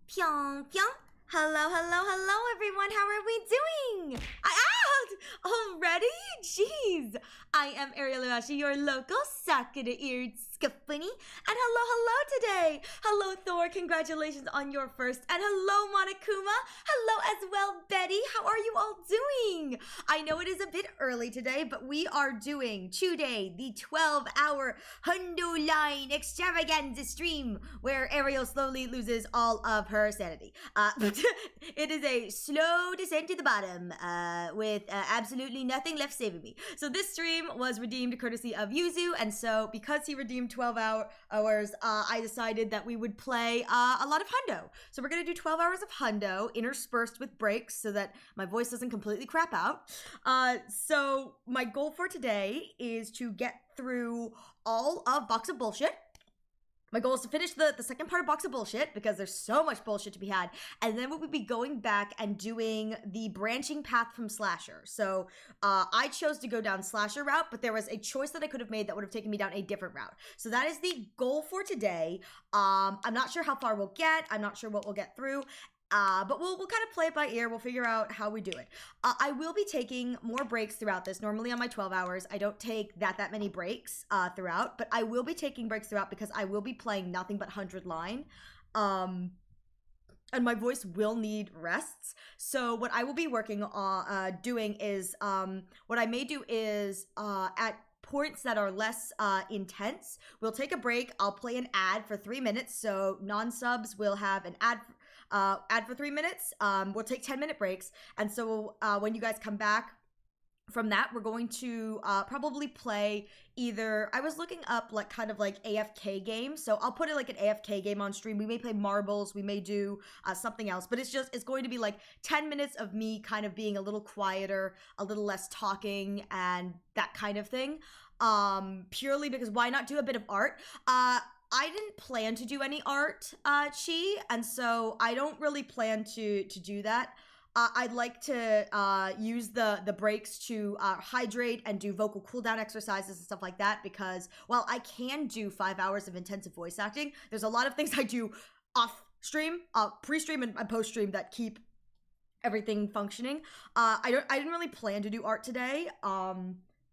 Pyong, pyong. Hello, hello, hello, everyone. How are we doing? Already? Jeez. I am Ariel Iwashi, your local Sakura-eared Scafunny. And hello today. Hello, Thor. Congratulations on your first. And hello, Monokuma. Hello as well, Betty. How are you all doing? I know it is a bit early today, but we are doing today the 12-hour Hundo Line extravaganza stream where Ariel slowly loses all of her sanity. It is a slow descent to the bottom with absolutely nothing left saving me. So this stream was redeemed courtesy of Yuzu, and so because he redeemed 12 hours, I decided that we would play a lot of Hundo. So we're going to do 12 hours of Hundo interspersed with breaks so that my voice doesn't completely crap out. So my goal for today is to get through all of Box of Bullshit. My goal is to finish the second part of Box of Bullshit because there's so much bullshit to be had. And then we would be going back and doing the branching path from Slasher. So I chose to go down Slasher route, but there was a choice that I could have made that would have taken me down a different route. So that is the goal for today. I'm not sure how far we'll get. I'm not sure what we'll get through. But we'll kind of play it by ear. We'll figure out how we do it. I will be taking more breaks throughout this. Normally on my 12 hours, I don't take that many breaks throughout, but I will be taking breaks throughout because I will be playing nothing but 100 line. And my voice will need rests. So what I will be working on doing is, what I may do is at points that are less intense, we'll take a break. I'll play an ad for 3 minutes. So non-subs will have an ad for 3 minutes. We'll take 10-minute breaks. And so when you guys come back from that, we're going to probably play either, I was looking up like kind of like AFK games. So I'll put it like an AFK game on stream. We may play marbles. We may do something else, but it's going to be like 10 minutes of me kind of being a little quieter, a little less talking and that kind of thing. Purely because why not do a bit of art? I didn't plan to do any art, Chi, and so I don't really plan to do that. I'd like to use the breaks to hydrate and do vocal cooldown exercises and stuff like that because while I can do 5 hours of intensive voice acting, there's a lot of things I do off stream, pre-stream and post-stream that keep everything functioning. I didn't really plan to do art today.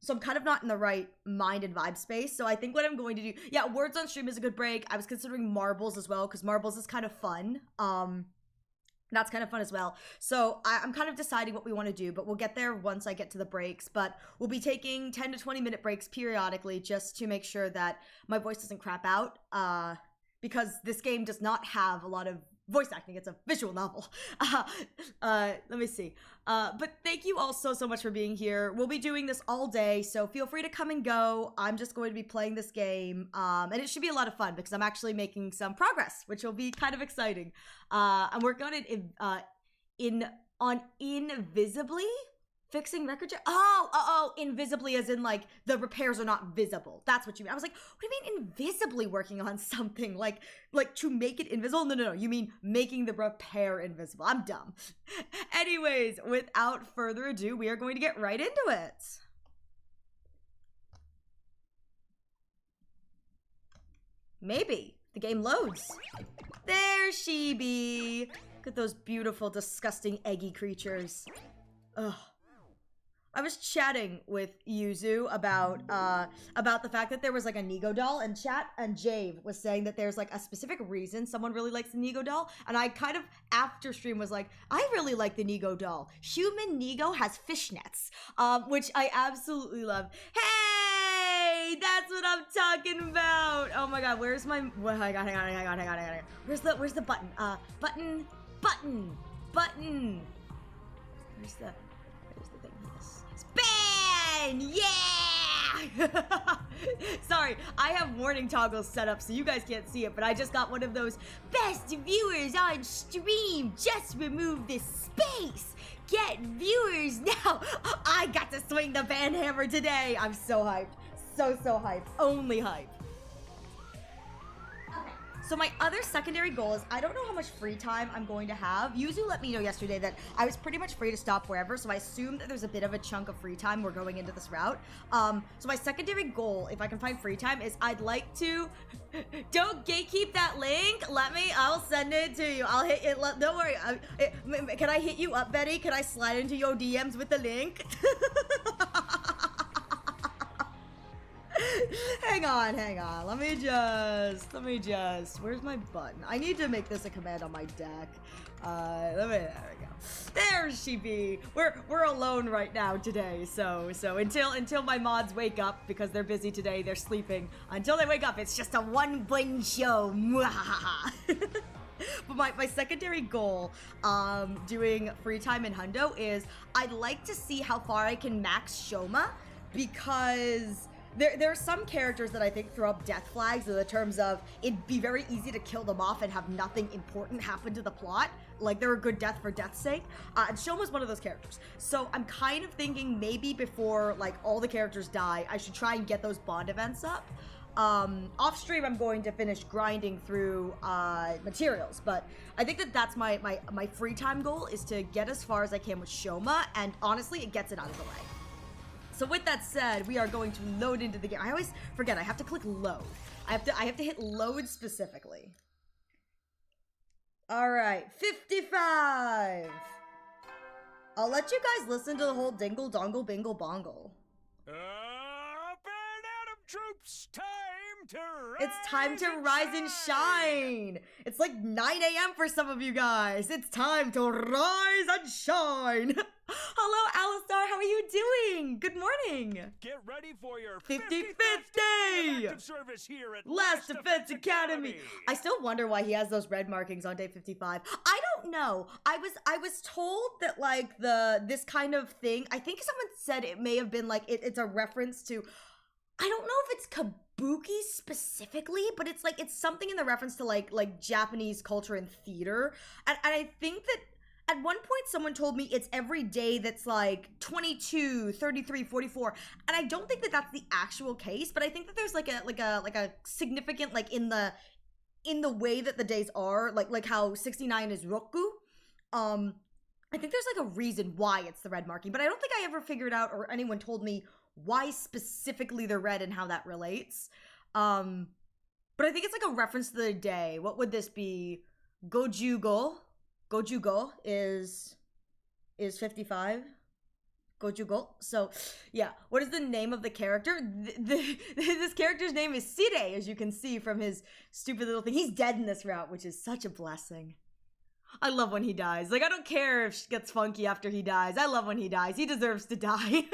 So I'm kind of not in the right mind and vibe space. So I think what I'm going to do, yeah, words on stream is a good break. I was considering marbles as well because marbles is kind of fun. That's kind of fun as well. So I'm kind of deciding what we want to do, but we'll get there once I get to the breaks. But we'll be taking 10 to 20 minute breaks periodically just to make sure that my voice doesn't crap out. Because this game does not have a lot of voice acting. It's a visual novel. Let me see. But thank you all so much for being here. We'll be doing this all day, so feel free to come and go. I'm just going to be playing this game, and it should be a lot of fun because I'm actually making some progress, which will be kind of exciting. I'm working on it on Invisibly. Fixing record check? Oh, invisibly as in like the repairs are not visible. That's what you mean. I was like, what do you mean invisibly working on something? Like to make it invisible? No. You mean making the repair invisible. I'm dumb. Anyways, without further ado, we are going to get right into it. Maybe. The game loads. There she be. Look at those beautiful, disgusting, eggy creatures. Ugh. I was chatting with Yuzu about the fact that there was like a Nego doll, and Jave was saying that there's like a specific reason someone really likes the Nego doll, and I kind of after stream was like, I really like the Nego doll. Human Nego has fishnets, which I absolutely love. Hey, that's what I'm talking about. Oh my god, where's my? Hang on. Where's the button? Button. Where's the thing? Ban! Yeah! Sorry, I have warning toggles set up so you guys can't see it, but I just got one of those best viewers on stream. Just remove this space. Get viewers now. I got to swing the ban hammer today. I'm so hyped. So hyped. Only hype. Okay, So my other secondary goal is I don't know how much free time I'm going to have. Yuzu let me know yesterday that I was pretty much free to stop wherever, so I assume that there's a bit of a chunk of free time we're going into this route. So my secondary goal, if I can find free time, is I'd like to... Don't gatekeep that link. I'll send it to you. I'll hit it. Don't worry. Can I hit you up, Betty? Can I slide into your DMs with the link? Hang on. Let me just. Where's my button? I need to make this a command on my deck. There we go. There she be. We're alone right now today. So until my mods wake up, because they're busy today, they're sleeping. Until they wake up, it's just a one-win show. But my secondary goal, doing free time in Hundo, is I'd like to see how far I can max Shoma, because there are some characters that I think throw up death flags in the terms of it'd be very easy to kill them off and have nothing important happen to the plot. Like, they're a good death for death's sake. And Shoma's one of those characters. So I'm kind of thinking maybe before, like, all the characters die, I should try and get those bond events up. Off stream, I'm going to finish grinding through materials, but I think that's my free time goal, is to get as far as I can with Shoma, and honestly, it gets it out of the way. So with that said, we are going to load into the game. I always forget, I have to click load. I have to hit load specifically. All right, 55. I'll let you guys listen to the whole dingle dongle bingle bongle. Up and Adam troops, time to rise. It's time to rise and shine. It's like 9 a.m. for some of you guys. It's time to rise and shine. Hello, Alistar. How are you doing? Good morning. Get ready for your 55th day active service here at Last Defense Academy. I still wonder why he has those red markings on day 55. I don't know. I was told that, like, this kind of thing, I think someone said it may have been like it's a reference to, I don't know if it's kabuki specifically, but it's like it's something in the reference to like Japanese culture and theater. And I think that at one point someone told me it's every day that's like 22, 33, 44. And I don't think that that's the actual case, but I think that there's like a significant, like, in the way that the days are, like how 69 is Roku. I think there's like a reason why it's the red marking, but I don't think I ever figured out, or anyone told me why specifically they're red and how that relates. But I think it's like a reference to the day. What would this be? Gojugo is 55. Gojugo. So, yeah. What is the name of the character? This character's name is Sire, as you can see from his stupid little thing. He's dead in this route, which is such a blessing. I love when he dies. Like, I don't care if she gets funky after he dies. I love when he dies. He deserves to die.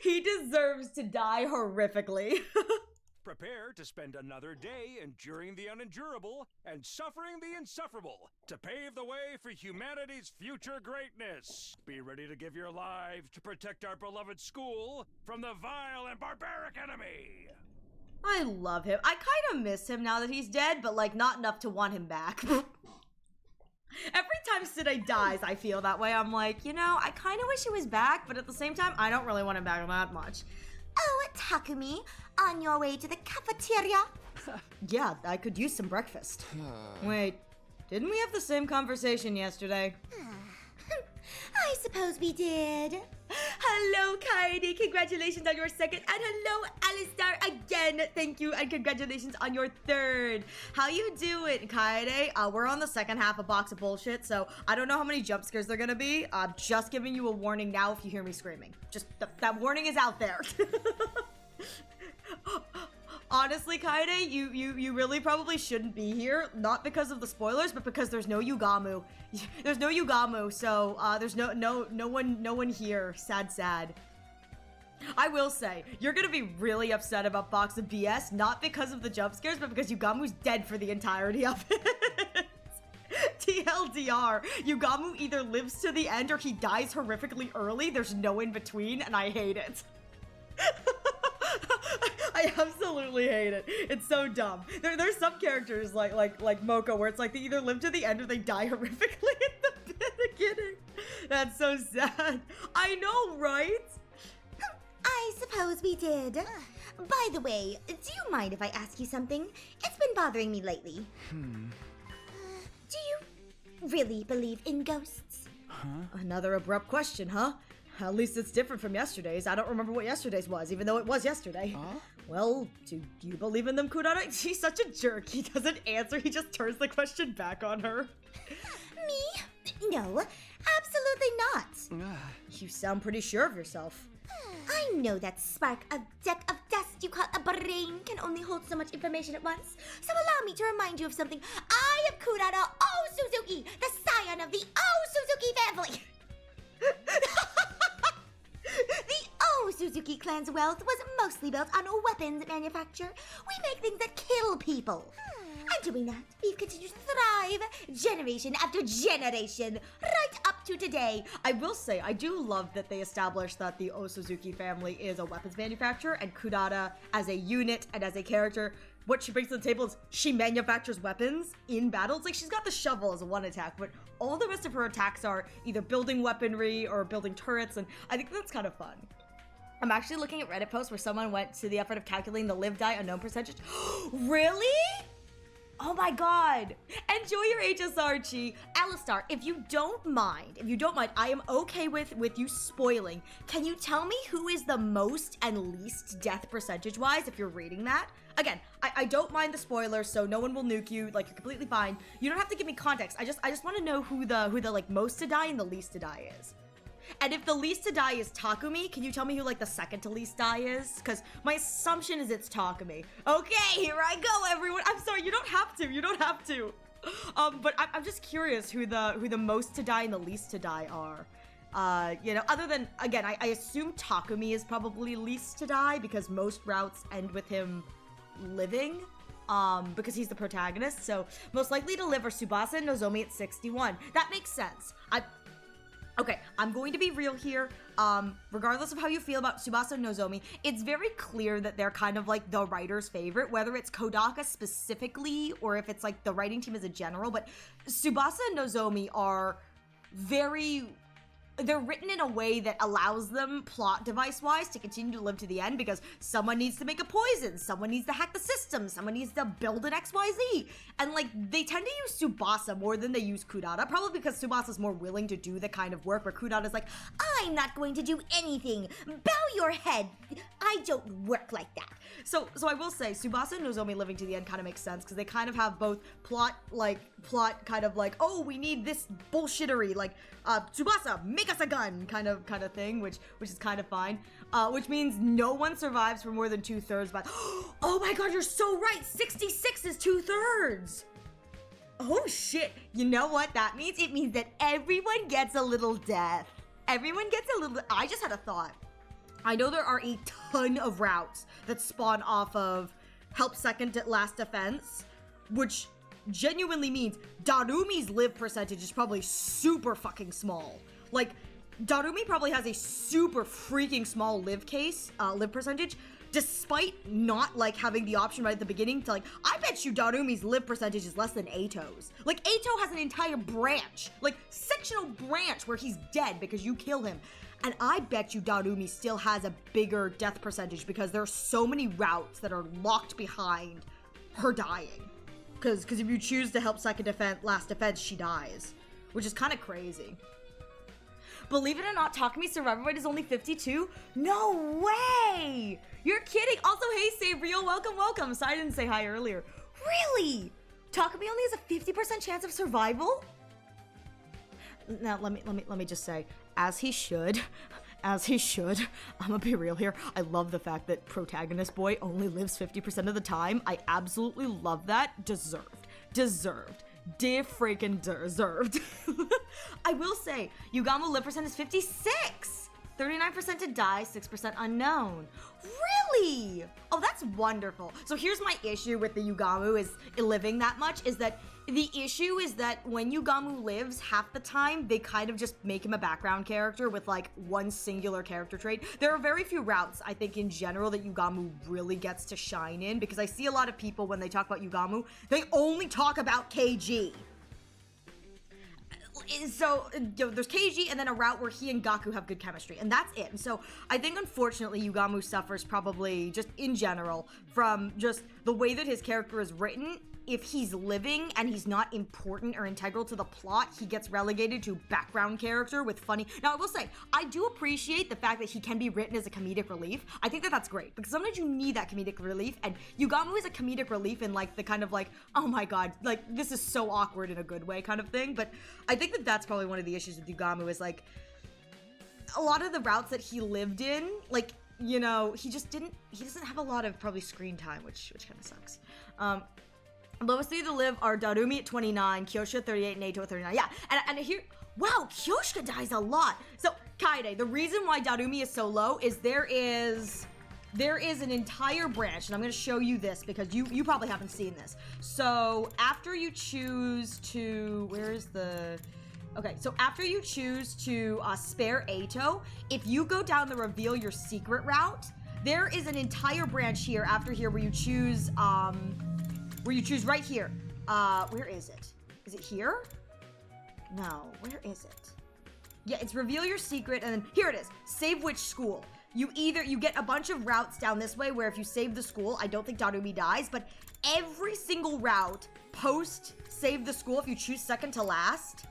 he deserves to die horrifically. Prepare to spend another day enduring the unendurable and suffering the insufferable to pave the way for humanity's future greatness. Be ready to give your lives to protect our beloved school from the vile and barbaric enemy. I love him. I kind of miss him now that he's dead, but, like, not enough to want him back. Every time Side dies, I feel that way. I'm like, you know, I kind of wish he was back, but at the same time, I don't really want him back that much. Oh, Takumi, on your way to the cafeteria? Yeah, I could use some breakfast. Wait, didn't we have the same conversation yesterday? I suppose we did. Hello, Kaede. Congratulations on your second. And hello, Alistar, again. Thank you, and congratulations on your third. How you doing, Kaede? We're on the second half of Box of Bullshit, so I don't know how many jump scares they're gonna be. I'm just giving you a warning now if you hear me screaming. Just that warning is out there. Honestly, Kaede, you really probably shouldn't be here. Not because of the spoilers, but because there's no Yugamu. There's no Yugamu, so there's no one here. Sad. I will say, you're gonna be really upset about Box of BS, not because of the jump scares, but because Yugamu's dead for the entirety of it. TLDR, Yugamu either lives to the end or he dies horrifically early. There's no in between, and I hate it. I absolutely hate it. It's so dumb. There's some characters like Moko where it's like they either live to the end or they die horrifically at the beginning. That's so sad. I know, right? I suppose we did. By the way, do you mind if I ask you something? It's been bothering me lately. Do you really believe in ghosts? Another abrupt question, huh? At least it's different from yesterday's. I don't remember what yesterday's was, even though it was yesterday. Well, do you believe in them, Kurata? He's such a jerk. He doesn't answer. He just turns the question back on her. Me? No, absolutely not. You sound pretty sure of yourself. I know that spark of deck of dust you call a brain can only hold so much information at once. So allow me to remind you of something. I am Kurata O Suzuki, the scion of the O Suzuki family. The O Suzuki clan's wealth was mostly built on weapons manufacture. We make things that kill people. And doing that, we've continued to thrive generation after generation, right up to today. I will say, I do love that they established that the O Suzuki family is a weapons manufacturer, and Kurata, as a unit and as a character, what she brings to the table is she manufactures weapons in battles. Like, she's got the shovel as a one attack, but all the rest of her attacks are either building weaponry or building turrets, and I think that's kind of fun. I'm actually looking at Reddit posts where someone went to the effort of calculating the live die unknown percentage. Really? Oh my god. Enjoy your HSR, Chi. Alistar, if you don't mind, I am okay with you spoiling. Can you tell me who is the most and least death percentage-wise if you're reading that? Again, I don't mind the spoilers, so no one will nuke you. Like, you're completely fine. You don't have to give me context. I just want to know who the like most to die and the least to die is. And if the least to die is Takumi, can you tell me who like the second to least die is? Because my assumption is it's Takumi. Okay, here I go, everyone. I'm sorry, you don't have to. But I'm just curious who the most to die and the least to die are. You know, other than, again, I assume Takumi is probably least to die because most routes end with him living. Because he's the protagonist. So most likely to live are Tsubasa and Nozomi at 61. That makes sense. Okay, I'm going to be real here. Regardless of how you feel about Tsubasa and Nozomi, it's very clear that they're kind of like the writer's favorite, whether it's Kodaka specifically or if it's like the writing team as a general. But Tsubasa and Nozomi are they're written in a way that allows them plot device-wise to continue to live to the end because someone needs to make a poison, someone needs to hack the system, someone needs to build an XYZ. And like, they tend to use Tsubasa more than they use Kurata, probably because Tsubasa's more willing to do the kind of work where Kurata's like, I'm not going to do anything. Bow your head. I don't work like that. So I will say, Tsubasa and Nozomi living to the end kind of makes sense because they kind of have both plot kind of like, oh, we need this bullshittery, like, Tsubasa, make us a gun kind of thing, which is kind of fine. Which means no one survives for more than 2/3, but oh my god, you're so right, 66 is 2/3. Oh shit, you know what that means? It means that everyone gets a little death. Everyone gets a little, I just had a thought. I know there are a ton of routes that spawn off of help second to last defense, which genuinely means Darumi's live percentage is probably super fucking small. Like, Darumi probably has a super freaking small live percentage, despite not like having the option right at the beginning to like, I bet you Darumi's live percentage is less than Eito's. Like, Eito has an entire branch, like sectional branch where he's dead because you kill him. And I bet you Darumi still has a bigger death percentage because there are so many routes that are locked behind her dying. Because if you choose to help second defense, last defense, she dies. Which is kind of crazy. Believe it or not, Takumi's survivor rate is only 52? No way! You're kidding! Also, hey, Sabriel, welcome. Sorry I didn't say hi earlier. Really? Takumi only has a 50% chance of survival? Now, let me just say, as he should, I'm gonna be real here. I love the fact that protagonist boy only lives 50% of the time. I absolutely love that. Deserved. De-freaking deserved. I will say, Yugamu live percent is 56. 39% to die, 6% unknown. Really? Oh, that's wonderful. So here's my issue with the Yugamu is living that much, is that the issue is that when Yugamu lives, half the time, they kind of just make him a background character with like one singular character trait. There are very few routes, I think, in general that Yugamu really gets to shine in, because I see a lot of people when they talk about Yugamu, they only talk about KG. so there's Keiji, and then a route where he and Gaku have good chemistry, and that's it. And so I think, unfortunately, Yugamu suffers probably just in general from just the way that his character is written. If he's living and he's not important or integral to the plot, he gets relegated to background character with funny. Now, I will say, I do appreciate the fact that he can be written as a comedic relief. I think that that's great, because sometimes you need that comedic relief, and Yugamu is a comedic relief in, like, the kind of, like, oh my god, like, this is so awkward in a good way kind of thing. But I think that that's probably one of the issues with Yugamu is, like, a lot of the routes that he lived in, like, you know, he doesn't have a lot of probably screen time, which kind of sucks. Lowest three to live are Darumi at 29, Kyoshka 38, and Eito at 39. Yeah, and here, wow, Kyoshka dies a lot. So, Kaede, the reason why Darumi is so low is there is an entire branch, and I'm going to show you this because you probably haven't seen this. So, after you choose to, so after you choose to spare Eito, if you go down the reveal your secret route, there is an entire branch here after here where you choose, right here. Where is it? Is it here? No, where is it? Yeah, it's reveal your secret, and then here it is. Save which school. You get a bunch of routes down this way where if you save the school, I don't think Darumi dies, but every single route post save the school, if you choose second to last,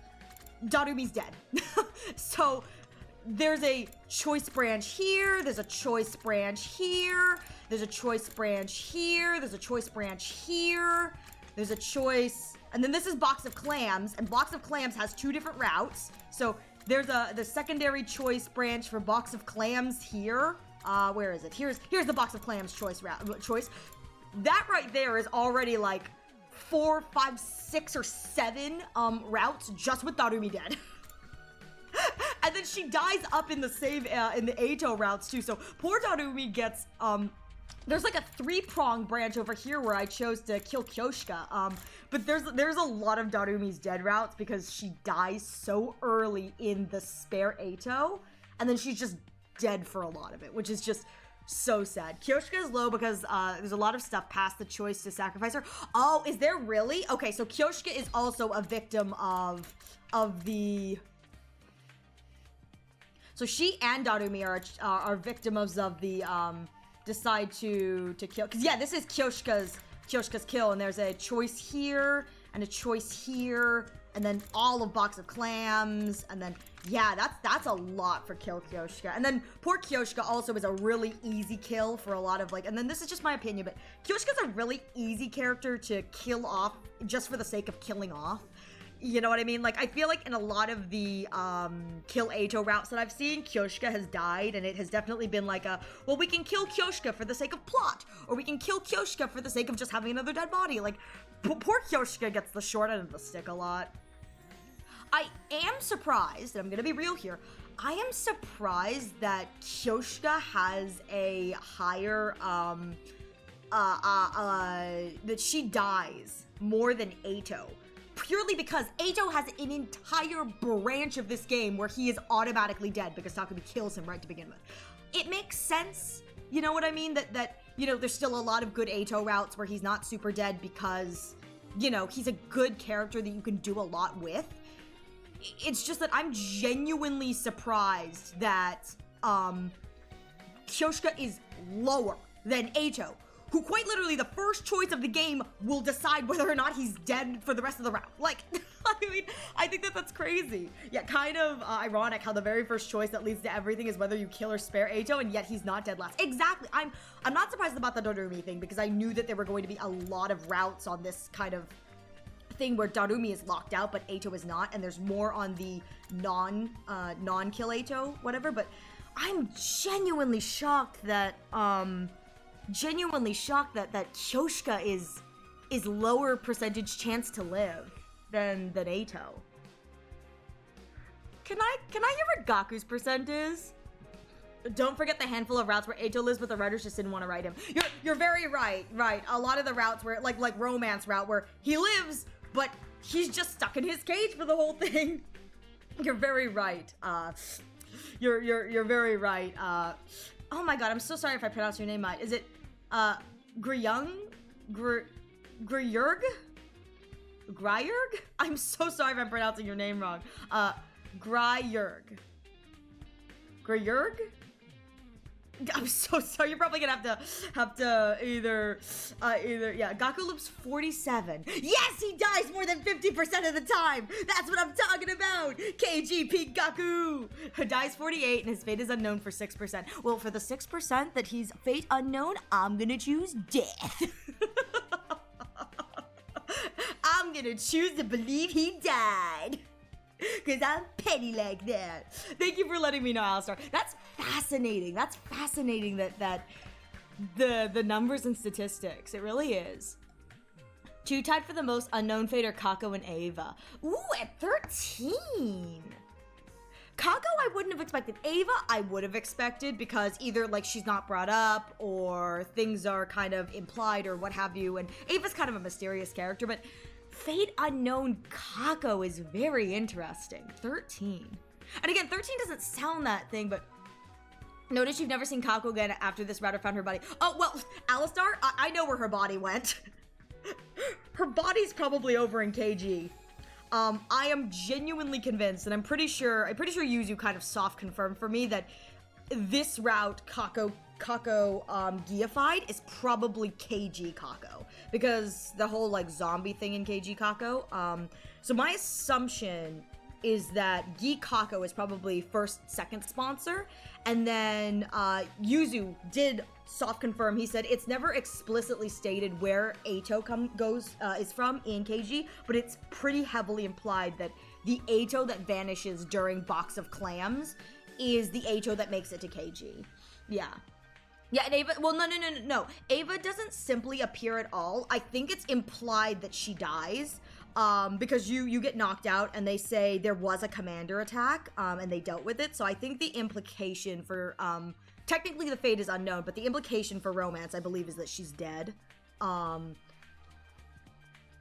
Darumi's dead. So there's a choice branch here, there's a choice branch here, there's a choice branch here, there's a choice branch here, there's a choice, and then this is Box of Clams, and Box of Clams has two different routes. So there's the secondary choice branch for Box of Clams here. Where is it? Here's the Box of Clams choice. That right there is already like 4, 5, 6, or 7 routes just with Darumi dead. And then she dies up in the save in the Eito routes too. So poor Darumi gets there's like a 3-prong branch over here where I chose to kill Kyoshka. But there's a lot of Darumi's dead routes because she dies so early in the spare Eito, and then she's just dead for a lot of it, which is just so sad. Kyoshka is low because there's a lot of stuff past the choice to sacrifice her. Oh, is there really? Okay, so Kyoshka is also a victim of the. So she and Darumi are victims of the decide to kill. Cause yeah, this is Kyoshka's kill, and there's a choice here and a choice here, and then all of Box of Clams, and then yeah, that's a lot for kill Kyoshka. And then poor Kyoshka also is a really easy kill for a lot of like, and then this is just my opinion, but Kyoshka's a really easy character to kill off just for the sake of killing off. You know what I mean? Like, I feel like in a lot of the kill Eito routes that I've seen, Kyoshka has died, and it has definitely been like a, well, we can kill Kyoshka for the sake of plot, or we can kill Kyoshka for the sake of just having another dead body. Like, poor Kyoshka gets the short end of the stick a lot. I am surprised, and I'm gonna be real here, I am surprised that Kyoshka has a higher, that she dies more than Eito. Purely because Eito has an entire branch of this game where he is automatically dead because Takumi kills him right to begin with. It makes sense, you know what I mean? That you know, there's still a lot of good Eito routes where he's not super dead because, you know, he's a good character that you can do a lot with. It's just that I'm genuinely surprised that Kyoshka is lower than Eito, who quite literally the first choice of the game will decide whether or not he's dead for the rest of the round. Like, I mean, I think that's crazy. Yeah, kind of ironic how the very first choice that leads to everything is whether you kill or spare Eito, and yet he's not dead last. Exactly. I'm not surprised about the Darumi thing because I knew that there were going to be a lot of routes on this kind of thing where Darumi is locked out, but Eito is not, and there's more on the non-kill Eito, whatever. But I'm genuinely shocked that Kyoshka is lower percentage chance to live than Eito. Can I hear what Gaku's percent is? Don't forget the handful of routes where Eito lives, but the writers just didn't want to write him. You're very right. A lot of the routes where like romance route where he lives, but he's just stuck in his cage for the whole thing. You're very right. You're very right. Oh my god, I'm so sorry if I pronounce your name right. Is it Griyung? Griyurg? Greyerg? I'm so sorry if I'm pronouncing your name wrong. Greyerg. Greyerg? I'm so sorry. You're probably gonna have to either, yeah. Gaku lives 47. Yes, he dies more than 50% of the time. That's what I'm talking about. KGP Gaku dies 48, and his fate is unknown for 6%. Well, for the 6% that he's fate unknown, I'm gonna choose death. I'm gonna choose to believe he died. Because I'm petty like that. Thank you for letting me know, Alistar. That's fascinating. That's fascinating that the numbers and statistics. It really is. 2 tied for the most unknown fate are Kako and Ava. Ooh, at 13. Kako I wouldn't have expected. Ava I would have expected because either like she's not brought up or things are kind of implied or what have you. And Ava's kind of a mysterious character, but fate unknown Kako is very interesting. 13. And again, 13 doesn't sound that thing, but notice you've never seen Kako again after this router found her body. Oh, well, Alistar, I know where her body went. Her body's probably over in KG. I am genuinely convinced, and I'm pretty sure Yuzu kind of soft confirmed for me that this route Kako Giified is probably KG Kako, because the whole like zombie thing in KG Kako. So my assumption is that Gi Kako is probably second sponsor, and then Yuzu did soft confirm. He said it's never explicitly stated where Ato is from in KG, but it's pretty heavily implied that the Ato that vanishes during Box of Clams is the Ato that makes it to KG. Yeah. Yeah, and Ava, well, no. Ava doesn't simply appear at all. I think it's implied that she dies, because you get knocked out and they say there was a commander attack, and they dealt with it. So I think the implication for, technically the fate is unknown, but the implication for romance, I believe, is that she's dead.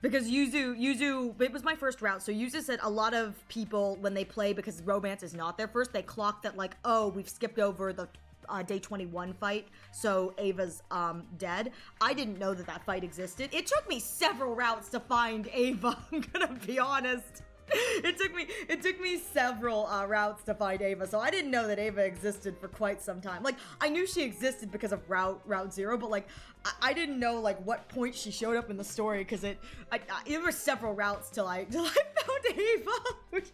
Because Yuzu, it was my first route, so Yuzu said a lot of people, when they play because romance is not their first, they clock that like, oh, we've skipped over the day 21 fight, so Ava's dead. I didn't know that fight existed. It took me several routes to find Ava, I'm gonna be honest. It took me several routes to find Ava, so I didn't know that Ava existed for quite some time. Like, I knew she existed because of Route 0, but like, I didn't know like what point she showed up in the story, because it were several routes till I found Ava, which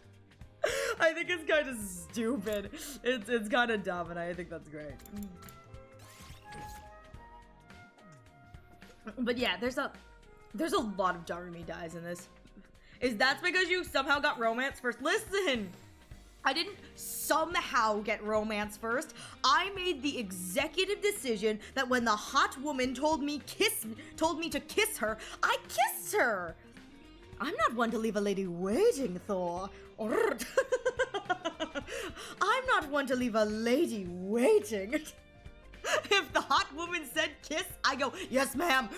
I think it's kind of stupid. It's kind of dumb, and I think that's great. But yeah, there's a lot of Jarumi dies in this. That's because you somehow got romance first? Listen, I didn't somehow get romance first. I made the executive decision that when the hot woman told me to kiss her, I kissed her. I'm not one to leave a lady waiting, Thor. I'm not one to leave a lady waiting. If the hot woman said kiss, I go, yes, ma'am.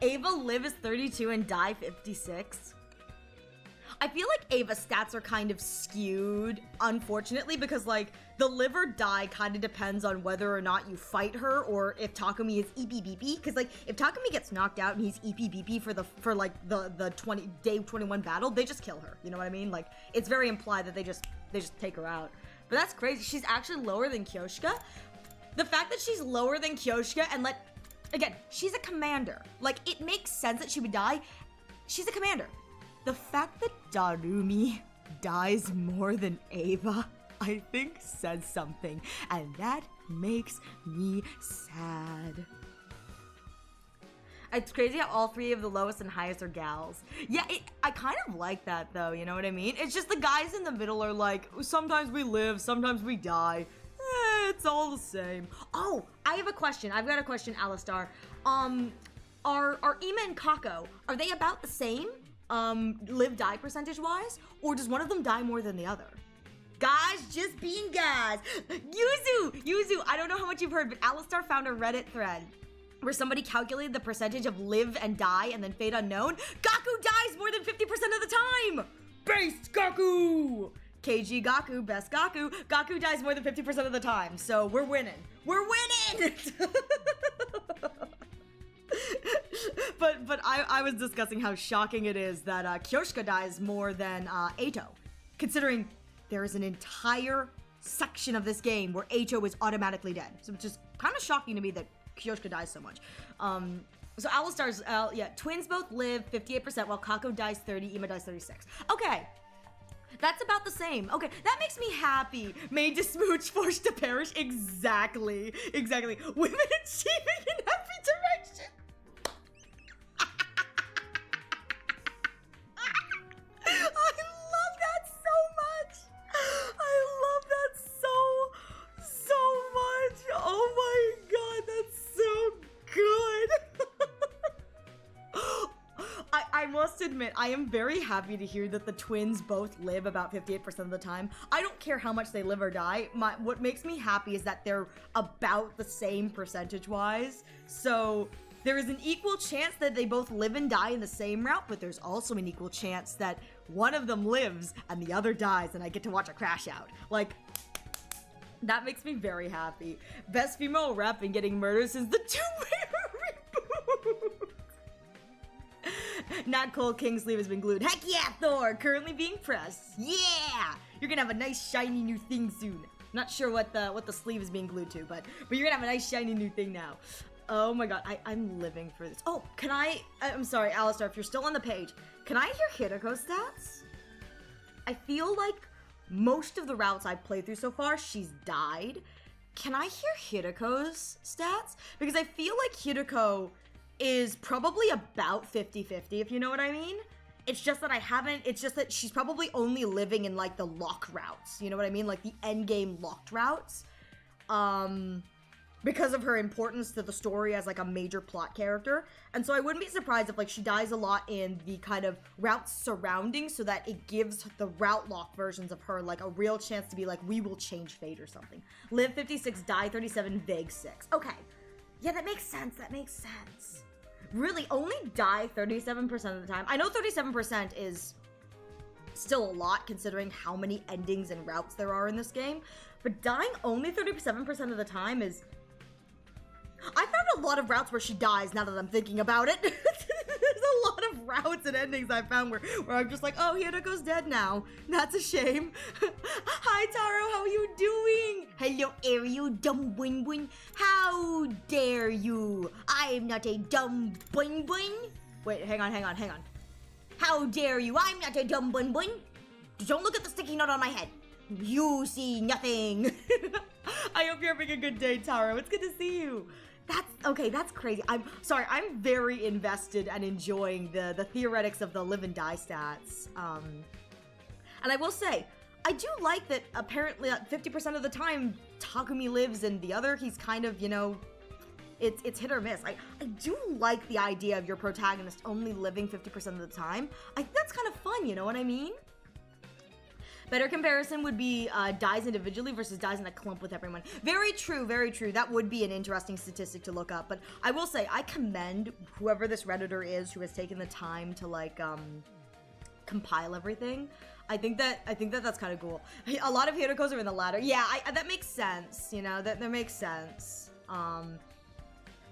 Ava live is 32 and die 56. I feel like Ava's stats are kind of skewed, unfortunately, because like the live or die kind of depends on whether or not you fight her or if Takumi is EPBP. Because like if Takumi gets knocked out and he's EPBP for the day 21 battle, they just kill her. You know what I mean? Like it's very implied that they just take her out. But that's crazy. She's actually lower than Kyoshika. The fact that she's lower than Kyoshika and again, she's a commander. Like, it makes sense that she would die. She's a commander. The fact that Darumi dies more than Ava, I think says something. And that makes me sad. It's crazy how all 3 of the lowest and highest are gals. Yeah, I kind of like that, though, you know what I mean? It's just the guys in the middle are like, sometimes we live, sometimes we die. It's all the same. Oh, I have a question. I've got a question, Alistar. Are Ima and Kako, are they about the same, live-die percentage-wise? Or does one of them die more than the other? Guys, just being guys. Yuzu, I don't know how much you've heard, but Alistar found a Reddit thread where somebody calculated the percentage of live and die and then fate unknown. Gaku dies more than 50% of the time! Based Gaku! KG Gaku, best Gaku. Gaku dies more than 50% of the time, so we're winning. We're winning! but I was discussing how shocking it is that Kyoshka dies more than Eito, considering there is an entire section of this game where Eito is automatically dead. So it's just kind of shocking to me that Kyoshka dies so much. So Alistar's, twins both live 58%, while Kako dies 30, Ima dies 36. Okay. That's about the same. Okay, that makes me happy. Made to smooch, forced to perish. Exactly. Women achieving in every direction. I love that so much. I love that so much. Oh my god, that's so good. I must admit, I am very happy to hear that the twins both live about 58% of the time. I don't care how much they live or die. What makes me happy is that they're about the same percentage-wise. So there is an equal chance that they both live and die in the same route, but there's also an equal chance that one of them lives and the other dies, and I get to watch a crash out. Like, that makes me very happy. Best female rep in getting murdered since the Tomb Raider reboot. Not Cole King's sleeve has been glued. Heck yeah, Thor! Currently being pressed. Yeah! You're gonna have a nice shiny new thing soon. Not sure what the sleeve is being glued to, but you're gonna have a nice shiny new thing now. Oh my god, I'm living for this. Oh, I'm sorry, Alistar, if you're still on the page, can I hear Hideko's stats? I feel like most of the routes I've played through so far, she's died. Can I hear Hideko's stats? Because I feel like Hideko is probably about 50-50, if you know what I mean. It's just that she's probably only living in like the lock routes, you know what I mean? Like the end game locked routes. Because of her importance to the story as like a major plot character. And so I wouldn't be surprised if like she dies a lot in the kind of routes surrounding, so that it gives the route lock versions of her like a real chance to be like, we will change fate or something. Live 56, die 37, vague 6. Okay. Yeah, that makes sense. Really, only die 37% of the time. I know 37% is still a lot considering how many endings and routes there are in this game, but dying only 37% of the time is... I found a lot of routes where she dies now that I'm thinking about it. There's a lot of routes and endings I found where I'm just like, oh, Hideko's dead now. That's a shame. Hi, Taro, how are you doing? Hello, Ariel, dumb boing boing. How dare you? I'm not a dumb boing boing. Wait, hang on. How dare you? I'm not a dumb boing boing. Don't look at the sticky note on my head. You see nothing. I hope you're having a good day, Taro. It's good to see you. That's crazy. I'm sorry, I'm very invested and enjoying the theoretics of the live and die stats. And I will say, I do like that apparently 50% of the time Takumi lives and the other, he's kind of, you know, it's hit or miss. I do like the idea of your protagonist only living 50% of the time. I think that's kind of fun, you know what I mean? Better comparison would be dies individually versus dies in a clump with everyone. Very true, very true. That would be an interesting statistic to look up. But I will say, I commend whoever this Redditor is who has taken the time to like compile everything. I think that that's kind of cool. A lot of Hidekos are in the latter. Yeah, that makes sense. You know, that makes sense.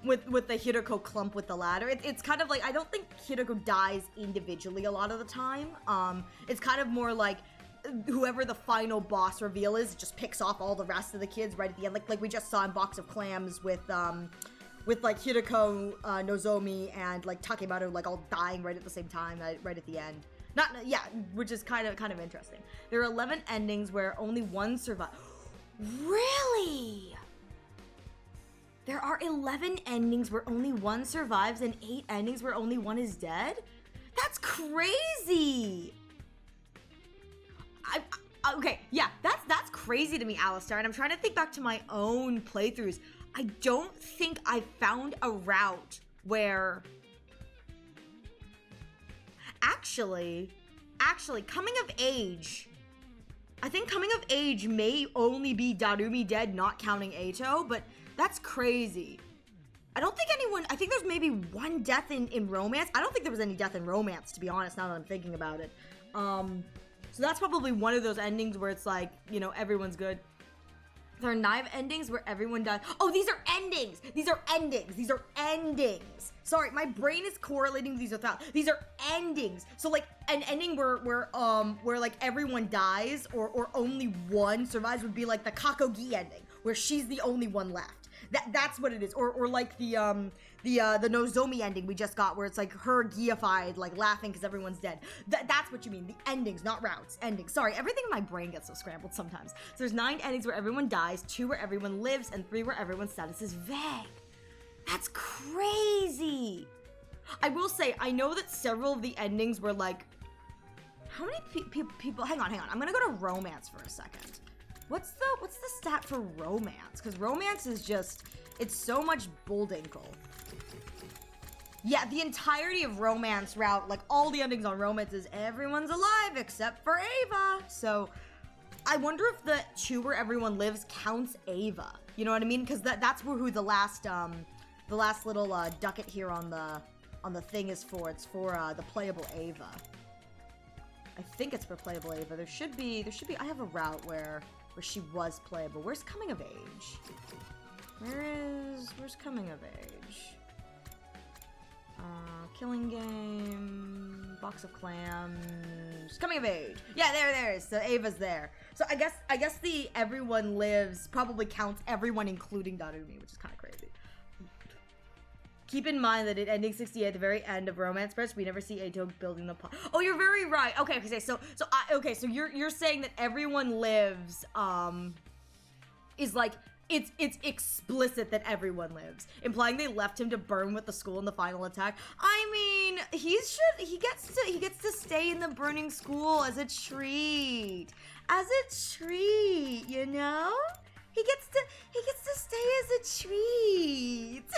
With the Hideko clump with the ladder. It's kind of like, I don't think Hideko dies individually a lot of the time. It's kind of more like whoever the final boss reveal is just picks off all the rest of the kids right at the end, like we just saw in Box of Clams with like Hideko, Nozomi, and like Takemaru like all dying right at the same time, right at the end. Which is kind of interesting. There are 11 endings where only one survives. Really? There are 11 endings where only one survives and 8 endings where only one is dead? That's crazy! Okay, yeah, that's crazy to me, Alistar, and I'm trying to think back to my own playthroughs. I don't think I found a route where... Actually, Coming of Age... I think Coming of Age may only be Darumi dead, not counting Eito, but that's crazy. I think there's maybe one death in Romance. I don't think there was any death in Romance, to be honest, now that I'm thinking about it. So that's probably one of those endings where it's like, you know, everyone's good. There are 9 endings where everyone dies. Oh, these are endings. These are endings. These are endings. Sorry, my brain is correlating these without. These are endings. So like an ending where like everyone dies or only one survives would be like the Kakogi ending, where she's the only one left. That's what it is. Or like the Nozomi ending we just got, where it's like her geified, like laughing because everyone's dead. That's what you mean. The endings, not routes. Endings. Sorry, everything in my brain gets so scrambled sometimes. So there's 9 endings where everyone dies, 2 where everyone lives, and 3 where everyone's status is vague. That's crazy. I will say, I know that several of the endings were like, how many people? Hang on. I'm gonna go to romance for a second. What's the stat for romance? Because romance is just, it's so much bulldinkle. Yeah, the entirety of romance route, like all the endings on romance is everyone's alive except for Ava. So I wonder if the 2 where everyone lives counts Ava. You know what I mean? Because that's who the last little ducat here on the thing is for. It's for the playable Ava. I think it's for playable Ava. There should be. I have a route where she was playable. Where's coming of age? Where's coming of age? Killing game, box of clams, coming of age. Yeah, there it is. So Ava's there. So I guess the everyone lives probably counts everyone including Darumi, which is kind of crazy. Keep in mind that at ending 68, at the very end of Romance Press, we never see Eito building the pot. Oh, you're very right. Okay, so you're saying that everyone lives is like it's explicit that everyone lives, implying they left him to burn with the school in the final attack. I mean, he gets to stay in the burning school as a treat, you know? He gets to stay as a treat.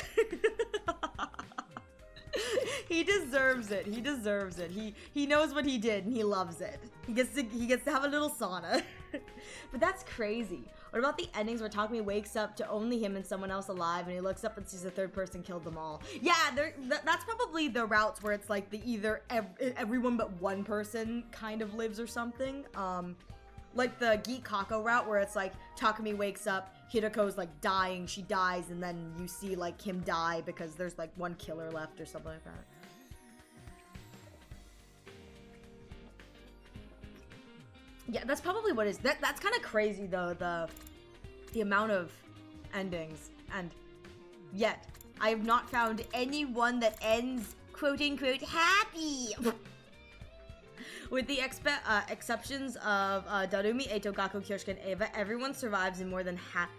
He deserves it. He knows what he did and he loves it. He gets to have a little sauna. But that's crazy. What about the endings where Takumi wakes up to only him and someone else alive, and he looks up and sees the third person killed them all? Yeah, that's probably the routes where it's like the either everyone but one person kind of lives or something. Like the Geek Kako route where it's like Takumi wakes up, Hirako's like dying, she dies, and then you see like him die because there's like one killer left or something like that. Yeah, that's probably what it is. That's kind of crazy though, the amount of endings, and yet I have not found anyone that ends quote-unquote happy. With the exceptions of Darumi, Eito, Gaku, Kyoshika, and Ava, everyone survives in more than half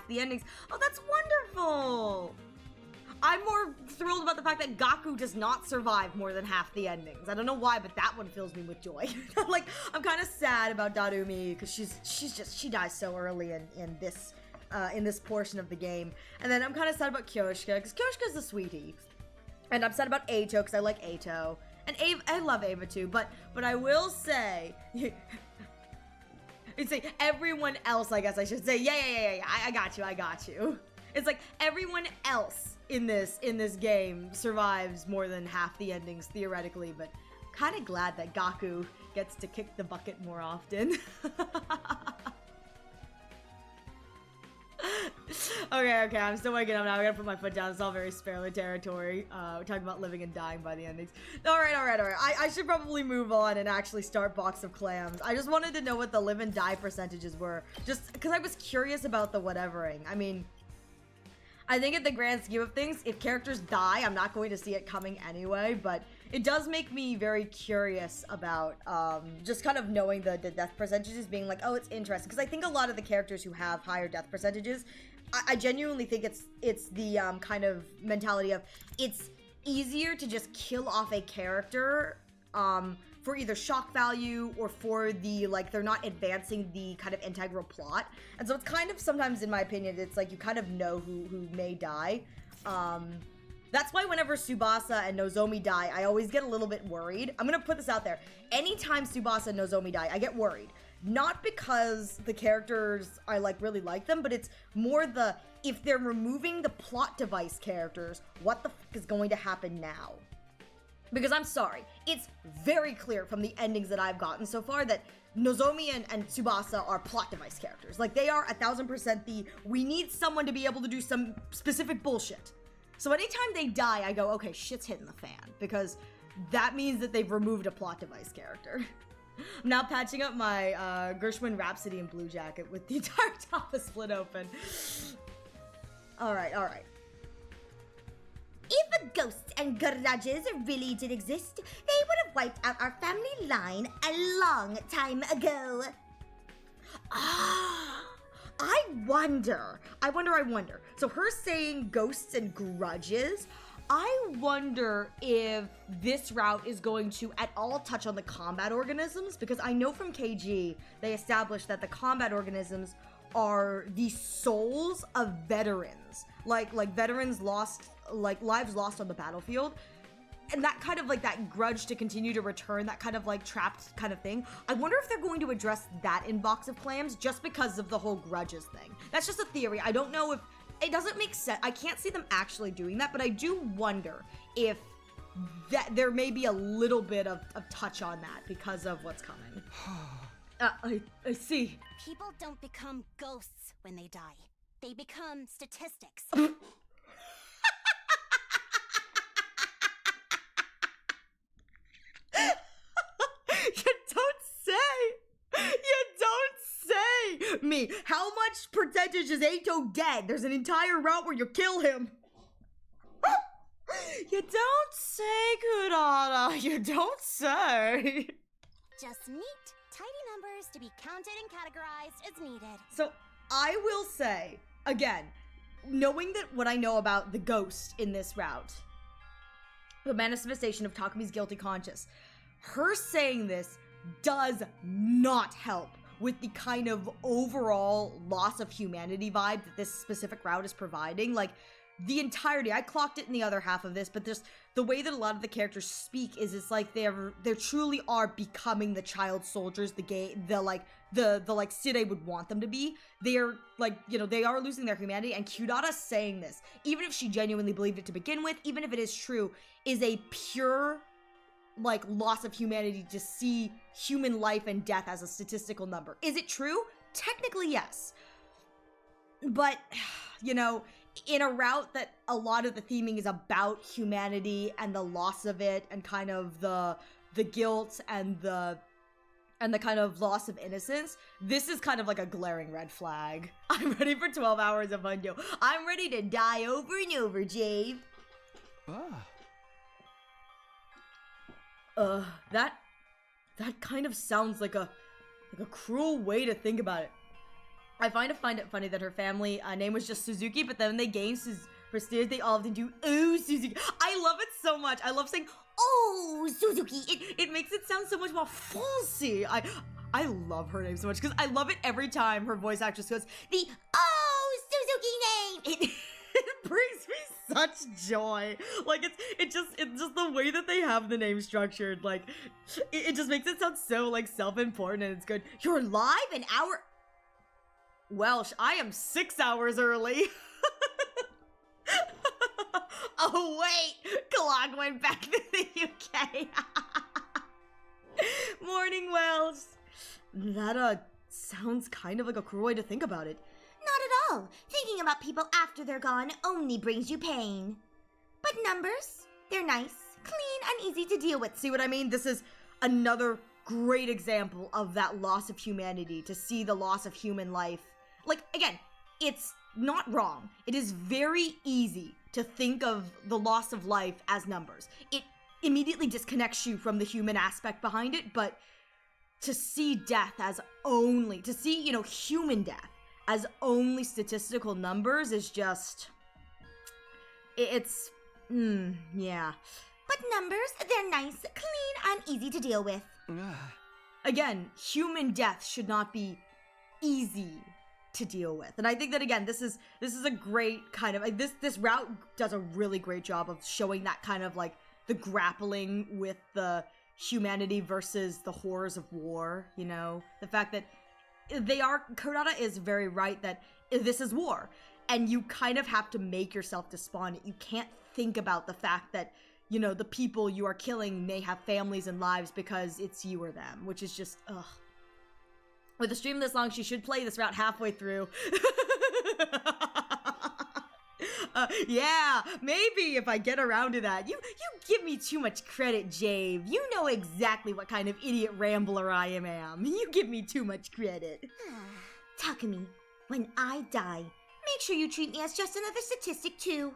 the endings. Oh, that's wonderful! I'm more thrilled about the fact that Gaku does not survive more than half the endings. I don't know why, but that one fills me with joy. Like, I'm kind of sad about Darumi because she dies so early in this portion of the game, and then I'm kind of sad about Kyoshika because Kyoshika's a sweetie, and I'm sad about Eito because I like Eito. And Ava, I love Ava too, but I will say, it's like everyone else, I guess I should say, yeah, I got you. It's like everyone else in this game survives more than half the endings theoretically, but kind of glad that Gaku gets to kick the bucket more often. Okay, I'm still waking up now. I gotta put my foot down. It's all very spoiler territory. We're talking about living and dying by the endings. Alright. I should probably move on and actually start Box of Clams. I just wanted to know what the live and die percentages were, just because I was curious about the whatevering. I mean, I think at the grand scheme of things, if characters die, I'm not going to see it coming anyway, but it does make me very curious about just kind of knowing the death percentages, being like, oh, it's interesting. Because I think a lot of the characters who have higher death percentages, I genuinely think it's the kind of mentality of it's easier to just kill off a character for either shock value or for the, like, they're not advancing the kind of integral plot. And so it's kind of, sometimes in my opinion, it's like you kind of know who may die. That's why whenever Tsubasa and Nozomi die, I always get a little bit worried. I'm gonna put this out there. Anytime Tsubasa and Nozomi die, I get worried. Not because the characters, I really like them, but it's more if they're removing the plot device characters, what the fuck is going to happen now? Because I'm sorry, it's very clear from the endings that I've gotten so far that Nozomi and Tsubasa are plot device characters. Like, they are 1000% we need someone to be able to do some specific bullshit. So anytime they die, I go, okay, shit's hitting the fan. Because that means that they've removed a plot device character. I'm now patching up my Gershwin Rhapsody in Blue Jacket with the entire top split open. Alright. If ghosts and grudges really did exist, they would have wiped out our family line a long time ago. I wonder. So her saying ghosts and grudges, I wonder if this route is going to at all touch on the combat organisms, because I know from KG they established that the combat organisms are the souls of veterans, like veterans lost, like lives lost on the battlefield, and that kind of like that grudge to continue to return, that kind of like trapped kind of thing. I wonder if they're going to address that in Box of Clams just because of the whole grudges thing. That's just a theory. I don't know if it doesn't make sense. I can't see them actually doing that, but I do wonder if that there may be a little bit of touch on that because of what's coming. I see. People don't become ghosts when they die. They become statistics. You don't say! Me, how much percentage is Eito dead? There's an entire route where you kill him. You don't say, Kurata. You don't say. Just neat, tidy numbers to be counted and categorized as needed. So, I will say, again, knowing that what I know about the ghost in this route, the manifestation of Takumi's guilty conscience, her saying this does not help with the kind of overall loss of humanity vibe that this specific route is providing. Like, the entirety, I clocked it in the other half of this, but just the way that a lot of the characters speak is it's like they truly are becoming the child soldiers, the Side would want them to be. They're like, they are losing their humanity, and Kurata saying this, even if she genuinely believed it to begin with, even if it is true, is a pure like loss of humanity to see human life and death as a statistical number. Is it true? Technically, yes. But, in a route that a lot of the theming is about humanity and the loss of it and kind of the guilt and the kind of loss of innocence, this is kind of like a glaring red flag. I'm ready for 12 hours of Hanyo. I'm ready to die over and over, Jave. That kind of sounds like a cruel way to think about it. I find it funny that her family name was just Suzuki, but then when they gained prestige, they all often do, oh, Suzuki. I love it so much. I love saying, oh, Suzuki. It makes it sound so much more fancy. I love her name so much because I love it every time her voice actress goes, the oh, Suzuki name. It brings me such joy. Like, it's just the way that they have the name structured. Like, it just makes it sound so, like, self-important, and it's good. You're live an hour... Welsh, I am 6 hours early. Oh, wait. Clock went back to the UK. Morning, Welsh. That, sounds kind of like a cruel way to think about it. Not at all. Thinking about people after they're gone only brings you pain. But numbers, they're nice, clean, and easy to deal with. See what I mean? This is another great example of that loss of humanity, to see the loss of human life. Like, again, it's not wrong. It is very easy to think of the loss of life as numbers. It immediately disconnects you from the human aspect behind it, but to see death as only, to see, human death as only statistical numbers is just, yeah. But numbers, they're nice, clean, and easy to deal with. Again, human death should not be easy to deal with. And I think that, again, this is a great kind of, like, this route does a really great job of showing that kind of, like, the grappling with the humanity versus the horrors of war, the fact that Kurata is very right that this is war, and you kind of have to make yourself despondent. You can't think about the fact that you know, the people you are killing may have families and lives because it's you or them, which is just, ugh. With a stream this long, she should play this route halfway through. Yeah, maybe if I get around to that. You give me too much credit, Jave. You know exactly what kind of idiot rambler I am. You give me too much credit. Takumi, when I die, make sure you treat me as just another statistic too.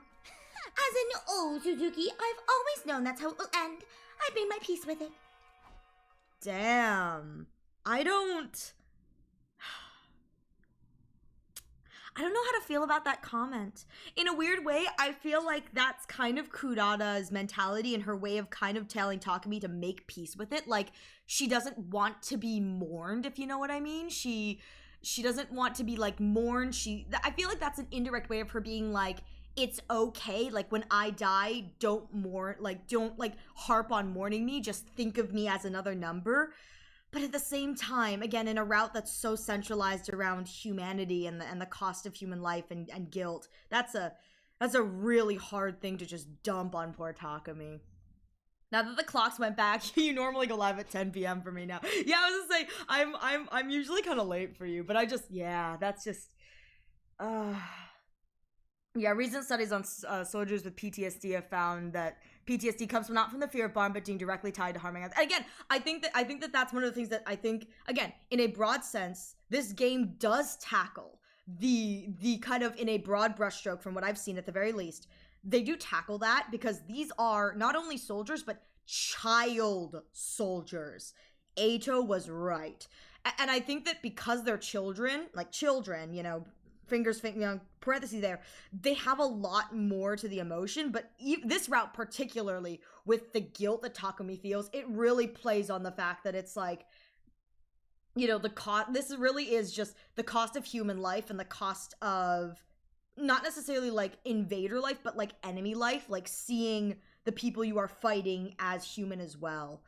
As an old Suzuki, I've always known that's how it will end. I've made my peace with it. Damn. I don't know how to feel about that comment. In a weird way, I feel like that's kind of Kurata's mentality and her way of kind of telling Takumi to make peace with it. Like, she doesn't want to be mourned, if you know what I mean. She doesn't want to be, like, mourned. I feel like that's an indirect way of her being like, it's okay, like, when I die, don't mourn, like, don't, like, harp on mourning me. Just think of me as another number. But at the same time, again, in a route that's so centralized around humanity and the cost of human life and guilt, that's a really hard thing to just dump on poor Takumi. Now that the clocks went back, you normally go live at 10 p.m. for me now. Yeah, I was just saying, I'm usually kind of late for you, but I just, yeah, that's just, yeah, recent studies on soldiers with PTSD have found that PTSD comes not from the fear of bomb, but being directly tied to harming others. Again, I think that that's one of the things that I think, again, in a broad sense, this game does tackle the kind of, in a broad brushstroke from what I've seen at the very least, they do tackle that because these are not only soldiers, but child soldiers. Eito was right. And I think that because they're children, you know, parentheses there, they have a lot more to the emotion, but this route particularly, with the guilt that Takumi feels, it really plays on the fact that it's like, you know, this really is just the cost of human life and the cost of not necessarily like invader life, but like enemy life, like seeing the people you are fighting as human as well.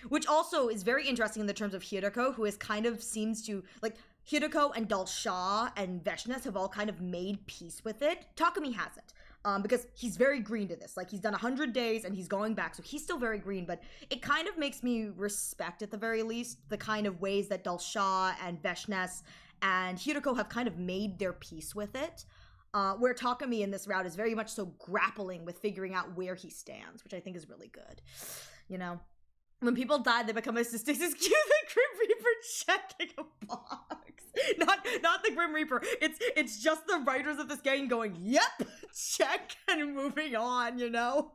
Which also is very interesting in the terms of Hiroko, who is kind of seems to, like, Hiroko and Dalsha and Veshness have all kind of made peace with it. Takumi hasn't, because he's very green to this. Like, he's done 100 days and he's going back, so he's still very green, but it kind of makes me respect, at the very least, the kind of ways that Dalsha and Veshness and Hiroko have kind of made their peace with it, where Takumi in this route is very much so grappling with figuring out where he stands, which I think is really good, you know? When people die, they become a statistics. Cue the Grim Reaper checking a box. Not the Grim Reaper. It's just the writers of this game going, yep, check, and moving on, you know?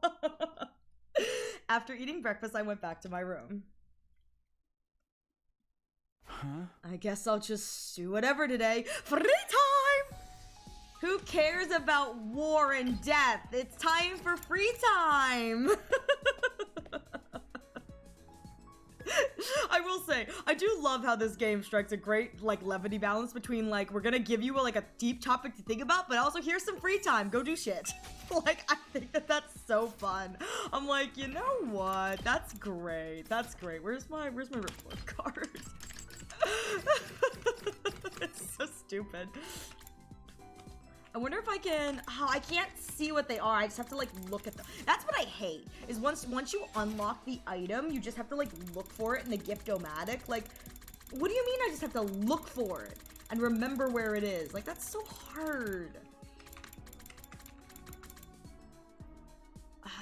After eating breakfast, I went back to my room. Huh? I guess I'll just do whatever today. Free time! Who cares about war and death? It's time for free time! I will say, I do love how this game strikes a great, like, levity balance between, like, we're gonna give you, like, a deep topic to think about, but also here's some free time, go do shit. Like, I think that that's so fun. I'm like, you know what? That's great. That's great. Where's my report card? It's so stupid. I wonder if I can, I can't see what they are. I just have to, like, look at them. That's what I hate, is once you unlock the item, you just have to, like, look for it in the Gift-O-Matic. Like, what do you mean I just have to look for it and remember where it is? Like, that's so hard.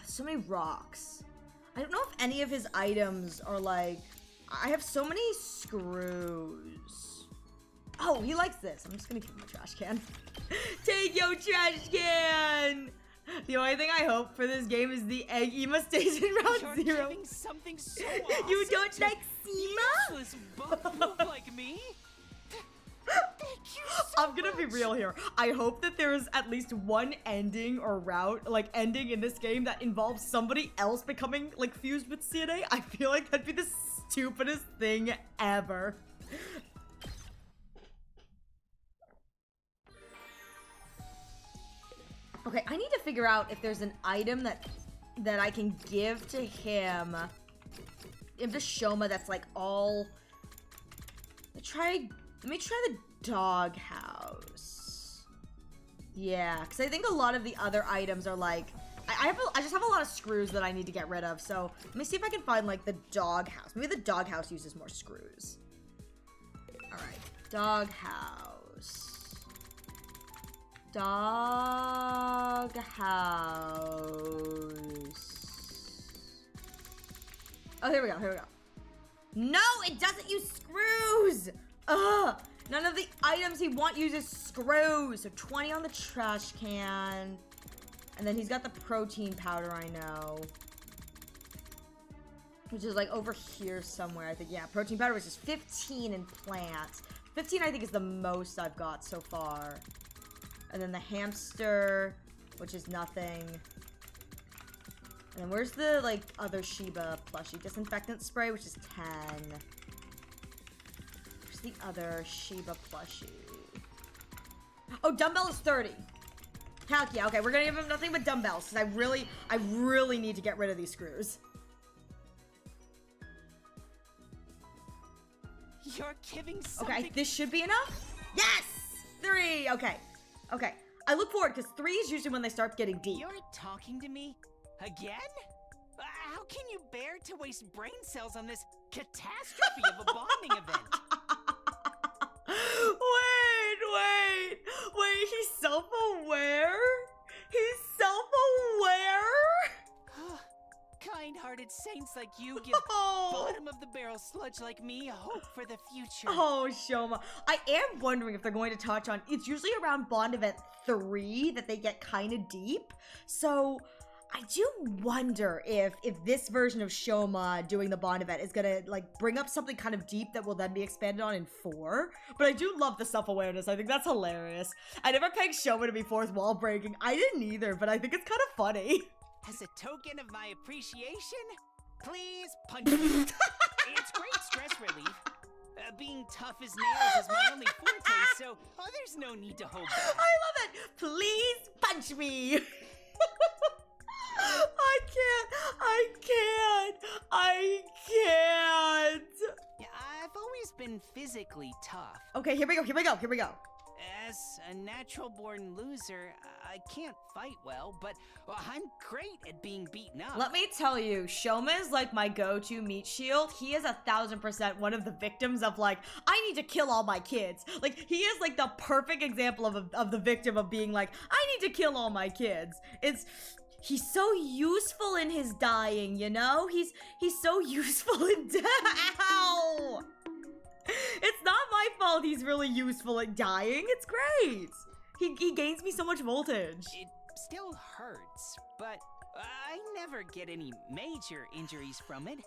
So many rocks. I don't know if any of his items are, like, I have so many screws. Oh, he likes this. I'm just gonna give him a trash can. Take your trash can! The only thing I hope for this game is the egg Ema stays in round 0. You're giving something so awesome You don't like to Seema? useless bug like me? Thank you so I'm gonna be real here. I hope that there's at least one ending or route, like ending in this game that involves somebody else becoming like fused with CNA. I feel like that'd be the stupidest thing ever. Okay, I need to figure out if there's an item that I can give to him. If the Shoma that's like all. Let me try the doghouse. Yeah, because I think a lot of the other items are like I just have a lot of screws that I need to get rid of, so let me see if I can find, like, the doghouse. Maybe the doghouse uses more screws. Alright, doghouse. Oh, here we go. No, it doesn't use screws! Ugh! None of the items he uses screws. So 20 on the trash can. And then he's got the protein powder, I know. Which is like over here somewhere, I think. Yeah, protein powder, which is 15 in plants. 15, I think, is the most I've got so far. And then the hamster, which is nothing. And then where's the, like, other Shiba plushie? Disinfectant spray, which is 10. Where's the other Shiba plushie? Oh, dumbbell is 30. Heck yeah, okay, we're gonna give him nothing but dumbbells, because I really need to get rid of these screws. You're giving something. Okay, this should be enough. Yes! 3, okay. Okay, I look forward, because 3 is usually when they start getting deep. You're talking to me? Again? How can you bear to waste brain cells on this catastrophe of a bonding event? Wait, he's self-aware? He's self-aware? Kind-hearted saints like you give bottom-of-the-barrel sludge like me hope for the future. Oh, Shoma. I am wondering if they're going to touch on... It's usually around Bond Event 3 that they get kind of deep. So... I do wonder if this version of Shoma doing the Bond event is gonna, like, bring up something kind of deep that will then be expanded on in 4. But I do love the self-awareness. I think that's hilarious. I never pegged Shoma to be 4th wall breaking. I didn't either, but I think it's kind of funny. As a token of my appreciation, please punch me. It's great stress relief. Being tough as nails is my only forte, so there's no need to hold back. I love it. Please punch me. I can't. Yeah, I've always been physically tough. Okay, here we go. As a natural-born loser, I can't fight well, but I'm great at being beaten up. Let me tell you, Shoma is like my go-to meat shield. He is 1000% one of the victims of, like, I need to kill all my kids. Like, he is like the perfect example of the victim of being like, I need to kill all my kids. He's so useful in his dying, you know? He's so useful in Ow! It's not my fault he's really useful at dying. It's great. He gains me so much voltage. It still hurts, but I never get any major injuries from it.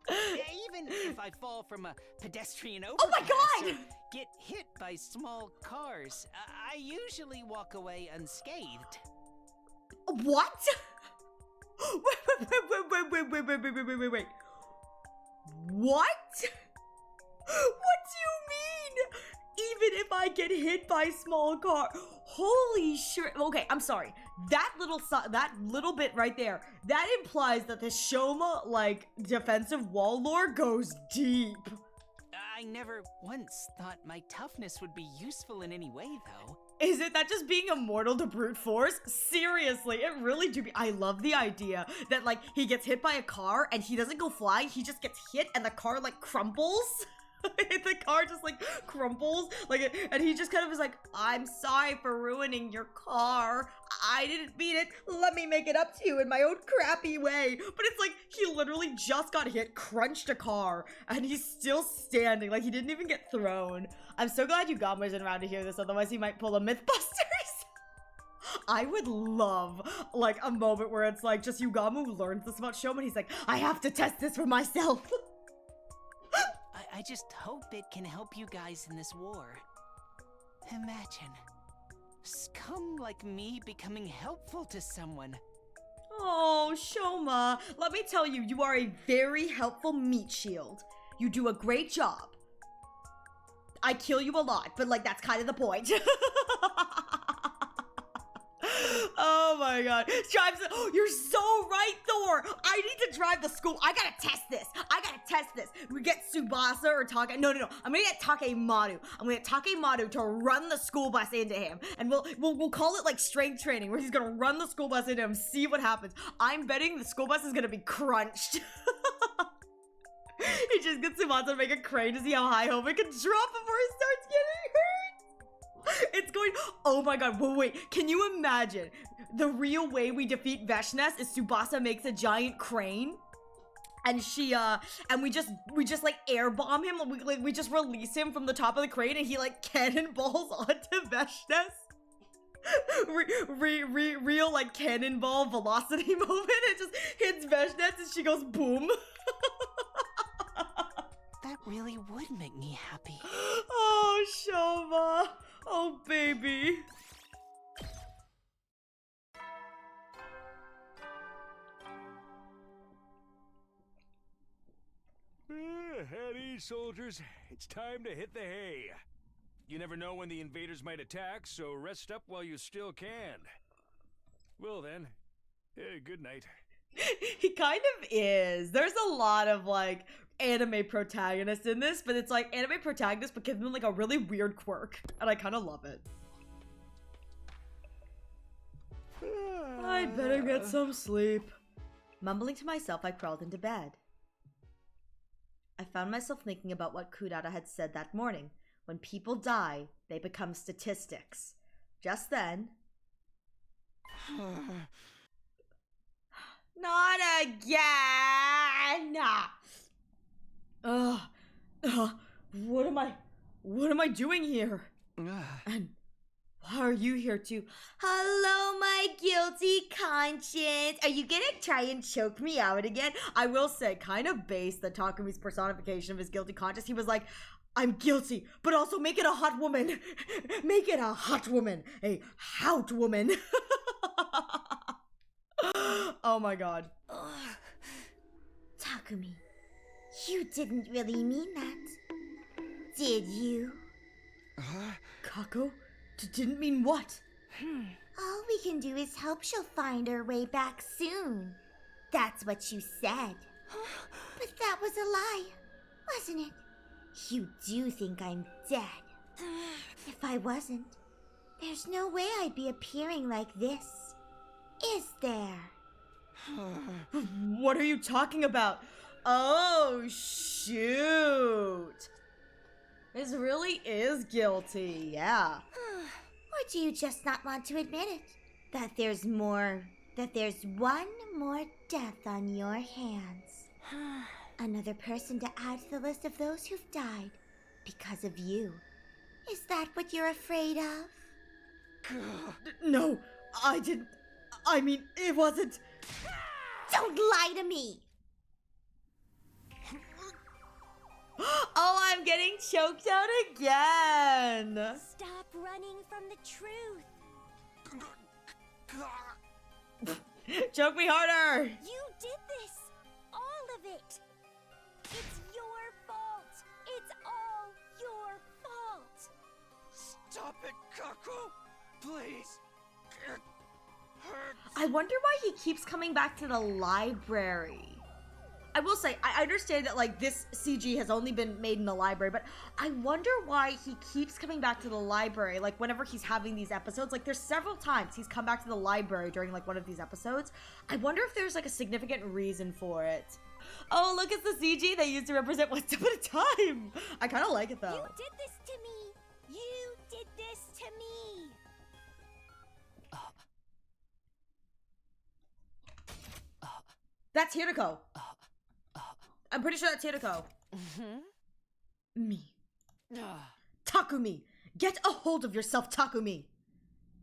Even if I fall from a pedestrian overpass Oh my God! or get hit by small cars, I usually walk away unscathed. What? Wait. What? What do you mean? Even if I get hit by a small car? Holy shit. Okay, I'm sorry. That little bit right there, that implies that the Shoma, like, defensive wall lore goes deep. I never once thought my toughness would be useful in any way, though. Is it that just being immortal to brute force? Seriously, it really do be. I love the idea that, like, he gets hit by a car and he doesn't go flying, he just gets hit and the car, like, crumples. The car just, like, crumples, like, and he just kind of is like, I'm sorry for ruining your car. I didn't mean it. Let me make it up to you in my own crappy way. But it's like, he literally just got hit, crunched a car, and he's still standing. Like, he didn't even get thrown. I'm so glad Yugamo isn't around to hear this, otherwise he might pull a Mythbusters. I would love, like, a moment where it's like, just Yugamo who learns this about Shoma, and he's like, I have to test this for myself. I just hope it can help you guys in this war. Imagine, scum like me becoming helpful to someone. Oh, Shoma, let me tell you, you are a very helpful meat shield. You do a great job. I kill you a lot, but, like, that's kind of the point. Oh Oh my god. Drives the, oh, you're so right, Thor. I need to drive the school. I gotta test this. We get Tsubasa or Take. No. I'm gonna get Takemaru. I'm gonna get Takemaru to run the school bus into him. And we'll call it like strength training, where he's gonna run the school bus into him, see what happens. I'm betting the school bus is gonna be crunched. He just gets Tsubasa to make a crane to see how high home it can drop before it starts getting hurt. It's going, oh my god, wait, can you imagine? The real way we defeat Veshness is Tsubasa makes a giant crane, and and we just like air bomb him, we just release him from the top of the crane, and he like cannonballs onto Veshness. Real like cannonball velocity moment. It just hits Veshness and she goes boom. That really would make me happy. Oh, Shoma. Oh, baby. At ease, soldiers. It's time to hit the hay. You never know when the invaders might attack, so rest up while you still can. Well then, good night. He kind of is. There's a lot of like anime protagonists in this, but it's like anime protagonists but give them like a really weird quirk, and I kind of love it. I'd better get some sleep. Mumbling to myself, I crawled into bed. I found myself thinking about what Kurata had said that morning. When people die, they become statistics. Just then... Not again! What am I doing here? And why are you here too? Hello, my guilty conscience. Are you gonna try and choke me out again? I will say, kind of based the Takumi's personification of his guilty conscience. He was like, I'm guilty, but also make it a hot woman. Make it a hot woman. A hout woman. Oh my god. Takumi, you didn't really mean that, did you? Kako? Didn't mean what? All we can do is hope she'll find her way back soon. That's what you said. But that was a lie, wasn't it? You do think I'm dead. If I wasn't, there's no way I'd be appearing like this. Is there? What are you talking about? Oh, shoot. This really is guilty, yeah. Or do you just not want to admit it? That there's one more death on your hands. Another person to add to the list of those who've died because of you. Is that what you're afraid of? No, I didn't. I mean, it wasn't. Don't lie to me! Oh, I'm getting choked out again. Stop running from the truth. Choke me harder. You did this! All of it! It's your fault! It's all your fault! Stop it, Kaku! Please! It hurts! I wonder why he keeps coming back to the library. I will say, I understand that like this CG has only been made in the library, but I wonder why he keeps coming back to the library. Like whenever he's having these episodes, like there's several times he's come back to the library during like one of these episodes. I wonder if there's like a significant reason for it. Oh, look, it's the CG they used to represent One Step at a Time. I kind of like it though. You did this to me! You did this to me! That's Hiriko. I'm pretty sure that's Hiriko. Me. Takumi! Get a hold of yourself, Takumi!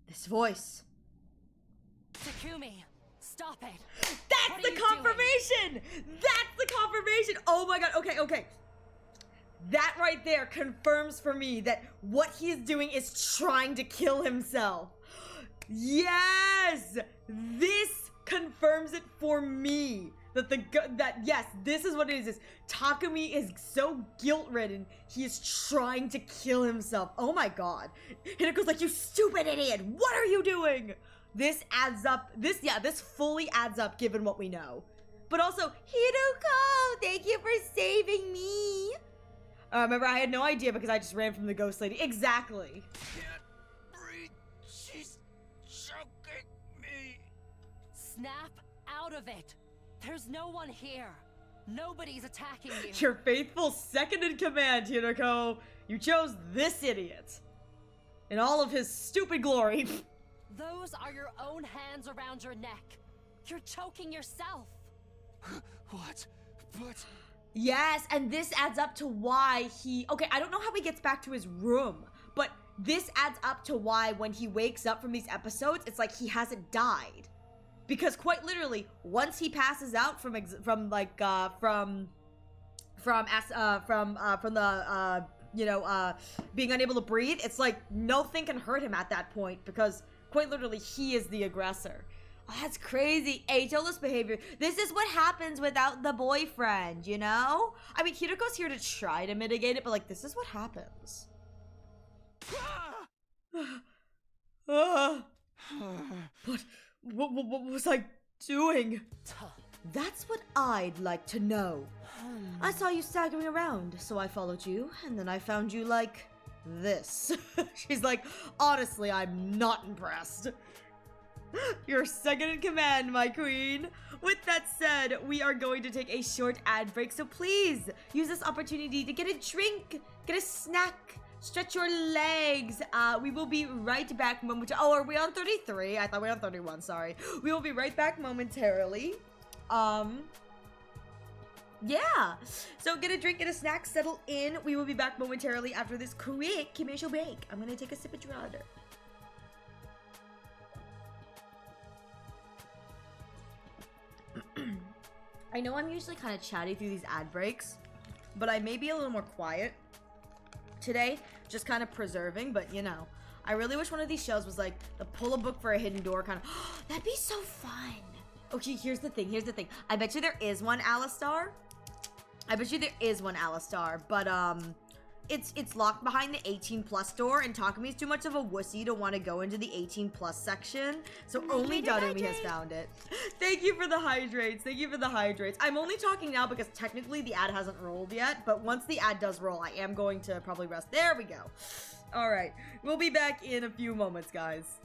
This voice. Takumi, stop it. That's What the are you confirmation! That's the confirmation! Oh my god, okay. That right there confirms for me that what he is doing is trying to kill himself. Yes! This confirms it for me. Yes, this is what it is. Takumi is so guilt-ridden, he is trying to kill himself. Oh my god. Hinako's like, you stupid idiot, what are you doing? This adds up, this fully adds up given what we know. But also, Hiroko, thank you for saving me. remember, I had no idea because I just ran from the ghost lady. Exactly. Can't breathe. She's choking me. Snap out of it. There's no one here. Nobody's attacking you. Your faithful second in command, Hiroko. You chose this idiot. In all of his stupid glory. Those are your own hands around your neck. You're choking yourself. What? But Yes, and this adds up to why okay, I don't know how he gets back to his room, but this adds up to why when he wakes up from these episodes, it's like he hasn't died. Because quite literally, once he passes out from being unable to breathe, it's like nothing can hurt him at that point because quite literally he is the aggressor. Oh, that's crazy. Ageless behavior. This is what happens without the boyfriend, you know? I mean, Hiroko's here to try to mitigate it, but like, this is what happens. What was I doing? That's what I'd like to know. I saw you staggering around, so I followed you, and then I found you like this. She's like, honestly, I'm not impressed. You're second in command, my queen. With that said, we are going to take a short ad break, so please use this opportunity to get a drink, get a snack, stretch your legs. We will be right back momentarily. Oh, are we on 33? I thought we were on 31, sorry. We will be right back momentarily. Yeah. So get a drink, get a snack, settle in. We will be back momentarily after this quick commercial break. I'm gonna take a sip of your water. I know I'm usually kind of chatty through these ad breaks, but I may be a little more quiet today, just kind of preserving, but you know, I really wish one of these shows was like the pull a book for a hidden door kind of. That'd be so fun. Okay, here's the thing. I bet you there is one Alistar. But it's locked behind the 18+ door, and Takumi's too much of a wussy to want to go into the 18+ section, so only Darumi has found it. Thank you for the hydrates. I'm only talking now because technically the ad hasn't rolled yet, but once the ad does roll, I am going to probably rest. There we go. All right, we'll be back in a few moments, guys.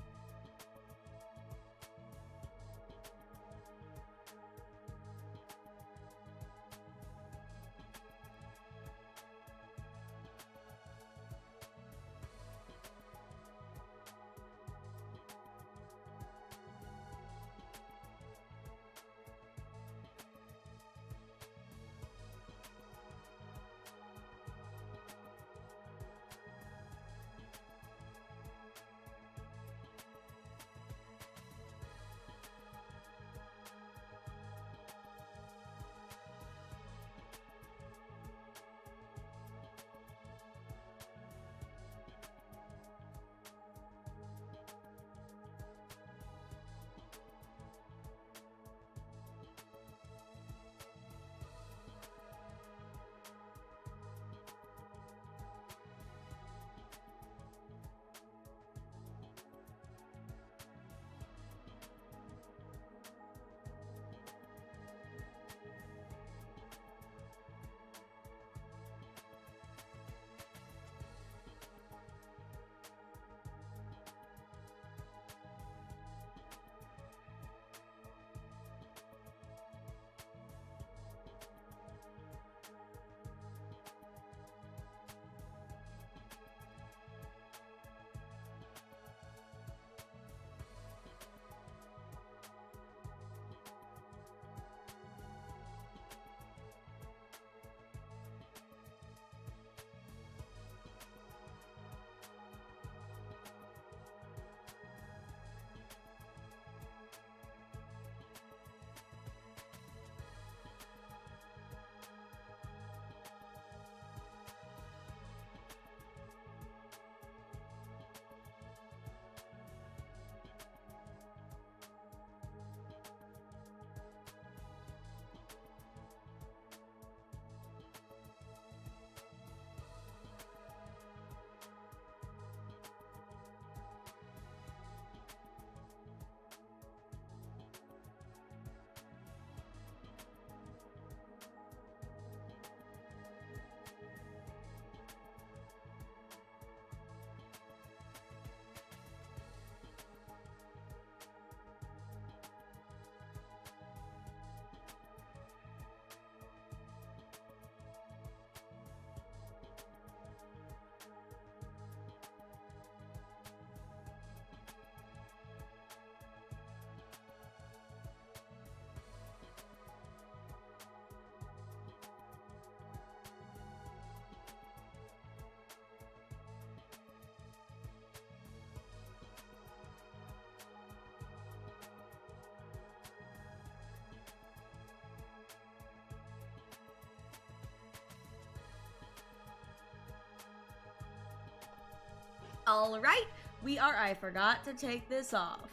All right, I forgot to take this off.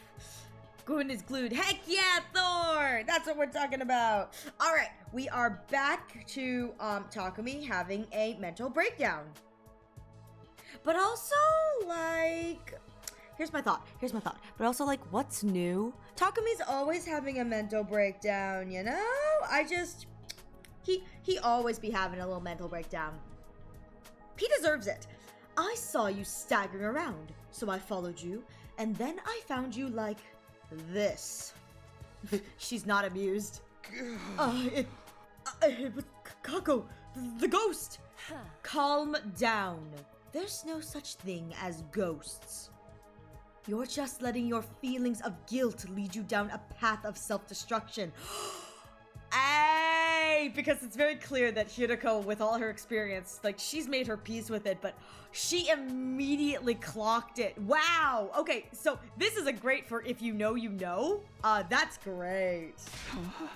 Goon is glued. Heck yeah, Thor! That's what we're talking about. All right, we are back to Takumi having a mental breakdown. But also, like, here's my thought. But also, like, what's new? Takumi's always having a mental breakdown, you know? He always be having a little mental breakdown. He deserves it. I saw you staggering around, so I followed you, and then I found you like this. She's not amused. It was Kako, the ghost. Calm down. There's no such thing as ghosts. You're just letting your feelings of guilt lead you down a path of self-destruction. Ay, because it's very clear that Hirako, with all her experience, like, she's made her peace with it, but she immediately clocked it. Wow. Okay, so this is a great for if you know, you know. That's great.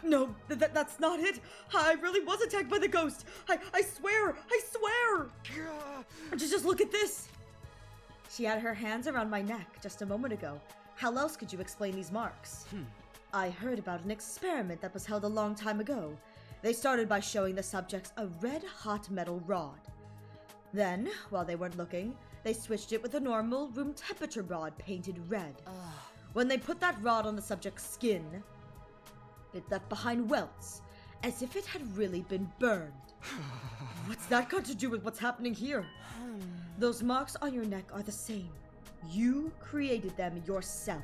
No, that's not it. I really was attacked by the ghost. I swear. Just look at this. She had her hands around my neck just a moment ago. How else could you explain these marks? I heard about an experiment that was held a long time ago. They started by showing the subjects a red-hot metal rod. Then, while they weren't looking, they switched it with a normal room temperature rod painted red. When they put that rod on the subject's skin, it left behind welts, as if it had really been burned. What's that got to do with what's happening here? Those marks on your neck are the same. You created them yourself.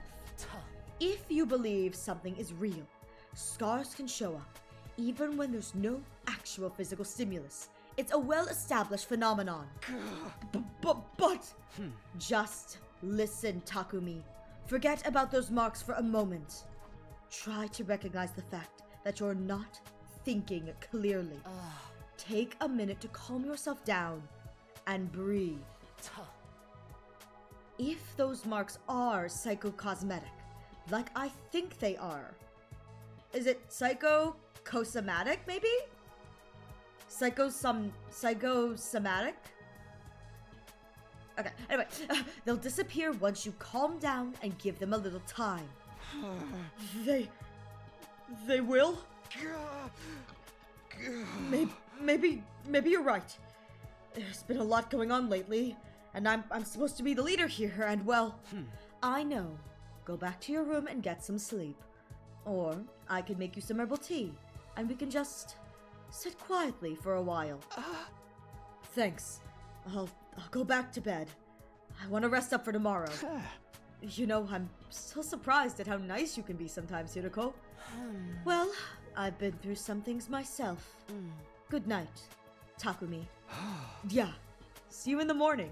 If you believe something is real, scars can show up, even when there's no actual physical stimulus. It's a well-established phenomenon. But... Just listen, Takumi. Forget about those marks for a moment. Try to recognize the fact that you're not thinking clearly. Take a minute to calm yourself down and breathe. If those marks are psychocosmetic, like I think they are, is it psychosomatic, maybe? Psychosomatic? Okay, anyway, they'll disappear once you calm down and give them a little time. They will? Maybe you're right. There's been a lot going on lately, and I'm supposed to be the leader here, and well, I know. Go back to your room and get some sleep. Or I can make you some herbal tea, and we can just sit quietly for a while. Thanks. I'll go back to bed. I want to rest up for tomorrow. You know, I'm still surprised at how nice you can be sometimes, Hirako. Well, I've been through some things myself. Good night, Takumi. Yeah, see you in the morning.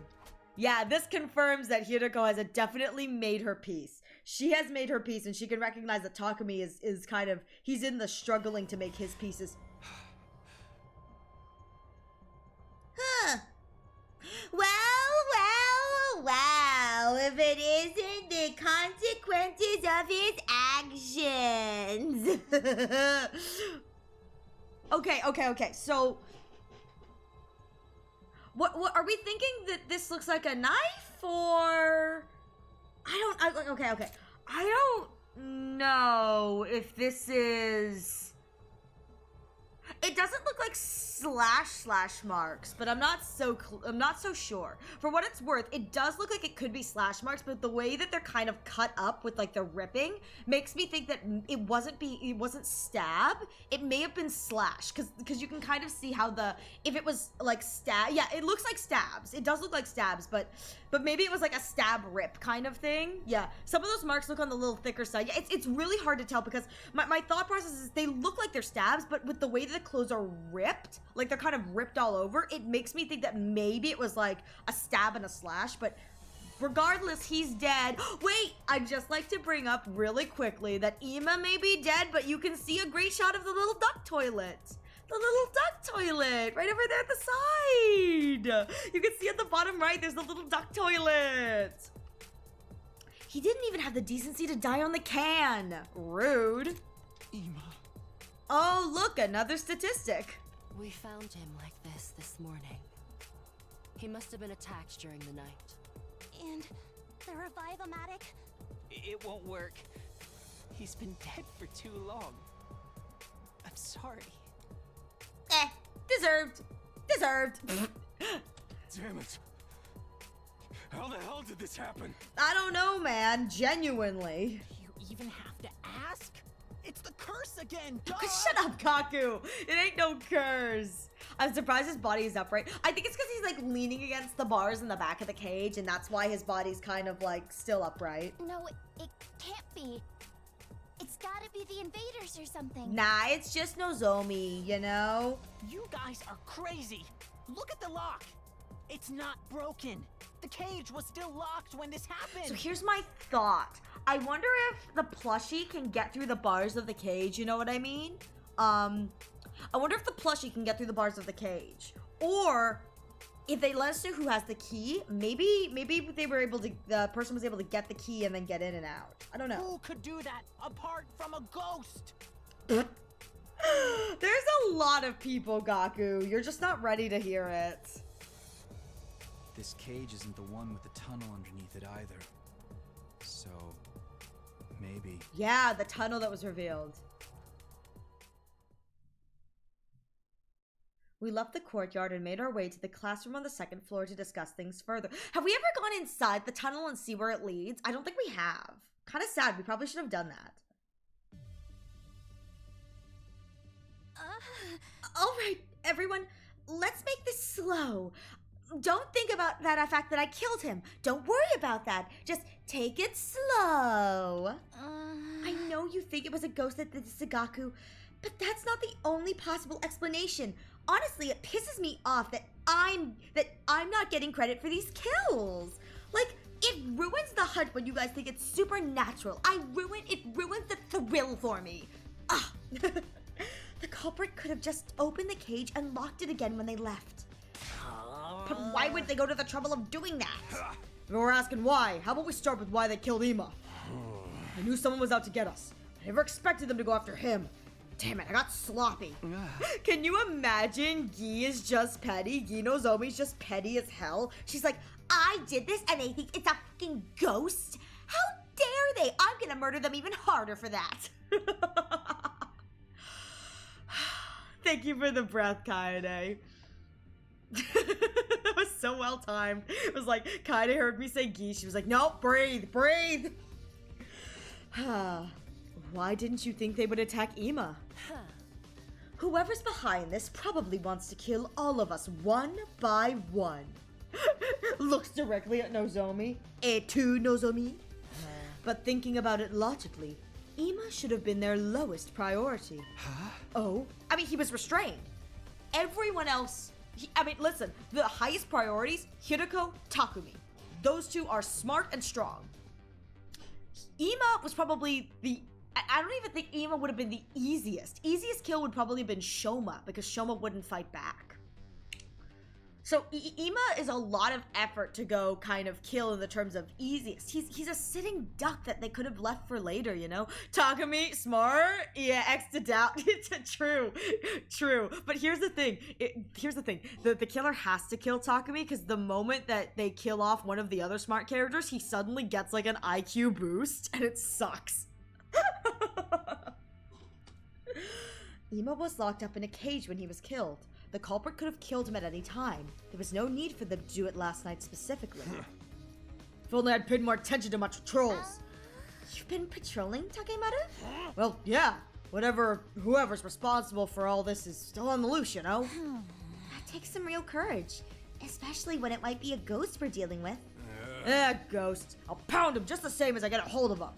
Yeah, this confirms that Hirako has definitely made her peace. She has made her peace, and she can recognize that Takumi is kind of, he's in the struggling to make his pieces. Well, if it isn't the consequences of his actions. Okay, so... What are we thinking that this looks like a knife, or... Okay. I don't know if this is... It doesn't look like slash marks, but I'm not so sure. For what it's worth, it does look like it could be slash marks, but the way that they're kind of cut up with like the ripping makes me think that it wasn't stab. It may have been slash, because you can kind of see how if it was like stab, yeah, it looks like stabs. It does look like stabs, but maybe it was like a stab rip kind of thing. Yeah, some of those marks look on the little thicker side. Yeah, it's really hard to tell because my thought process is they look like they're stabs, but with the way that the clothes are ripped, like they're kind of ripped all over, it makes me think that maybe it was like a stab and a slash, but regardless, he's dead. Wait, I'd just like to bring up really quickly that Ima may be dead, but you can see a great shot of the little duck toilet. The little duck toilet right over there at the side. You can see at the bottom right, there's the little duck toilet. He didn't even have the decency to die on the can. Rude. Ima. Oh, look, another statistic. We found him like this morning. He must have been attacked during the night. And the Revive-O-Matic? It won't work. He's been dead for too long. I'm sorry. Deserved. Deserved. Damn it. How the hell did this happen? I don't know, man. Genuinely. You even have to ask? It's the curse again, duh! Shut up, Kaku. It ain't no curse. I'm surprised his body is upright. I think it's because he's like leaning against the bars in the back of the cage, and that's why his body's kind of like still upright. No, it can't be. It's gotta be the invaders or something. Nah, it's just Nozomi, you know? You guys are crazy. Look at the lock. It's not broken. The cage was still locked when this happened. So here's my thought. I wonder if the plushie can get through the bars of the cage, you know what I mean? I wonder if the plushie can get through the bars of the cage. Or if they let us know who has the key, maybe they were able to, the person was able to get the key and then get in and out. I don't know. Who could do that apart from a ghost? There's a lot of people, Gaku. You're just not ready to hear it. This cage isn't the one with the tunnel underneath it either. So, maybe. Yeah, the tunnel that was revealed. We left the courtyard and made our way to the classroom on the second floor to discuss things further. Have we ever gone inside the tunnel and see where it leads? I don't think we have. Kind of sad. We probably should have done that. All right, everyone, let's make this slow. Don't think about that fact that I killed him. Don't worry about that. Just take it slow. I know you think it was a ghost that did this to Gaku, but that's not the only possible explanation. Honestly, it pisses me off that I'm not getting credit for these kills. Like, it ruins the hunt when you guys think it's supernatural. It ruins the thrill for me. Ah. The culprit could have just opened the cage and locked it again when they left. But why would they go to the trouble of doing that? If we're asking why, how about we start with why they killed Ima? I knew someone was out to get us. I never expected them to go after him. Damn it, I got sloppy. Can you imagine Gi is just petty? Gi Nozomi's just petty as hell. She's like, I did this and they think it's a fucking ghost? How dare they? I'm gonna murder them even harder for that. Thank you for the breath, Kaede. That was so well timed. It was like, Kaede heard me say Gi. She was like, no, breathe, breathe. Why didn't you think they would attack Ima? Whoever's behind this probably wants to kill all of us one by one. Looks directly at Nozomi. Et tu, Nozomi? But thinking about it logically, Ima should have been their lowest priority. Huh? Oh? I mean, he was restrained. Everyone else... listen, the highest priorities, Hiroko, Takumi. Those two are smart and strong. Ima was probably the... I don't even think Ima would have been the easiest. Easiest kill would probably have been Shoma, because Shoma wouldn't fight back. So Ima is a lot of effort to go kind of kill in the terms of easiest. He's a sitting duck that they could have left for later, you know? Takumi, smart? Yeah, X to doubt. It's true. But here's the thing. The killer has to kill Takumi because the moment that they kill off one of the other smart characters, he suddenly gets like an IQ boost and it sucks. Ima was locked up in a cage when he was killed. The culprit could have killed him at any time. There was no need for them to do it last night specifically. If only I'd paid more attention to my patrols. You've been patrolling, Takemaru? Well, yeah. Whoever's responsible for all this is still on the loose, you know? That takes some real courage. Especially when it might be a ghost we're dealing with. Ghost. I'll pound him just the same as I get a hold of him.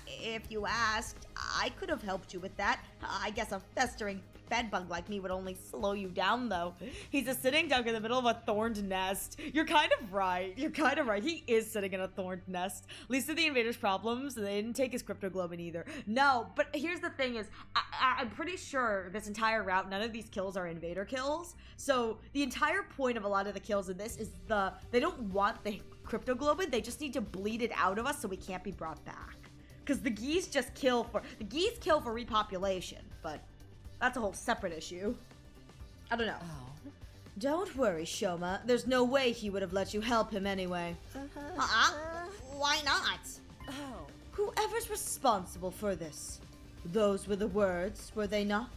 If you asked, I could have helped you with that. I guess a festering bedbug like me would only slow you down, though. He's a sitting duck in the middle of a thorned nest. You're kind of right. He is sitting in a thorned nest. Least of the invaders' problems, they didn't take his cryptoglobin either. No, but here's the thing is, I'm pretty sure this entire route, none of these kills are invader kills. So the entire point of a lot of the kills in this is they don't want the cryptoglobin, they just need to bleed it out of us so we can't be brought back. Because the geese kill for repopulation, but that's a whole separate issue. I don't know. Oh, Don't worry, Shoma. There's no way he would have let you help him anyway. Why not? Oh. Whoever's responsible for this. Those were the words, were they not?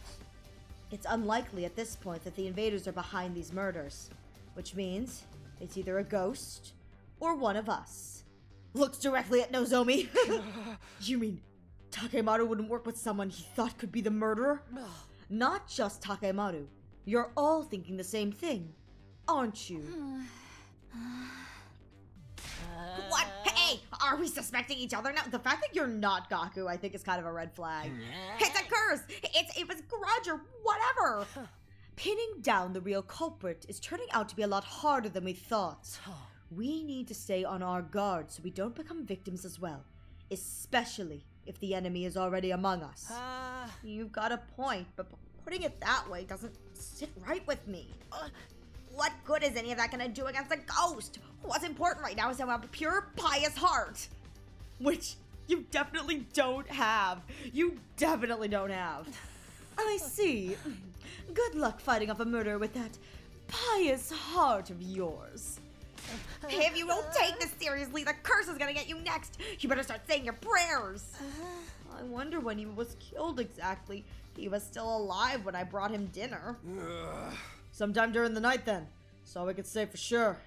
It's unlikely at this point that the invaders are behind these murders, which means it's either a ghost or one of us. Looks directly at Nozomi. You mean Takemaru wouldn't work with someone he thought could be the murderer? Not just Takemaru. You're all thinking the same thing, aren't you? What? Hey, are we suspecting each other now? The fact that you're not Gaku, I think, is kind of a red flag. It's a curse. It was grudge or whatever. Pinning down the real culprit is turning out to be a lot harder than we thought. We need to stay on our guard so we don't become victims as well, especially if the enemy is already among us. You've got a point, but putting it that way doesn't sit right with me. What good is any of that gonna do against a ghost? What's important right now is to have a pure, pious heart. Which you definitely don't have. You definitely don't have. I see. Good luck fighting off a murderer with that pious heart of yours. If you don't take this seriously, the curse is gonna get you next. You better start saying your prayers. I wonder when he was killed exactly. He was still alive when I brought him dinner. Sometime during the night then. That's all we could say for sure.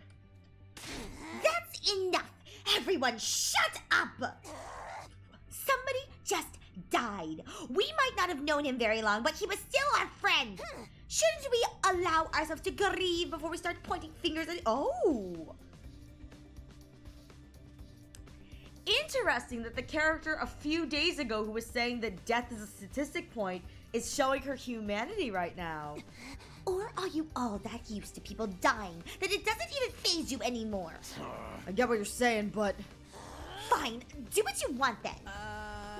That's enough. Everyone shut up. Somebody just died. We might not have known him very long, but he was still our friend. Shouldn't we allow ourselves to grieve before we start pointing fingers at... Oh! Interesting that the character a few days ago who was saying that death is a statistic point is showing her humanity right now. Or are you all that used to people dying that it doesn't even faze you anymore? I get what you're saying, but... Fine, do what you want then.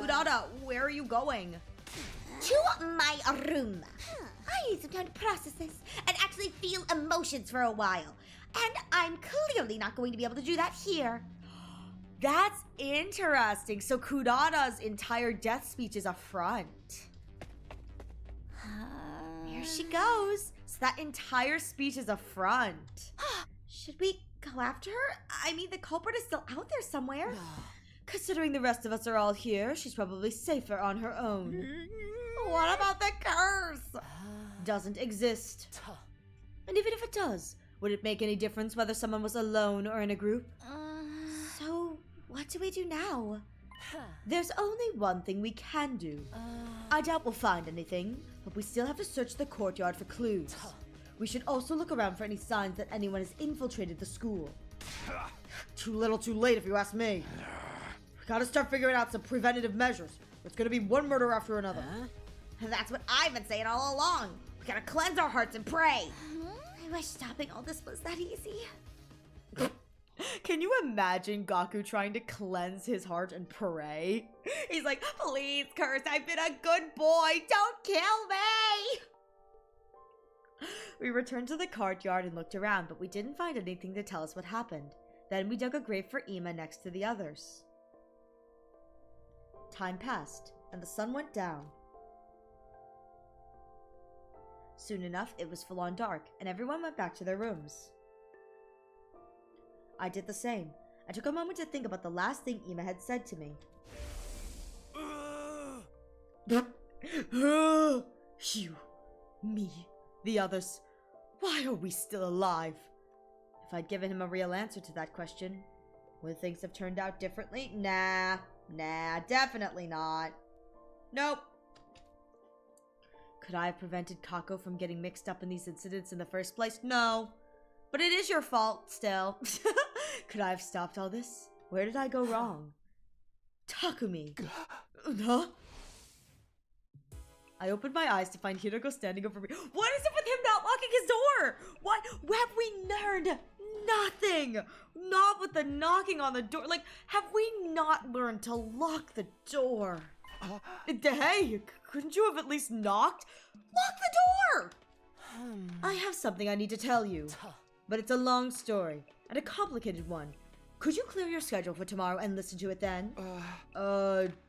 Urara, where are you going? To my room. I need some time to process this and actually feel emotions for a while. And I'm clearly not going to be able to do that here. That's interesting. So Kurara's entire death speech is a front. Here she goes. So that entire speech is a front. Should we go after her? I mean, the culprit is still out there somewhere. Considering the rest of us are all here, she's probably safer on her own. What about the curse? Doesn't exist. And even if it does, would it make any difference whether someone was alone or in a group? So, what do we do now? There's only one thing we can do. I doubt we'll find anything, but we still have to search the courtyard for clues. We should also look around for any signs that anyone has infiltrated the school. Too little too late if you ask me. We gotta start figuring out some preventative measures. It's gonna be one murder after another. That's what I've been saying all along. We gotta cleanse our hearts and pray. I wish stopping all this was that easy. Can you imagine Gaku trying to cleanse his heart and pray? He's like, please, curse, I've been a good boy. Don't kill me. We returned to the courtyard and looked around, but we didn't find anything to tell us what happened. Then we dug a grave for Ima next to the others. Time passed, and the sun went down. Soon enough, it was full on dark, and everyone went back to their rooms. I did the same. I took a moment to think about the last thing Ima had said to me. You, me, the others. Why are we still alive? If I'd given him a real answer to that question, would things have turned out differently? Nah, definitely not. Nope. Could I have prevented Kako from getting mixed up in these incidents in the first place? No. But it is your fault, still. Could I have stopped all this? Where did I go wrong? Takumi. Huh? I opened my eyes to find Hiroko standing over me. What is it with him not locking his door? What? Have we learned? Nothing. Not with the knocking on the door. Like, have we not learned to lock the door? Hey, couldn't you have at least knocked? Lock the door! I have something I need to tell you. But it's a long story, and a complicated one. Could you clear your schedule for tomorrow and listen to it then?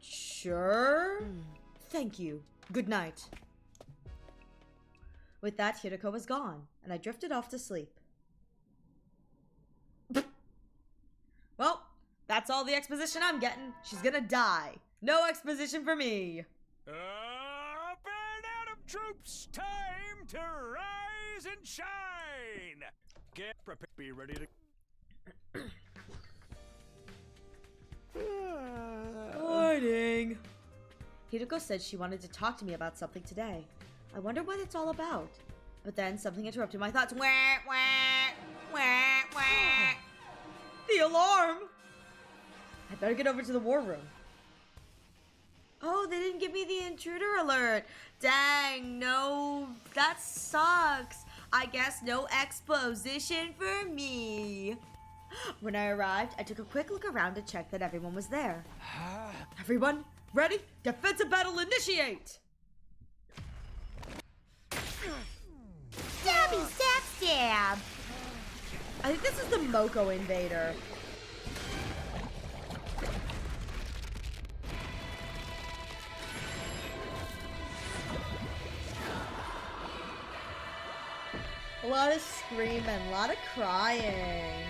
Sure? Thank you. Good night. With that, Hiroko was gone, and I drifted off to sleep. Well, that's all the exposition I'm getting. She's gonna die. No exposition for me. Up and Atom troops, time to rise and shine. Get prepared. Be ready to. Morning. Hiroko said she wanted to talk to me about something today. I wonder what it's all about. But then something interrupted my thoughts. Wah, wah, wah, wah. The alarm! I better get over to the war room. Oh, they didn't give me the intruder alert. Dang, no, that sucks. I guess no exposition for me. When I arrived, I took a quick look around to check that everyone was there. Everyone, ready? Defensive battle initiate! Stabby, stab, stab. I think this is the Moko invader. A lot of screaming, a lot of crying.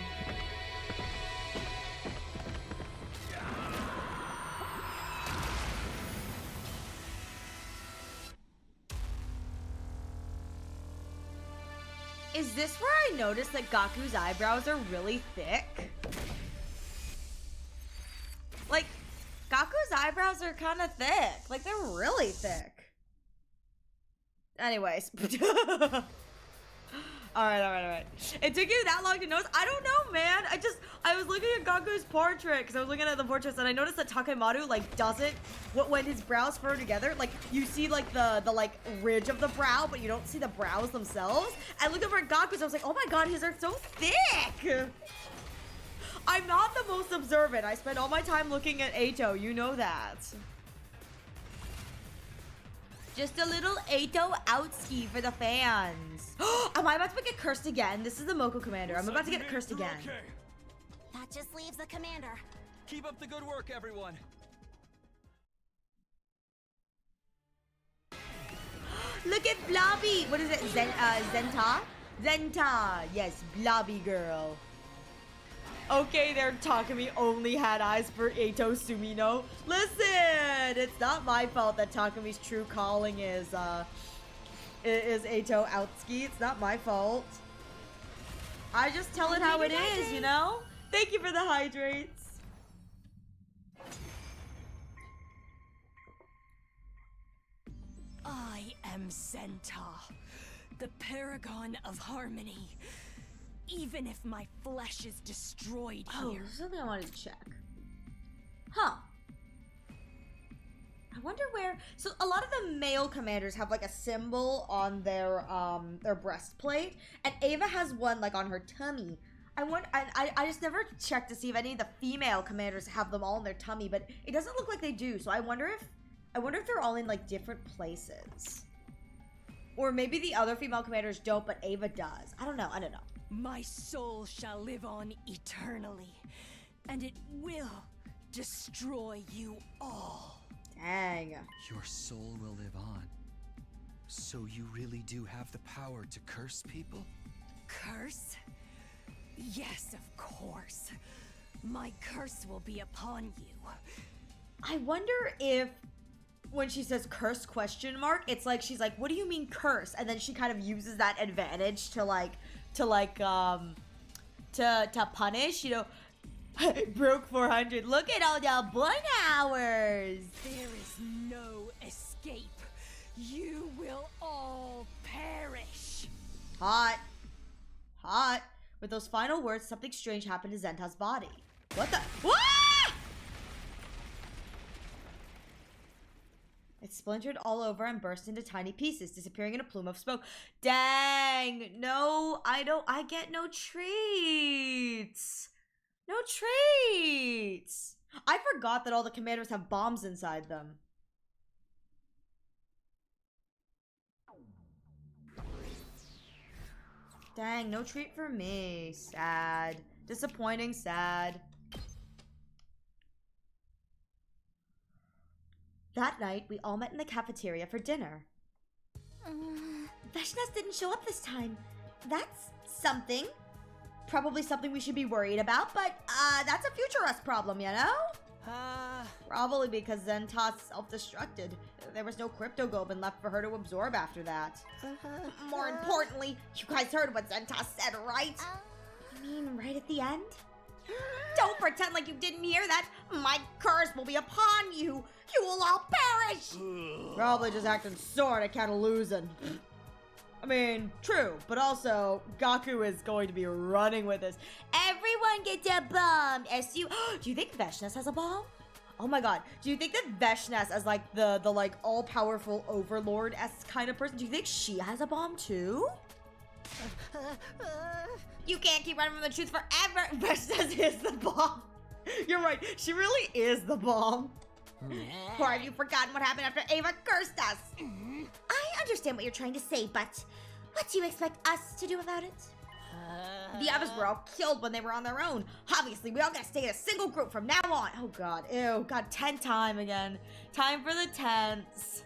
Is this where I noticed that Gaku's eyebrows are really thick? Like, Gaku's eyebrows are kind of thick. Like, they're really thick. Anyways. Alright. It took you that long to notice? I don't know, man. I was looking at Gaku's portrait, because I was looking at the portraits, and I noticed that Takemaru, like, doesn't, when his brows furrow together, like, you see, like, the like, ridge of the brow, but you don't see the brows themselves. I looked over at Gaku's, I was like, oh my god, his are so thick! I'm not the most observant. I spend all my time looking at Eito, you know that. Just a little Eito outski for the fans. Am I about to get cursed again? This is the Moko commander. I'm about to get cursed again. Okay. That just leaves the commander. Keep up the good work, everyone. Look at Blobby. What is it? Zenta? Zenta. Yes, Blobby girl. Okay, there, Takumi only had eyes for Eito Sumino. Listen, it's not my fault that Takumi's true calling is Eito Outski. It's not my fault. I just tell it how it is, you know? Thank you for the hydrates. I am Zenta, the paragon of harmony. Even if my flesh is destroyed Oh, here. there's something I wanted to check. Huh. I wonder where. So a lot of the male commanders have like a symbol on their breastplate, and Ava has one like on her tummy. I just never checked to see if any of the female commanders have them all on their tummy, but it doesn't look like they do. So I wonder if they're all in like different places, or maybe the other female commanders don't, but Ava does. I don't know. My soul shall live on eternally, and it will destroy you all. Dang. Your soul will live on. So you really do have the power to curse people? Curse? Yes, of course. My curse will be upon you. I wonder if when she says curse question mark, it's like she's like, what do you mean curse? And then she kind of uses that advantage to punish, you know. Broke 400. Look at all the born hours. There is no escape. You will all perish. Hot. With those final words, something strange happened to Zenta's body. What the? What? It splintered all over and burst into tiny pieces, disappearing in a plume of smoke. Dang. No, I get no treats. No treats. I forgot that all the commanders have bombs inside them. Dang, no treat for me. Sad. Disappointing, sad. That night, we all met in the cafeteria for dinner. Veshnas didn't show up this time. That's something. Probably something we should be worried about, but that's a future us problem, you know? Probably because Zentas self-destructed. There was no crypto goblin left for her to absorb after that. More importantly, you guys heard what Zentas said, right? You mean right at the end? Don't pretend like you didn't hear that. My curse will be upon you. You will all perish. Probably just acting sore on account of losing. I mean, true, but also, Gaku is going to be running with this. Everyone gets a bomb. Do you think Veshnas has a bomb? Oh my god, do you think that Veshnas, as like the like all-powerful overlord-esque kind of person, do you think she has a bomb too? You can't keep running from the truth forever. Veshnas is the bomb. You're right, she really is the bomb. Or have you forgotten what happened after Ava cursed us? I understand what you're trying to say, but what do you expect us to do about it? The others were all killed when they were on their own. Obviously, we all gotta stay in a single group from now on. Oh god, ew, god, 10th time again. Time for the 10ths.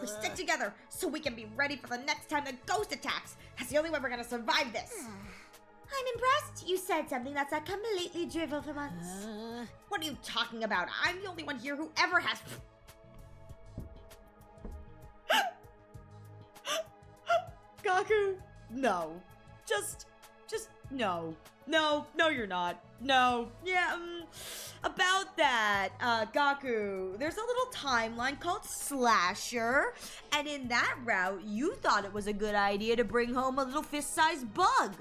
We stick together so we can be ready for the next time the ghost attacks. That's the only way we're gonna survive this. I'm impressed. You said something that's not completely drivel for once. What are you talking about? I'm the only one here who ever has... Gaku, no. Just no. No, you're not. No. Yeah, about that, Gaku, there's a little timeline called Slasher, and in that route, you thought it was a good idea to bring home a little fist-sized bug.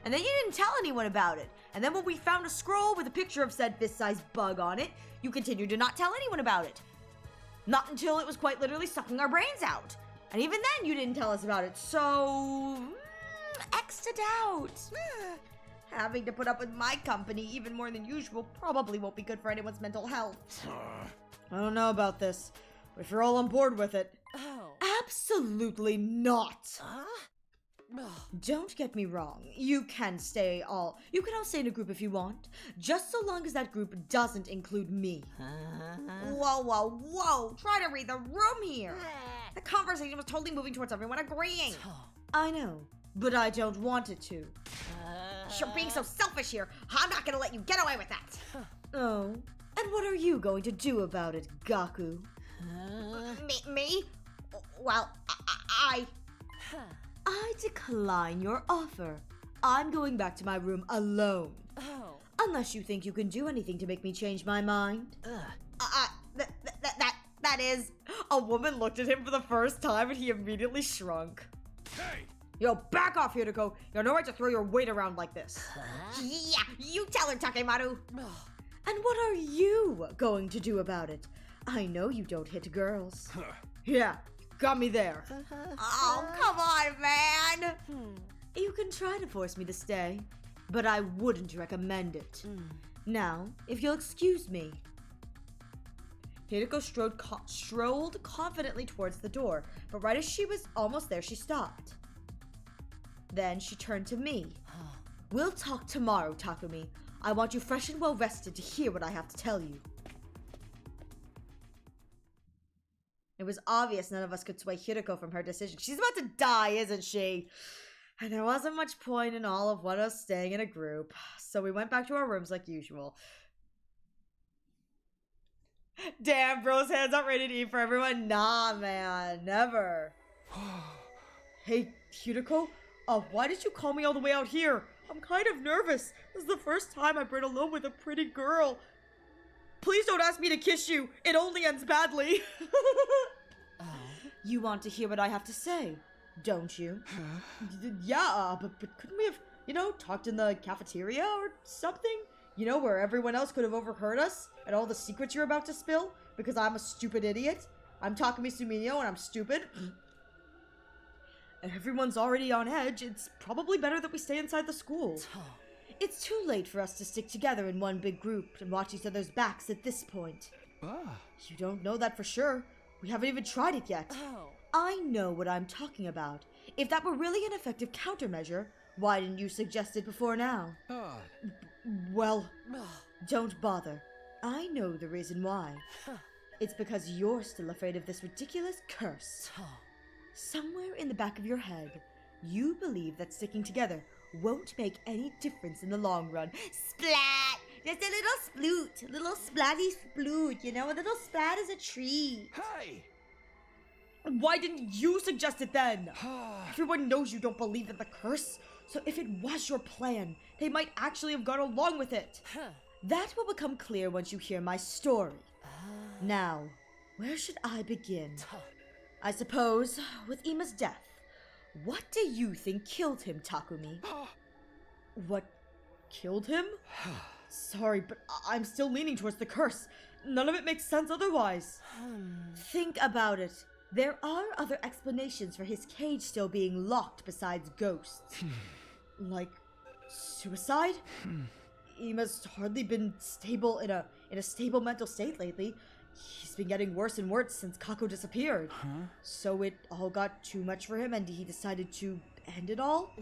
And then you didn't tell anyone about it. And then when we found a scroll with a picture of said fist-sized bug on it, you continued to not tell anyone about it. Not until it was quite literally sucking our brains out. And even then, you didn't tell us about it, so... X to doubt. Having to put up with my company even more than usual probably won't be good for anyone's mental health. I don't know about this, but if you're all on board with it... Absolutely not! Don't get me wrong, you can all stay in a group if you want, just so long as that group doesn't include me. Whoa, try to read the room here. The conversation was totally moving towards everyone agreeing. I know, but I don't want it to. You're being so selfish here. I'm not gonna let you get away with that. Oh, and what are you going to do about it, Gaku? Me? Well, I decline your offer. I'm going back to my room alone. Unless you think you can do anything to make me change my mind. That is... A woman looked at him for the first time and he immediately shrunk. Hey! Yo, back off, Hiriko. You have no right to throw your weight around like this. Yeah, you tell her, Takemaru. And what are you going to do about it? I know you don't hit girls. Yeah, got me there. Oh, come on, man. You can try to force me to stay, but I wouldn't recommend it. Now, if you'll excuse me. Hiriko strolled confidently towards the door, but right as she was almost there, she stopped. Then she turned to me. We'll talk tomorrow, Takumi. I want you fresh and well rested to hear what I have to tell you. It was obvious none of us could sway Hiriko from her decision. She's about to die, isn't she? And there wasn't much point in all of one of us staying in a group. So we went back to our rooms like usual. Damn, bro's hands not ready to eat for everyone. Nah, man, never. Hey, Hiriko, why did you call me all the way out here? I'm kind of nervous. This is the first time I've been alone with a pretty girl. Please don't ask me to kiss you. It only ends badly. You want to hear what I have to say, don't you? Yeah, but couldn't we have, talked in the cafeteria or something? Where everyone else could have overheard us and all the secrets you're about to spill because I'm a stupid idiot. I'm Takumi Suminyo and I'm stupid. Everyone's already on edge. It's probably better that we stay inside the school. It's too late for us to stick together in one big group and watch each other's backs at this point. You don't know that for sure. We haven't even tried it yet. I know what I'm talking about. If that were really an effective countermeasure, why didn't you suggest it before now? Well, don't bother. I know the reason why. It's because you're still afraid of this ridiculous curse. somewhere in the back of your head, you believe that sticking together won't make any difference in the long run. Splat! Just a little sploot. Little splatty sploot, you know? A little splat as a tree. Hey! Why didn't you suggest it then? Everyone knows you don't believe in the curse, so if it was your plan, they might actually have gone along with it. That will become clear once you hear my story. Now, where should I begin? I suppose with Ima's death. What do you think killed him, Takumi? What killed him? Sorry, but I'm still leaning towards the curse. None of it makes sense otherwise. Think about it. There are other explanations for his cage still being locked besides ghosts. Like suicide? Ima's hardly been stable in a stable mental state lately. He's been getting worse and worse since Kako disappeared. So it all got too much for him and he decided to end it all?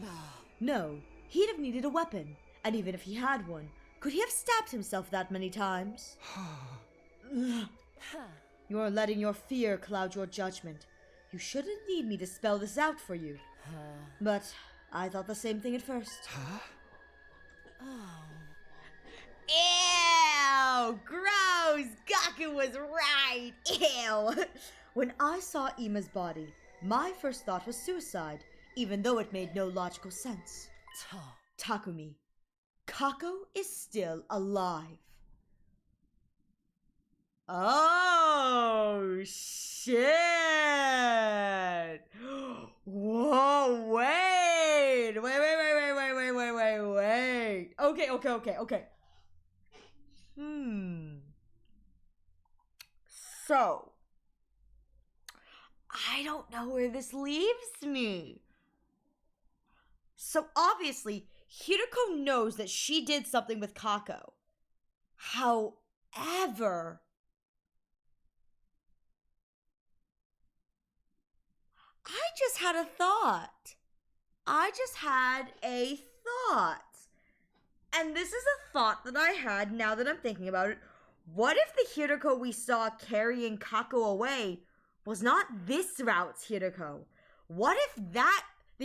No, he'd have needed a weapon. And even if he had one, could he have stabbed himself that many times? You're letting your fear cloud your judgment. You shouldn't need me to spell this out for you. But I thought the same thing at first. Ew! Gross! Gaku was right! Ew! When I saw Ima's body, my first thought was suicide, even though it made no logical sense. Takumi, Kako is still alive. Oh, shit! Whoa, wait! Wait. Okay. So, I don't know where this leaves me. So obviously, Hiroko knows that she did something with Kako. However, I just had a thought. And this is a thought that I had now that I'm thinking about it. What if the Hiroko we saw carrying Kako away was not this route's Hiroko? What if the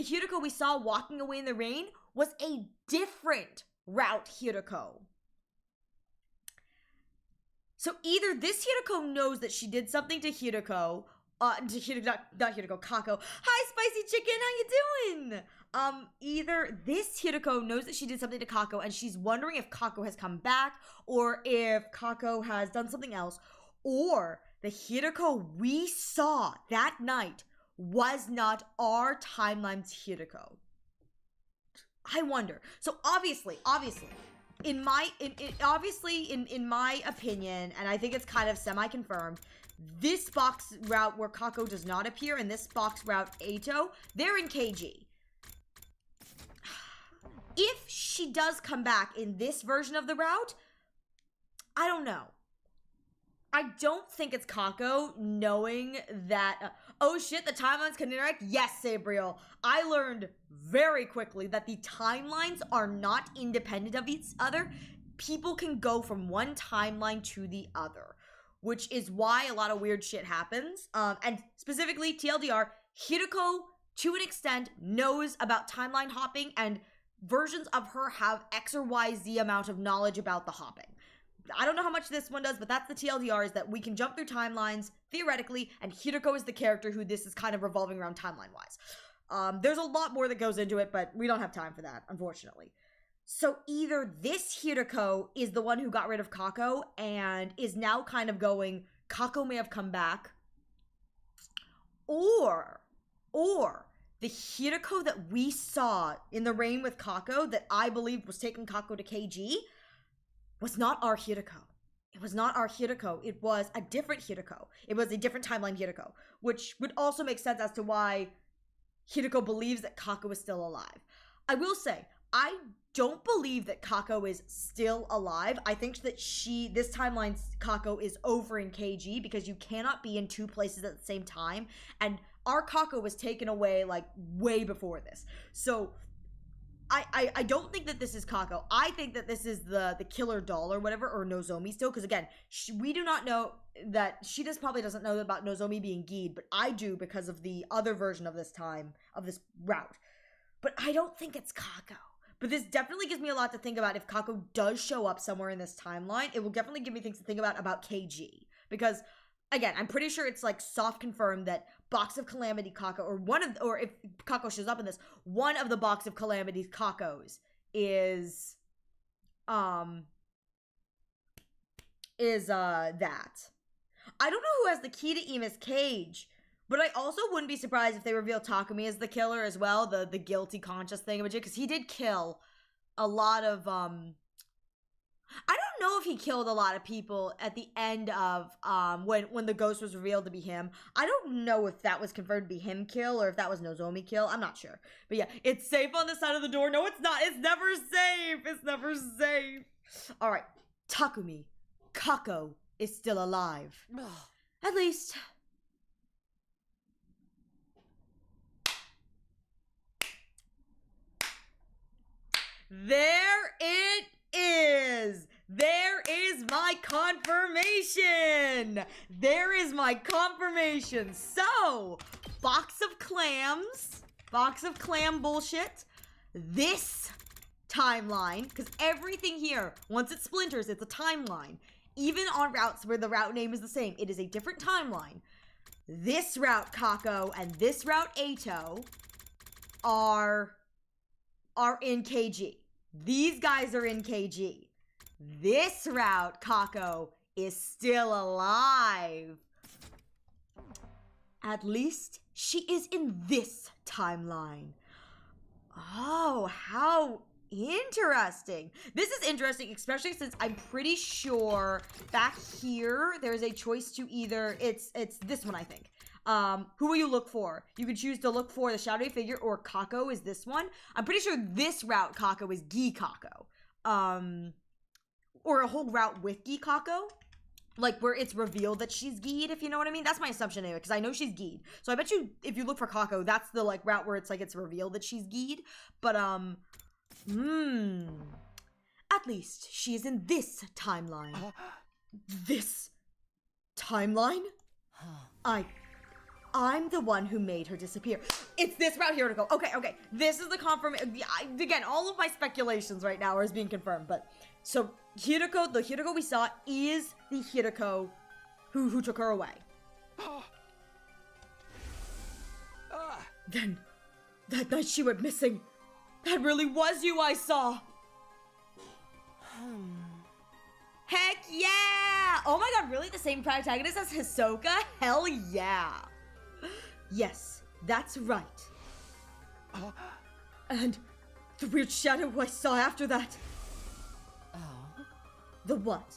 Hiroko we saw walking away in the rain was a different route Hiroko? So either this Hiroko knows that she did something to Hiroko, not Hiroko, Kako. Hi, Spicy Chicken, how you doing? Either this Hiroko knows that she did something to Kako and she's wondering if Kako has come back or if Kako has done something else, or the Hiroko we saw that night was not our timeline's Hiroko. I wonder. So obviously, in my opinion, and I think it's kind of semi-confirmed, this box route where Kako does not appear and this box route Eito, they're in KG. If she does come back in this version of the route, I don't know. I don't think it's Kako knowing that, oh shit, the timelines can interact? Yes, Sabriel. I learned very quickly that the timelines are not independent of each other. People can go from one timeline to the other, which is why a lot of weird shit happens. And specifically, TLDR, Hiroko, to an extent, knows about timeline hopping, and versions of her have X or Y, Z amount of knowledge about the hopping. I don't know how much this one does, but that's the TLDR, is that we can jump through timelines, theoretically, and Hiroko is the character who this is kind of revolving around timeline-wise. There's a lot more that goes into it, but we don't have time for that, unfortunately. So either this Hiroko is the one who got rid of Kako and is now kind of going, Kako may have come back, or the Hiroko that we saw in the rain with Kako, that I believe was taking Kako to KG, was not our Hiroko. It was not our Hiroko. It was a different Hiroko. It was a different timeline Hiroko, which would also make sense as to why Hiroko believes that Kako is still alive. I will say, I don't believe that Kako is still alive. I think that this timeline's Kako is over in KG because you cannot be in two places at the same time. And our Kako was taken away like way before this. So I don't think that this is Kako. I think that this is the killer doll or whatever, or Nozomi still, because again, we do not know that, she just probably doesn't know about Nozomi being Geed, but I do because of the other version of this route. But I don't think it's Kako. But this definitely gives me a lot to think about. If Kako does show up somewhere in this timeline, it will definitely give me things to think about KG. Because, again, I'm pretty sure it's like soft confirmed that Box of Calamity Kako, or if Kako shows up in this, one of the Box of Calamity Kakos is that. I don't know who has the key to Ima's cage, but I also wouldn't be surprised if they reveal Takumi as the killer as well, the guilty conscious thing, because he did kill a lot of I don't know if he killed a lot of people at the end of when the ghost was revealed to be him. I don't know if that was confirmed to be him kill or if that was Nozomi kill. I'm not sure. But yeah, it's safe on the side of the door. No, it's not. It's never safe. It's never safe. All right, Takumi, Kako is still alive. At least. There it is. There is my confirmation. There is my confirmation. So, box of clam bullshit. This timeline, because everything here, once it splinters, it's a timeline. Even on routes where the route name is the same, it is a different timeline. This route, Kako, and this route, Ato, are in KG. These guys are in KG. This route, Kako, is still alive. At least she is in this timeline. Oh, how interesting. This is interesting, especially since I'm pretty sure back here there's a choice to either, it's this one, I think. Who will you look for? You can choose to look for the shadowy figure, or Kako is this one. I'm pretty sure this route Kako is Gi Kako. Or a whole route with Gi Kako. Like, where it's revealed that she's Gied, if you know what I mean. That's my assumption anyway, because I know she's Gied. So I bet you, if you look for Kako, that's the, like, route where it's, like, it's revealed that she's Gied. But, at least she is in this timeline. This timeline? I'm the one who made her disappear. It's this route here to go. Okay. This is the confirmation. Again, all of my speculations right now are being confirmed. But, so, Hiroko, the Hiroko we saw is the Hiroko who took her away. Then, that night she went missing. That really was you I saw. Heck yeah! Oh my god, really? The same protagonist as Hisoka? Hell yeah! Yes, that's right. And the weird shadow I saw after that. The what?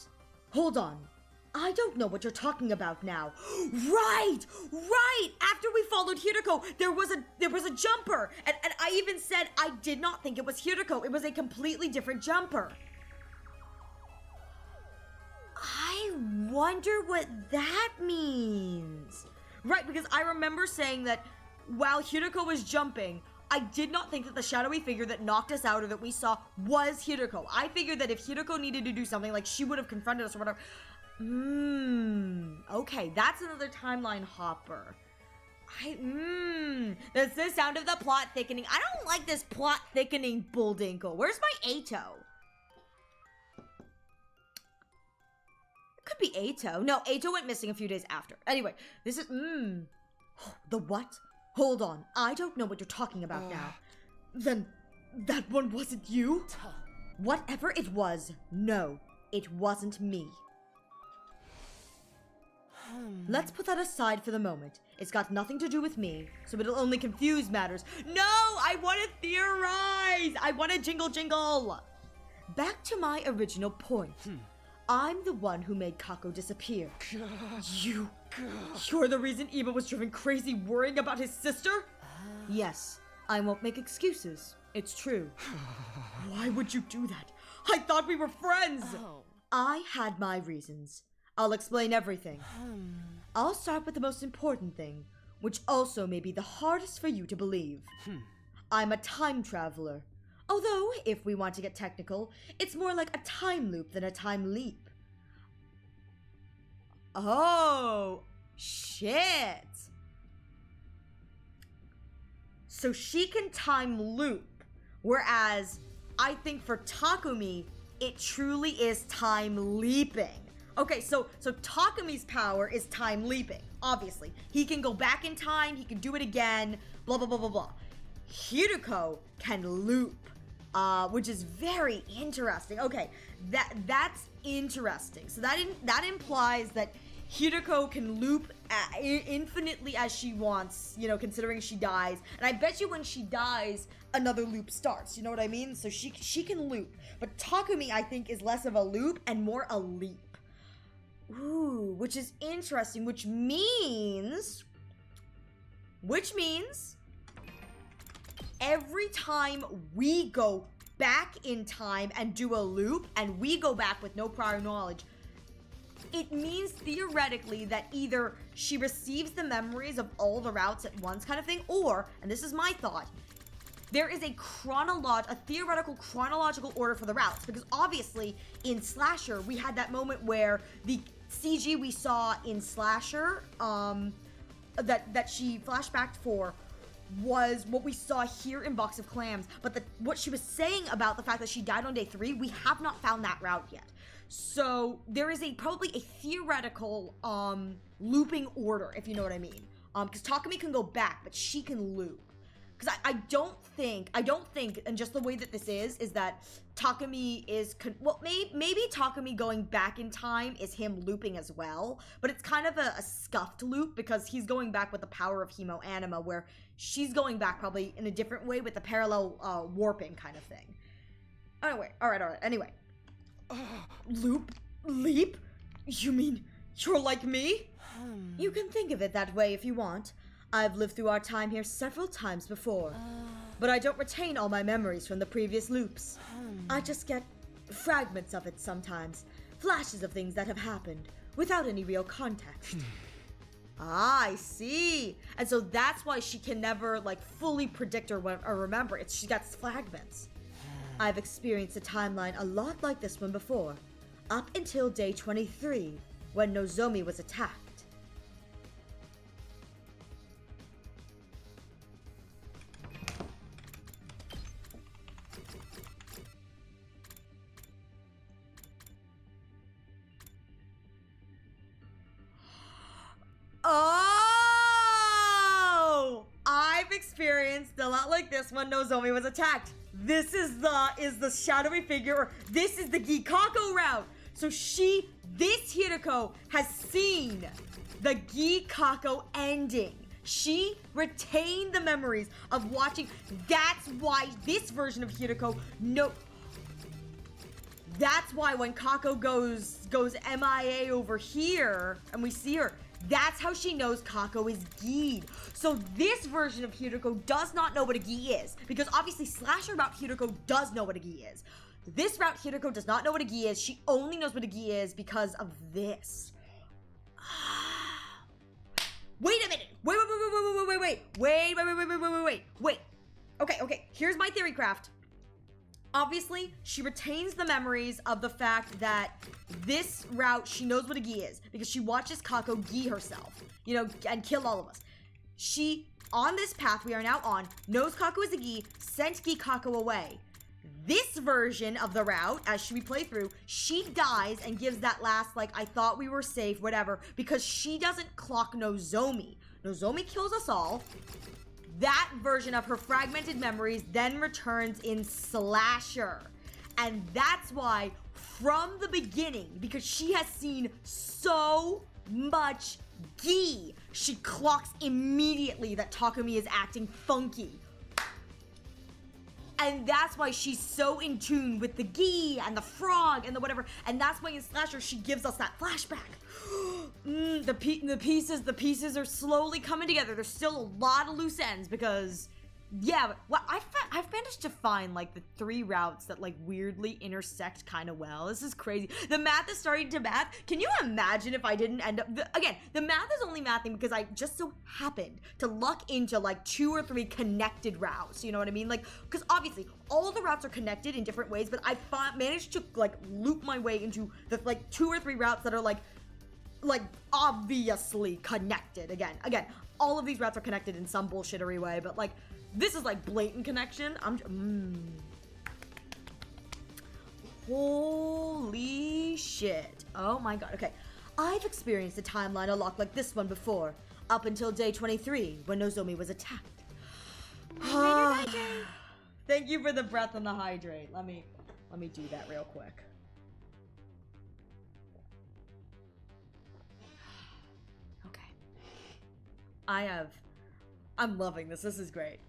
Hold on. I don't know what you're talking about now. Right! After we followed Hiroko, there was a jumper. And I even said I did not think it was Hiroko. It was a completely different jumper. I wonder what that means. Right, because I remember saying that while Hiroko was jumping, I did not think that the shadowy figure that knocked us out or that we saw was Hiroko. I figured that if Hiroko needed to do something, like she would have confronted us or whatever. Okay, that's another timeline hopper. That's the sound of the plot thickening. I don't like this plot thickening bulldinkle. Where's my Ato? Could be Ato. No, Ato went missing a few days after. Anyway, this is, The what? Hold on, I don't know what you're talking about now. Then, that one wasn't you? Whatever it was, no, it wasn't me. Let's put that aside for the moment. It's got nothing to do with me, so it'll only confuse matters. No, I want to theorize! I want to jingle. Back to my original point. I'm the one who made Kako disappear. You're the reason Iba was driven crazy worrying about his sister? Yes, I won't make excuses. It's true. Why would you do that? I thought we were friends! I had my reasons. I'll explain everything. I'll start with the most important thing, which also may be the hardest for you to believe. I'm a time traveler. Although, if we want to get technical, it's more like a time loop than a time leap. Oh, shit. So she can time loop, whereas I think for Takumi, it truly is time leaping. Okay, so Takumi's power is time leaping, obviously. He can go back in time, he can do it again, blah, blah, blah, blah, blah. Hiruko can loop, which is very interesting. Okay, that's interesting. So that implies that Hiruko can loop infinitely as she wants, you know, considering she dies. And I bet you when she dies, another loop starts, you know what I mean? So she can loop. But Takumi, I think, is less of a loop and more a leap. Ooh, which is interesting, which means every time we go back in time and do a loop, and we go back with no prior knowledge, it means theoretically that either she receives the memories of all the routes at once kind of thing, or, and this is my thought, there is a theoretical chronological order for the routes, because obviously in Slasher, we had that moment where the CG we saw in Slasher, that she flashbacked for, was what we saw here in Box of Clams, but what she was saying about the fact that she died on day 3, we have not found that route yet. So there is probably a theoretical looping order, if you know what I mean. Because Takumi can go back, but she can loop. Because I don't think, and just the way that this is that Takumi is, maybe Takumi going back in time is him looping as well, but it's kind of a scuffed loop because he's going back with the power of Hemo Anima, where she's going back probably in a different way with the parallel warping kind of thing. Anyway, alright, anyway. Loop? Leap? You mean you're like me? You can think of it that way if you want. I've lived through our time here several times before, but I don't retain all my memories from the previous loops. I just get fragments of it sometimes, flashes of things that have happened, without any real context. Ah, I see. And so that's why she can never, like, fully predict or remember. She got fragments. I've experienced a timeline a lot like this one before, up until day 23, when Nozomi was attacked. Oh! I've experienced a lot like this when Nozomi was attacked. This is the shadowy figure, or this is the Gikako route. So this Hiruko has seen the Gikako ending. She retained the memories of watching. That's why this version of Hiruko, that's why when Kako goes MIA over here, and we see her, that's how she knows Kako is Gi'd. So this version of Hiruko does not know what a Gi is, because obviously Slasher route Hiruko does know what a Gi is. This route Hiruko does not know what a Gi is. She only knows what a Gi is because of this. Wait a minute. Wait. Okay. Here's my theory craft. Obviously, she retains the memories of the fact that this route, she knows what a Gi is, because she watches Kako Gi herself, you know, and kill all of us. She, on this path we are now on, knows Kako is a Gi, sent Gikako away. This version of the route, as we play through, she dies and gives that last, like, I thought we were safe, whatever, because she doesn't clock Nozomi. Nozomi kills us all. That version of her fragmented memories then returns in Slasher. And that's why, from the beginning, because she has seen so much Gi, she clocks immediately that Takumi is acting funky. And that's why she's so in tune with the Gi and the frog and the whatever. And that's why in Slasher, she gives us that flashback. The pieces are slowly coming together. There's still a lot of loose ends because yeah, well, I've managed to find like the 3 routes that like weirdly intersect kind of well. This is crazy. The math is starting to math. Can you imagine if I didn't end up again? The math is only mathing because I just so happened to luck into like 2 or 3 connected routes. You know what I mean? Like, because obviously all the routes are connected in different ways, but I managed to like loop my way into the like 2 or 3 routes that are like obviously connected. Again, all of these routes are connected in some bullshittery way, but like this is like blatant connection. Holy shit. Oh my god. Okay. I've experienced a timeline a lot like this one before, up until day 23 when Nozomi was attacked. Thank you for the breath and the hydrate. Let me do that real quick. I'm loving this. This is great.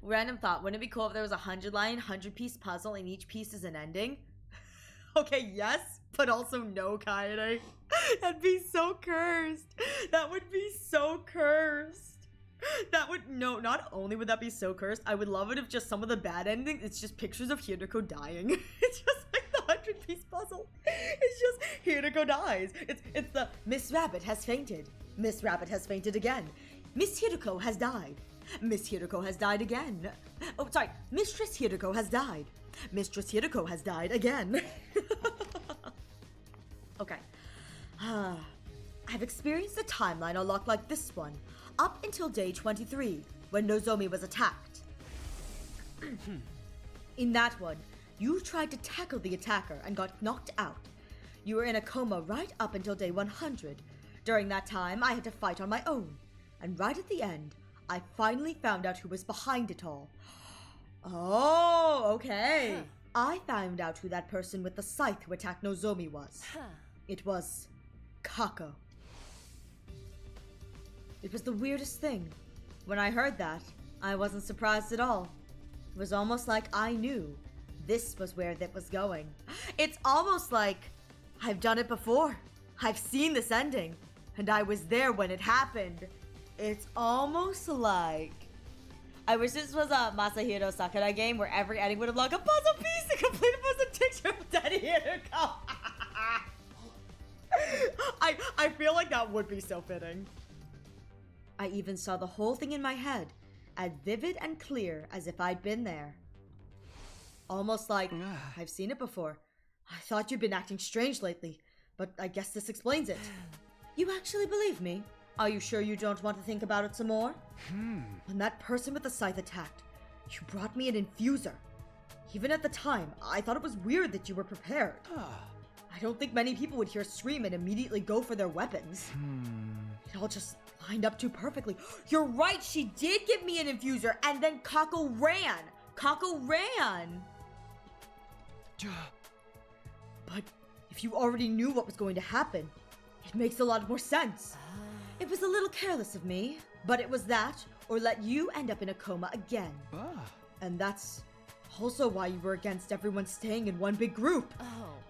Random thought. Wouldn't it be cool if there was a 100-line, 100-piece puzzle and each piece is an ending? Okay, yes, but also no, Kaede. That'd be so cursed. That would be so cursed. No, not only would that be so cursed, I would love it if just some of the bad endings, it's just pictures of Hiriko dying. It's just like the 100-piece puzzle. It's just Hiriko dies. It's the Miss Rabbit has fainted. Miss Rabbit has fainted again. Miss Hiriko has died. Miss Hiriko has died again. Oh, sorry. Mistress Hiriko has died. Mistress Hiriko has died again. Okay. I've experienced a timeline a lot like this one, up until day 23, when Nozomi was attacked. In that one, you tried to tackle the attacker and got knocked out. You were in a coma right up until day 100. During that time, I had to fight on my own. And right at the end, I finally found out who was behind it all. Oh, okay. Huh. I found out who that person with the scythe who attacked Nozomi was. It was Kako. It was the weirdest thing. When I heard that, I wasn't surprised at all. It was almost like I knew this was where that was going. It's almost like I've done it before. I've seen this ending, and I was there when it happened. It's almost like... I wish this was a Masahiro Sakurai game where every ending would have like a puzzle piece to complete it was a picture of Daddy Hiriko. I feel like that would be so fitting. I even saw the whole thing in my head, as vivid and clear as if I'd been there. Almost like, I've seen it before. I thought you'd been acting strange lately, but I guess this explains it. You actually believe me? Are you sure you don't want to think about it some more? When that person with the scythe attacked, you brought me an infuser. Even at the time, I thought it was weird that you were prepared. I don't think many people would hear a scream and immediately go for their weapons. It all just lined up too perfectly. You're right, she did give me an infuser, and then Kako ran. Kako ran. But if you already knew what was going to happen, it makes a lot more sense. It was a little careless of me, but it was that, or let you end up in a coma again. And that's also why you were against everyone staying in one big group.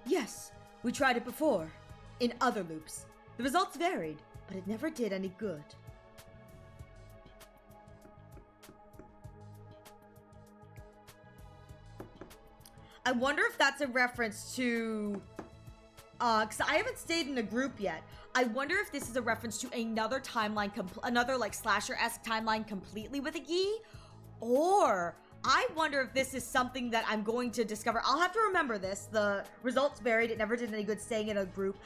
Yes, we tried it before, in other loops. The results varied, but it never did any good. I wonder if that's a reference to... because I haven't stayed in a group yet. I wonder if this is a reference to another timeline, another like slasher-esque timeline completely with a gi, or I wonder if this is something that I'm going to discover. I'll have to remember this. The results varied. It never did any good staying in a group.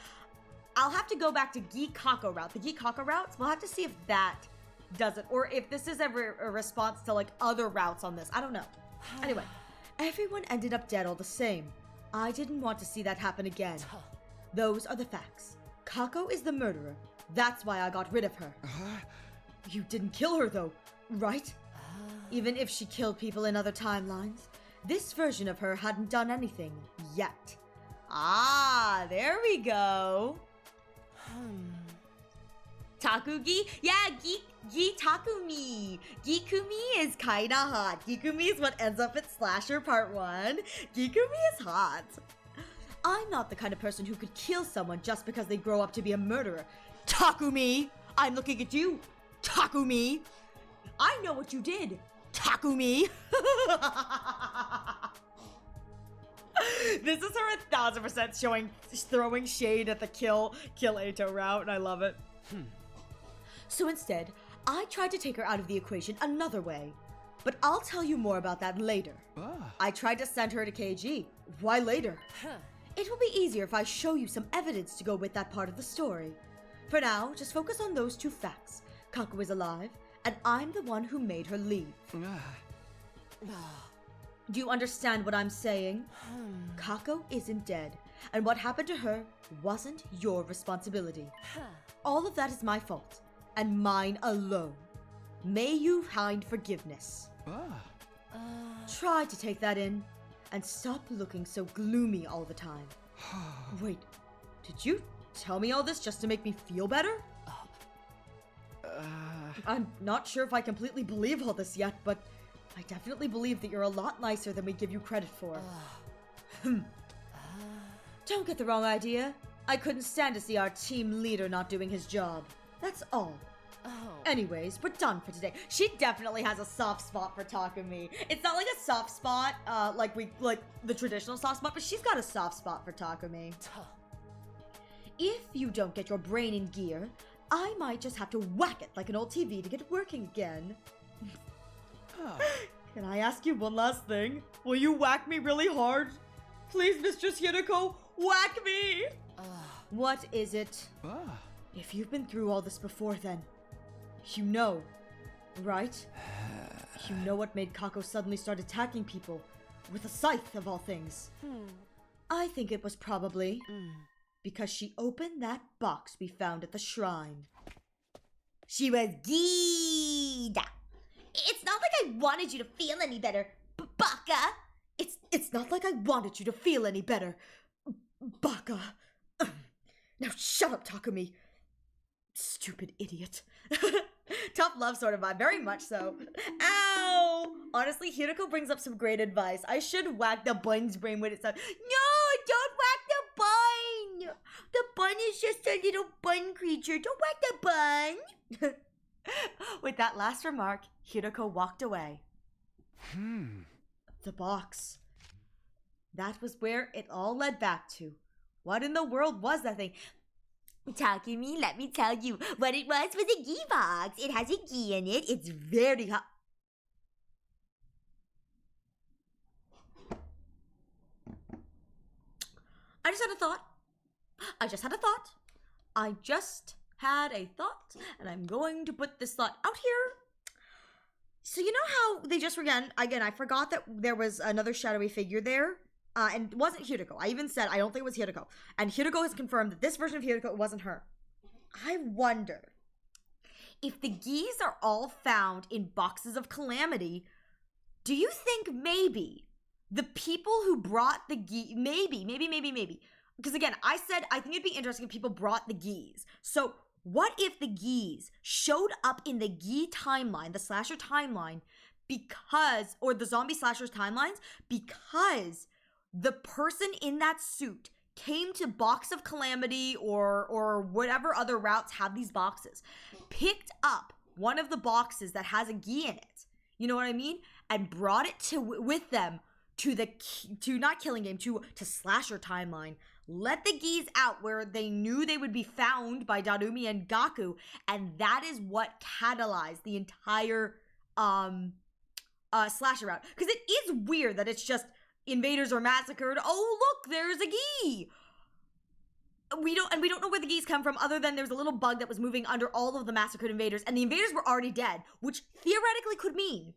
I'll have to go back to Gi Kako route. The Gi Kako routes, we'll have to see if that does it, or if this is a response to like other routes on this. I don't know. Anyway, everyone ended up dead all the same. I didn't want to see that happen again. Those are the facts. Kako is the murderer. That's why I got rid of her. You didn't kill her though, right? Even if she killed people in other timelines, this version of her hadn't done anything yet. Ah, there we go. Takugi? Yeah, Gi Takumi. Gikumi is kinda hot. Gikumi is what ends up at Slasher Part 1. Gikumi is hot. I'm not the kind of person who could kill someone just because they grow up to be a murderer. Takumi! I'm looking at you, Takumi! I know what you did, Takumi. This is her 1000% throwing shade at the kill Eito route, and I love it. So instead, I tried to take her out of the equation another way. But I'll tell you more about that later. I tried to send her to KG. Why later? It will be easier if I show you some evidence to go with that part of the story. For now, just focus on those two facts. Kaku is alive, and I'm the one who made her leave. Do you understand what I'm saying? Kako isn't dead, and what happened to her wasn't your responsibility. All of that is my fault, and mine alone. May you find forgiveness. Try to take that in, and stop looking so gloomy all the time. Wait, did you tell me all this just to make me feel better? I'm not sure if I completely believe all this yet, but I definitely believe that you're a lot nicer than we give you credit for. Don't get the wrong idea. I couldn't stand to see our team leader not doing his job. That's all. Anyways, we're done for today. She definitely has a soft spot for Takumi. It's not like a soft spot, like the traditional soft spot, but she's got a soft spot for Takumi. If you don't get your brain in gear, I might just have to whack it like an old TV to get it working again. Can I ask you one last thing? Will you whack me really hard? Please, Mistress Hiriko, whack me! What is it? If you've been through all this before then, you know, right? You know what made Kako suddenly start attacking people with a scythe of all things. I think it was probably because she opened that box we found at the shrine. She was Gida. It's not like I wanted you to feel any better, Baka. It's not like I wanted you to feel any better, Baka. Now shut up, Takumi. Stupid idiot. Tough love sort of vibe, very much so. Ow! Honestly, Hiriko brings up some great advice. I should whack the bun's brain when it's up. No, don't whack the bun. The bun is just a little bun creature. Don't whack the bun. With that last remark, Hiroko walked away. The box. That was where it all led back to. What in the world was that thing? Takumi, let me tell you, what it was a gi box. It has a gi in it. It's very hot. I just had a thought, and I'm going to put this thought out here. So you know how they just again, I forgot that there was another shadowy figure there. And it wasn't Hiriko. I even said I don't think it was Hiriko. And Hiriko has confirmed that this version of Hiriko wasn't her. I wonder if the gis are all found in boxes of calamity. Do you think maybe the people who brought the gis, maybe, because again, I said I think it'd be interesting if people brought the gis. So what if the gis showed up in the gi timeline, the slasher timeline, or the zombie slashers timelines, because the person in that suit came to Box of Calamity or whatever other routes have these boxes, picked up one of the boxes that has a gi in it, you know what I mean, and brought it with them to not Killing Game, to Slasher timeline, let the gis out where they knew they would be found by Darumi and Gaku, and that is what catalyzed the entire Slasher route. Because it is weird that it's just invaders are massacred. Oh, look, there's a gi. We don't know where the gis come from, other than there's a little bug that was moving under all of the massacred invaders, and the invaders were already dead, which theoretically could mean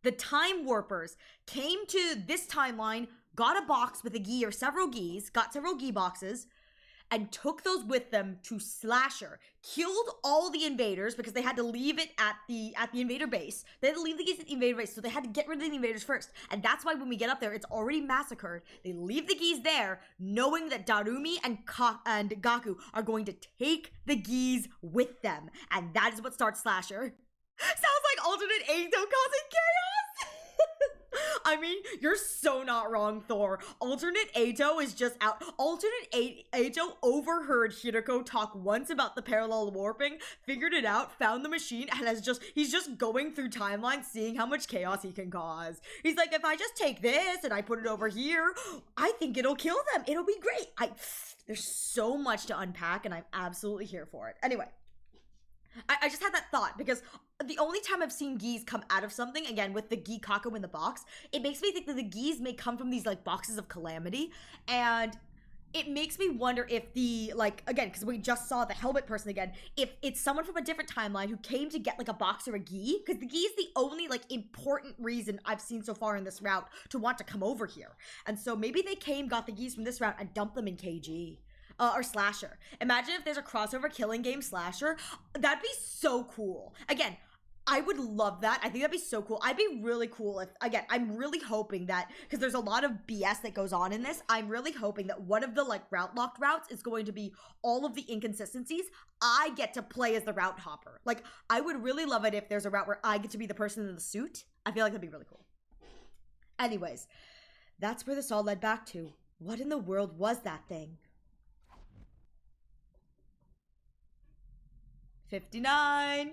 the time warpers came to this timeline, got a box with a gi or several gis, got several gi boxes, and took those with them to Slasher, killed all the invaders because they had to leave it at the invader base. They had to leave the gis at the invader base, so they had to get rid of the invaders first. And that's why when we get up there, it's already massacred. They leave the gis there, knowing that Darumi and Gaku are going to take the gis with them. And that is what starts Slasher. Sounds like alternate Eito causing chaos! I mean, you're so not wrong, Thor. Alternate Ato is just out. Alternate Ato overheard Hiroko talk once about the parallel warping, figured it out, found the machine, and he's just going through timelines, seeing how much chaos he can cause. He's like, if I just take this and I put it over here, I think it'll kill them. It'll be great. There's so much to unpack, and I'm absolutely here for it. Anyway, I just had that thought because the only time I've seen geese come out of something, again, with the Gi Kako in the box, it makes me think that the geese may come from these, like, boxes of calamity, and it makes me wonder if the, like, again, because we just saw the helmet person again, if it's someone from a different timeline who came to get, like, a box or a gi, because the gi is the only, like, important reason I've seen so far in this route to want to come over here. And so maybe they came, got the geese from this route, and dumped them in KG. Or Slasher. Imagine if there's a crossover killing game Slasher. That'd be so cool. Again, I would love that. I think that'd be so cool. I'd be really cool if, again, I'm really hoping that, because there's a lot of BS that goes on in this, I'm really hoping that one of the, like, route locked routes is going to be all of the inconsistencies. I get to play as the route hopper. Like, I would really love it if there's a route where I get to be the person in the suit. I feel like that'd be really cool. Anyways, that's where this all led back to. What in the world was that thing? 59.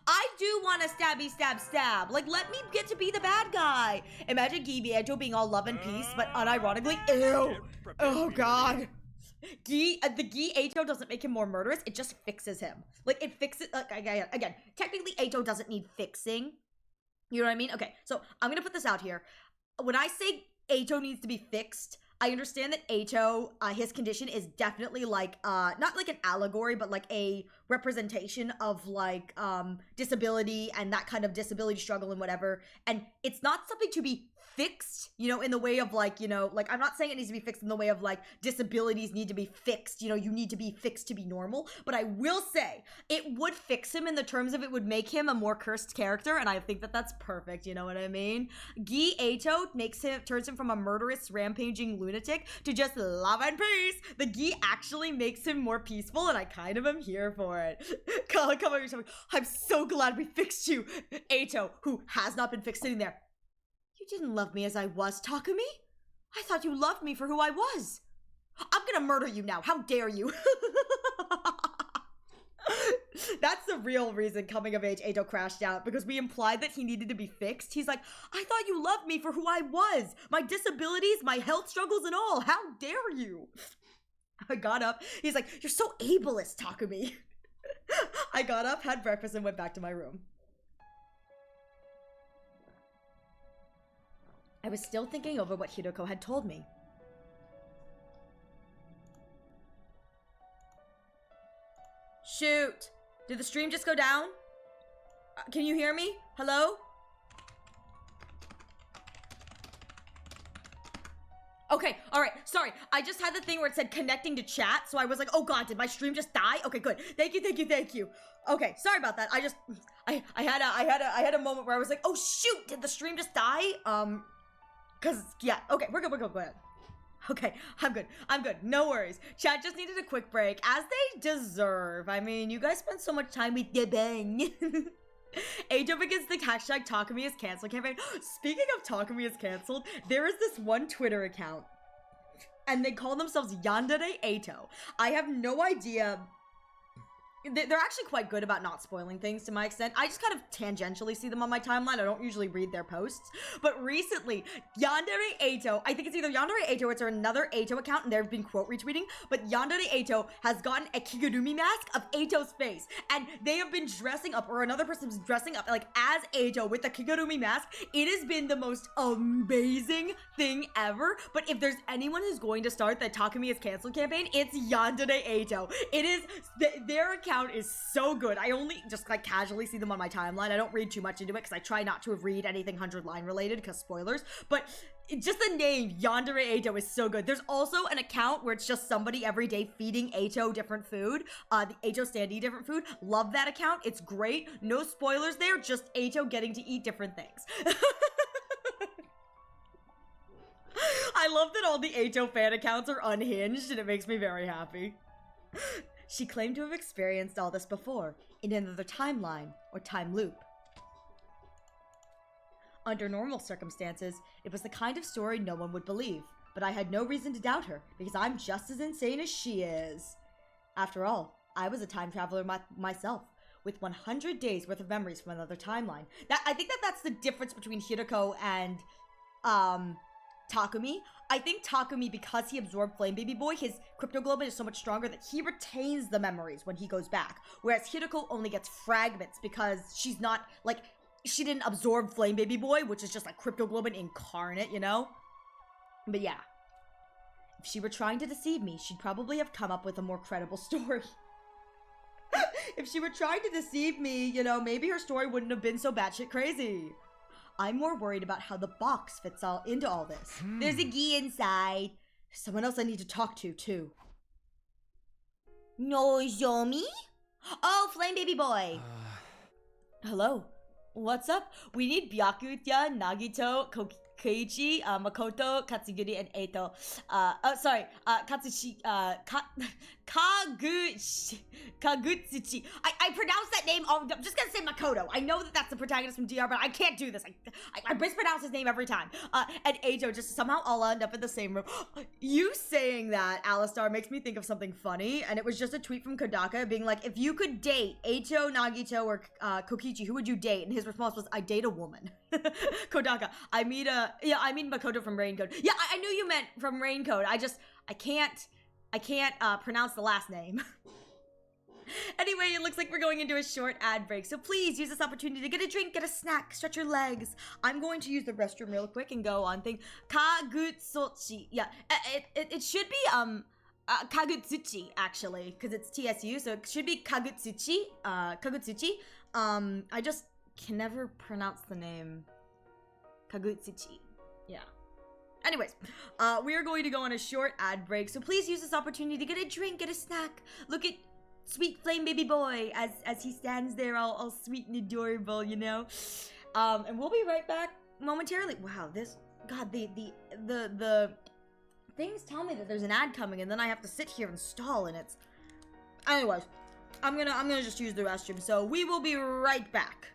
I do want to stabby stab stab. Like, let me get to be the bad guy. Imagine Gibieto being all love and peace, but unironically, ew. Oh god. The Gi Ato doesn't make him more murderous, it just fixes him. Like, it fixes, again, technically Ato doesn't need fixing. You know what I mean? Okay, so I'm gonna put this out here. When I say Ato needs to be fixed, I understand that Ato, his condition is definitely like, not like an allegory, but like a representation of like, disability and that kind of disability struggle and whatever. And it's not something to be fixed, you know, in the way of like, you know, like I'm not saying it needs to be fixed in the way of like disabilities need to be fixed, you know, you need to be fixed to be normal, but I will say it would fix him in the terms of it would make him a more cursed character, and I think that that's perfect, you know what I mean? Gi Ato turns him from a murderous, rampaging lunatic to just love and peace. The Gi actually makes him more peaceful, and I kind of am here for it. Come on, I'm so glad we fixed you. Ato, who has not been fixed, sitting there. You didn't love me as I was, Takumi. I thought you loved me for who I was. I'm gonna murder you now. How dare you? That's the real reason coming of age Ato crashed out, because we implied that he needed to be fixed. He's like, I thought you loved me for who I was. My disabilities, my health struggles and all. How dare you? I got up. He's like, you're so ableist, Takumi. I got up, had breakfast, and went back to my room. I was still thinking over what Hiroko had told me. Shoot! Did the stream just go down? Can you hear me? Hello? Okay, alright, sorry. I just had the thing where it said connecting to chat, so I was like, oh god, did my stream just die? Okay, good. Thank you. Okay, sorry about that. I had a moment where I was like, oh shoot, did the stream just die? Cause, yeah, okay, we're good, go ahead. Okay, I'm good, no worries. Chat just needed a quick break, as they deserve. I mean, you guys spend so much time with the bang. Ato begins the hashtag Takumi is cancelled campaign. Speaking of Takumi is cancelled, there is this one Twitter account, and they call themselves Yandere Ato. I have no idea. They're actually quite good about not spoiling things to my extent. I just kind of tangentially see them on my timeline. I don't usually read their posts. But recently, Yandere Ato, I think it's either Yandere Ato or it's another Ato account, and they've been quote retweeting, but Yandere Ato has gotten a Kigurumi mask of Ato's face, and they have been dressing up, or another person's dressing up, like, as Ato with the Kigurumi mask. It has been the most amazing thing ever, but if there's anyone who's going to start the Takumi is cancelled campaign, it's Yandere Ato. It is, their account is so good. I only just like casually see them on my timeline. I don't read too much into it because I try not to read anything 100 line related because spoilers, but just the name Yandere Ato is so good. There's also an account where it's just somebody every day feeding Ato different food, the Ato standee different food. Love that account. It's great. No spoilers there, just Ato getting to eat different things. I love that all the Ato fan accounts are unhinged, and it makes me very happy. She claimed to have experienced all this before, in another timeline, or time loop. Under normal circumstances, it was the kind of story no one would believe, but I had no reason to doubt her, because I'm just as insane as she is. After all, I was a time traveler myself, with 100 days worth of memories from another timeline. I think that's the difference between Hiroko and, Takumi. I think Takumi, because he absorbed Flame Baby Boy, his cryptoglobin is so much stronger that he retains the memories when he goes back. Whereas Hiroko only gets fragments because she's not, like, she didn't absorb Flame Baby Boy, which is just like cryptoglobin incarnate, you know? But yeah. If she were trying to deceive me, she'd probably have come up with a more credible story. If she were trying to deceive me, you know, maybe her story wouldn't have been so batshit crazy. I'm more worried about how the box fits into all this. There's a key inside. There's someone else I need to talk to, too. Nozomi? Oh, Flame Baby Boy. Hello. What's up? We need Byakuya, Nagito, Koichi, Makoto, Katsugiri, and Eito. Katsushi, Kagutsuchi. I pronounced that name, I'm just gonna say Makoto. I know that that's the protagonist from DR, but I can't do this. I mispronounce his name every time. And Eito, just somehow all end up in the same room. You saying that, Alistar, makes me think of something funny, and it was just a tweet from Kodaka being like, if you could date Eito, Nagito, or Kokichi, who would you date? And his response was, I date a woman. Kodaka, I mean Makoto from Raincoat. Yeah, I knew you meant from Raincoat. I can't pronounce the last name. Anyway, it looks like we're going into a short ad break, so please use this opportunity to get a drink, get a snack, stretch your legs. I'm going to use the restroom real quick and go on thing. Kagutsuchi. Yeah, it should be, Kagutsuchi, actually, because it's TSU, so it should be Kagutsuchi. Kagutsuchi. I just can never pronounce the name. Kagutsuchi. Yeah. Anyways, we are going to go on a short ad break, so please use this opportunity to get a drink, get a snack. Look at sweet Flame Baby Boy as he stands there all sweet and adorable, you know? And we'll be right back momentarily. Wow, the things tell me that there's an ad coming, and then I have to sit here and stall, and it's... Anyways, I'm gonna just use the restroom, so we will be right back.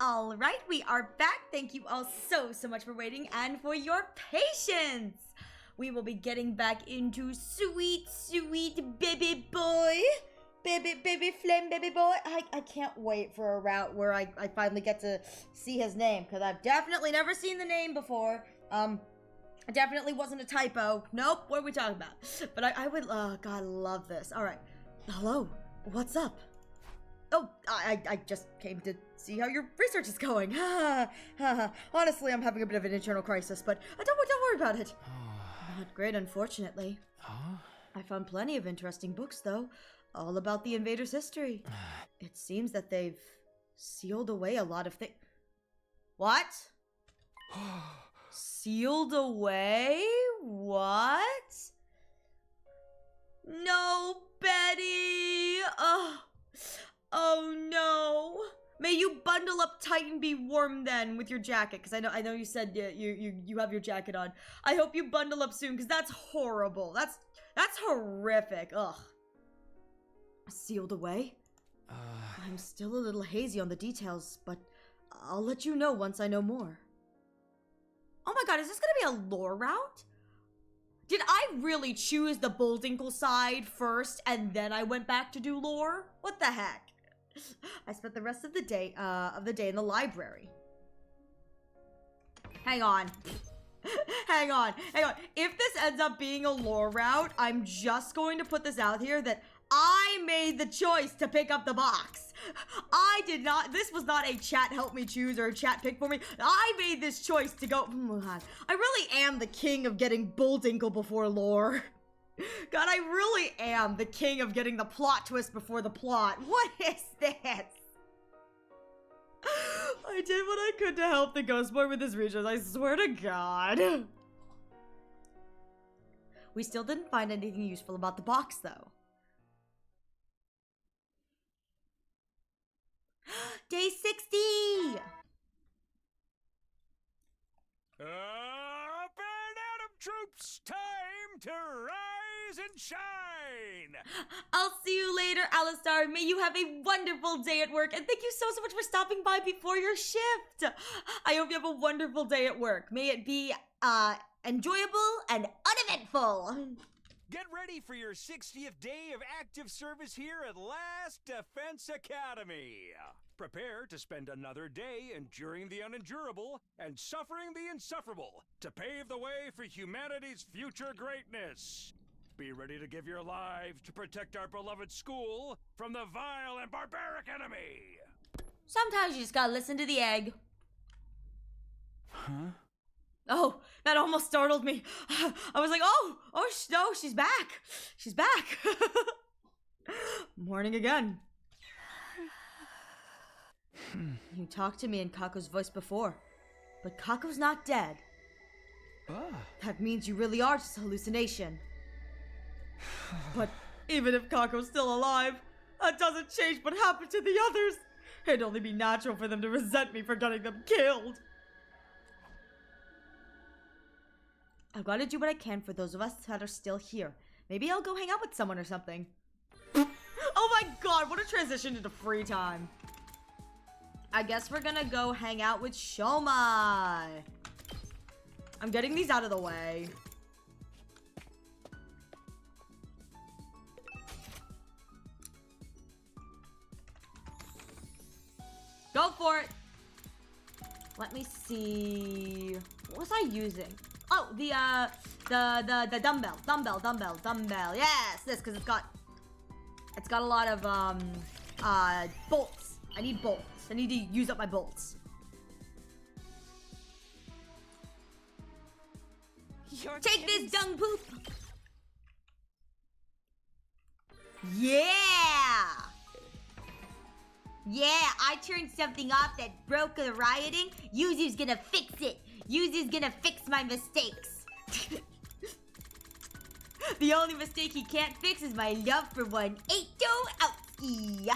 All right, we are back. Thank you all so much for waiting and for your patience. We will be getting back into sweet baby boy. Baby flame baby boy. I can't wait for a route where I finally get to see his name, because I've definitely never seen the name before. It definitely wasn't a typo. Nope, what are we talking about? But I would, oh god, I love this. All right, hello, what's up? Oh, I just came to see how your research is going. Honestly, I'm having a bit of an internal crisis, but don't worry about it. Not great, unfortunately. I found plenty of interesting books, though, all about the invaders' history. It seems that they've sealed away a lot of things. What? Sealed away? What? No, Betty! Oh no! May you bundle up tight and be warm then with your jacket, because I know you said you have your jacket on. I hope you bundle up soon, because that's horrible. That's horrific. Ugh. Sealed away? I'm still a little hazy on the details, but I'll let you know once I know more. Oh my god, is this gonna be a lore route? Did I really choose the Bulldinkle side first and then I went back to do lore? What the heck? I spent the rest of the day in the library. Hang on. Hang on. If this ends up being a lore route, I'm just going to put this out here that I made the choice to pick up the box. I did not, this was not a chat help me choose or a chat pick for me. I made this choice to go, oh God, I really am the king of getting Bulldinkle before lore. God, I really am the king of getting the plot twist before the plot. What is this? I did what I could to help the ghost boy with his research, I swear to God. We still didn't find anything useful about the box, though. Day 60! Up and Adam troops, time to rise and shine! I'll see you later, Alistar. May you have a wonderful day at work, and thank you so much for stopping by before your shift. I hope you have a wonderful day at work. May it be, enjoyable and uneventful. Get ready for your 60th day of active service here at Last Defense Academy. Prepare to spend another day enduring the unendurable and suffering the insufferable to pave the way for humanity's future greatness. Be ready to give your lives to protect our beloved school from the vile and barbaric enemy. Sometimes you just gotta listen to the egg. Huh? Oh, that almost startled me. I was like, no, she's back. She's back. Morning again. You talked to me in Kako's voice before, but Kako's not dead. That means you really are just a hallucination. But even if Kako's still alive, that doesn't change what happened to the others. It'd only be natural for them to resent me for getting them killed. I've got to do what I can for those of us that are still here. Maybe I'll go hang out with someone or something. Oh my god, what a transition into free time. I guess we're gonna go hang out with Shomai. I'm getting these out of the way. Go for it. Let me see. What was I using? Oh, the dumbbell. Yes, this, because it's got a lot of bolts. I need bolts. I need to use up my bolts. Take this, dung poop. Yeah. Yeah, I turned something off that broke the rioting. Yuzu's gonna fix it. Yuzu's gonna fix my mistakes. The only mistake he can't fix is my love for one Eito Aoki.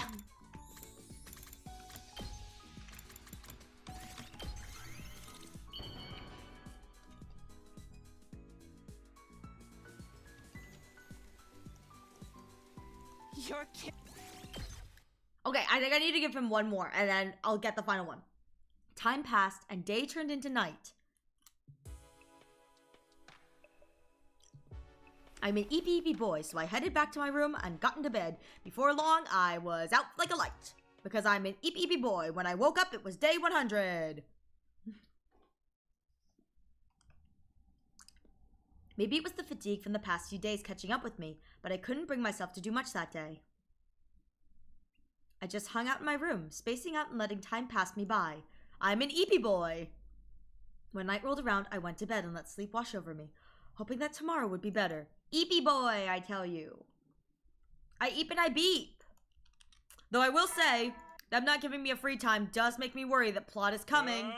You're kidding. Okay, I think I need to give him one more, and then I'll get the final one. Time passed and day turned into night. I'm an eepy boy, so I headed back to my room and got into bed. Before long, I was out like a light. Because I'm an eepy boy. When I woke up, it was day 100. Maybe it was the fatigue from the past few days catching up with me, but I couldn't bring myself to do much that day. I just hung out in my room, spacing out and letting time pass me by. I'm an eepy boy. When night rolled around, I went to bed and let sleep wash over me, hoping that tomorrow would be better. Eepy boy, I tell you. I eep and I beep. Though I will say, them not giving me a free time does make me worry that plot is coming.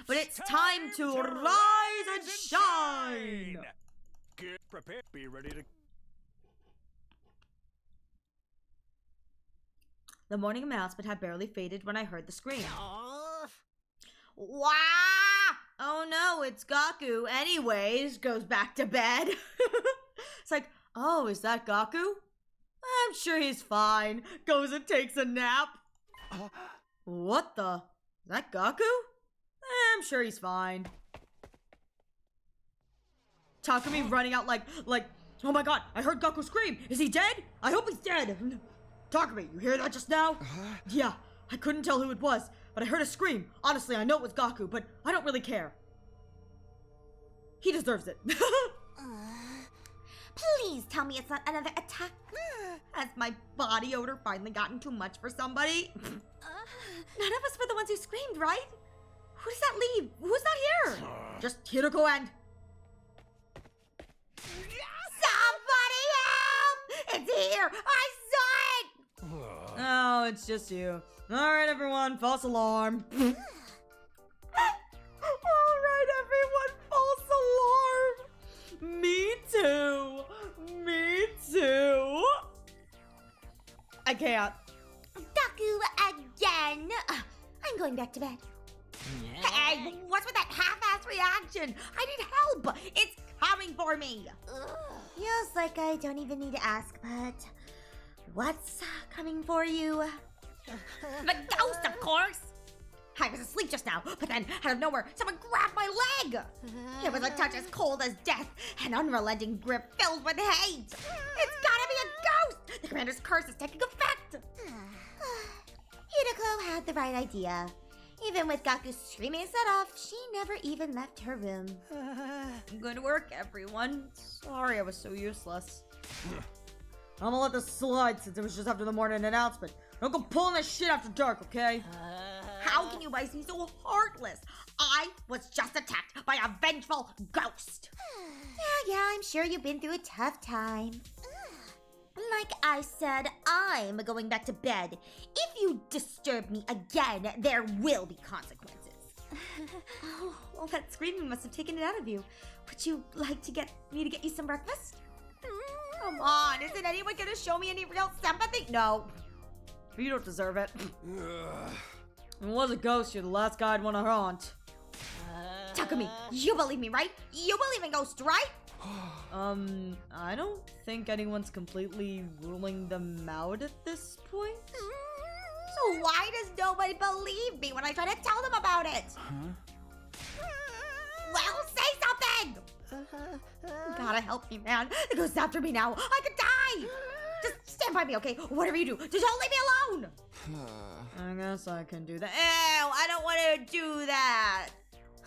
But it's time to rise and shine! Get prepared, be ready to... The morning announcement had barely faded when I heard the scream. Wah! Oh no, it's Gaku. Anyways, goes back to bed. It's like, oh, is that Gaku? I'm sure he's fine. Goes and takes a nap. What the? Is that Gaku? I'm sure he's fine. Takumi running out like, oh my god, I heard Gaku scream. Is he dead? I hope he's dead. Takumi, you hear that just now? Yeah, I couldn't tell who it was, but I heard a scream. Honestly, I know it was Gaku, but I don't really care. He deserves it. Please tell me it's not another attack. Has my body odor finally gotten too much for somebody? None of us were the ones who screamed, right? Who does that leave? Who's not here? Just Hiroko and... Somebody help! It's here! I saw it! Oh, it's just you. Alright, everyone, false alarm. Alright, everyone, false alarm. Me too. Me too. I can't. Gaku again! I'm going back to bed. Hey, what's with that half-ass reaction? I need help! It's coming for me! Feels like I don't even need to ask, but... What's coming for you? The ghost, of course! I was asleep just now, but then, out of nowhere, someone grabbed my leg! It was a touch as cold as death, an unrelenting grip filled with hate! It's gotta be a ghost! The commander's curse is taking effect! Hideko had the right idea. Even with Gaku screaming his head off, she never even left her room. Good work, everyone. Sorry I was so useless. I'm gonna let this slide since it was just after the morning announcement. Don't go pulling this shit after dark, okay? How can you guys be so heartless? I was just attacked by a vengeful ghost. Yeah, I'm sure you've been through a tough time. Like I said, I'm going back to bed. If you disturb me again, there will be consequences. Oh, well, that screaming must have taken it out of you. Would you like to get me to get you some breakfast? Come on, isn't anyone gonna show me any real sympathy? No. You don't deserve it. It was a ghost. You're the last guy I'd want to haunt. Takumi, you believe me, right? You believe in ghosts, right? I don't think anyone's completely ruling them out at this point. So why does nobody believe me when I try to tell them about it? Well, say something! Gotta help me, man. The ghost's after me now. I could die! Just stand by me, okay? Whatever you do, just don't leave me alone! I guess I can do that. Ew, I don't want to do that.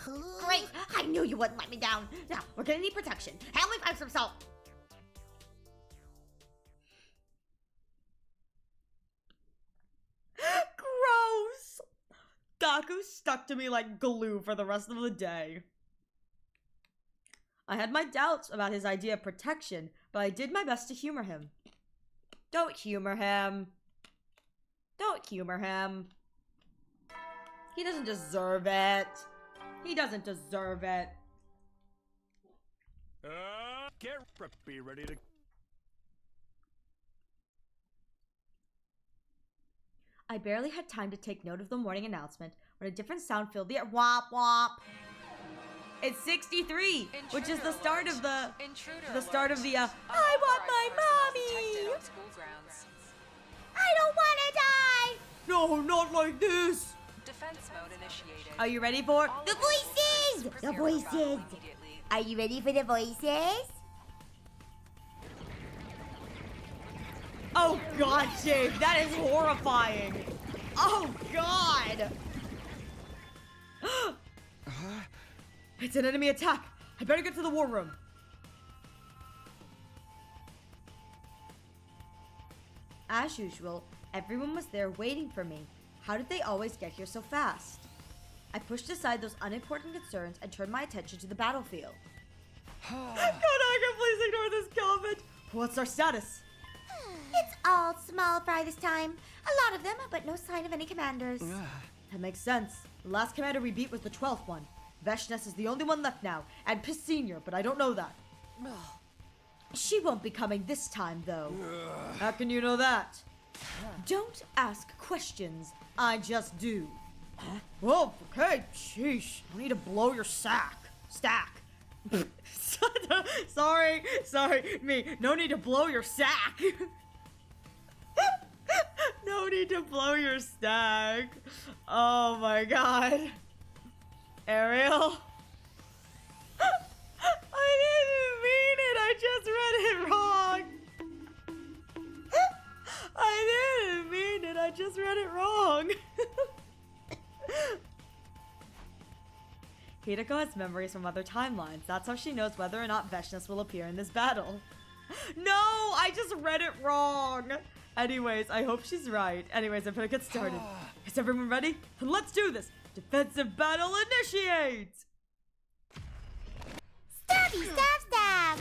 Great! I knew you wouldn't let me down. Now, we're gonna need protection. Help me find some salt. Gross! Gaku stuck to me like glue for the rest of the day. I had my doubts about his idea of protection, but I did my best to humor him. Don't humor him. Don't humor him. He doesn't deserve it. He doesn't deserve it. Be ready to... I barely had time to take note of the morning announcement when a different sound filled the air. Womp womp. It's 63, which is the start of the I want my mommy. I don't wanna die! No, not like this. Defense mode initiated. Are you ready for The voices! The voices! Are you ready for the voices? Oh god, Jake, that is horrifying. Oh god. It's an enemy attack. I better get to the war room. As usual, everyone was there waiting for me. How did they always get here so fast? I pushed aside those unimportant concerns and turned my attention to the battlefield. Konaka, please ignore this comment. What's our status? It's all small fry this time. A lot of them, but no sign of any commanders. That makes sense. The last commander we beat was the 12th one. Veshness is the only one left now, and Piss Senior, but I don't know that. She won't be coming this time, though. How can you know that? Don't ask questions. I just do. Whoa, okay, sheesh. I need to blow your stack. sorry, me. No need to blow your sack. No need to blow your stack. Oh my god. Ariel? I didn't mean it. I just read it wrong. I didn't mean it. I just read it wrong. Hideko has memories from other timelines. That's how she knows whether or not Veshness will appear in this battle. No, I just read it wrong. Anyways, I hope she's right. Anyways, I'm gonna get started. Is everyone ready? Then let's do this. Defensive battle initiate! Stabby, stab, stab!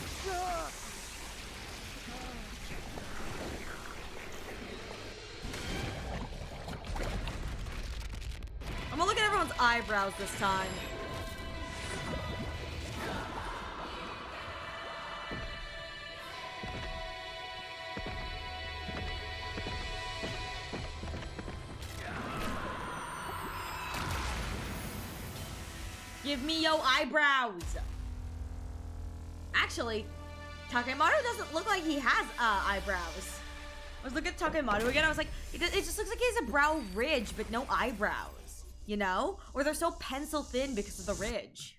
I'm gonna look at everyone's eyebrows this time. Give me your eyebrows. Actually, Takemaru doesn't look like he has eyebrows. I was looking at Takemaru again. I was like, it just looks like he has a brow ridge, but no eyebrows. You know? Or they're so pencil thin because of the ridge.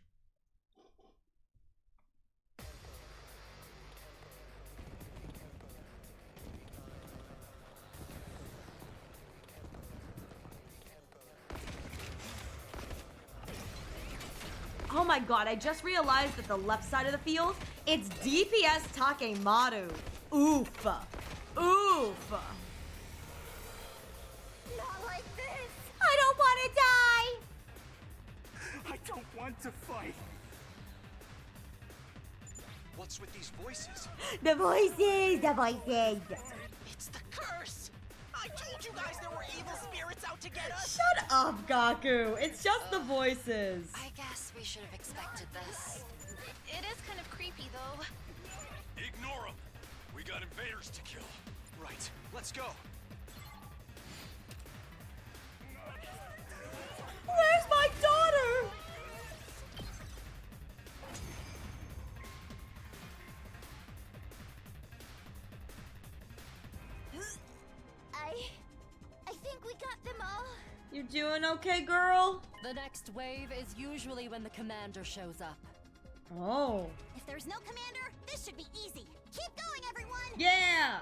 Oh my god, I just realized that the left side of the field, it's DPS Takemaru. Oof. Oof. Not like this! I don't want to die! I don't want to fight. What's with these voices? The voices, the voices. It's the curse. I told you guys there were evil spirits out to get us. Shut up, Gaku. It's just the voices. I guess we should have expected this. It is kind of creepy, though. Ignore them. We got invaders to kill. Right, let's go. Where's my daughter? I think we got them all. You doing okay, girl? The next wave is usually when the commander shows up. Oh. If there's no commander, this should be easy. Keep going, everyone! Yeah.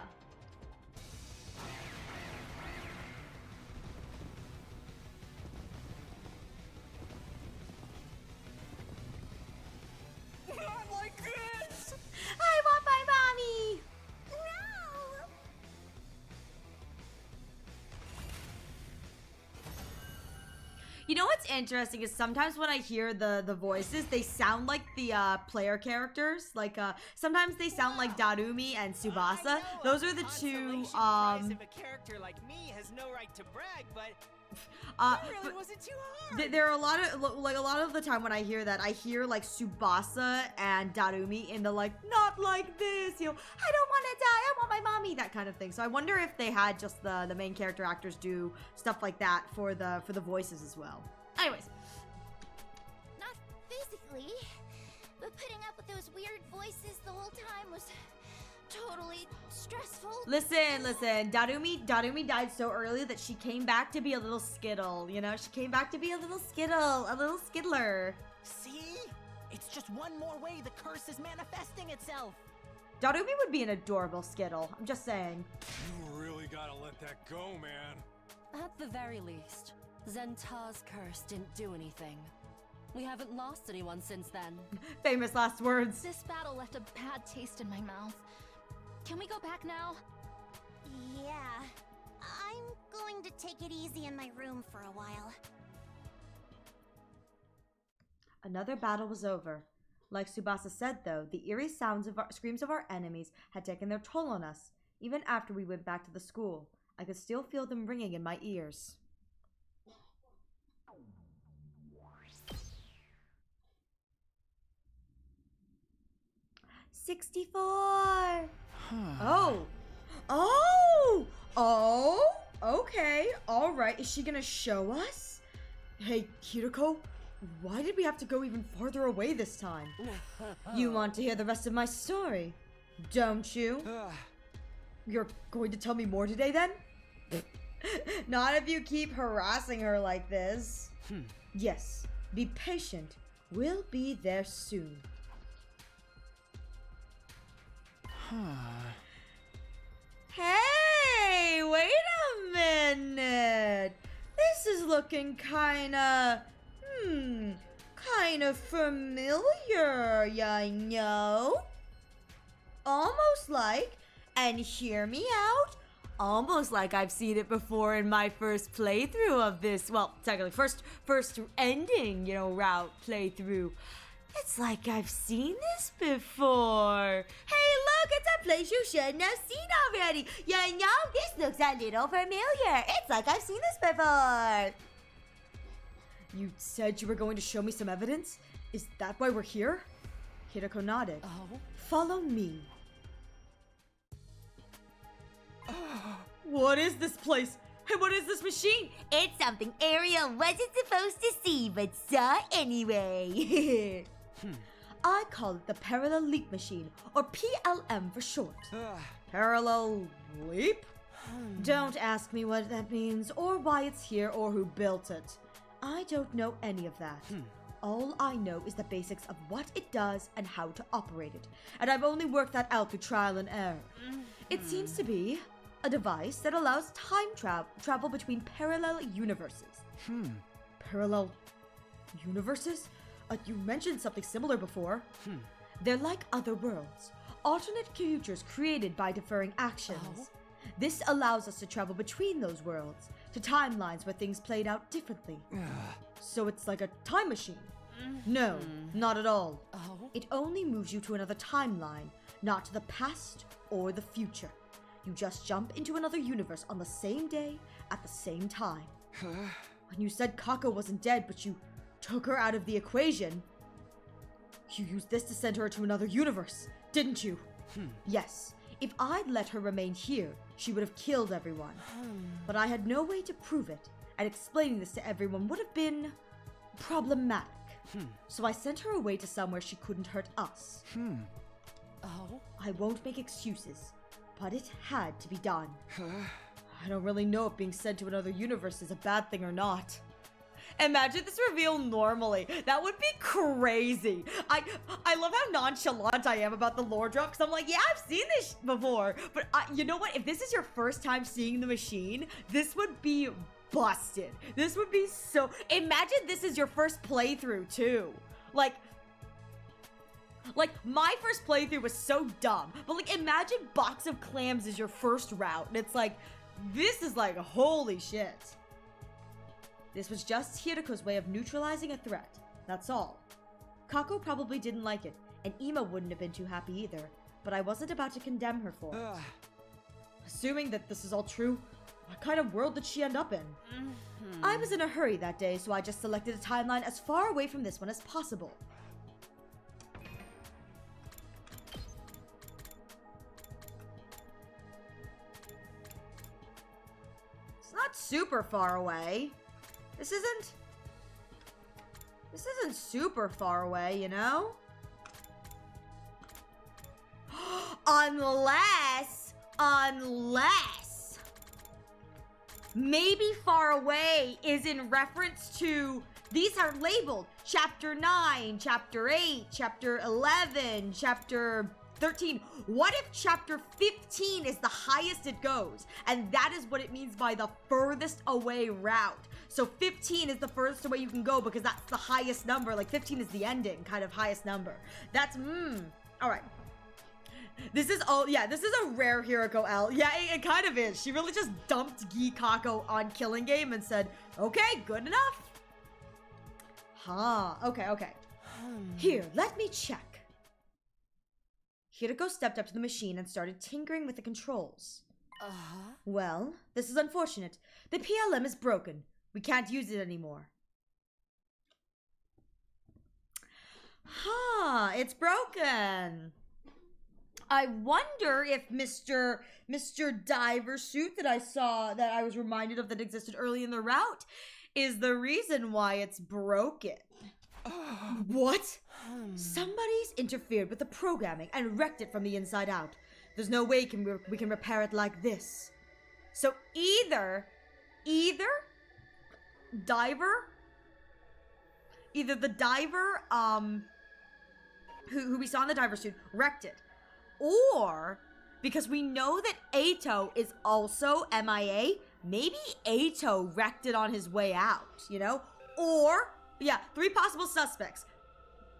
Not like this. I want my mommy! No! You know what's interesting is sometimes when I hear the voices, they sound like the player characters. Like sometimes they sound like Darumi and Tsubasa. Those are the two. If a character like me has no right to brag, but that really wasn't too hard. There are a lot of the time when I hear that, I hear like Tsubasa and Darumi in the like, not like this, you know, I don't want to die, I want my mommy, that kind of thing. So I wonder if they had just the main character actors do stuff like that for the voices as well. Anyways, Not physically, but putting up with those weird voices the whole time was totally stressful. Listen. Darumi died so early that she came back to be a little skittle, you know? She came back to be a little skittle, a little skiddler. See? It's just one more way the curse is manifesting itself. Darumi would be an adorable skittle. I'm just saying. You really gotta let that go, man. At the very least, Zenta's curse didn't do anything. We haven't lost anyone since then. Famous last words. This battle left a bad taste in my mouth. Can we go back now? Yeah. I'm going to take it easy in my room for a while. Another battle was over. Like Tsubasa said, though, the eerie screams of our enemies had taken their toll on us. Even after we went back to the school, I could still feel them ringing in my ears. $64. Okay. All right. Is she gonna show us? Hey, Kiriko, why did we have to go even farther away this time? You want to hear the rest of my story, don't you? You're going to tell me more today, then? Not if you keep harassing her like this. Yes, be patient. We'll be there soon. Hey, wait a minute. This is looking kinda familiar, ya know? Almost like, and hear me out, almost like I've seen it before in my first playthrough of this, well, technically first ending, route playthrough. It's like I've seen this before. Hey, look, it's a place you shouldn't have seen already. You know, this looks a little familiar. It's like I've seen this before. You said you were going to show me some evidence? Is that why we're here? Hirako nodded. Oh? Follow me. What is this place? Hey, what is this machine? It's something Ariel wasn't supposed to see, but saw anyway. I call it the Parallel Leap Machine, or PLM for short. Parallel Leap? Don't ask me what that means, or why it's here, or who built it. I don't know any of that. All I know is the basics of what it does and how to operate it, and I've only worked that out through trial and error. It seems to be a device that allows time travel between parallel universes. Parallel universes? You mentioned something similar before. They're like other worlds, alternate futures created by deferring actions. This allows us to travel between those worlds, to timelines where things played out differently. So it's like a time machine? No, not at all. It only moves you to another timeline, not to the past or the future. You just jump into another universe on the same day, at the same time. When you said Kako wasn't dead, but you took her out of the equation, you used this to send her to another universe, didn't you? Yes. If I'd let her remain here, she would have killed everyone. But I had no way to prove it, and explaining this to everyone would have been problematic. So I sent her away to somewhere she couldn't hurt us. I won't make excuses, but it had to be done. I don't really know if being sent to another universe is a bad thing or not. Imagine this reveal normally. That would be crazy. I love how nonchalant I am about the lore drop, because I'm like, yeah, I've seen this before. But you know what? If this is your first time seeing the machine, this would be busted. This would be so... Imagine this is your first playthrough, too. Like, my first playthrough was so dumb. But, like, imagine Box of Clams is your first route. And it's like, this is like, holy shit. This was just Hirako's way of neutralizing a threat. That's all. Kako probably didn't like it, and Ima wouldn't have been too happy either, but I wasn't about to condemn her for it. Assuming that this is all true, what kind of world did she end up in? I was in a hurry that day, so I just selected a timeline as far away from this one as possible. It's not super far away. This isn't super far away, you know? Unless maybe far away is in reference to, these are labeled chapter 9, chapter 8, chapter 11, chapter 13. What if chapter 15 is the highest it goes? And that is what it means by the furthest away route. So 15 is the furthest away you can go because that's the highest number. Like 15 is the ending, kind of highest number. That's, all right. This is a rare Hiroko L. Yeah, it kind of is. She really just dumped Gikako on Killing Game and said, okay, good enough. Okay. Here, let me check. Hiroko stepped up to the machine and started tinkering with the controls. Well, this is unfortunate. The PLM is broken. We can't use it anymore. It's broken. I wonder if Mr. Diver Suit that I was reminded of that existed early in the route is the reason why it's broken. What? Somebody's interfered with the programming and wrecked it from the inside out. There's no way we can repair it like this. So either the diver, who we saw in the diver suit, wrecked it. Or, because we know that Eito is also MIA, maybe Eito wrecked it on his way out, you know? Or, yeah, 3 possible suspects.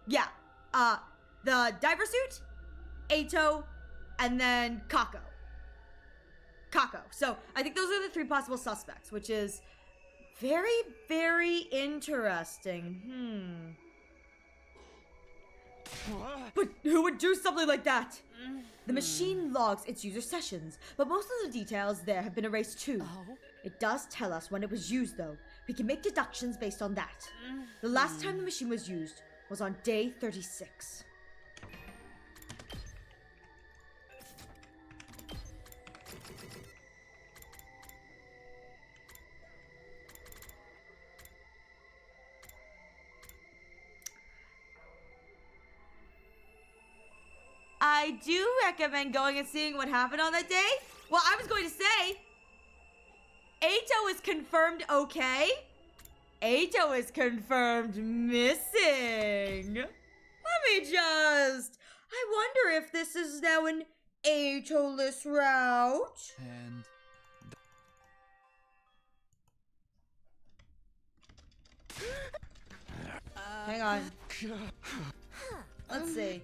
Yeah, the diver suit, Eito, and then Kako. So, I think those are the 3 possible suspects, which is very, very interesting. But who would do something like that? The machine logs its user sessions, but most of the details there have been erased too. It does tell us when it was used though. We can make deductions based on that. The last time the machine was used was on day 36. I do recommend going and seeing what happened on that day. Well, I was going to say, Eito is confirmed okay. Eito is confirmed missing. I wonder if this is now an Eito-less route. And Hang on. Let's see.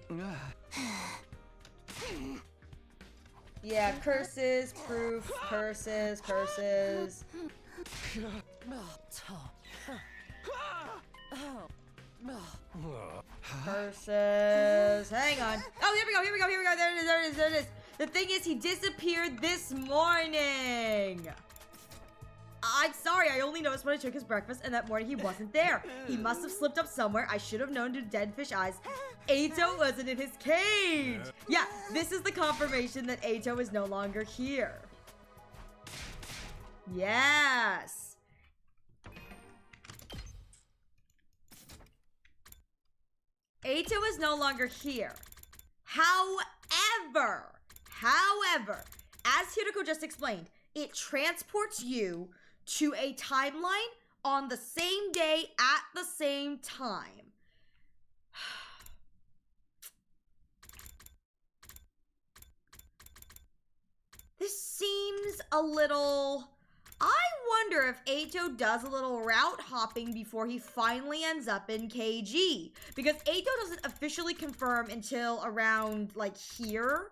Yeah, curses, proof, curses. Curses. Hang on. Oh, here we go. There it is. The thing is, he disappeared this morning. I'm sorry, I only noticed when I took his breakfast, and that morning he wasn't there. He must have slipped up somewhere. I should have known to dead fish eyes. Eito wasn't in his cage. Yeah, this is the confirmation that Eito is no longer here. Yes. Eito is no longer here. However, as Hiroko just explained, it transports you to a timeline on the same day at the same time. This seems a little... I wonder if Eito does a little route hopping before he finally ends up in KG. Because Eito doesn't officially confirm until around, like, here.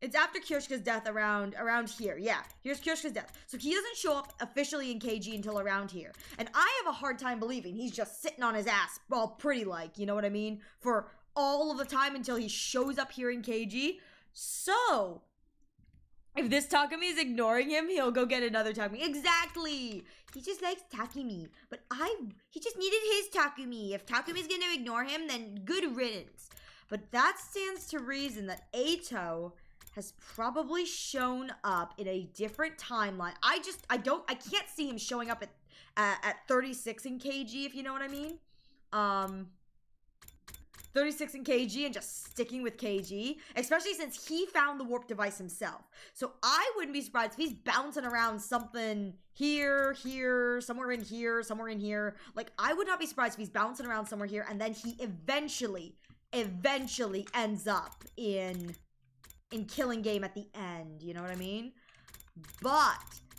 It's after Kyoshika's death around here. Yeah, here's Kyoshika's death. So he doesn't show up officially in KG until around here. And I have a hard time believing he's just sitting on his ass, well, pretty like, you know what I mean? For all of the time until he shows up here in KG. So, if this Takumi is ignoring him, he'll go get another Takumi. Exactly! He just likes Takumi. But he just needed his Takumi. If Takumi's gonna ignore him, then good riddance. But that stands to reason that Eito has probably shown up in a different timeline. I can't see him showing up at 36 in KG, if you know what I mean. 36 and KG and just sticking with KG, especially since he found the warp device himself. So I wouldn't be surprised if he's bouncing around something here, somewhere in here, somewhere in here. Like, I would not be surprised if he's bouncing around somewhere here and then he eventually ends up in killing game at the end, you know what I mean? But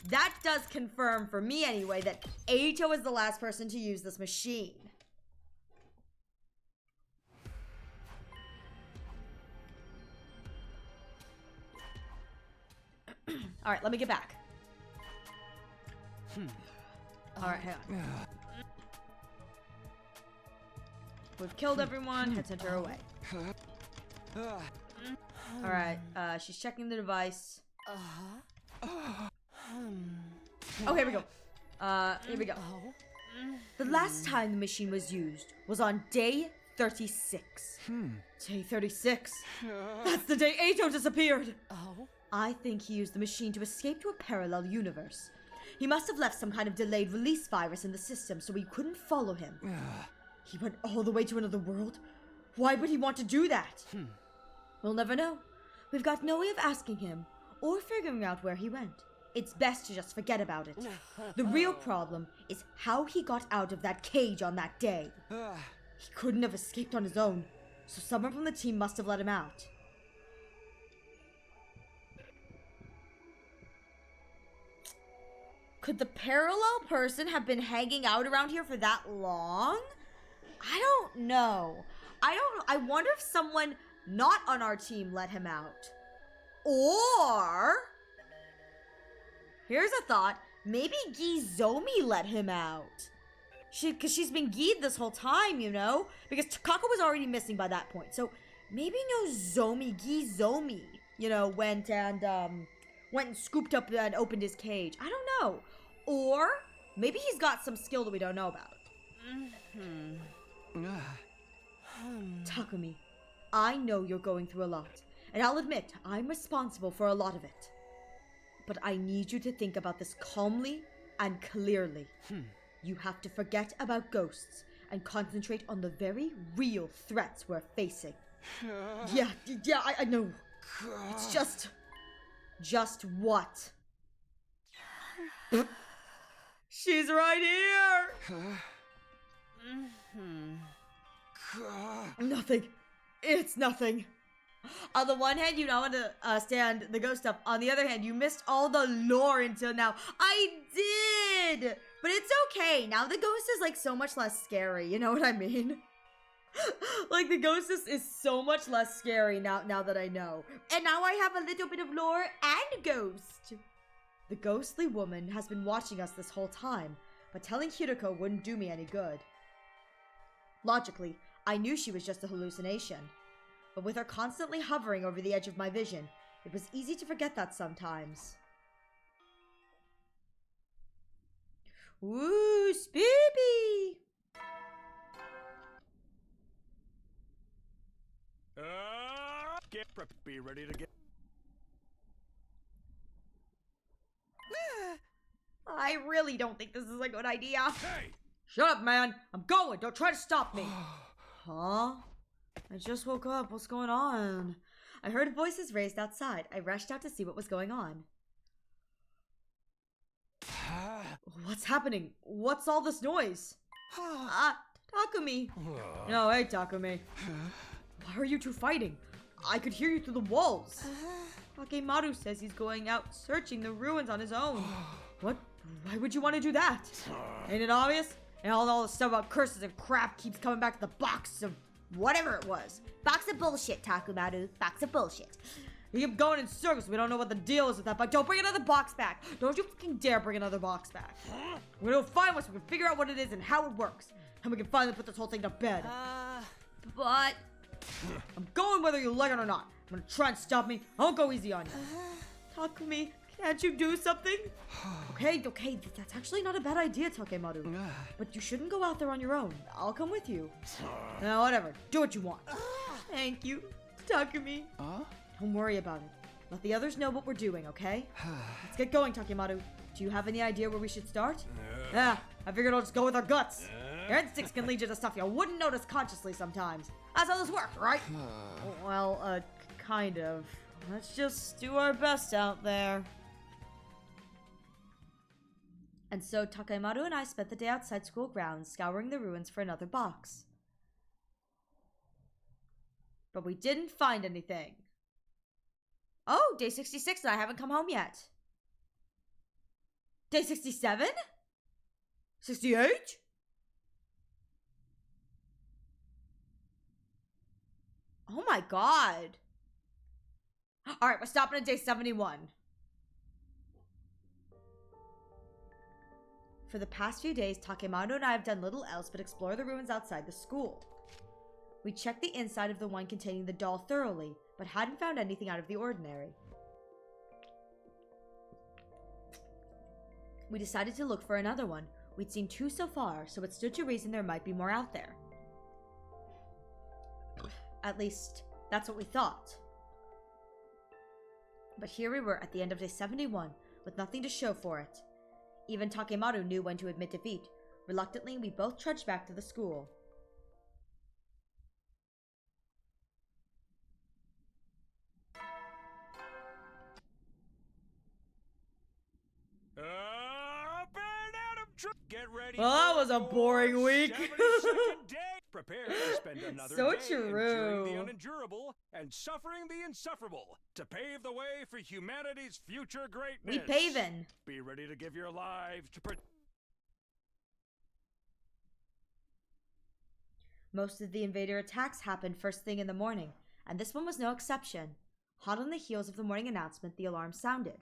that does confirm for me anyway that Aito is the last person to use this machine. All right, let me get back. All right, hang on. We've killed everyone. Head center away. All right, she's checking the device. Oh, here we go. Here we go. The last time the machine was used was on day 36. Day 36? That's the day Aito disappeared! Oh? I think he used the machine to escape to a parallel universe. He must have left some kind of delayed release virus in the system so we couldn't follow him. He went all the way to another world? Why would he want to do that? We'll never know. We've got no way of asking him or figuring out where he went. It's best to just forget about it. The real problem is how he got out of that cage on that day. He couldn't have escaped on his own, so someone from the team must have let him out. Could the parallel person have been hanging out around here for that long? I don't know. I wonder if someone not on our team let him out. Or, here's a thought, maybe Gizomi let him out. Because she's been Gi'd this whole time, you know? Because Takako was already missing by that point. So maybe Gizomi, you know, went and scooped up and opened his cage. I don't know. Or maybe he's got some skill that we don't know about. Takumi, I know you're going through a lot. And I'll admit, I'm responsible for a lot of it. But I need you to think about this calmly and clearly. You have to forget about ghosts and concentrate on the very real threats we're facing. Yeah, I know. It's just what? She's right here! Nothing. It's nothing. On the one hand, you know how to stand the ghost stuff. On the other hand, you missed all the lore until now. I did! But it's okay. Now the ghost is like so much less scary. You know what I mean? Like the ghost is so much less scary now that I know. And now I have a little bit of lore and ghost. The ghostly woman has been watching us this whole time, but telling Hiroko wouldn't do me any good. Logically, I knew she was just a hallucination. But with her constantly hovering over the edge of my vision, it was easy to forget that sometimes. Ooh, spoopy! Be ready to get... I really don't think this is a good idea. Hey! Shut up, man! I'm going! Don't try to stop me! Huh? I just woke up. What's going on? I heard voices raised outside. I rushed out to see what was going on. What's happening? What's all this noise? Takumi. No, hey, Takumi. Why are you two fighting? I could hear you through the walls. Takemaru says he's going out searching the ruins on his own. What? Why would you want to do that? Ain't it obvious? And all the stuff about curses and crap keeps coming back to the box of whatever it was. Box of bullshit, Takemaru. Box of bullshit. We keep going in circles. We don't know what the deal is with that, but don't bring another box back. Don't you fucking dare bring another box back. We're gonna find one so we can figure out what it is and how it works. And we can finally put this whole thing to bed. But I'm going whether you like it or not. I'm gonna try and stop me. I'll go easy on you. Takumi, can't you do something? Okay, that's actually not a bad idea, Takemaru. But you shouldn't go out there on your own. I'll come with you. Now, whatever. Do what you want. Thank you, Takumi. Don't worry about it. Let the others know what we're doing, okay? Let's get going, Takemaru. Do you have any idea where we should start? I figured I'll just go with our guts. Your instincts can lead you to stuff you wouldn't notice consciously sometimes. That's how this works, right? Well, kind of. Let's just do our best out there. And so Takemaru and I spent the day outside school grounds, scouring the ruins for another box. But we didn't find anything. Oh, day 66 and I haven't come home yet. Day 67? 68? Oh my god. Alright, we're stopping at day 71. For the past few days, Takemaru and I have done little else but explore the ruins outside the school. We checked the inside of the one containing the doll thoroughly, but hadn't found anything out of the ordinary. We decided to look for another one. We'd seen 2 so far, so it stood to reason there might be more out there. At least, that's what we thought. But here we were at the end of day 71, with nothing to show for it. Even Takemaru knew when to admit defeat. Reluctantly, we both trudged back to the school. Up and Adam Get ready. Well, that for was a your boring week. 72nd day. Prepare to spend another So day true. enduring the unendurable and suffering the insufferable to pave the way for humanity's future greatness. We pavin'. Be ready to give your lives to Most of the invader attacks happened first thing in the morning, and this one was no exception. Hot on the heels of the morning announcement, the alarm sounded.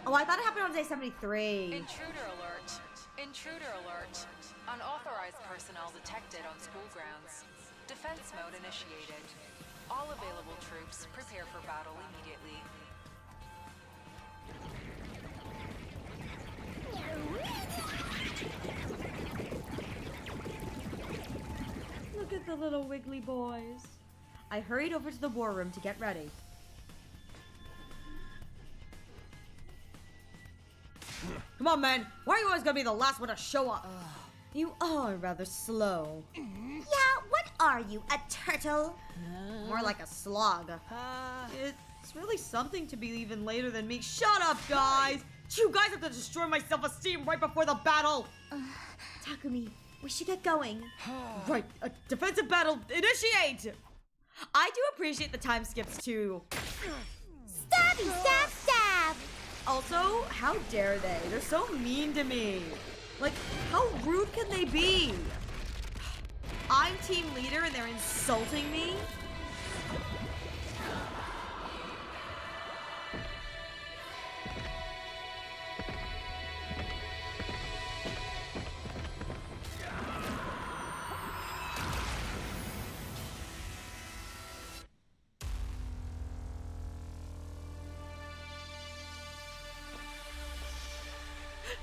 Oh, I thought it happened on day 73. Intruder alert. Intruder alert. Unauthorized personnel detected on school grounds. Defense mode initiated. All available troops prepare for battle immediately. Look at the little wiggly boys. I hurried over to the war room to get ready. Come on, man. Why are you always gonna be the last one to show up? You are rather slow. Yeah, what are you, a turtle? More like a slog. It's really something to be even later than me. Shut up, guys! You guys have to destroy my self-esteem right before the battle! Takumi, we should get going. Right, a defensive battle, initiate! I do appreciate the time skips too. Stabby, stab, stab! Also, how dare they? They're so mean to me. Like, how rude can they be? I'm team leader and they're insulting me?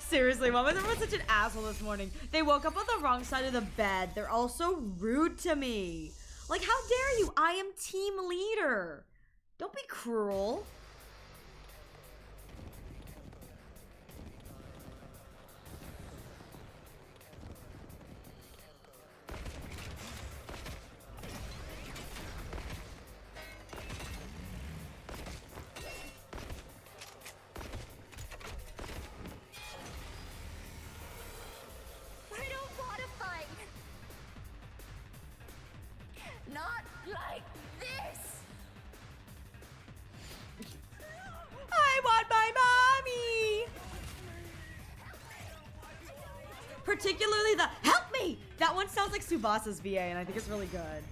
Seriously, Mom, everyone's such an asshole this morning. They woke up on the wrong side of the bed. They're all so rude to me. Like, how dare you? I am team leader. Don't be cruel. I don't want to fight. Not like this. I want my mommy. Particularly the help me. That one sounds like Tsubasa's VA, and I think it's really good.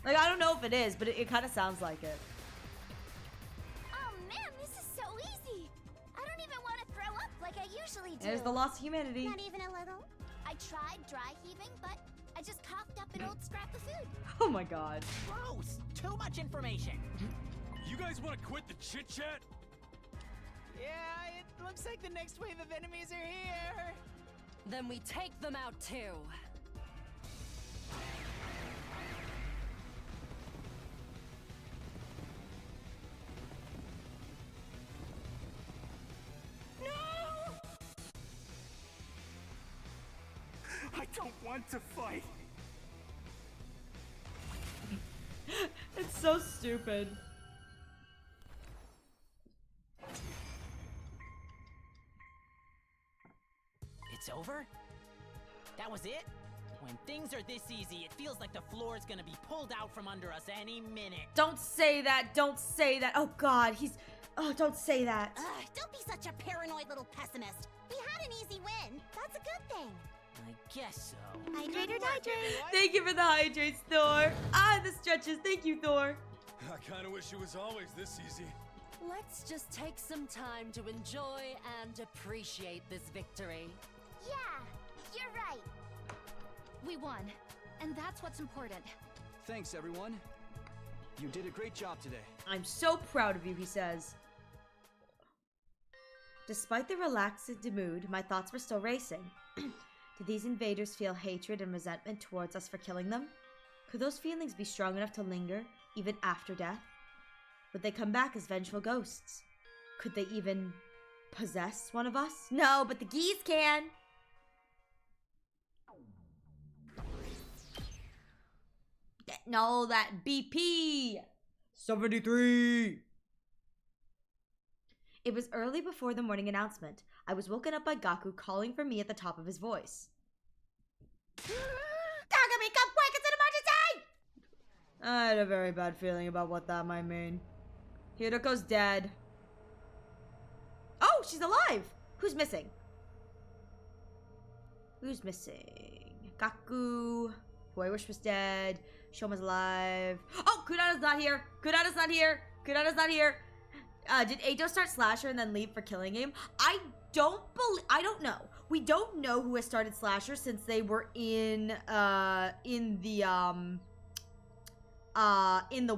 Like, I don't know if it is, but it kind of sounds like it. Oh man, this is so easy. I don't even want to throw up like I usually do. There's the lost humanity. Not even a little. I tried dry heaving, but I just coughed up an old scrap of food. Oh my god. Gross! Too much information. You guys want to quit the chit chat? Yeah, it looks like the next wave of enemies are here. Then we take them out too. I don't want to fight. so stupid. It's over? That was it? When things are this easy, it feels like the floor is gonna be pulled out from under us any minute. Don't say that. Don't say that. Oh God, he's. Oh, don't say that. Don't be such a paranoid little pessimist. We had an easy win. That's a good thing. I guess so. Hydrate or Good work, dihydrate? everyone. Thank you for the hydrates, Thor. Ah, the stretches. Thank you, Thor. I kinda wish it was always this easy. Let's just take some time to enjoy and appreciate this victory. Yeah, you're right. We won, and that's what's important. Thanks, everyone. You did a great job today. I'm so proud of you, he says. Despite the relaxed mood, my thoughts were still racing. Did these invaders feel hatred and resentment towards us for killing them? Could those feelings be strong enough to linger, even after death? Would they come back as vengeful ghosts? Could they even possess one of us? No, but the geese can. Getting all that BP! 73! It was early before the morning announcement. I was woken up by Gaku calling for me at the top of his voice. Kagami, come quick! It's an emergency! I had a very bad feeling about what that might mean. Hiroko's dead. Oh, she's alive! Who's missing? Who's missing? Gaku, who I wish was dead. Shoma's alive. Oh, Kurata's not here! Kurata's not here! Kurata's not here! Did Eito start Slasher and then leave for Killing Game? I don't know. We don't know who has started Slasher since they were in the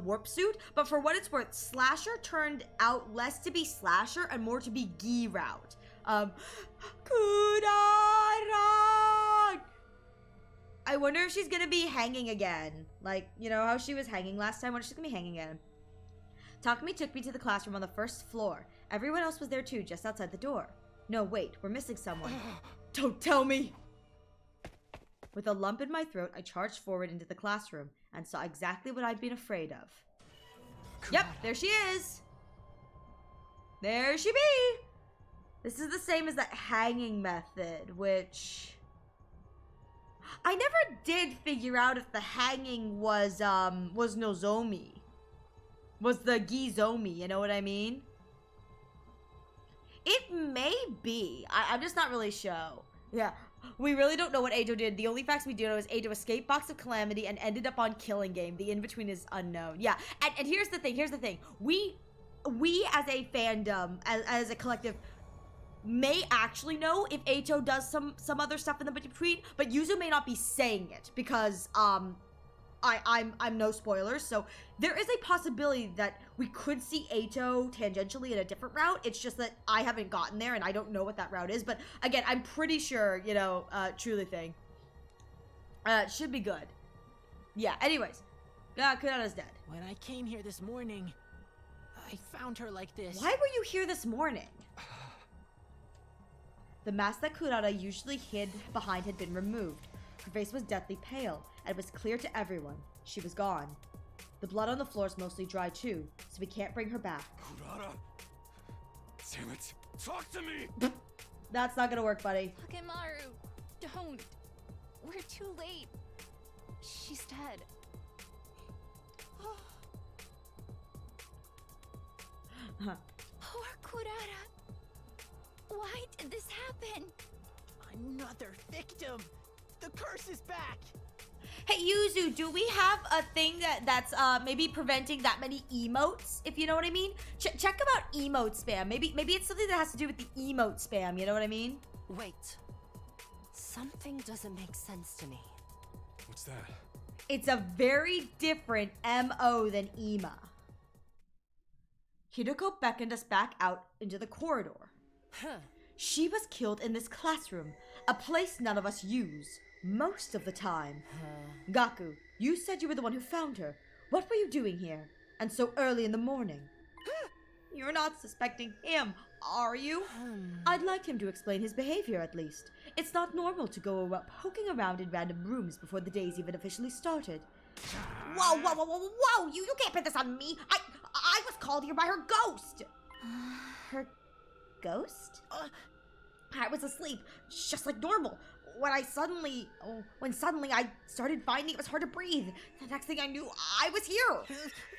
warp suit. But for what it's worth, Slasher turned out less to be Slasher and more to be Gi route. Kurata! I wonder if she's gonna be hanging again. Like, you know how she was hanging last time? I wonder if she's gonna be hanging again. Takumi took me to the classroom on the first floor. Everyone else was there too, just outside the door. No, wait, we're missing someone. Don't tell me! With a lump in my throat, I charged forward into the classroom and saw exactly what I'd been afraid of. Yep, there she is! There she be! This is the same as that hanging method, which... I never did figure out if the hanging was Nozomi. Was the Gizomi, you know what I mean? It may be. I'm just not really sure. Yeah, we really don't know what Eito did. The only facts we do know is Eito escaped Box of Calamity and ended up on Killing Game. The in-between is unknown. Yeah, and here's the thing. We as a fandom, as a collective, may actually know if Eito does some other stuff in the between, but Yuzu may not be saying it because, I'm no spoilers, so there is a possibility that we could see Eito tangentially in a different route. It's just that I haven't gotten there and I don't know what that route is. But again, I'm pretty sure, you know, truly thing. Should be good. Yeah, anyways. Kurata's dead. When I came here this morning, I found her like this. Why were you here this morning? The mask that Kurata usually hid behind had been removed. Her face was deathly pale, and it was clear to everyone she was gone. The blood on the floor is mostly dry too, so we can't bring her back. Kurata! Damn it! Talk to me! That's not gonna work, buddy. Hakemaru, don't. We're too late. She's dead. Poor Kurata. Why did this happen? Another victim! The curse is back! Hey, Yuzu, do we have a thing that's maybe preventing that many emotes, if you know what I mean? Check about emote spam. Maybe it's something that has to do with the emote spam, you know what I mean? Wait. Something doesn't make sense to me. What's that? It's a very different MO than Ema. Hideko beckoned us back out into the corridor. Huh. She was killed in this classroom, a place none of us use, most of the time. Gaku, you said you were the one who found her. What were you doing here? And so early in the morning? You're not suspecting him, are you? I'd like him to explain his behavior at least. It's not normal to go poking around in random rooms before the day's even officially started. Whoa, whoa, whoa, whoa, whoa! You can't put this on me. I was called here by her ghost. Her ghost? I was asleep, just like normal. When suddenly I started finding it was hard to breathe. The next thing I knew, I was here.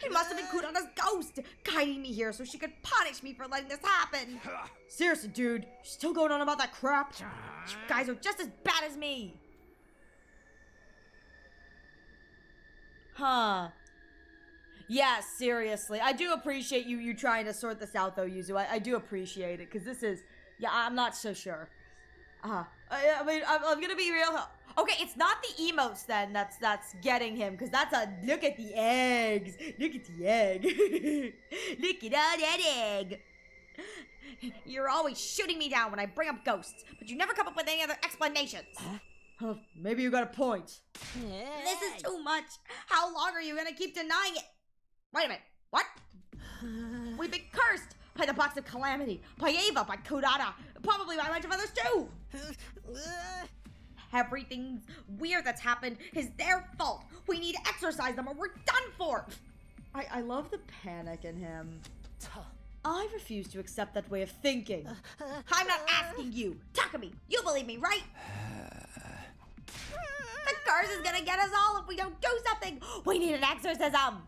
It must have been Kurata's ghost guiding me here so she could punish me for letting this happen. Seriously, dude, you still going on about that crap? You guys are just as bad as me. Huh. Yeah, seriously. I do appreciate you trying to sort this out, though, Yuzu. I do appreciate it, because this is... Yeah, I'm not so sure. I mean, I'm gonna be real. Okay, it's not the emotes, then, that's getting him, because that's a... Look at the eggs. Look at the egg. Look at all that egg. You're always shooting me down when I bring up ghosts, but you never come up with any other explanations. Huh, maybe you got a point. This is too much. How long are you gonna keep denying it? Wait a minute. What? We've been cursed by the Box of Calamity, by Ava, by Kurata, probably by a bunch of others too. Everything weird that's happened is their fault. We need to exorcise them or we're done for. I love the panic in him. I refuse to accept that way of thinking. I'm not asking you. Takumi, you believe me, right? The curse is gonna get us all if we don't do something. We need an exorcism.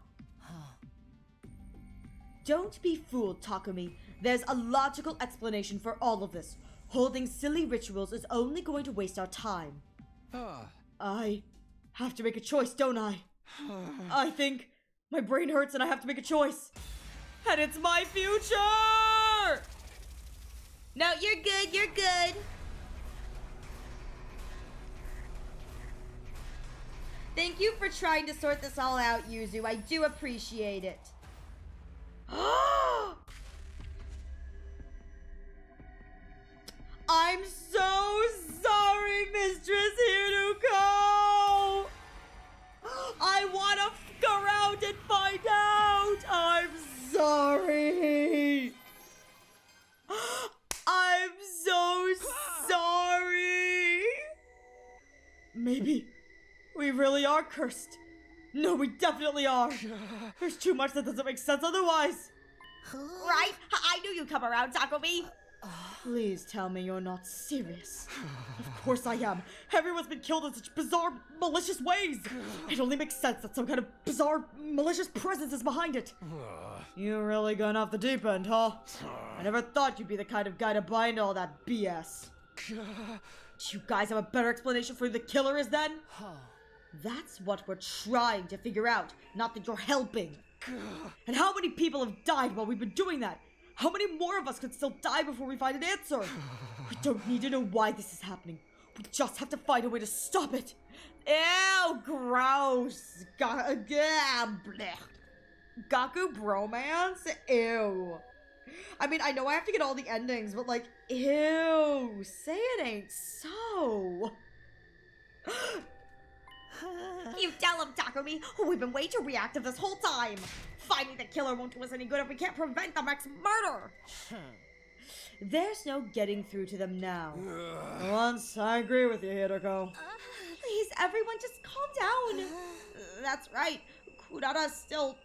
Don't be fooled, Takumi. There's a logical explanation for all of this. Holding silly rituals is only going to waste our time. I have to make a choice, don't I? I think my brain hurts and I have to make a choice. And it's my future! No, you're good, you're good. Thank you for trying to sort this all out, Yuzu. I do appreciate it. I'm so sorry, Mistress Hiruko! I want to go around and find out! I'm sorry! I'm so sorry! Maybe we really are cursed. No, we definitely are. There's too much that doesn't make sense otherwise. Right? I knew you'd come around, Takumi. Please tell me you're not serious. Of course I am. Everyone's been killed in such bizarre, malicious ways. It only makes sense that some kind of bizarre, malicious presence is behind it. You're really going off the deep end, huh? I never thought you'd be the kind of guy to buy into all that BS. Do you guys have a better explanation for who the killer is then? That's what we're trying to figure out, not that you're helping. And how many people have died while we've been doing that? How many more of us could still die before we find an answer? We don't need to know why this is happening. We just have to find a way to stop it. Ew, gross. Gaku bromance? Ew. I mean, I know I have to get all the endings, but like, ew. Say it ain't so. You tell him, Takumi. We've been way too reactive this whole time. Finding the killer won't do us any good if we can't prevent the next murder. There's no getting through to them now. For once, I agree with you, Hideko. Please, everyone, just calm down. That's right. Kurata's still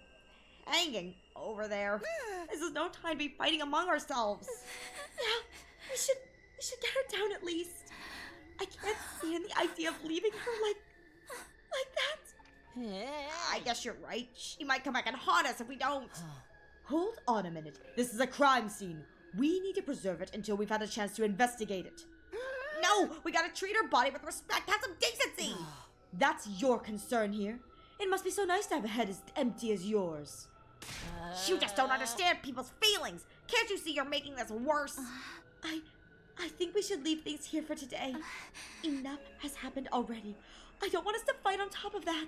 hanging over there. This is no time to be fighting among ourselves. Yeah, we should get her down at least. I can't stand the idea of leaving her like that. I guess you're right. She might come back and haunt us if we don't. Hold on a minute. This is a crime scene. We need to preserve it until we've had a chance to investigate it. No, we gotta treat her body with respect, have some decency. That's your concern here. It must be so nice to have a head as empty as yours. You just don't understand people's feelings. Can't you see you're making this worse? I think we should leave things here for today. Enough has happened already. I don't want us to fight on top of that.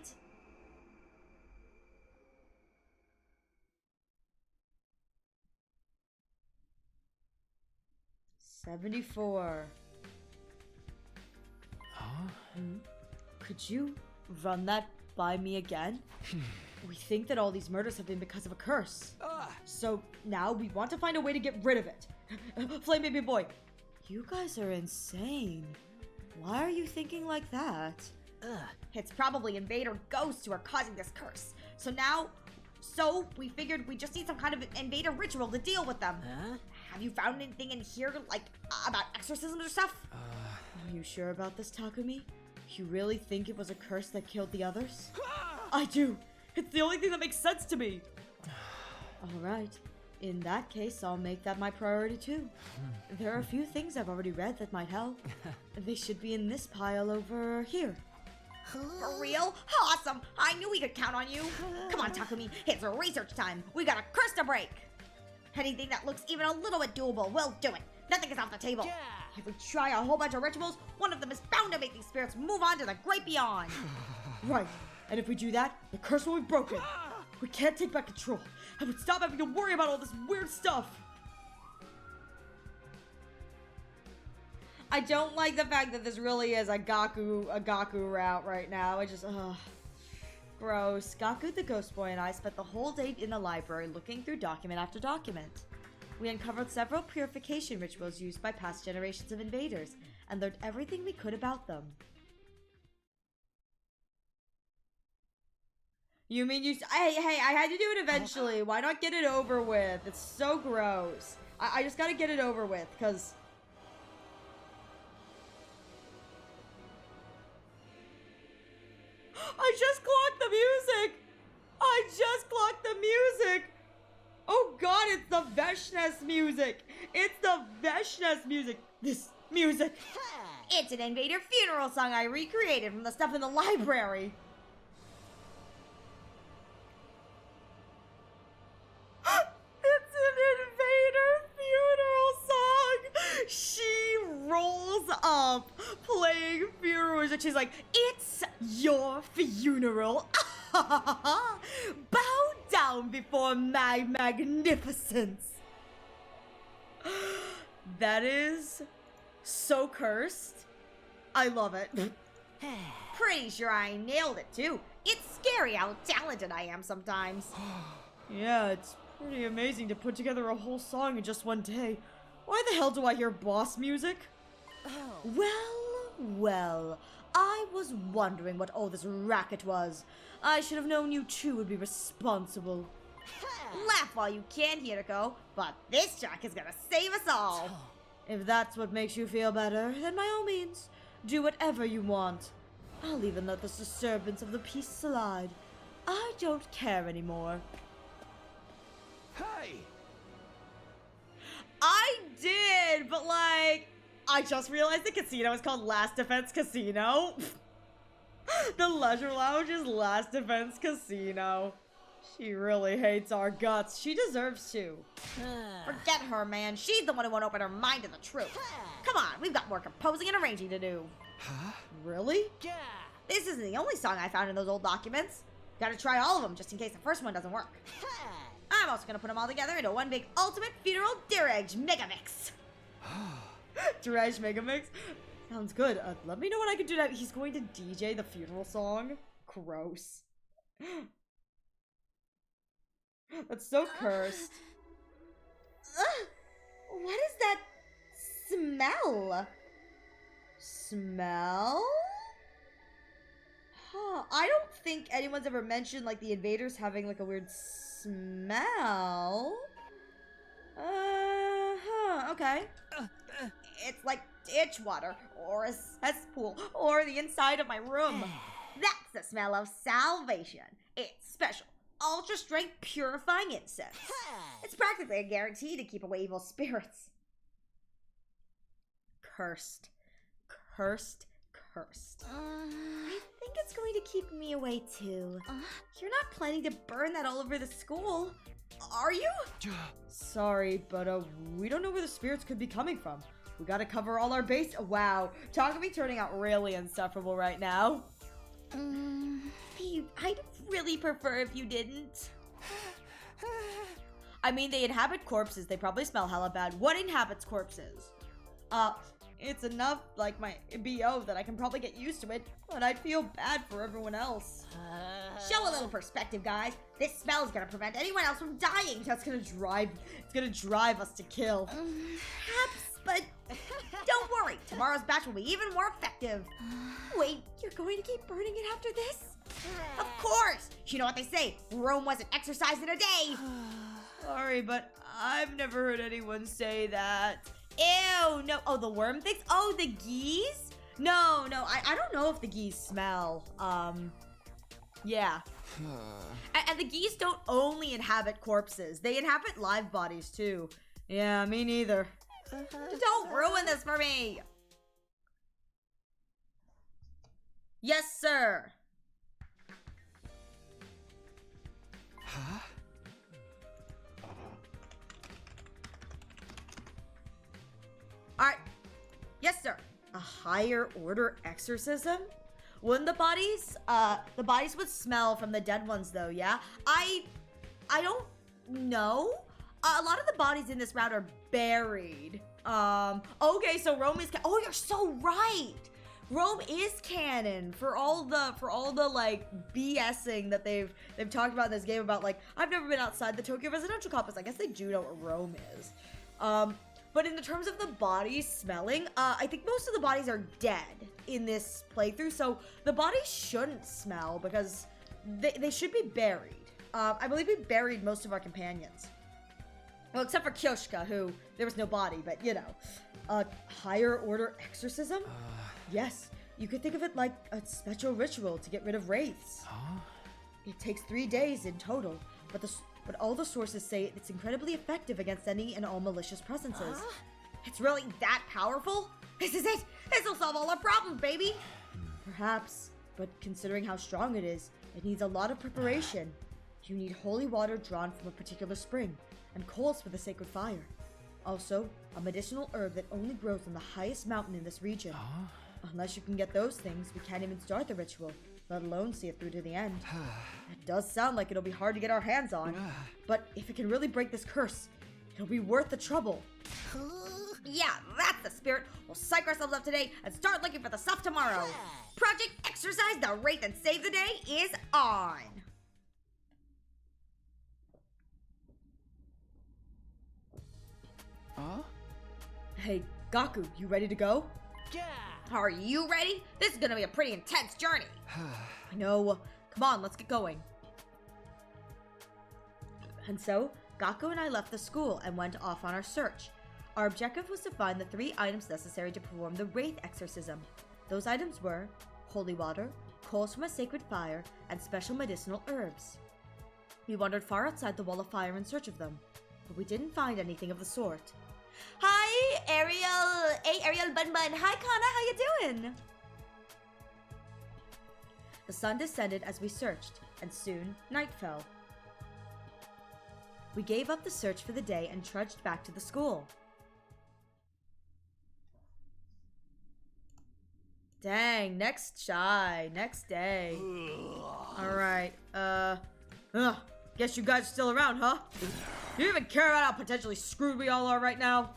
$74. Huh? Could you run that by me again? We think that all these murders have been because of a curse. So now we want to find a way to get rid of it. Flame baby boy, you guys are insane. Why are you thinking like that? It's probably invader ghosts who are causing this curse. So we figured we just need some kind of invader ritual to deal with them. Huh? Have you found anything in here, like, about exorcisms or stuff? Are you sure about this, Takumi? You really think it was a curse that killed the others? I do. It's the only thing that makes sense to me. Alright. In that case, I'll make that my priority too. There are a few things I've already read that might help. They should be in this pile over here. For real? Awesome! I knew we could count on you. Come on, Takumi. It's research time. We got a curse to break. Anything that looks even a little bit doable, we'll do it. Nothing is off the table. Yeah. If we try a whole bunch of rituals, one of them is bound to make these spirits move on to the great beyond. Right. And if we do that, the curse will be broken. We can't take back control. I would stop having to worry about all this weird stuff. I don't like the fact that this really is a Gaku route right now. I just, gross. Gaku the Ghost Boy and I spent the whole day in the library looking through document after document. We uncovered several purification rituals used by past generations of invaders and learned everything we could about them. You mean you... Hey, I had to do it eventually. Why not get it over with? It's so gross. I just gotta get it over with, because... I just clocked the music! I just clocked the music! Oh god, it's the Veshness music! It's the Veshness music! This music! It's an invader funeral song I recreated from the stuff in the library! It's an invader funeral song! She rolls up playing funeral music. She's like, it's your funeral. Bow down before my magnificence. That is so cursed. I love it. Pretty sure I nailed it too. It's scary how talented I am sometimes. Yeah, it's pretty amazing to put together a whole song in just one day. Why the hell do I hear boss music? Well, I was wondering what all this racket was. I should have known you two would be responsible. Laugh while you can, Hiroko, but this track is gonna save us all. If that's what makes you feel better, then by all means, do whatever you want. I'll even let the disturbance of the peace slide. I don't care anymore. Hey! I did, but like, I just realized the casino is called Last Defense Casino. The leisure lounge is Last Defense Casino. She really hates our guts. She deserves to. Forget her, man. She's the one who won't open her mind to the truth. Come on, we've got more composing and arranging to do. Huh? Really? Yeah! This isn't the only song I found in those old documents. Gotta try all of them just in case the first one doesn't work. I'm also gonna put them all together into one big ultimate funeral dirge megamix. Dirge megamix? Sounds good. Let me know when I can do that. He's going to DJ the funeral song? Gross. That's so cursed. What is that smell? Smell? Huh. I don't think anyone's ever mentioned, like, the invaders having, like, a weird smell. Okay. It's like ditch water, or a cesspool, or the inside of my room. That's the smell of salvation. It's special, ultra-strength purifying incense. It's practically a guarantee to keep away evil spirits. Cursed. Cursed. Cursed. I think it's going to keep me away too. You're not planning to burn that all over the school, are you? Sorry, but we don't know where the spirits could be coming from. We gotta cover all our base. Wow, Takumi turning out really insufferable right now. I'd really prefer if you didn't. I mean, they inhabit corpses. They probably smell hella bad. What inhabits corpses? It's enough, like my BO, that I can probably get used to it, but I'd feel bad for everyone else. Show a little perspective, guys. This smell is gonna prevent anyone else from dying. It's gonna drive us to kill. Perhaps, but don't worry, tomorrow's batch will be even more effective. Wait, you're going to keep burning it after this? Of course! You know what they say, Rome wasn't exercised in a day. Sorry, but I've never heard anyone say that. Ew, no. Oh, the worm things? Oh, the geese? No, I don't know if the geese smell. Yeah. And the geese don't only inhabit corpses. They inhabit live bodies, too. Yeah, me neither. Don't ruin this for me. Yes, sir. Huh? Alright. Yes, sir. A higher order exorcism? Wouldn't the bodies would smell from the dead ones though, yeah? I don't know. A lot of the bodies in this route are buried. Okay, so Rome is, oh, you're so right. Rome is canon for all the like BSing that they've talked about in this game about like, I've never been outside the Tokyo residential campus. I guess they do know what Rome is. But in the terms of the bodies smelling, I think most of the bodies are dead in this playthrough, so the bodies shouldn't smell because they should be buried. I believe we buried most of our companions. Well, except for Kyoshka, who, there was no body, but you know. A higher order exorcism? Yes, you could think of it like a special ritual to get rid of wraiths. Huh? It takes 3 days in total, but all the sources say it's incredibly effective against any and all malicious presences. It's really that powerful? This is it. This'll solve all our problems, baby. Perhaps, but considering how strong it is, it needs a lot of preparation. You need holy water drawn from a particular spring, and coals for the sacred fire. Also, a medicinal herb that only grows on the highest mountain in this region. Unless you can get those things, we can't even start the ritual, let alone see it through to the end. It does sound like it'll be hard to get our hands on, but if it can really break this curse, it'll be worth the trouble. Yeah, that's the spirit. We'll psych ourselves up today and start looking for the stuff tomorrow. Project Exercise the Wraith and Save the Day is on. Huh? Hey, Gaku, you ready to go? Yeah. Are you ready? This is gonna be a pretty intense journey. I know. Come on, let's get going. And so, Gaku and I left the school and went off on our search. Our objective was to find the 3 items necessary to perform the Wraith exorcism. Those items were holy water, coals from a sacred fire, and special medicinal herbs. We wandered far outside the wall of fire in search of them, but we didn't find anything of the sort. Hi, Ariel. Hey, Ariel Bun Bun. Hi, Kana. How you doing? The sun descended as we searched, and soon night fell. We gave up the search for the day and trudged back to the school. Dang, next day. Alright, guess you guys are still around, huh? Do you even care about how potentially screwed we all are right now?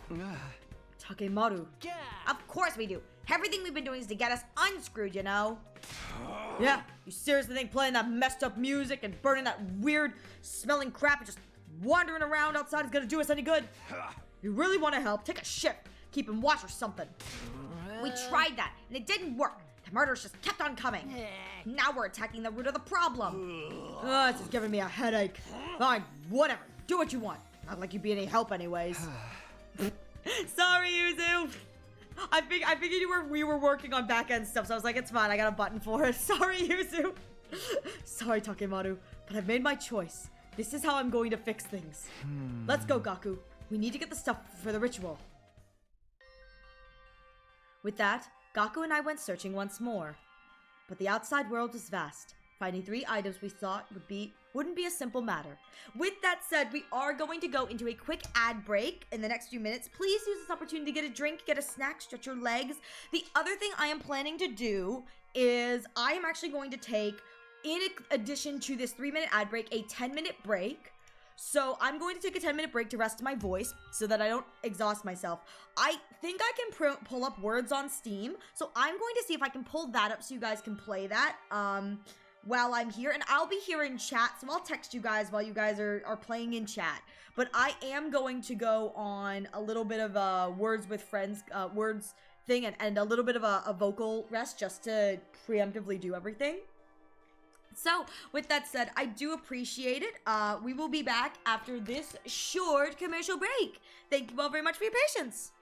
Takemaru. Yeah. Of course we do. Everything we've been doing is to get us unscrewed, you know? Yeah, you seriously think playing that messed up music and burning that weird smelling crap and just wandering around outside is gonna do us any good? You really want to help? Take a shift, keep him watch or something. We tried that, and it didn't work. The murders just kept on coming. Now we're attacking the root of the problem. This is giving me a headache. Fine, whatever. Do what you want. Not like you'd be any help anyways. Sorry, Yuzu. I figured we were working on back-end stuff, so I was like, it's fine. I got a button for it. Sorry, Yuzu. Sorry, Takemaru, but I've made my choice. This is how I'm going to fix things. Let's go, Gaku. We need to get the stuff for the ritual. With that, Gaku and I went searching once more. But the outside world was vast. Finding 3 items we thought wouldn't be a simple matter. With that said, we are going to go into a quick ad break in the next few minutes. Please use this opportunity to get a drink, get a snack, stretch your legs. The other thing I am planning to do is I am actually going to take, in addition to this 3-minute ad break, a 10-minute break. So I'm going to take a 10-minute break to rest my voice so that I don't exhaust myself. I think I can pull up words on Steam. So I'm going to see if I can pull that up so you guys can play that while I'm here. And I'll be here in chat, so I'll text you guys while you guys are playing in chat. But I am going to go on a little bit of words with friends, words thing and a little bit of a vocal rest just to preemptively do everything. So, with that said, I do appreciate it. We will be back after this short commercial break. Thank you all very much for your patience.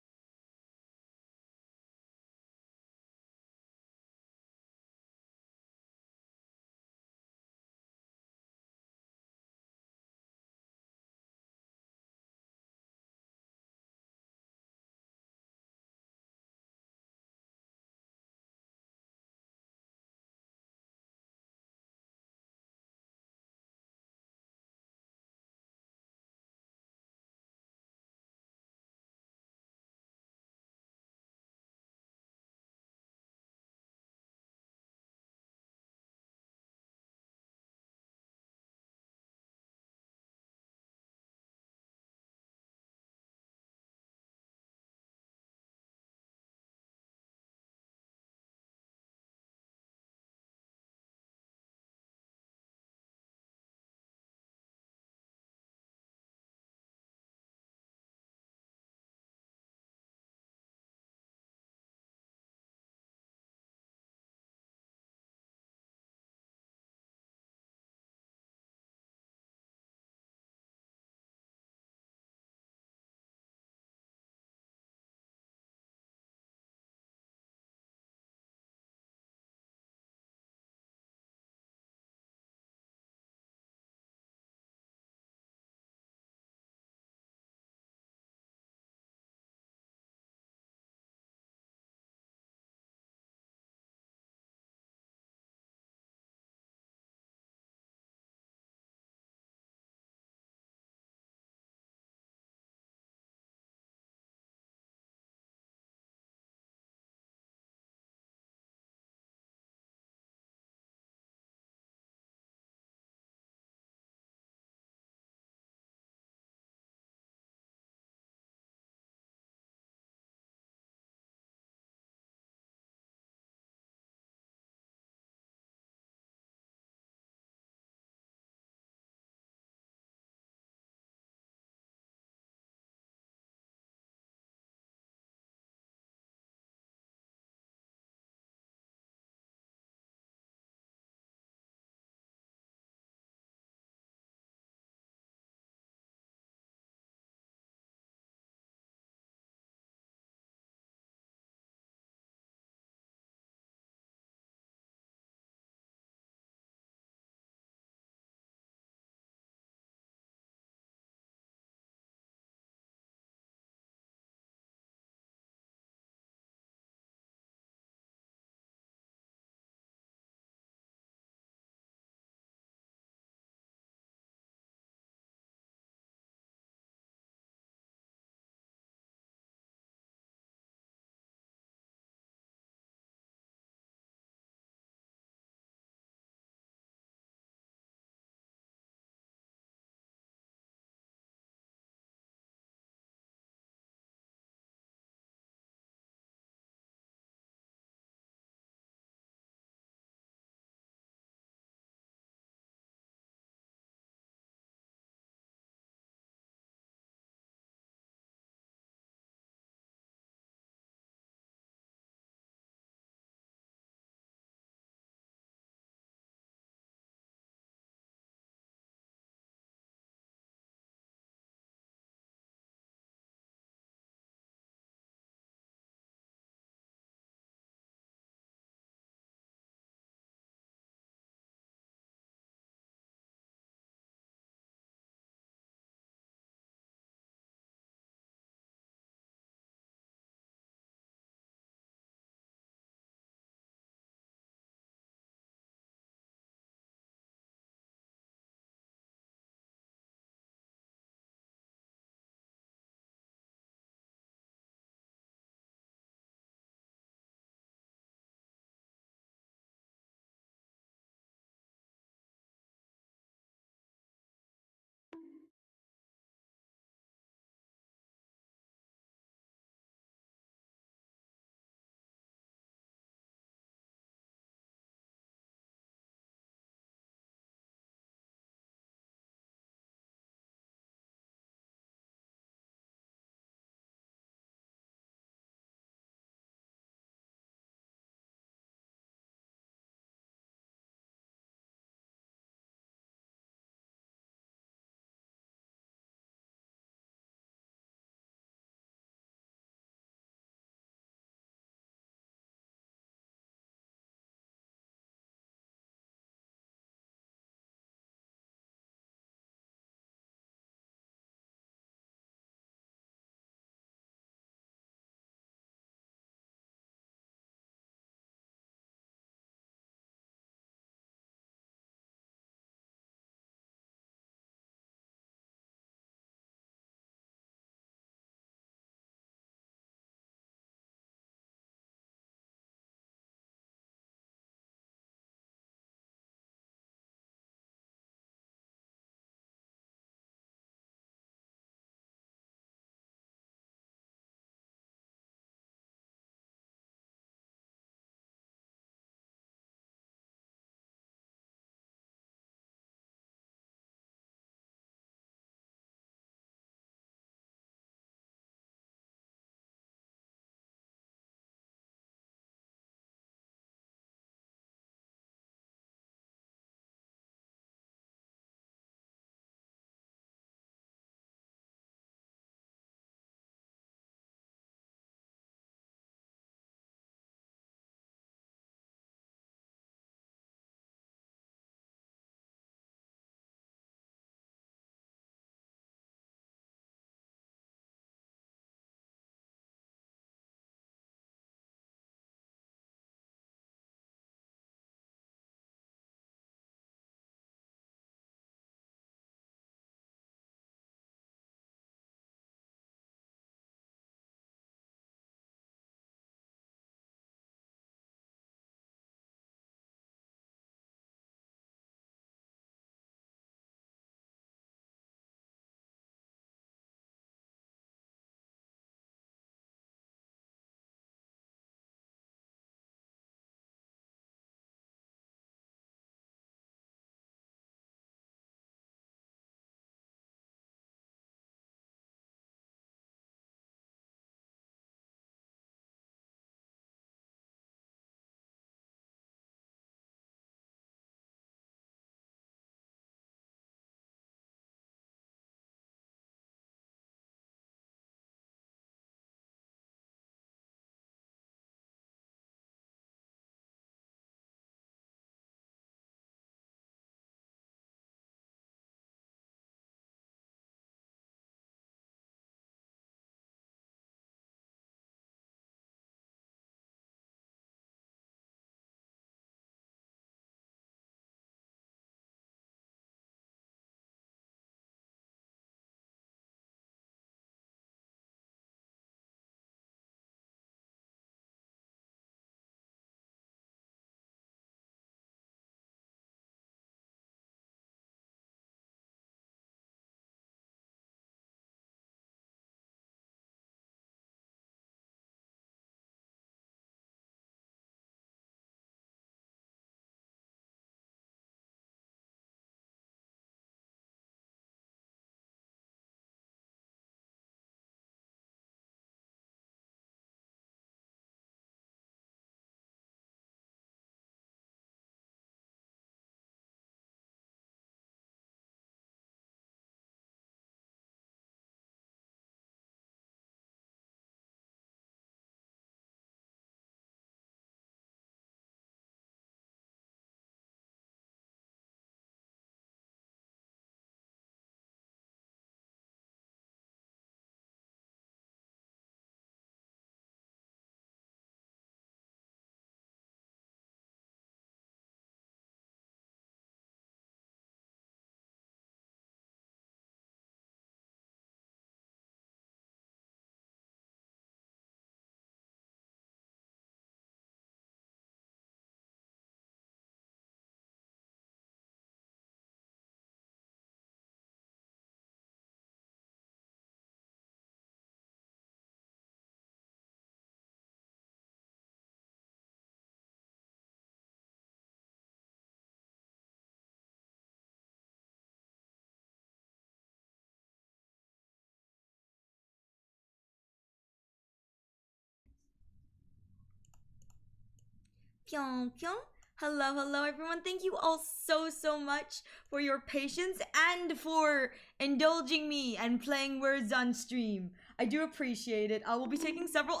Pyong pyong. Hello, hello everyone. Thank you all so much for your patience and for indulging me and playing words on stream. I do appreciate it. I will be taking several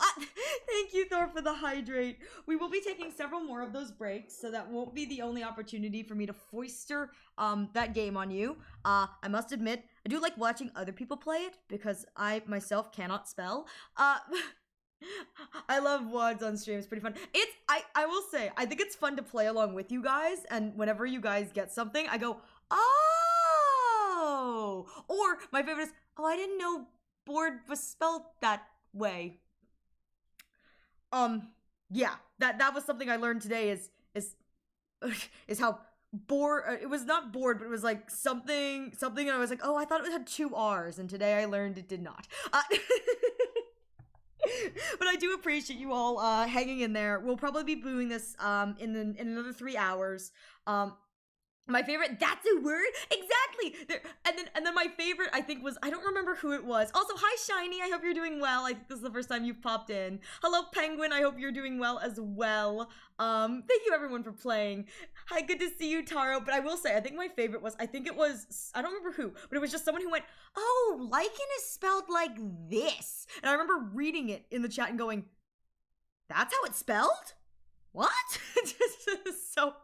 thank you, Thor, for the hydrate. We will be taking several more of those breaks, so that won't be the only opportunity for me to foister that game on you. I must admit, I do like watching other people play it because I myself cannot spell. I love WODs on stream. It's pretty fun. I will say, I think it's fun to play along with you guys, and whenever you guys get something, I go, oh! Or my favorite is, oh, I didn't know bored was spelled that way. Yeah, that was something I learned today is how bored, it was not bored, but it was like something, and I was like, oh, I thought it had 2 R's, and today I learned it did not. But I do appreciate you all hanging in there. We'll probably be doing this in another 3 hours. My favorite, that's a word? Exactly! And then my favorite, I think, was, I don't remember who it was. Also, hi Shiny, I hope you're doing well. I think this is the first time you've popped in. Hello Penguin, I hope you're doing well as well. Thank you everyone for playing. Hi, good to see you, Taro. But I will say, I think my favorite was, I think it was, I don't remember who, but it was just someone who went, oh, lichen is spelled like this. And I remember reading it in the chat and going, that's how it's spelled? What? Just so...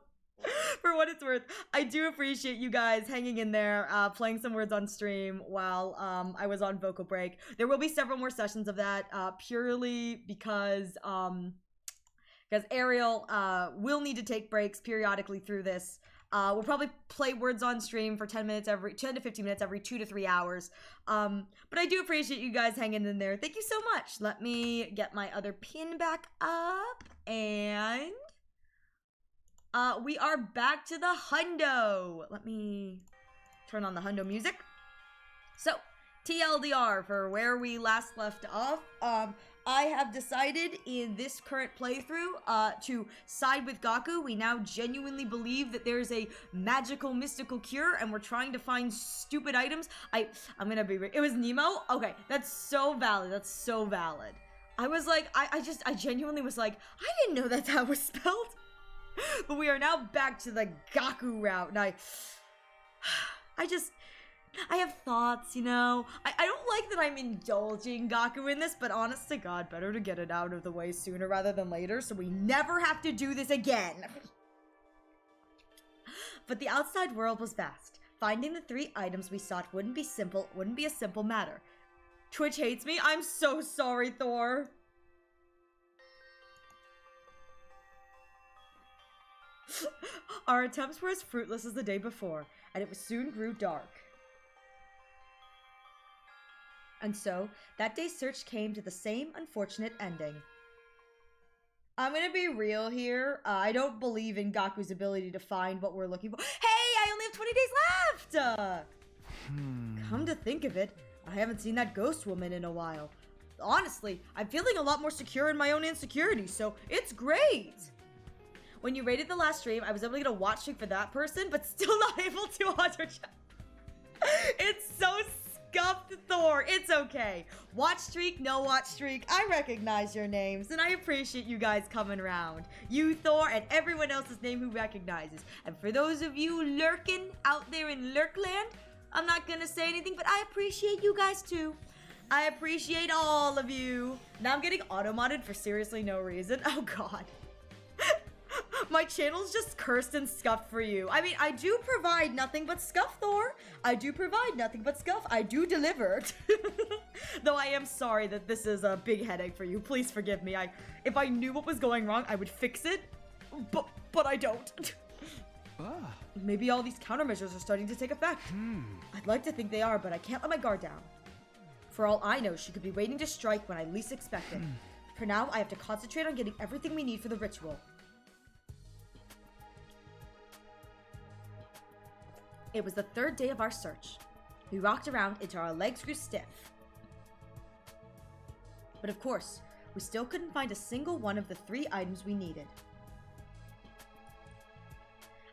For what it's worth, I do appreciate you guys hanging in there, playing some words on stream while I was on vocal break. There will be several more sessions of that, purely because Ariel will need to take breaks periodically through this. We'll probably play words on stream for 10 to 15 minutes every 2 to 3 hours. But I do appreciate you guys hanging in there. Thank you so much. Let me get my other pin back up, and we are back to the hundo. Let me turn on the hundo music. So, TLDR for where we last left off. I have decided in this current playthrough to side with Gaku. We now genuinely believe that there's a magical, mystical cure, and we're trying to find stupid items. I'm gonna be it was Nemo? Okay, that's so valid. That's so valid. I was like, I genuinely was like, I didn't know that's how it was spelled. But we are now back to the Gaku route, and I have thoughts, you know? I don't like that I'm indulging Gaku in this, but honest to God, better to get it out of the way sooner rather than later, so we never have to do this again. But the outside world was vast. Finding the 3 items we sought wouldn't be a simple matter. Twitch hates me? I'm so sorry, Thor. Our attempts were as fruitless as the day before, and it soon grew dark. And so, that day's search came to the same unfortunate ending. I'm gonna be real here. I don't believe in Gaku's ability to find what we're looking for. Hey, I only have 20 days left! Come to think of it, I haven't seen that ghost woman in a while. Honestly, I'm feeling a lot more secure in my own insecurity, so it's great! When you rated the last stream, I was able to get a watch streak for that person, but still not able to auto chat. It's so scuffed, Thor. It's okay. Watch streak, no watch streak. I recognize your names, and I appreciate you guys coming around. You, Thor, and everyone else's name who recognizes. And for those of you lurking out there in Lurkland, I'm not gonna say anything, but I appreciate you guys too. I appreciate all of you. Now I'm getting auto-modded for seriously no reason. Oh God. My channel's just cursed and scuffed for you. I mean, I do provide nothing but scuff, Thor. I do provide nothing but scuff. I do deliver. Though I am sorry that this is a big headache for you. Please forgive me. If I knew what was going wrong, I would fix it. But I don't. Maybe all these countermeasures are starting to take effect. I'd like to think they are, but I can't let my guard down. For all I know, she could be waiting to strike when I least expect it. For now, I have to concentrate on getting everything we need for the ritual. It was the 3rd day of our search. We rocked around until our legs grew stiff. But of course, we still couldn't find a single one of the 3 items we needed.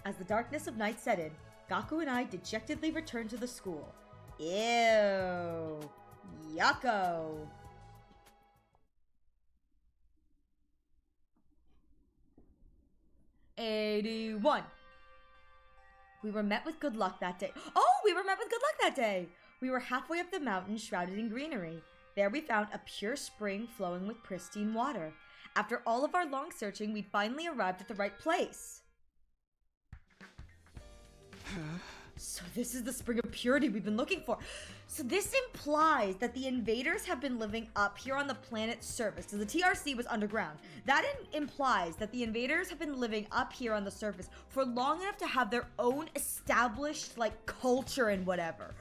As the darkness of night set in, Gaku and I dejectedly returned to the school. Ew. Yucko. 81. We were met with good luck that day. Oh, we were met with good luck that day. We were halfway up the mountain, shrouded in greenery. There we found a pure spring flowing with pristine water. After all of our long searching, we'd finally arrived at the right place. So this is the spring of purity we've been looking for. So this implies that the invaders have been living up here on the planet's surface. So the TRC was underground. That implies that the invaders have been living up here on the surface for long enough to have their own established, like, culture and whatever.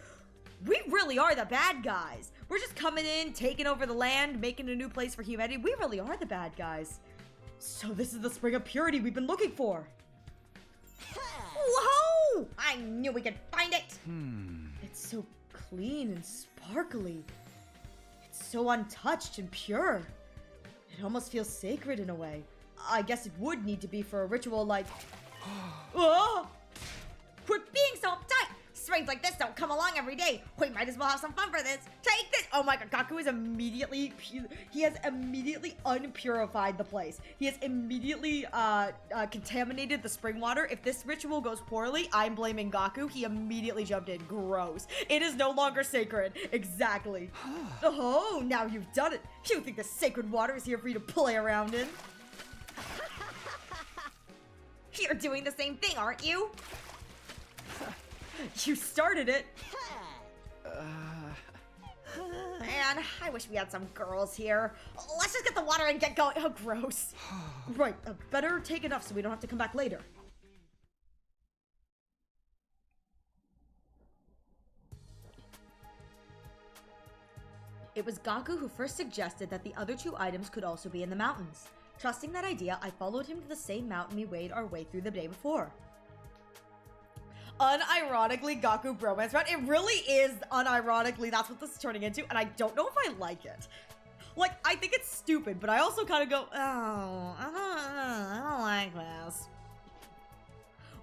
We really are the bad guys. We're just coming in, taking over the land, making a new place for humanity. We really are the bad guys. So this is the spring of purity we've been looking for. Whoa! I knew we could find it! It's so clean and sparkly. It's so untouched and pure. It almost feels sacred in a way. I guess it would need to be for a ritual like... Oh! Quit being so uptight! Springs like this don't come along every day. We might as well have some fun for this. Take this! Oh my god, Gaku is immediately... He has immediately unpurified the place. He has immediately contaminated the spring water. If this ritual goes poorly, I'm blaming Gaku. He immediately jumped in. Gross. It is no longer sacred. Exactly. Oh, now you've done it. You think the sacred water is here for you to play around in? You're doing the same thing, aren't you? You started it. Man, I wish we had some girls here. Let's just get the water and get going. Oh, gross. Right, better take enough so we don't have to come back later. It was Gaku who first suggested that the other two items could also be in the mountains. Trusting that idea, I followed him to the same mountain we made our way through the day before. Unironically, Gaku bromance round. It really is unironically, that's what this is turning into, and I don't know if I like it. Like, I think it's stupid, but I also kind of go, oh, I don't like this.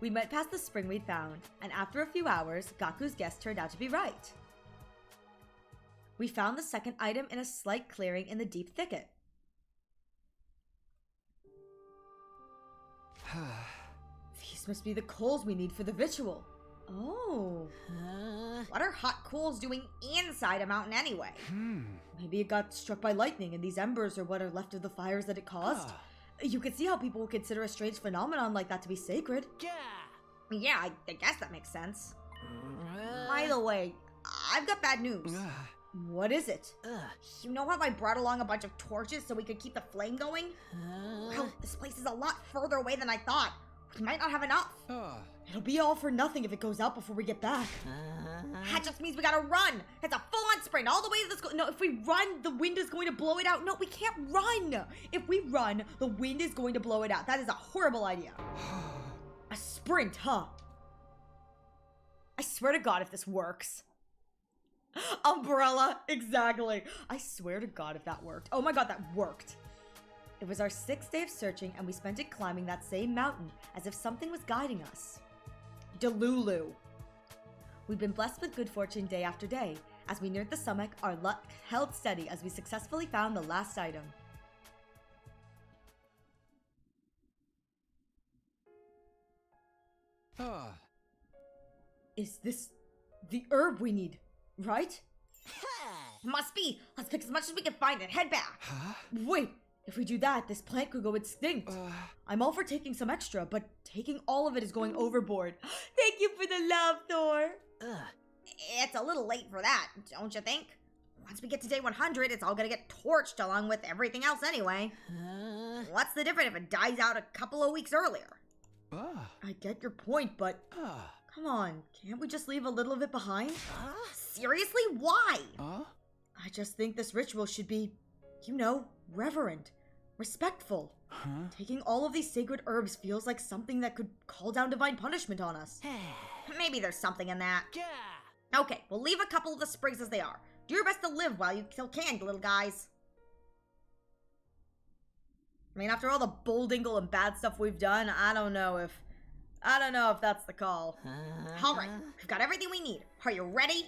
We went past the spring we'd found, and after a few hours, Gaku's guess turned out to be right. We found the second item in a slight clearing in the deep thicket. These must be the coals we need for the ritual. Oh. What are hot coals doing inside a mountain anyway? Maybe it got struck by lightning and these embers are what are left of the fires that it caused. You can see how people would consider a strange phenomenon like that to be sacred. Yeah, I guess that makes sense. By the way, I've got bad news. What is it? You know how I brought along a bunch of torches so we could keep the flame going? Well, this place is a lot further away than I thought. We might not have enough. It'll be all for nothing if it goes out before we get back. That just means we gotta run. It's a full-on sprint all the way to the No, if we run, the wind is going to blow it out. No, we can't run. If we run, the wind is going to blow it out. That is a horrible idea. A sprint, huh? I swear to God if this works. Umbrella, exactly. I swear to God if that worked. Oh my God, that worked. It was our 6th day of searching and we spent it climbing that same mountain as if something was guiding us. Delulu. We'd been blessed with good fortune day after day. As we neared the summit, our luck held steady as we successfully found the last item. Is this the herb we need, right? Must be. Let's pick as much as we can find and head back. Wait, if we do that, this plant could go extinct. I'm all for taking some extra, but taking all of it is going overboard. Thank you for the love, Thor. It's a little late for that, don't you think? Once we get to day 100, it's all gonna get torched along with everything else anyway. What's the difference if it dies out a couple of weeks earlier? I get your point, but come on, can't we just leave a little of it behind? Seriously? Why? I just think this ritual should be, you know, reverent, respectful. Taking all of these sacred herbs feels like something that could call down divine punishment on us. Maybe there's something in that. Okay, we'll leave a couple of the sprigs as they are. Do your best to live while you still can, little guys. I mean, after all the bulldingle and bad stuff we've done, I don't know if that's the call. All right, we've got everything we need. Are you ready?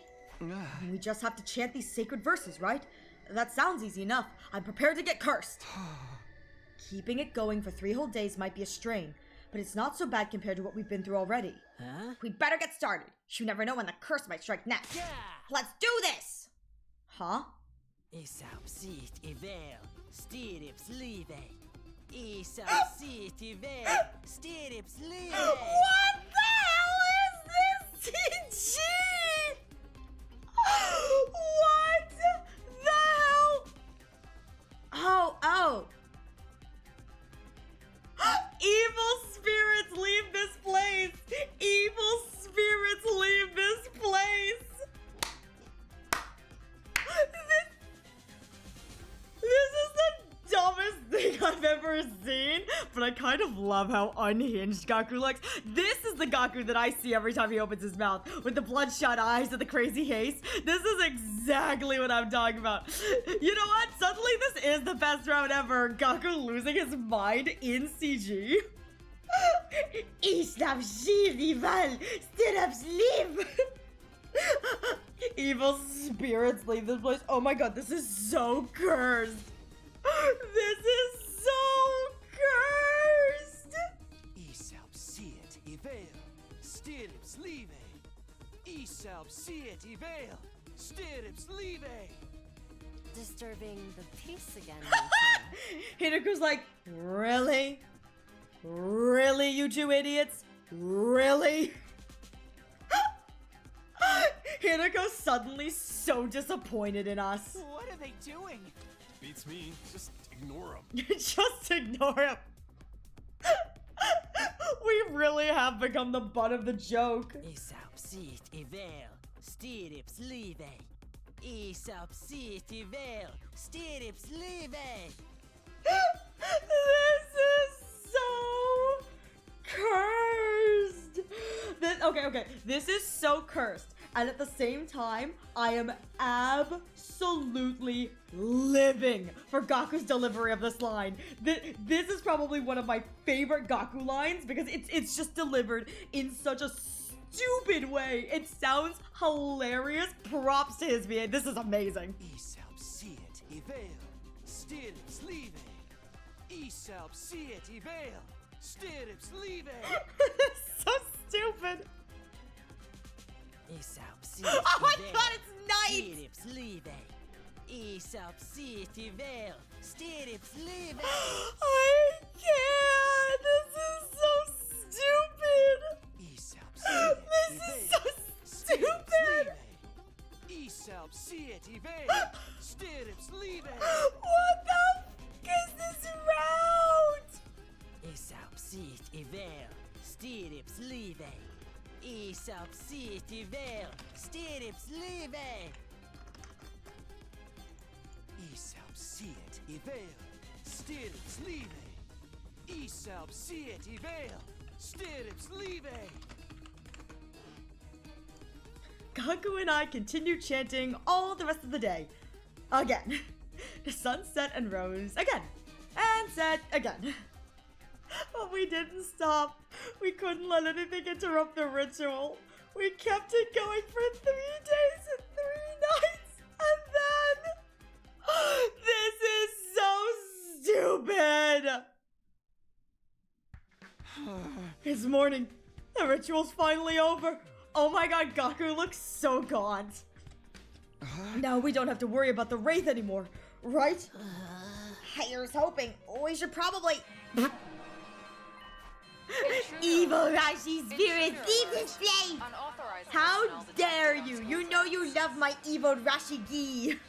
We just have to chant these sacred verses, right? That sounds easy enough. I'm prepared to get cursed. Keeping it going for 3 whole days might be a strain, but it's not so bad compared to what we've been through already. Huh? We better get started. You never know when the curse might strike next. Yeah! Let's do this! Huh? Isapsit ivel, stirips live. Isapsit ivel, stirips live. What the hell is this, CG? What the hell? Oh. Evil spirits leave this place. Evil spirits leave this place. This is the dumbest thing I've ever seen, but I kind of love how unhinged Gaku looks. This is the Gaku that I see every time he opens his mouth, with the bloodshot eyes and the crazy haste. This is exactly what I'm talking about. You know what? Suddenly this is the best round ever. Gaku losing his mind in CG. Evil spirits leave this place. Oh my god, this is so cursed. This is so cursed. Isapsit ivel, stirips live. Isapsit ivel, stirips live. Disturbing the peace again. Hinako's like, really? Really, you two idiots? Really? Hinako's suddenly so disappointed in us. What are they doing? Beats me. Just ignore him. Just ignore him. We really have become the butt of the joke. Isapsit ivel, stirips live. Isapsit ivel, stirips live. This is so cursed. Okay. This is so cursed. And at the same time, I am absolutely living for Gaku's delivery of this line. This is probably one of my favorite Gaku lines because it's just delivered in such a stupid way. It sounds hilarious. Props to his VA. This is amazing. Isapsit ivel, stirips live. Isapsit ivel, stirips live. So stupid. Isapsit Oh my ivel, god, it's nice. stirips live. Isapsit ivel, stirips live. I can't. This is so stupid. Isapsit This is so stupid. Isapsit ivel, stirips live. What the f is this route? Isapsit ivel, stirips live. Isapsit ivel, stirips live. Isapsit ivel, stirips live. Isapsit ivel, stirips live. Gaku and I continued chanting all the rest of the day. Again. The sun set and rose again. And set again. But we didn't stop. We couldn't let anything interrupt the ritual. We kept it going for 3 days and 3 nights. And then... This is so stupid. It's morning. The ritual's finally over. Oh my god, Gaku looks so gaunt. Now we don't have to worry about the Wraith anymore, right? Here's hoping. We should probably... Evil Rashi spirits, leave this place! Unauthorized How personnel dare detected on you? You school know you grounds. love my evil Rashigi.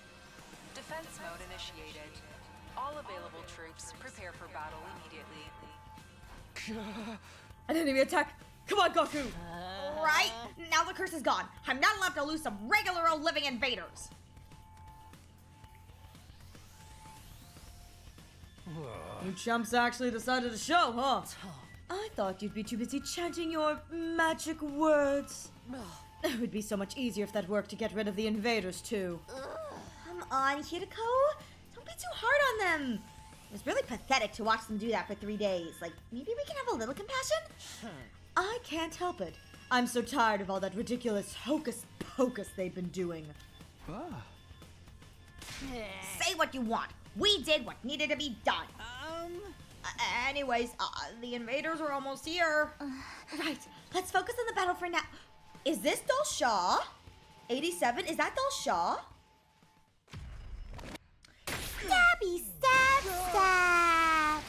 Defense mode initiated. All available troops prepare for battle immediately. An enemy attack! Come on, Gaku! Right? Now the curse is gone. I'm not allowed to lose some regular old living invaders. You chumps actually decided to show, huh? I thought you'd be too busy chanting your magic words. It would be so much easier if that worked to get rid of the invaders, too. Come on, Hirako. Don't be too hard on them. It was really pathetic to watch them do that for 3 days. Like, maybe we can have a little compassion? I can't help it. I'm so tired of all that ridiculous hocus pocus they've been doing. Say what you want. We did what needed to be done. Anyways, the invaders are almost here. Right, let's focus on the battle for now. Is this Shaw? 87? Is that Shaw? Stabby, stab, stab.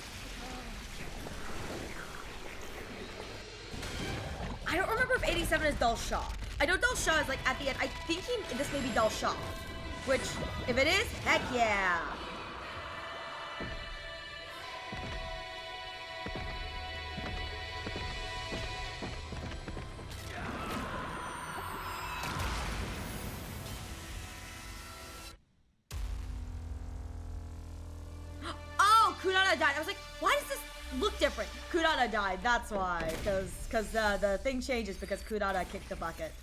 I don't remember if 87 is Shaw. I know Shaw is like at the end. I think this may be Shaw. Which, if it is, heck yeah. Oh, Kurata died. I was like, why does this look different? Kurata died. That's why. Because the thing changes because Kurata kicked the bucket.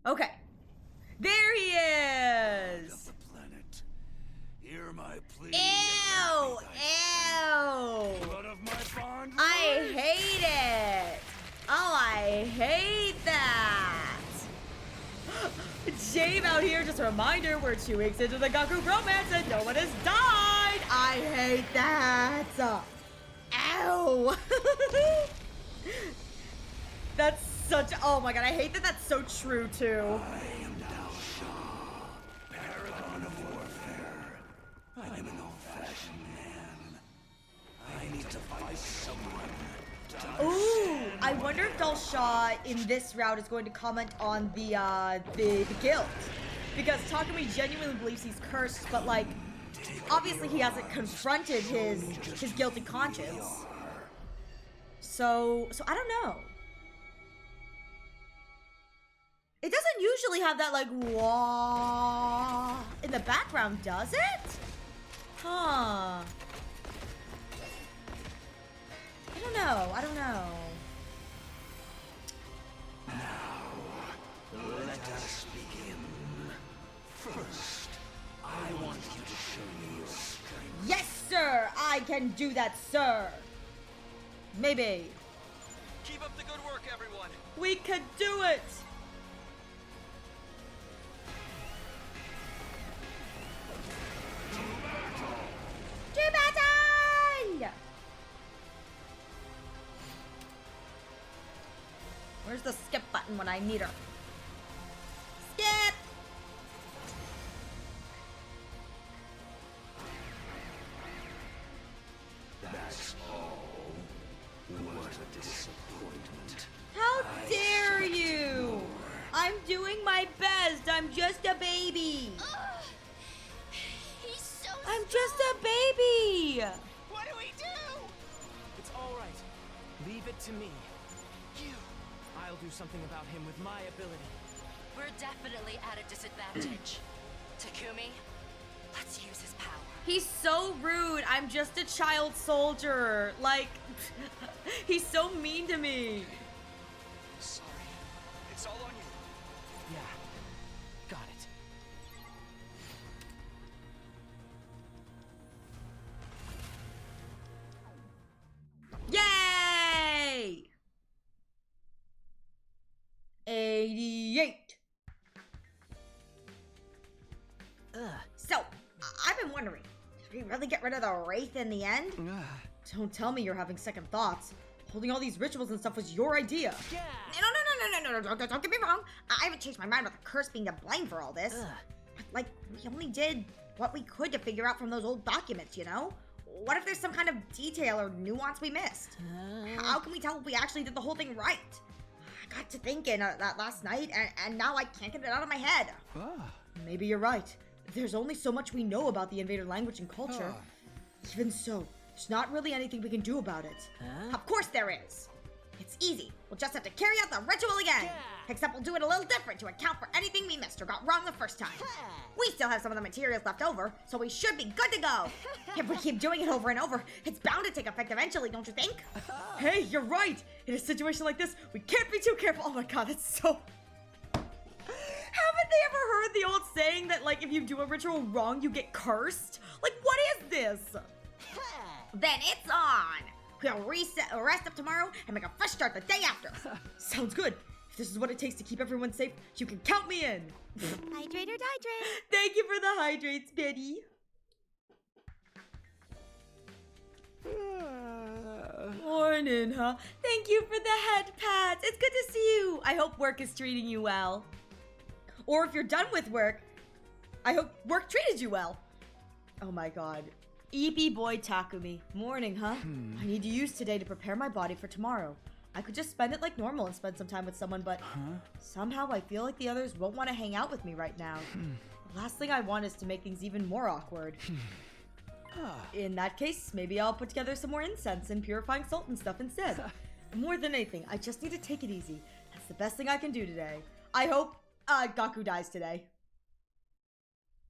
Okay. There he is. The planet. Hear my plea. Ew. Ew. Blood of my bond. I hate it. Oh, I hate that. Jame out here, just a reminder, we're 2 weeks into the Gaku romance and no one has died. I hate that. Ow. That's such, oh my god, I hate that that's so true too. I am Dalshaw, paragon of warfare. I'm an old-fashioned man. I need to fight someone. Ooh, I wonder if Dalshaw in this route is going to comment on the guilt. Because Takumi genuinely believes he's cursed, but like, obviously he hasn't confronted his guilty conscience. So I don't know. It doesn't usually have that like wah in the background, does it? Huh. I don't know. Let us begin. First, I want you to show me your strength. Yes, sir! I can do that, sir! Maybe. Keep up the good work, everyone. We could do it! To battle! Where's the skip button when I need her? Skip! That's all. What a disappointment. How dare you! I'm doing my best. I'm just a baby. He's so I'm just a baby. What do we do? It's all right. Leave it to me. I'll do something about him with my ability. We're definitely at a disadvantage. Takumi, let's use his power. He's so rude. I'm just a child soldier. Like, he's so mean to me. Sorry. It's all on you. Yeah. Got it. Yay! 88. So, I've been wondering, did we really get rid of the Wraith in the end? Don't tell me you're having second thoughts. Holding all these rituals and stuff was your idea. Yeah. No, don't get me wrong. I haven't changed my mind about the curse being to blame for all this. But, like, we only did what we could to figure out from those old documents, you know? What if there's some kind of detail or nuance we missed? How can we tell if we actually did the whole thing right? I got to thinking that last night, and now I can't get it out of my head. Maybe you're right. There's only so much we know about the invader language and culture. Even so, there's not really anything we can do about it. Of course there is. It's easy. We'll just have to carry out the ritual again. Except we'll do it a little different to account for anything we missed or got wrong the first time. We still have some of the materials left over, so we should be good to go. If we keep doing it over and over, it's bound to take effect eventually, don't you think? Hey, you're right. In a situation like this, we can't be too careful. Oh my god, that's so... Haven't they ever heard the old saying that, like, if you do a ritual wrong, you get cursed? Like, what is this? Then it's on. We'll rest up tomorrow and make a fresh start the day after. Sounds good. If this is what it takes to keep everyone safe, you can count me in. Hydrate or dihydrate. Thank you for the hydrates, Betty. Morning, huh? Thank you for the head pats. It's good to see you. I hope work is treating you well. Or if you're done with work, I hope work treated you well. Oh my god. EP boy Takumi. Morning, huh? I need to use today to prepare my body for tomorrow. I could just spend it like normal and spend some time with someone, but somehow I feel like the others won't want to hang out with me right now. The last thing I want is to make things even more awkward. In that case, maybe I'll put together some more incense and purifying salt and stuff instead. More than anything, I just need to take it easy. That's the best thing I can do today. I hope Gaku dies today.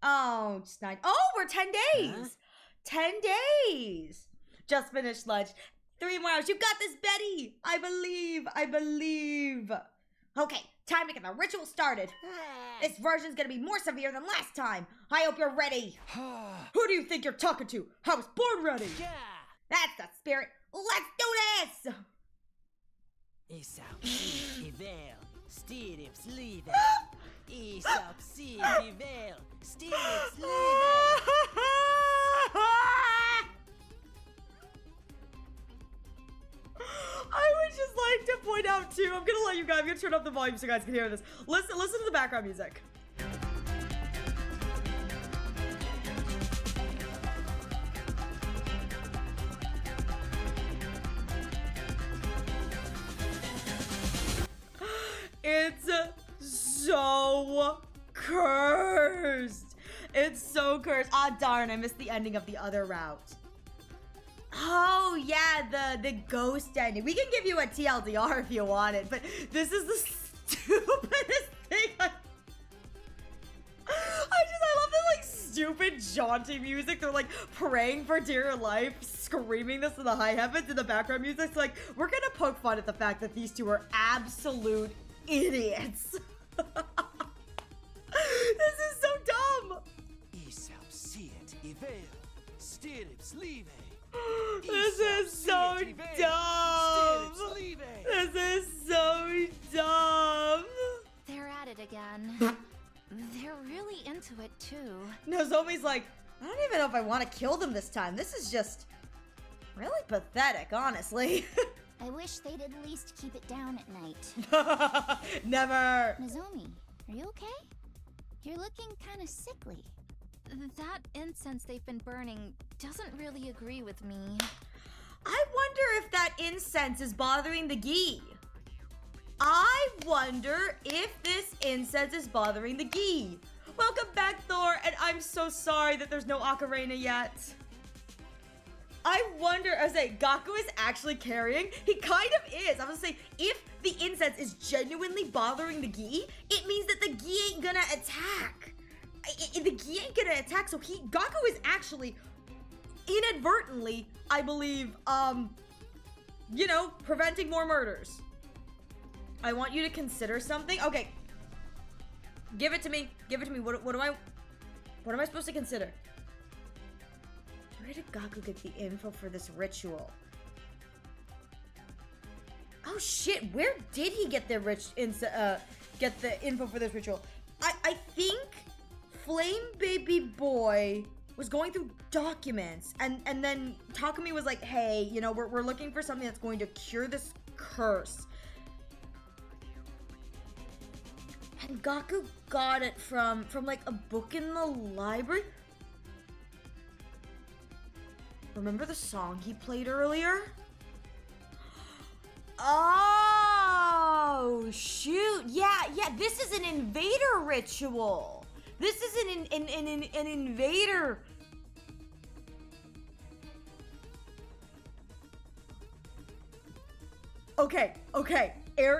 Oh, just 9. Oh, we're 10 days. Huh? 10 days. Just finished lunch. 3 more hours. You got this, Betty. I believe. Okay, time to get the ritual started. This version's gonna be more severe than last time. I hope you're ready. Who do you think you're talking to? I was born ready. Yeah. That's the spirit. Let's do this. I would just like to point out too, I'm gonna let you guys, I'm gonna turn up the volume so you guys can hear this. Listen to the background music. It's so cursed. It's so cursed. Ah, darn, I missed the ending of the other route. Oh, yeah, the ghost ending. We can give you a TLDR if you want it, but this is the stupidest thing. I love the, like, stupid, jaunty music. They're, like, praying for dear life, screaming this in the high heavens, in the background music's like, we're gonna poke fun at the fact that these two are absolute idiots. This is so dumb. This is so dumb. This is so dumb. They're at it again. They're really into it too. Nozomi's like, I don't even know if I want to kill them this time. This is just really pathetic, honestly. I wish they'd at least keep it down at night. Never. Nozomi, are you okay? You're looking kind of sickly. That incense they've been burning doesn't really agree with me. I wonder if that incense is bothering the Gi. I wonder if this incense is bothering the Gi. Welcome back, Thor, and I'm so sorry that there's no Ocarina yet. I wonder, I was saying, Gaku is actually carrying. He kind of is. I was gonna say, if the incense is genuinely bothering the Gi, it means that the Gi ain't gonna attack. The Gi ain't gonna attack, so Gaku is actually inadvertently, I believe, you know, preventing more murders. I want you to consider something. Okay. Give it to me. Give it to me. What am I supposed to consider? Where did Gaku get the info for this ritual? Oh shit, where did he get the info for this ritual? I think Flame Baby Boy was going through documents and then Takumi was like, hey, you know, we're looking for something that's going to cure this curse. And Gaku got it from like a book in the library. Remember the song he played earlier? Oh, shoot. Yeah, this is an invader ritual. This is an invader. Okay.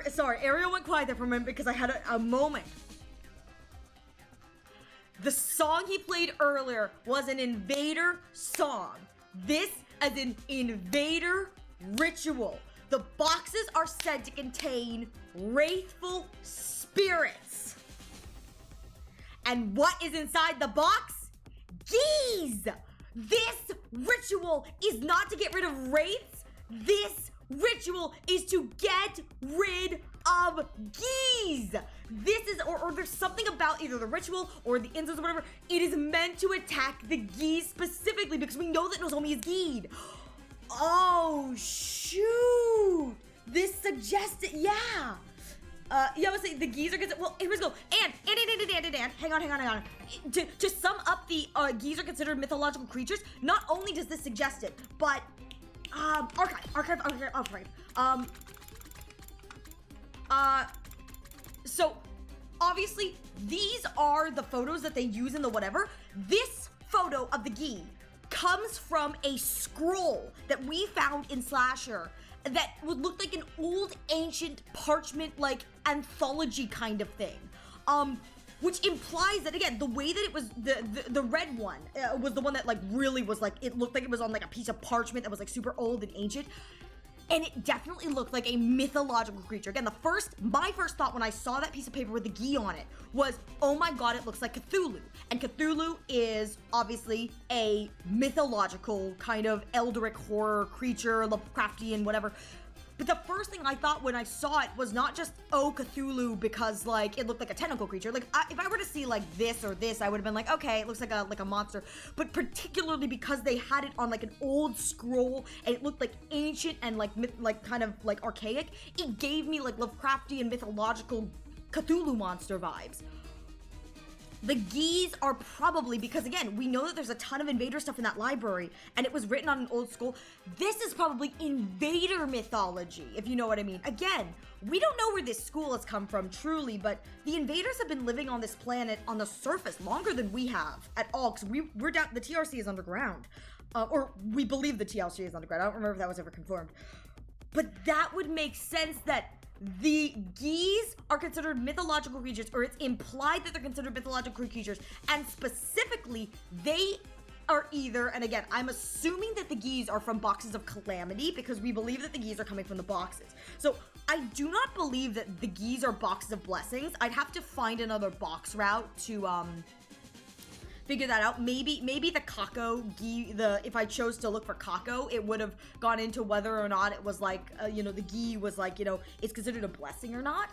Sorry, Ariel went quiet there for a minute because I had a moment. The song he played earlier was an invader song. This is an invader ritual. The boxes are said to contain wraithful spirits. And what is inside the box? Geese! This ritual is not to get rid of wraiths. This ritual is to get rid of geese. This is, or there's something about either the ritual or the incense or whatever. It is meant to attack the geese specifically because we know that Nozomi is geed. Oh, shoot. This suggested, yeah. Yeah, I was saying the geezer gets, well, here we go. And, hang on. To sum up the geezer considered mythological creatures, not only does this suggest it, but, archive. So, obviously, these are the photos that they use in the whatever. This photo of the Gee comes from a scroll that we found in Slasher that would look like an old ancient parchment like anthology kind of thing, which implies that, again, the way that it was, the red one was the one that like really was like, it looked like it was on like a piece of parchment that was like super old and ancient. And it definitely looked like a mythological creature. Again, my first thought when I saw that piece of paper with the Gee on it was, oh my god, it looks like Cthulhu. And Cthulhu is obviously a mythological kind of eldritch horror creature, Lovecraftian, whatever. But the first thing I thought when I saw it was not just, oh, Cthulhu, because like it looked like a tentacle creature. Like if I were to see like this or this, I would have been like, okay, it looks like a monster. But particularly because they had it on like an old scroll and it looked like ancient and like kind of like archaic, it gave me like Lovecraftian mythological Cthulhu monster vibes. The Gees are probably, because again, we know that there's a ton of Invader stuff in that library, and it was written on an old scroll. This is probably Invader mythology, if you know what I mean. Again, we don't know where this school has come from, truly, but the Invaders have been living on this planet on the surface longer than we have at all, because we're down, the TRC is underground. Or we believe the TRC is underground. I don't remember if that was ever confirmed. But that would make sense that the Gees are considered mythological creatures, or it's implied that they're considered mythological creatures, and specifically, they are either, and again, I'm assuming that the Gees are from boxes of calamity, because we believe that the Gees are coming from the boxes. So, I do not believe that the Gees are boxes of blessings. I'd have to find another box route to, figure that out. Maybe the Kako Gee, if I chose to look for Kako, it would have gone into whether or not it was like, the Gee was like, it's considered a blessing or not.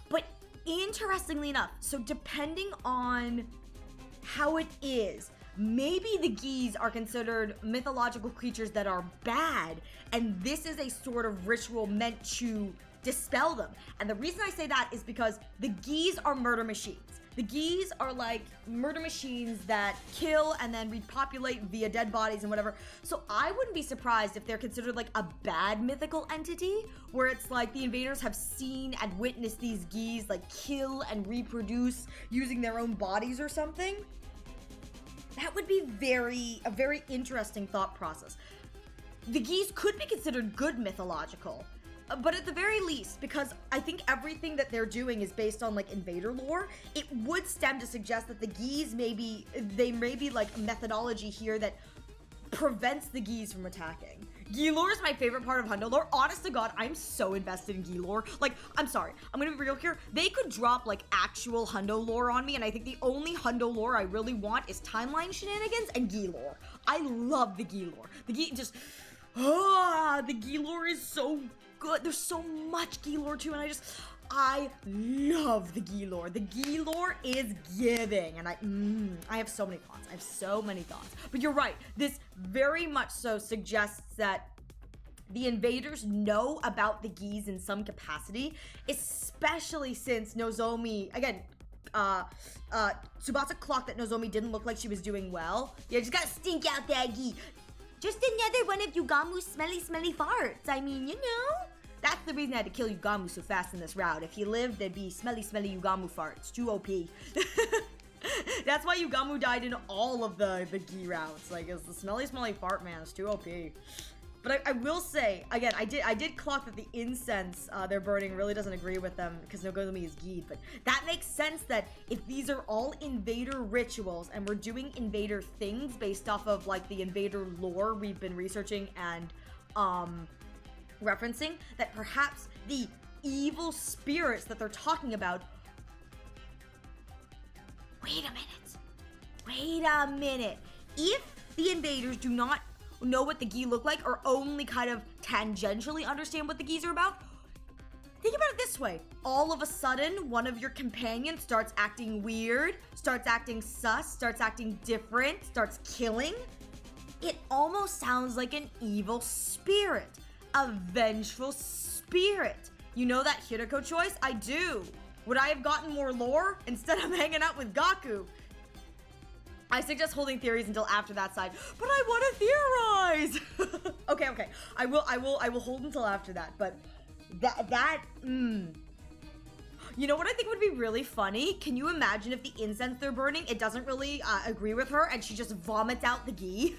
But interestingly enough, so depending on how it is, maybe the Gees are considered mythological creatures that are bad, and this is a sort of ritual meant to dispel them. And the reason I say that is because the Gees are murder machines. The Gees are like murder machines that kill and then repopulate via dead bodies and whatever. So I wouldn't be surprised if they're considered like a bad mythical entity, where it's like the Invaders have seen and witnessed these Gees like kill and reproduce using their own bodies or something. That would be a very interesting thought process. The Gees could be considered good mythological. But at the very least, because I think everything that they're doing is based on like Invader lore, it would stem to suggest that the Gees may be like a methodology here that prevents the Gees from attacking. Gee lore is my favorite part of Hundo lore. Honest to God, I'm so invested in Gee lore. Like, I'm sorry, I'm gonna be real here. They could drop like actual Hundo lore on me, and I think the only Hundo lore I really want is timeline shenanigans and Gee lore. I love the Gee lore. The Gee the Gee lore is so good. There's so much Gee lore too, and I love the Gee lore. The Gee lore is giving, and I have so many thoughts. But you're right. This very much so suggests that the Invaders know about the Gees in some capacity, especially since Nozomi, again, Tsubasa clocked that Nozomi didn't look like she was doing well. Yeah, just gotta stink out that Gee. Just another one of Yugamu's smelly farts. I mean, that's the reason I had to kill Yugamu so fast in this route. If he lived, there'd be smelly Yugamu farts. Too OP. That's why Yugamu died in all of the Gee routes. Like, it's the smelly fart, man. It's too OP. But I will say, again, I did clock that the incense they're burning really doesn't agree with them, because Nogomi is Geed. But that makes sense that if these are all Invader rituals and we're doing Invader things based off of like the Invader lore we've been researching and referencing, that perhaps the evil spirits that they're talking about. Wait a minute. If the Invaders do not know what the Gee look like, or only kind of tangentially understand what the Gees are about, think about it this way. All of a sudden, one of your companions starts acting weird, starts acting sus, starts acting different, starts killing. It almost sounds like an evil spirit. A vengeful spirit. You know that Hirako choice? I do. Would I have gotten more lore instead of hanging out with Gaku? I suggest holding theories until after that side, but I want to theorize. Okay. I will hold until after that, but You know what I think would be really funny? Can you imagine if the incense they're burning, it doesn't really agree with her and she just vomits out the ghee?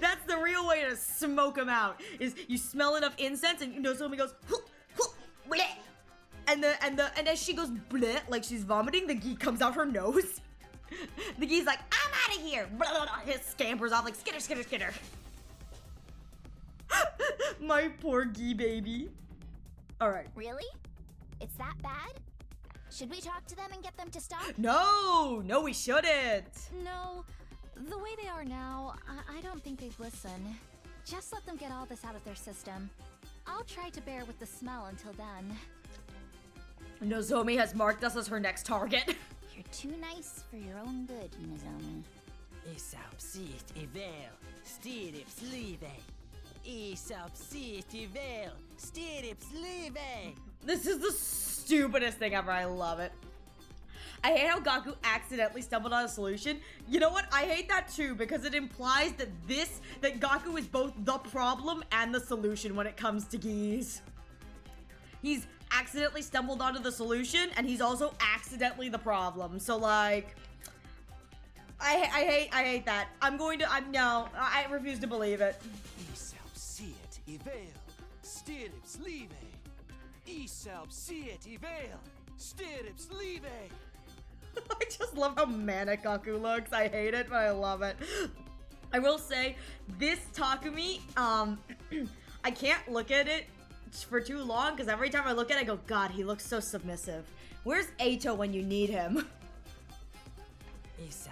That's the real way to smoke them out, is you smell enough incense and somebody goes, bleh. And as she goes bleh, like she's vomiting, the ghee comes out her nose. The gee's like, I'm out of here. Blah, blah, blah. It scampers off like skitter, skitter, skitter. My poor ghee baby. All right. Really? It's that bad? Should we talk to them and get them to stop? No, we shouldn't. No, the way they are now, I don't think they'd listen. Just let them get all this out of their system. I'll try to bear with the smell until then. Nozomi has marked us as her next target. You're too nice for your own good, Nozomi. This is the stupidest thing ever. I love it. I hate how Gaku accidentally stumbled on a solution. You know what? I hate that too, because it implies that Gaku is both the problem and the solution when it comes to geese. He's accidentally stumbled onto the solution, and he's also accidentally the problem. So like, I hate that. I refuse to believe it. I just love how manic Gaku looks. I hate it, but I love it. I will say, this Takumi, I can't look at it for too long, because every time I look at it, I go, God, he looks so submissive. Where's Eito when you need him? Leave.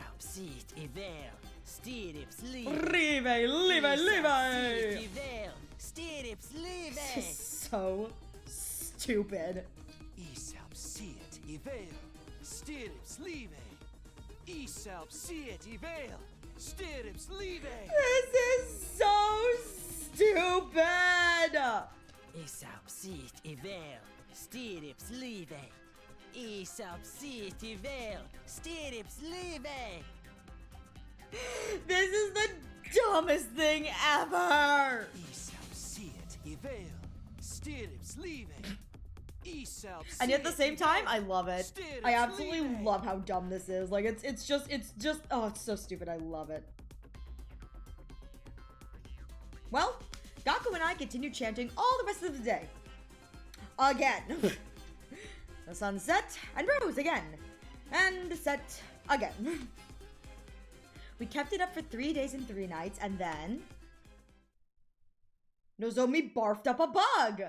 This is so stupid. This is so stupid. This is the dumbest thing ever. And yet at the same time, I love it. I absolutely love how dumb this is. Like, it's just, oh, it's so stupid. I love it. Well, Gaku and I continued chanting all the rest of the day. Again. The sun set and rose again. And set again. We kept it up for 3 days and 3 nights, and then Nozomi barfed up a bug.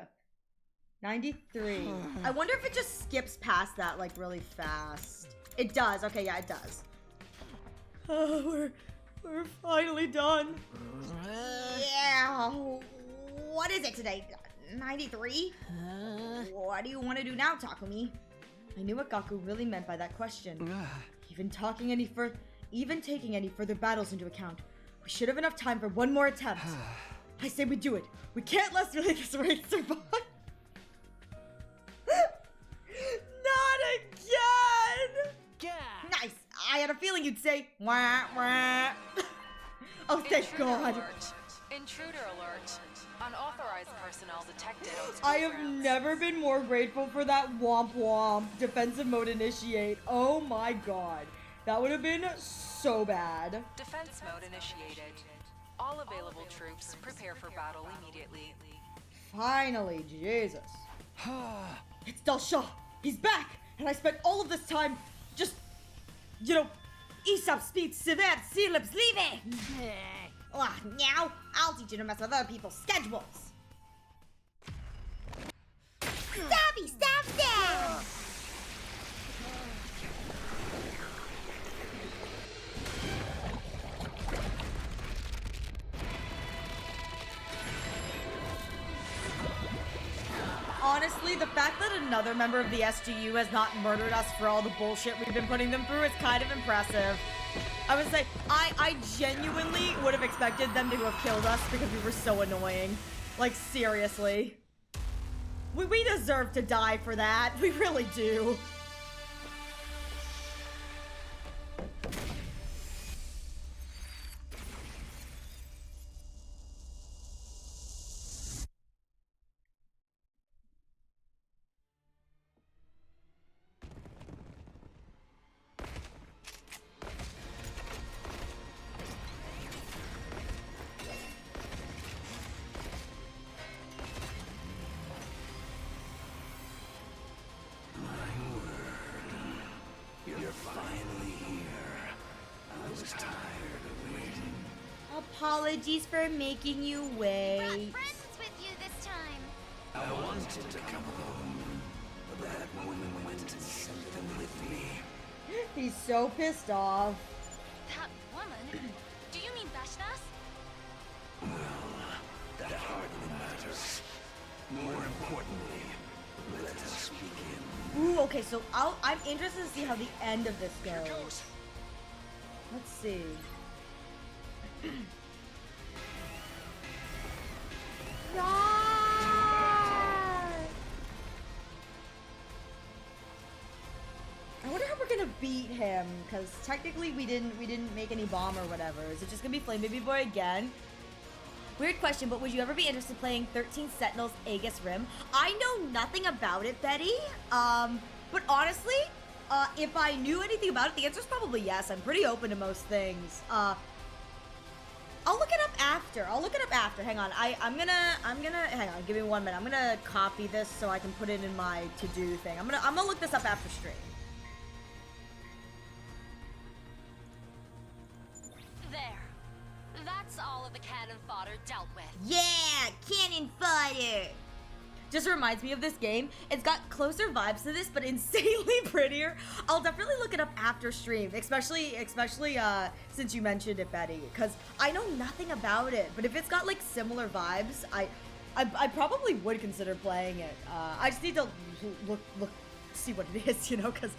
93. I wonder if it just skips past that, like, really fast. It does. Okay, yeah, it does. Oh, we're finally done. Yeah. What is it today? 93? What do you want to do now, Takumi? I knew what Gaku really meant by that question. Even taking any further battles into account, we should have enough time for one more attempt. I say we do it. We can't let this race survive. Not again! Nice. I had a feeling you'd say wah wah. Oh, thank God. Intruder alert. Unauthorized personnel detected on school I have grounds. never been more grateful for that womp womp defensive mode initiate. Oh my God. That would have been so bad. Defense mode initiated. All available troops prepare for battle immediately. Finally, Jesus. It's Dalsha. He's back. And I spent all of this time just, Aesop speeds severe syllabus leaving. Now, I'll teach you to mess with other people's schedules. Stabby, stab, stab! Honestly, the fact that another member of the SGU has not murdered us for all the bullshit we've been putting them through is kind of impressive. I would say, I genuinely would have expected them to have killed us because we were so annoying. Like, seriously. We deserve to die for that. We really do. Apologies for making you wait. Friends with you this time. I wanted to come home, but that woman went and sent them with me. He's so pissed off. That woman? Do you mean Vashnas? Well, that hardly matters. More importantly, let us begin. Ooh, okay, so I'm interested to see how the end of this goes. Let's see. Yeah! I wonder how we're gonna beat him, because technically we didn't make any bomb or whatever. Is it just gonna be Flame Baby Boy again? Weird question, but would you ever be interested in playing 13 Sentinels Aegis Rim? I know nothing about it, Betty. But honestly, if I knew anything about it, the answer is probably yes. I'm pretty open to most things. I'll look it up after. Hang on. I'm gonna hang on. Give me 1 minute. I'm gonna copy this so I can put it in my to-do thing. I'm gonna look this up after stream. There. That's all of the cannon fodder dealt with. Yeah, cannon fodder. Just reminds me of this game. It's got closer vibes to this, but insanely prettier. I'll definitely look it up after stream, especially since you mentioned it, Betty, because I know nothing about it. But if it's got like similar vibes, I probably would consider playing it. I just need to look see what it is, you know, because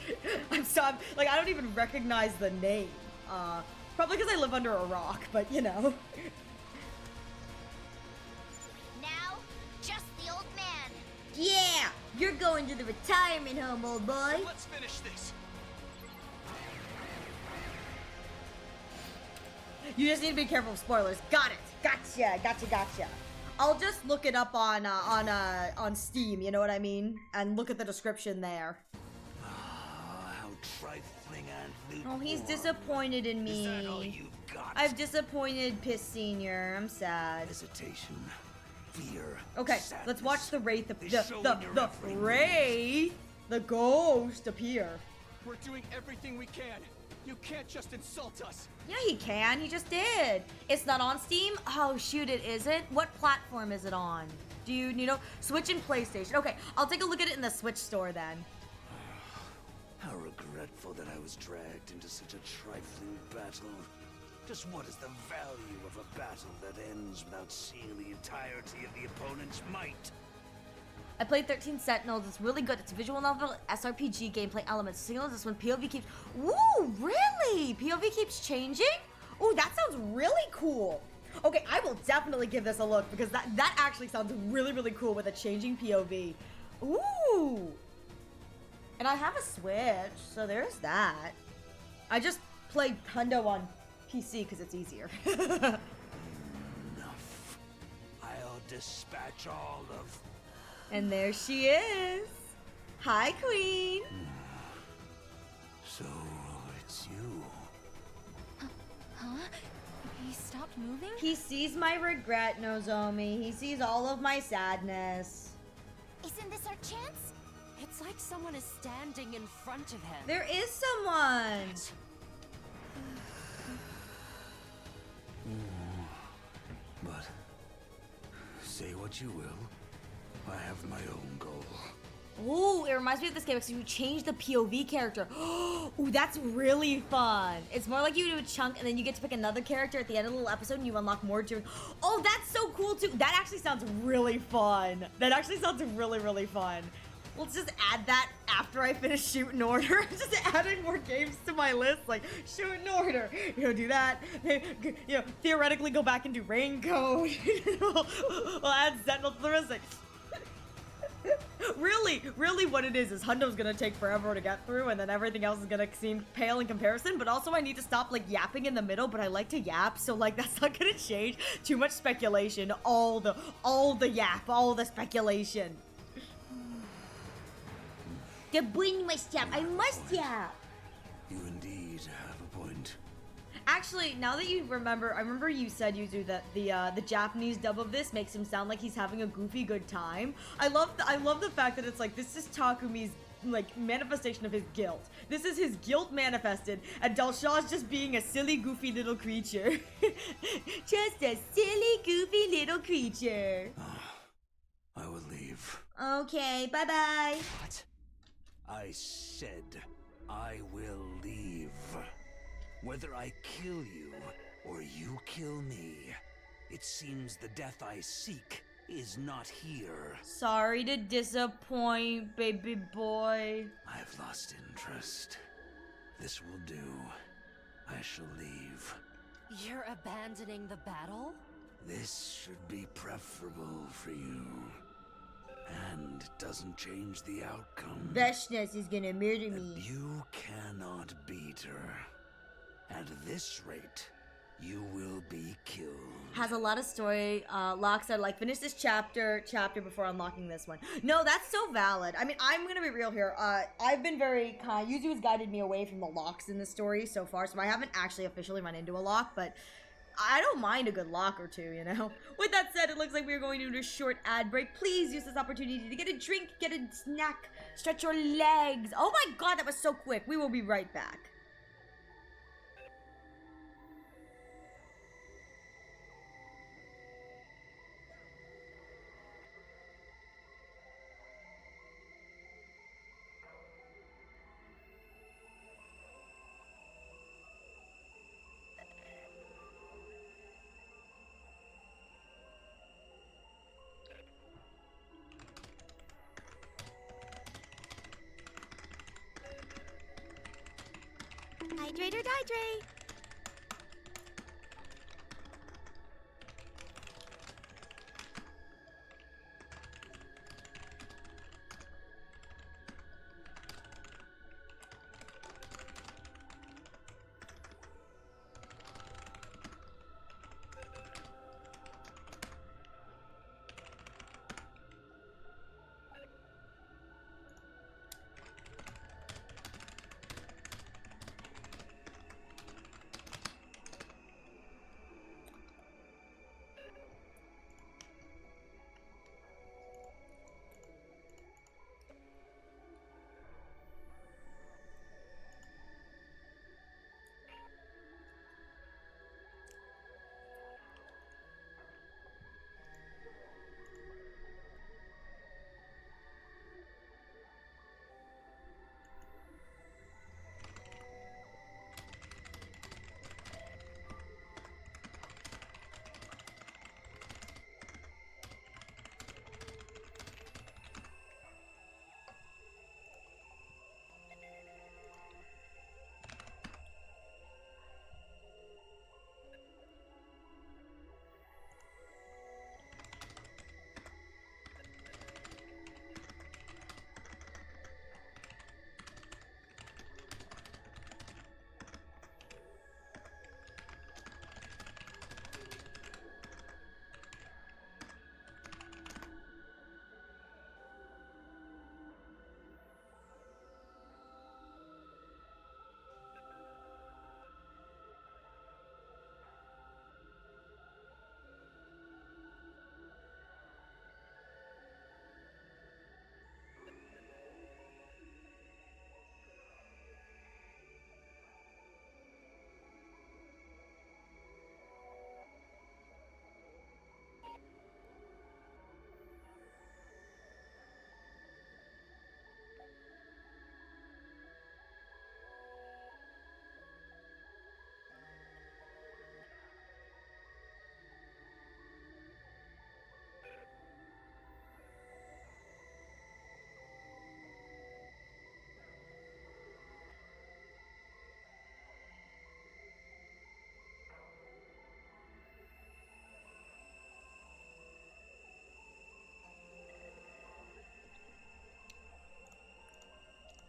I'm like I don't even recognize the name. Probably because I live under a rock, but you know. Yeah, you're going to the retirement home, old boy. Let's finish this. You just need to be careful of spoilers. Got it. Gotcha. I'll just look it up on Steam, you know what I mean? And look at the description there. How trifling and Oh, he's disappointed in me. Is that all you've got? I've disappointed Piss Senior. I'm sad. Hesitation. Fear. Okay, sadness. let's watch the Wraith, the Wraith, the ghost appear. We're doing everything we can. You can't just insult us. Yeah, he can. He just did. It's not on Steam? Oh, shoot, it isn't? What platform is it on? Do you know? Switch and PlayStation. Okay, I'll take a look at it in the Switch store then. How regretful that I was dragged into such a trifling battle. Just what is the value of a battle that ends without seeing the entirety of the opponent's might? I played 13 Sentinels. It's really good. It's a visual novel, SRPG gameplay elements. Signal this one. POV keeps... Ooh, really? POV keeps changing? Ooh, that sounds really cool. Okay, I will definitely give this a look because that actually sounds really, really cool with a changing POV. Ooh. And I have a Switch, so there's that. I just played Hundo on PC because it's easier. Enough. I'll dispatch all of... And there she is. Hi, Queen. So, it's you. Huh? He stopped moving? He sees my regret, Nozomi. He sees all of my sadness. Isn't this our chance? It's like someone is standing in front of him. There is someone. But, say what you will, I have my own goal. Ooh, it reminds me of this game because you change the POV character. Ooh, that's really fun. It's more like you do a chunk and then you get to pick another character at the end of the little episode and you unlock more during... Oh, that's so cool too. That actually sounds really fun. That actually sounds really, really fun. let's just add that after I finish Shoot in Order. Just adding more games to my list, like Shoot in Order. You know, do that. You know, theoretically go back and do Raincoat. We'll add Sentinel to the list. Like, really what it is Hundo's gonna take forever to get through, and then everything else is gonna seem pale in comparison, but also I need to stop, like, yapping in the middle, but I like to yap, so, like, that's not gonna change. Too much speculation, all the yap, all the speculation. The boy must yap. I must yap. You indeed have a point. Actually, now that you remember, I remember you said, Yuzu, that the Japanese dub of this makes him sound like he's having a goofy good time. I love the fact that it's like, this is Takumi's, like, manifestation of his guilt. This is his guilt manifested, and Dalshaw's just being a silly, goofy little creature. Just a silly, goofy little creature. I will leave. Okay, bye-bye. What? I said I will leave. Whether I kill you or you kill me, it seems the death I seek is not here. Sorry to disappoint, baby boy. I've lost interest. This will do. I shall leave. You're abandoning the battle? This should be preferable for you. And it doesn't change the outcome. Veshnas is gonna murder me. You cannot beat her. At this rate, you will be killed. Has a lot of story. Locke said, like, finish this chapter before unlocking this one. No, that's so valid. I mean, I'm gonna be real here. I've been very kind. Yuzu has guided me away from the locks in the story so far, so I haven't actually officially run into a lock, but I don't mind a good lock or two, you know? With that said, it looks like we're going to do a short ad break. Please use this opportunity to get a drink, get a snack, stretch your legs. Oh my god, that was so quick. We will be right back. Hydrate or dihydrate.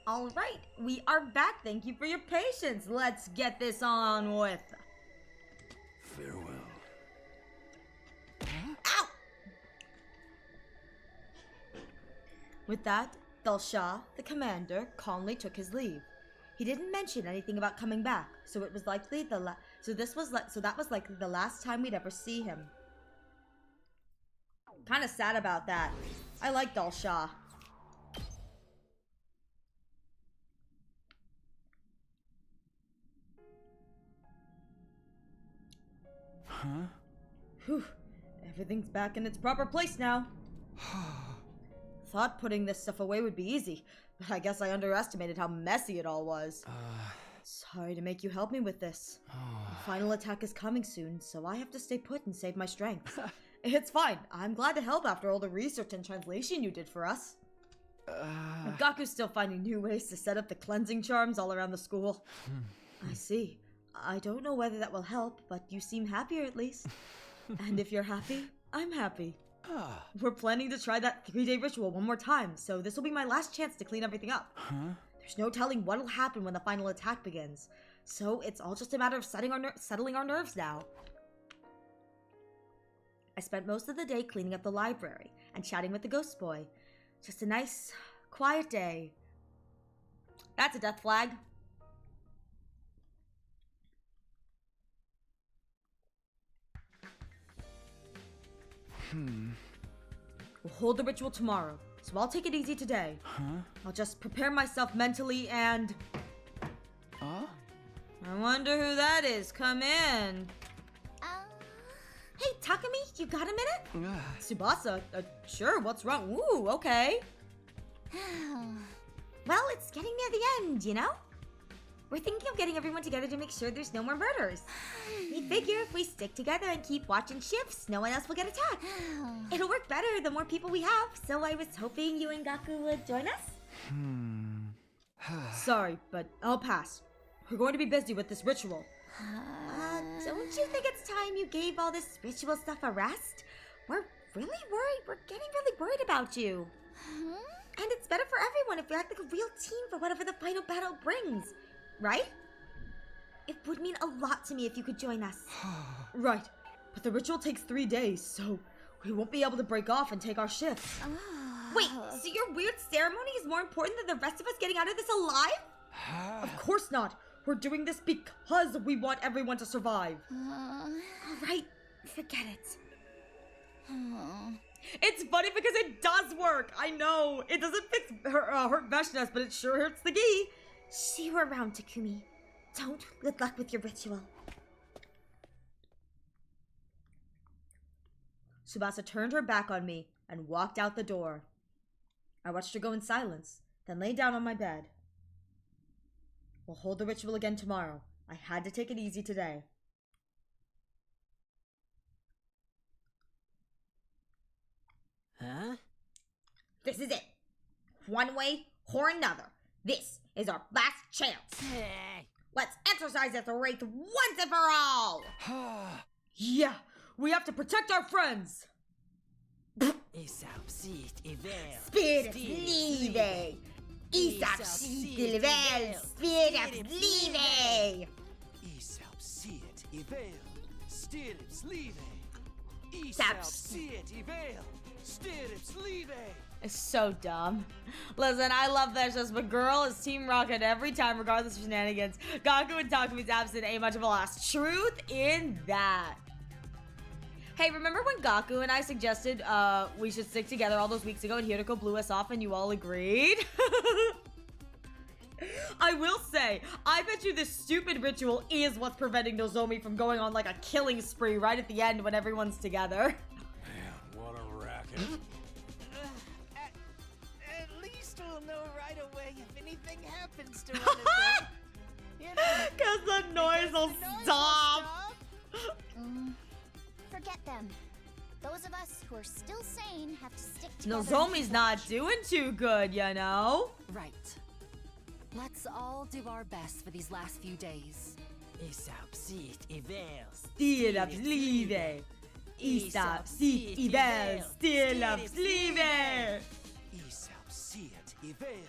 All right, we are back. Thank you for your patience. Let's get this on with. Farewell. Ow! With that, Dalsha, the commander, calmly took his leave. He didn't mention anything about coming back, so it was likely that was likely the last time we'd ever see him. Kind of sad about that. I like Dalsha. Huh? Whew. Everything's back in its proper place now. Thought putting this stuff away would be easy, but I guess I underestimated how messy it all was. Sorry to make you help me with this. The final attack is coming soon, so I have to stay put and save my strength. It's fine. I'm glad to help after all the research and translation you did for us. Gaku's still finding new ways to set up the cleansing charms all around the school. I see. I don't know whether that will help, but you seem happier at least. And if you're happy, I'm happy. We're planning to try that 3-day ritual one more time, so this will be my last chance to clean everything up. There's no telling what'll happen when the final attack begins, so it's all just a matter of settling our nerves now. I spent most of the day cleaning up the library and chatting with the ghost boy. Just a nice, quiet day. That's a death flag. We'll hold the ritual tomorrow, so I'll take it easy today. I'll just prepare myself mentally and... I wonder who that is. Come in. Hey, Takumi, you got a minute? Tsubasa, sure, what's wrong? Ooh, okay. Well, it's getting near the end, you know? We're thinking of getting everyone together to make sure there's no more murders. We figure if we stick together and keep watching shifts, no one else will get attacked. It'll work better the more people we have, so I was hoping you and Gaku would join us. Sorry, but I'll pass. We're going to be busy with this ritual. Don't you think it's time you gave all this ritual stuff a rest? We're really worried. We're getting really worried about you. And it's better for everyone if we act like a real team for whatever the final battle brings. Right? It would mean a lot to me if you could join us. Right, but the ritual takes 3 days, so we won't be able to break off and take our shifts. Wait, so your weird ceremony is more important than the rest of us getting out of this alive? Of course not. We're doing this because we want everyone to survive. Alright, forget it. It's funny because it does work. I know. It doesn't hurt Veshnas, but it sure hurts the gi. See you around, Takumi. Don't. Good luck with your ritual. Tsubasa turned her back on me and walked out the door. I watched her go in silence, then lay down on my bed. We'll hold the ritual again tomorrow. I had to take it easy today. This is it. One way or another. This is our last chance. Let's exercise this wraith once and for all. Yeah, we have to protect our friends. Spirit leave. Isap sit level. Spirit leave. Isap sit evel. Stirrups leave. Isap sit evel. Stirrups leave. It's so dumb. Listen, I love Veshnas, but girl is Team Rocket every time, regardless of shenanigans. Gaku and Takumi's absent ain't much of a loss. Truth in that. Hey, remember when Gaku and I suggested we should stick together all those weeks ago and Hiroko blew us off and you all agreed? I will say, I bet you this stupid ritual is what's preventing Nozomi from going on like a killing spree right at the end when everyone's together. Man, what a racket. At least we'll know right away if anything happens to one of them. You know, Cause the noise will stop. Forget them. Those of us who are still sane have to stick together. Nozomi's not doing too good, you know? Right. Let's all do our best for these last few days. Isap sit evel. Stirrups leave. Isap sit evel. Stirrups leave. Isap sit evel.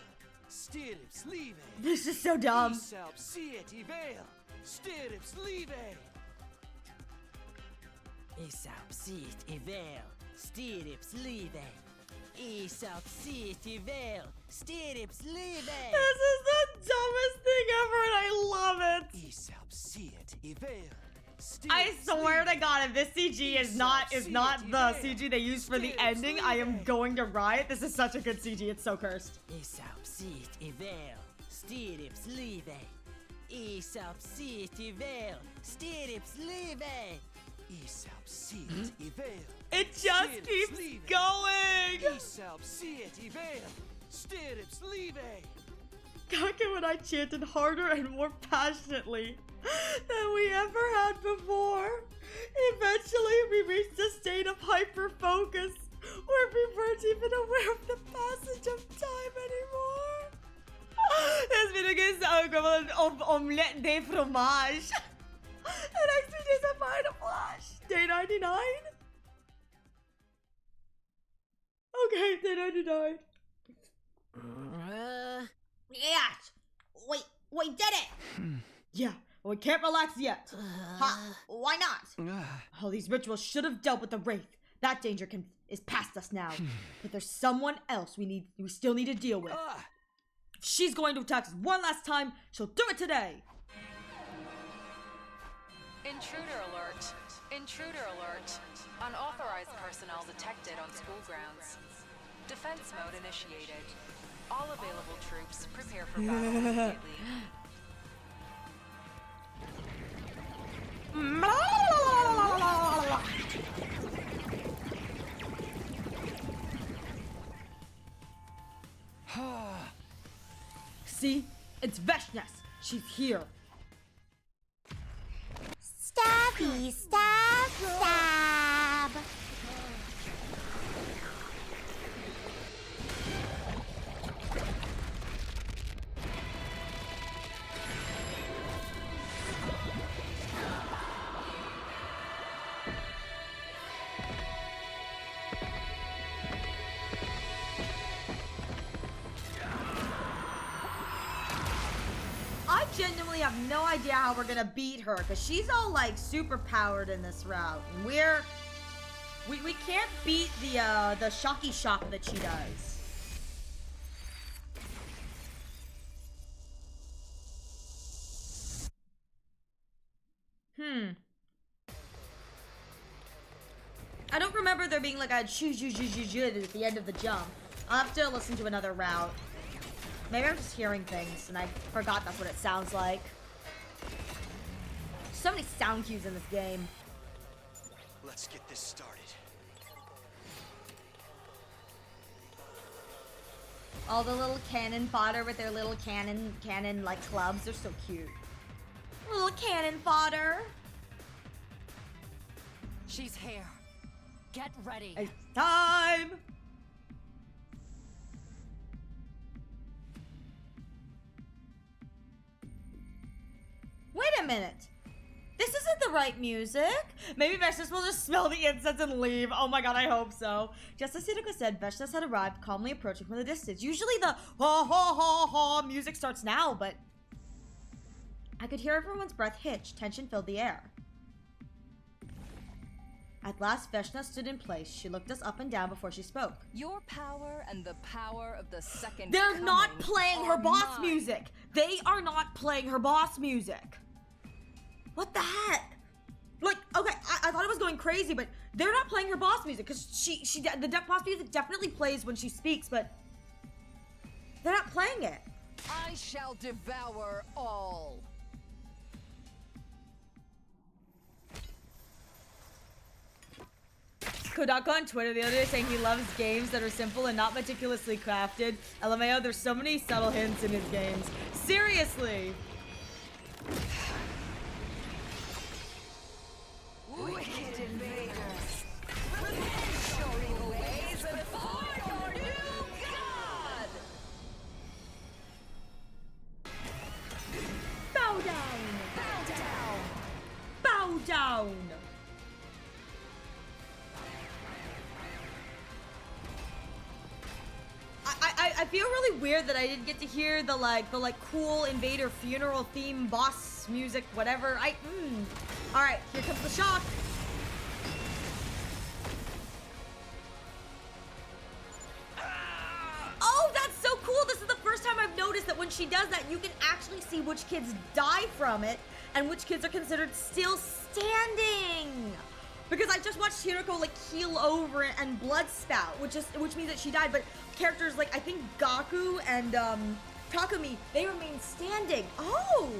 Stirrups Leve. This is so dumb. Aesop Siet Ivel. Stirrups Leve. Aesop Siet Ivel. Stirrups Leve. Aesop Siet Ivel. Stirrups Leve. This is the dumbest thing ever, and I love it. Aesop Siet Ivel. I swear to God, if this CG is not the CG they use for the ending, I am going to riot. This is such a good CG. It's so cursed. Aesop Siet Ivel. Stirrups Leve. Aesop Siet Ivel. Stirrups Leve. Aesop Siet Ivel. It just keeps going. Aesop Siet Ivel. Stirrups Leve. Kaka and I chanted harder and more passionately than we ever had before. Eventually, we reached a state of hyper-focus where we weren't even aware of the passage of time anymore. This video is the equivalent of omelette de fromage. The next video is a final flash. Day 99? Okay, day 99. Yes. We did it. Yeah, we can't relax yet. Huh? Why not? All these rituals should have dealt with the Wraith. That danger is past us now. But there's someone else we still need to deal with. If she's going to attack us one last time, she'll do it today. Intruder alert. Intruder alert. Unauthorized personnel detected on school grounds. Defense mode initiated. All available troops prepare for battle immediately. See? It's Veshness. She's here. Stabby, stab, stab. I genuinely have no idea how we're gonna beat her, because she's all like super powered in this route. And we can't beat the shocky shock that she does. I don't remember there being like a shoo at the end of the jump. I'll have to listen to another route. Maybe I'm just hearing things and I forgot that's what it sounds like. So many sound cues in this game. Let's get this started. All the little cannon fodder with their little cannon like clubs, they're so cute. Little cannon fodder. She's here. Get ready. It's time. Wait a minute. This isn't the right music. Maybe Veshness will just smell the incense and leave. Oh my god, I hope so. Just as Hideko said, Veshness had arrived, calmly approaching from the distance. Usually the ha ha ha ha music starts now, but I could hear everyone's breath hitch. Tension filled the air. At last, Veshness stood in place. She looked us up and down before she spoke. Your power and the power of the second They're coming not playing her are boss mine. music. They are not playing her boss music. What the heck? Like, okay, I thought it was going crazy, but they're not playing her boss music because the boss music definitely plays when she speaks, but they're not playing it. I shall devour all. Kodaka on Twitter the other day saying he loves games that are simple and not meticulously crafted. LMAO, there's so many subtle hints in his games. Seriously. Wicked invaders, show your ways before your new god. Bow down. Bow down. Bow down. I feel really weird that I didn't get to hear the cool invader funeral theme boss music, whatever. All right, here comes the shock. Oh, that's so cool. This is the first time I've noticed that when she does that, you can actually see which kids die from it and which kids are considered still standing. Because I just watched Hiroko like keel over and blood spout, which means that she died. But characters like I think Gaku and Takumi, they remain standing. Oh,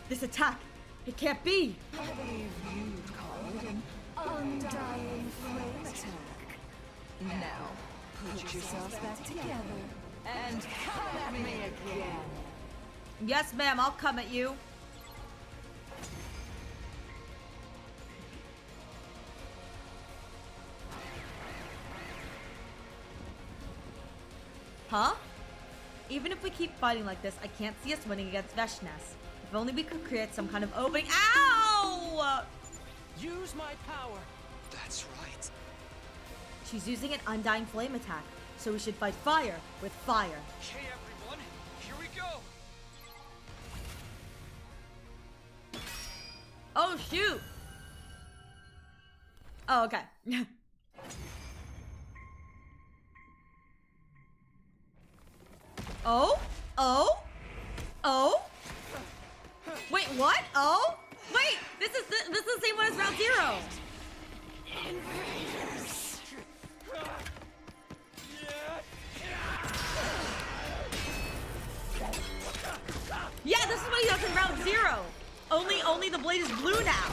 this attack, it can't be. I believe you'd call it an undying flame attack. Now, put yourselves back together and come at me again. Yes, ma'am, I'll come at you. Huh? Even if we keep fighting like this, I can't see us winning against Veshness. If only we could create some kind of opening. Ow! Use my power. That's right. She's using an undying flame attack, so we should fight fire with fire. Okay, everyone, here we go. Oh, shoot! Oh, okay. Oh? Oh? Oh? Wait, what? Oh? Wait, this is the same one as Round Zero. Yeah, this is what he does in Round Zero. Only the blade is blue now.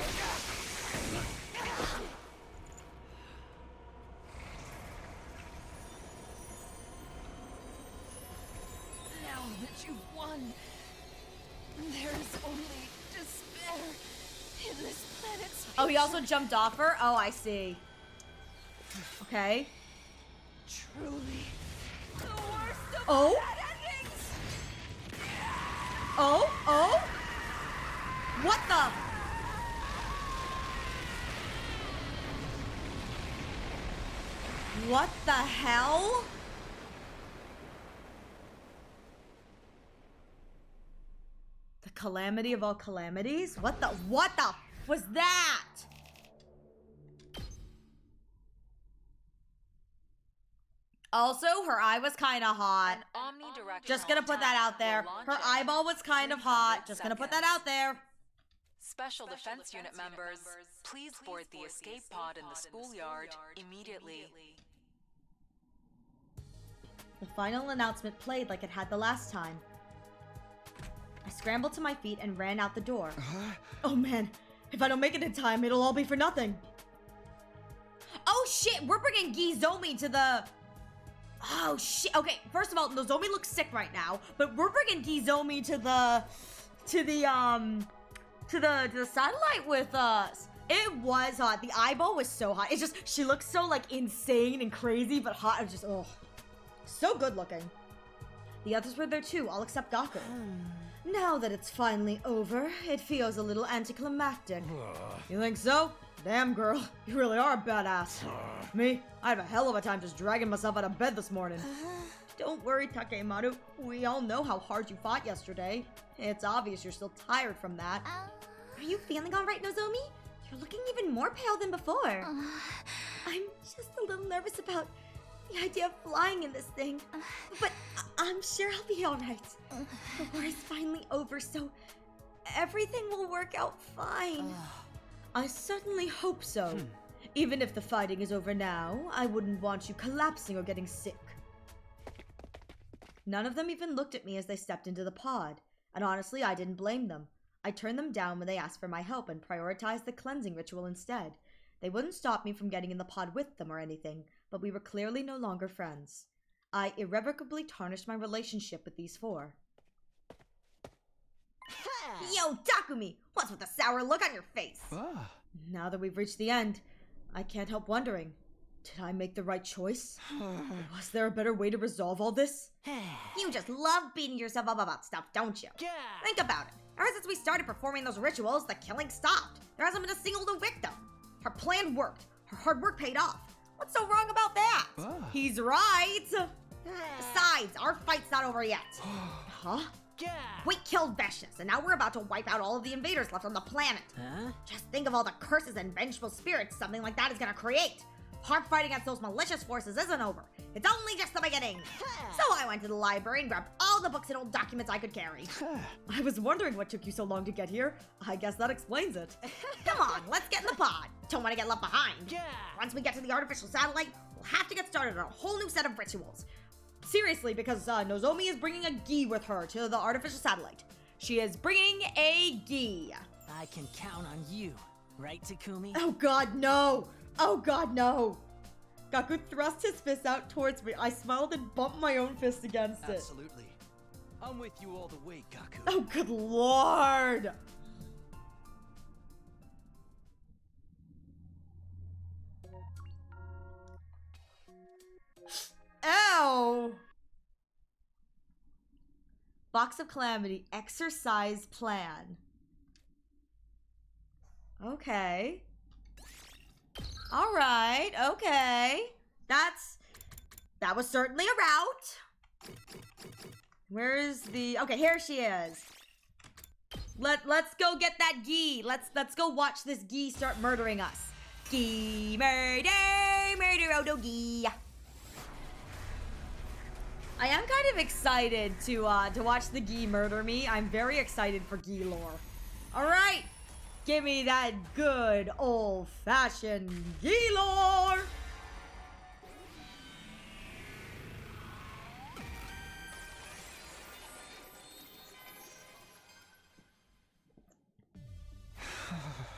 Now that you've won, there is only despair in this planet's Oh, he also jumped off her? Oh, I see. Okay. truly the worst of Oh? bad endings. Oh? Oh? What the? What the hell? The calamity of all calamities? What the was that? Also, her eye was kind of hot. Omnidirectional Just gonna put that out there. will launch Her in eyeball was kind of hot. Just gonna put that out there. Special Defense Unit members, please board the escape pod in the schoolyard immediately. The final announcement played like it had the last time. I scrambled to my feet and ran out the door. Oh man, if I don't make it in time, it'll all be for nothing. Oh shit, we're bringing Gizomi to the... Oh shit, okay, first of all, Nozomi looks sick right now, but we're bringing Gizomi to the satellite with us. It was hot. The eyeball was so hot. It's just, she looks so like insane and crazy, but hot. It was just, oh, so good looking. The others were there too, all except Gaku. Now that it's finally over, it feels a little anticlimactic. You think so? Damn, girl, you really are a badass. Me, I had a hell of a time just dragging myself out of bed this morning. Don't worry, Takemaru. We all know how hard you fought yesterday. It's obvious you're still tired from that. Are you feeling all right, Nozomi? You're looking even more pale than before. I'm just a little nervous about the idea of flying in this thing. But I'm sure I'll be all right. The war is finally over, so everything will work out fine. I certainly hope so. Even if the fighting is over now, I wouldn't want you collapsing or getting sick. None of them even looked at me as they stepped into the pod, and honestly, I didn't blame them. I turned them down when they asked for my help and prioritized the cleansing ritual instead. They wouldn't stop me from getting in the pod with them or anything, but we were clearly no longer friends. I irrevocably tarnished my relationship with these four. Yo, Takumi, what's with the sour look on your face? Now that we've reached the end, I can't help wondering, did I make the right choice? Was there a better way to resolve all this? You just love beating yourself up about stuff, don't you? Think about it. Ever since we started performing those rituals, the killing stopped. There hasn't been a single new victim. Her plan worked. Her hard work paid off. What's so wrong about that? He's right. Besides, our fight's not over yet. Huh? Yeah. We killed Veshnis, and now we're about to wipe out all of the invaders left on the planet. Huh? Just think of all the curses and vengeful spirits something like that is gonna create. Hard fight against those malicious forces isn't over. It's only just the beginning. So I went to the library and grabbed all the books and old documents I could carry. I was wondering what took you so long to get here. I guess that explains it. Come on, let's get in the pod. Don't want to get left behind. Yeah. Once we get to the artificial satellite, we'll have to get started on a whole new set of rituals. Seriously, because Nozomi is bringing a gi with her to the artificial satellite. She is bringing a gi. I can count on you, right, Takumi? Oh god, no! Oh god, no! Gaku thrust his fist out towards me. I smiled and bumped my own fist against it. Absolutely. I'm with you all the way, Gaku. Oh good lord! Ow! Box of Calamity, exercise plan. Okay. Alright, okay. That was certainly a route. Where is the... Okay, here she is. Let's go get that gi. Let's go watch this gi start murdering us. Gi murder, murder, oh no gi. I am kind of excited to watch the gi murder me. I'm very excited for gi lore. All right, give me that good old-fashioned gi lore.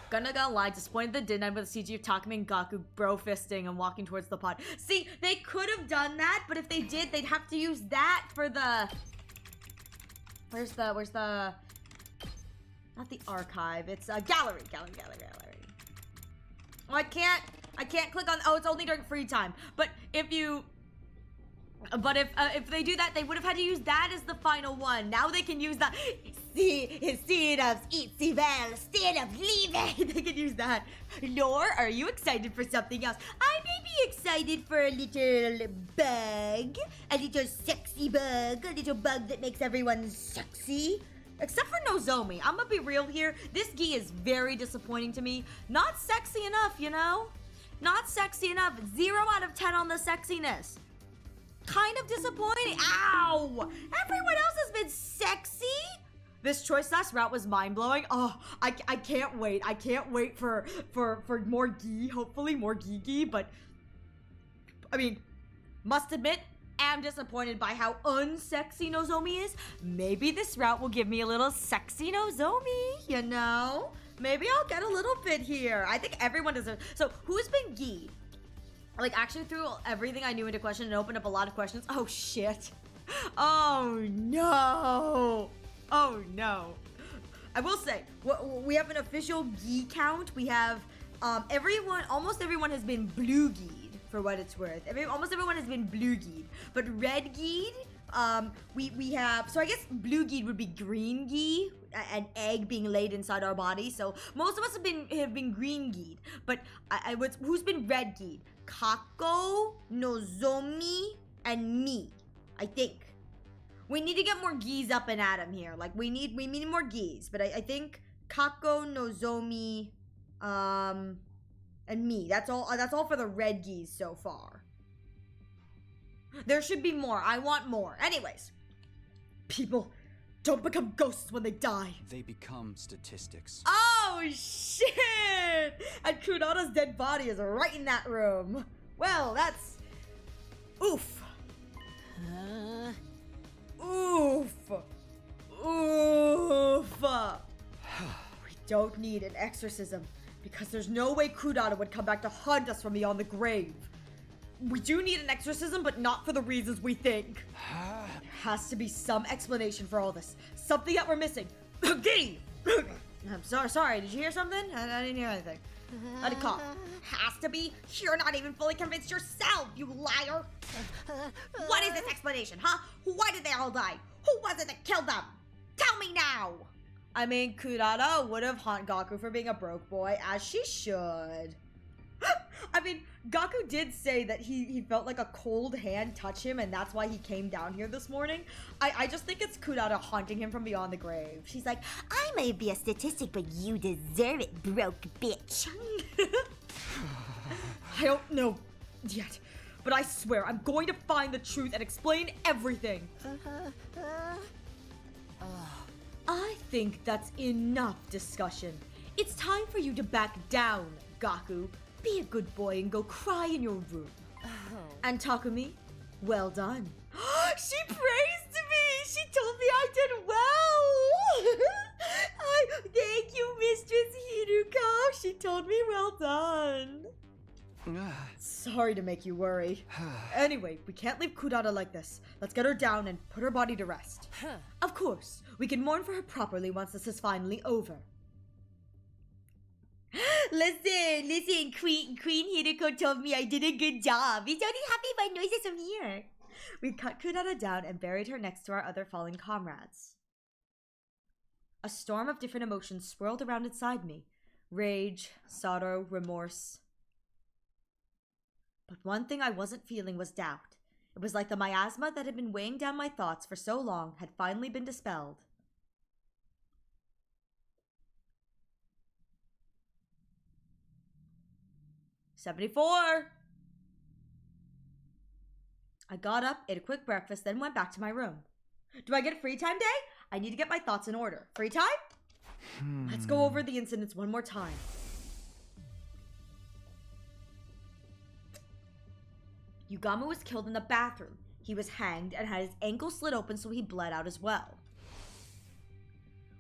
Gonna lie, disappointed that didn't end with the CG of Takumi and Gaku bro-fisting and walking towards the pod. See, they could have done that, but if they did, they'd have to use that for the... Where's the... Not the archive, it's a gallery. Oh, I can't click on... Oh, it's only during free time. But if you... But if they do that, they would have had to use that as the final one. Now they can use the... Instead of eat well, instead of leave it. They can use that. Lore, are you excited for something else? I may be excited for a little bug. A little sexy bug. A little bug that makes everyone sexy. Except for Nozomi. I'm gonna be real here. This gi is very disappointing to me. Not sexy enough, you know? Not sexy enough. 0 out of 10 on the sexiness. Kind of disappointing. Ow! Everyone else has been sexy? This choice last route was mind-blowing. Oh, I can't wait. I can't wait for more gi. Hopefully more gi, but... I mean, must admit, am disappointed by how unsexy Nozomi is. Maybe this route will give me a little sexy Nozomi, you know? Maybe I'll get a little bit here. I think everyone deserves... So, who's been gi? Like, actually threw everything I knew into question and opened up a lot of questions. Oh, shit. Oh, no. Oh, no. I will say, we have an official gi count. We have, almost everyone has been blue-gied, for what it's worth. Almost everyone has been blue-gied. But red-gied, we have, so I guess blue-gied would be green-gi, an egg being laid inside our body. So most of us have been green-gied. But who's been red-gied? Kako, Nozomi, and me, I think. We need to get more gis up and at him here. Like, we need more gis. But I think Kako, Nozomi, and me. That's all for the red gis so far. There should be more. I want more. Anyways. People don't become ghosts when they die. They become statistics. Oh, shit! And Kunada's dead body is right in that room. Well, that's... Oof. Oof. Oof. We don't need an exorcism because there's no way Kunada would come back to hunt us from beyond the grave. We do need an exorcism, but not for the reasons we think. There has to be some explanation for all this. Something that we're missing. Giddy! I'm sorry. Did you hear something? I didn't hear anything. I had a cough. Has to be? You're not even fully convinced yourself, you liar! What is this explanation, huh? Why did they all die? Who was it that killed them? Tell me now! I mean, Kurata would have haunt Gaku for being a broke boy, as she should. I mean, Gaku did say that he felt like a cold hand touch him, and that's why he came down here this morning. I just think it's Kurata haunting him from beyond the grave. She's like, I may be a statistic, but you deserve it, broke bitch. I don't know yet, but I swear I'm going to find the truth and explain everything. I think that's enough discussion. It's time for you to back down, Gaku. Be a good boy and go cry in your room. And Takumi, well done. She praised me! She told me I did well! Thank you, Mistress Hiruko. She told me well done. Sorry to make you worry. Anyway, we can't leave Kurata like this. Let's get her down and put her body to rest. Of course, we can mourn for her properly once this is finally over. Listen, Queen Hiriko told me I did a good job. He's only happy by noises from here. We cut Kurata down and buried her next to our other fallen comrades. A storm of different emotions swirled around inside me. Rage, sorrow, remorse. But one thing I wasn't feeling was doubt. It was like the miasma that had been weighing down my thoughts for so long had finally been dispelled. "74! I got up, ate a quick breakfast, then went back to my room. Do I get free time day? I need to get my thoughts in order. Free time? Let's go over the incidents one more time. Yugamo was killed in the bathroom. He was hanged and had his ankle slit open so he bled out as well.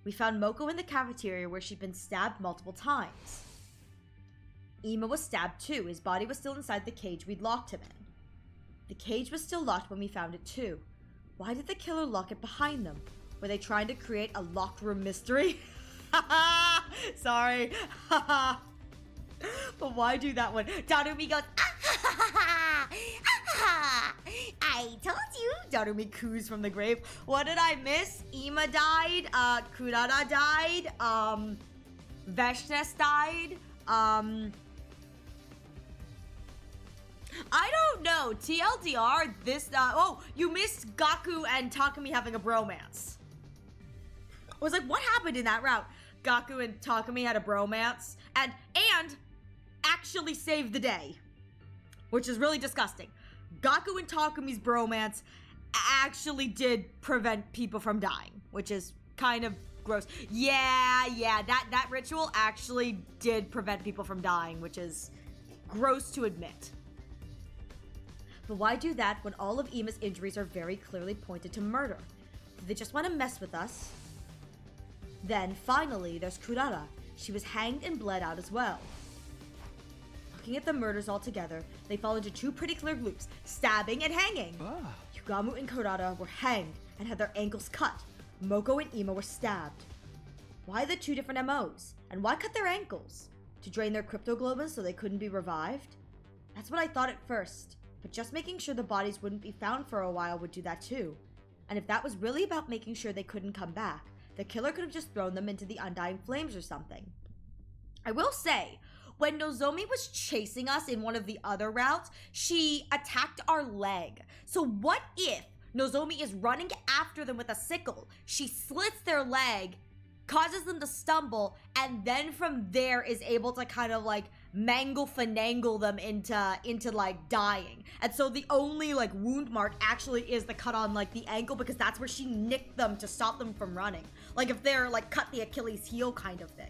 We found Moko in the cafeteria where she'd been stabbed multiple times. Ima was stabbed too. His body was still inside the cage we'd locked him in. The cage was still locked when we found it too. Why did the killer lock it behind them? Were they trying to create a locked room mystery? Sorry. But why do that one? Darumi goes, I told you. Darumi coos from the grave. What did I miss? Ima died. Kurata died. Veshnes died. I don't know. TLDR, this, you missed Gaku and Takumi having a bromance. I was like, what happened in that route? Gaku and Takumi had a bromance and actually saved the day, which is really disgusting. Gaku and Takumi's bromance actually did prevent people from dying, which is kind of gross. Yeah, that ritual actually did prevent people from dying, which is gross to admit. But why do that when all of Ima's injuries are very clearly pointed to murder? Do they just want to mess with us? Then, finally, there's Kurata. She was hanged and bled out as well. Looking at the murders all together, they fall into two pretty clear loops, stabbing and hanging. Yugamo and Kurata were hanged and had their ankles cut. Moko and Ima were stabbed. Why the two different MOs? And why cut their ankles? To drain their cryptoglobins so they couldn't be revived? That's what I thought at first. But just making sure the bodies wouldn't be found for a while would do that too. And if that was really about making sure they couldn't come back, the killer could have just thrown them into the undying flames or something. I will say, when Nozomi was chasing us in one of the other routes, she attacked our leg. So what if Nozomi is running after them with a sickle, she slits their leg, causes them to stumble, and then from there is able to kind of like finagle them into like dying. And so the only like wound mark actually is the cut on like the ankle because that's where she nicked them to stop them from running. Like if they're like cut the Achilles heel kind of thing.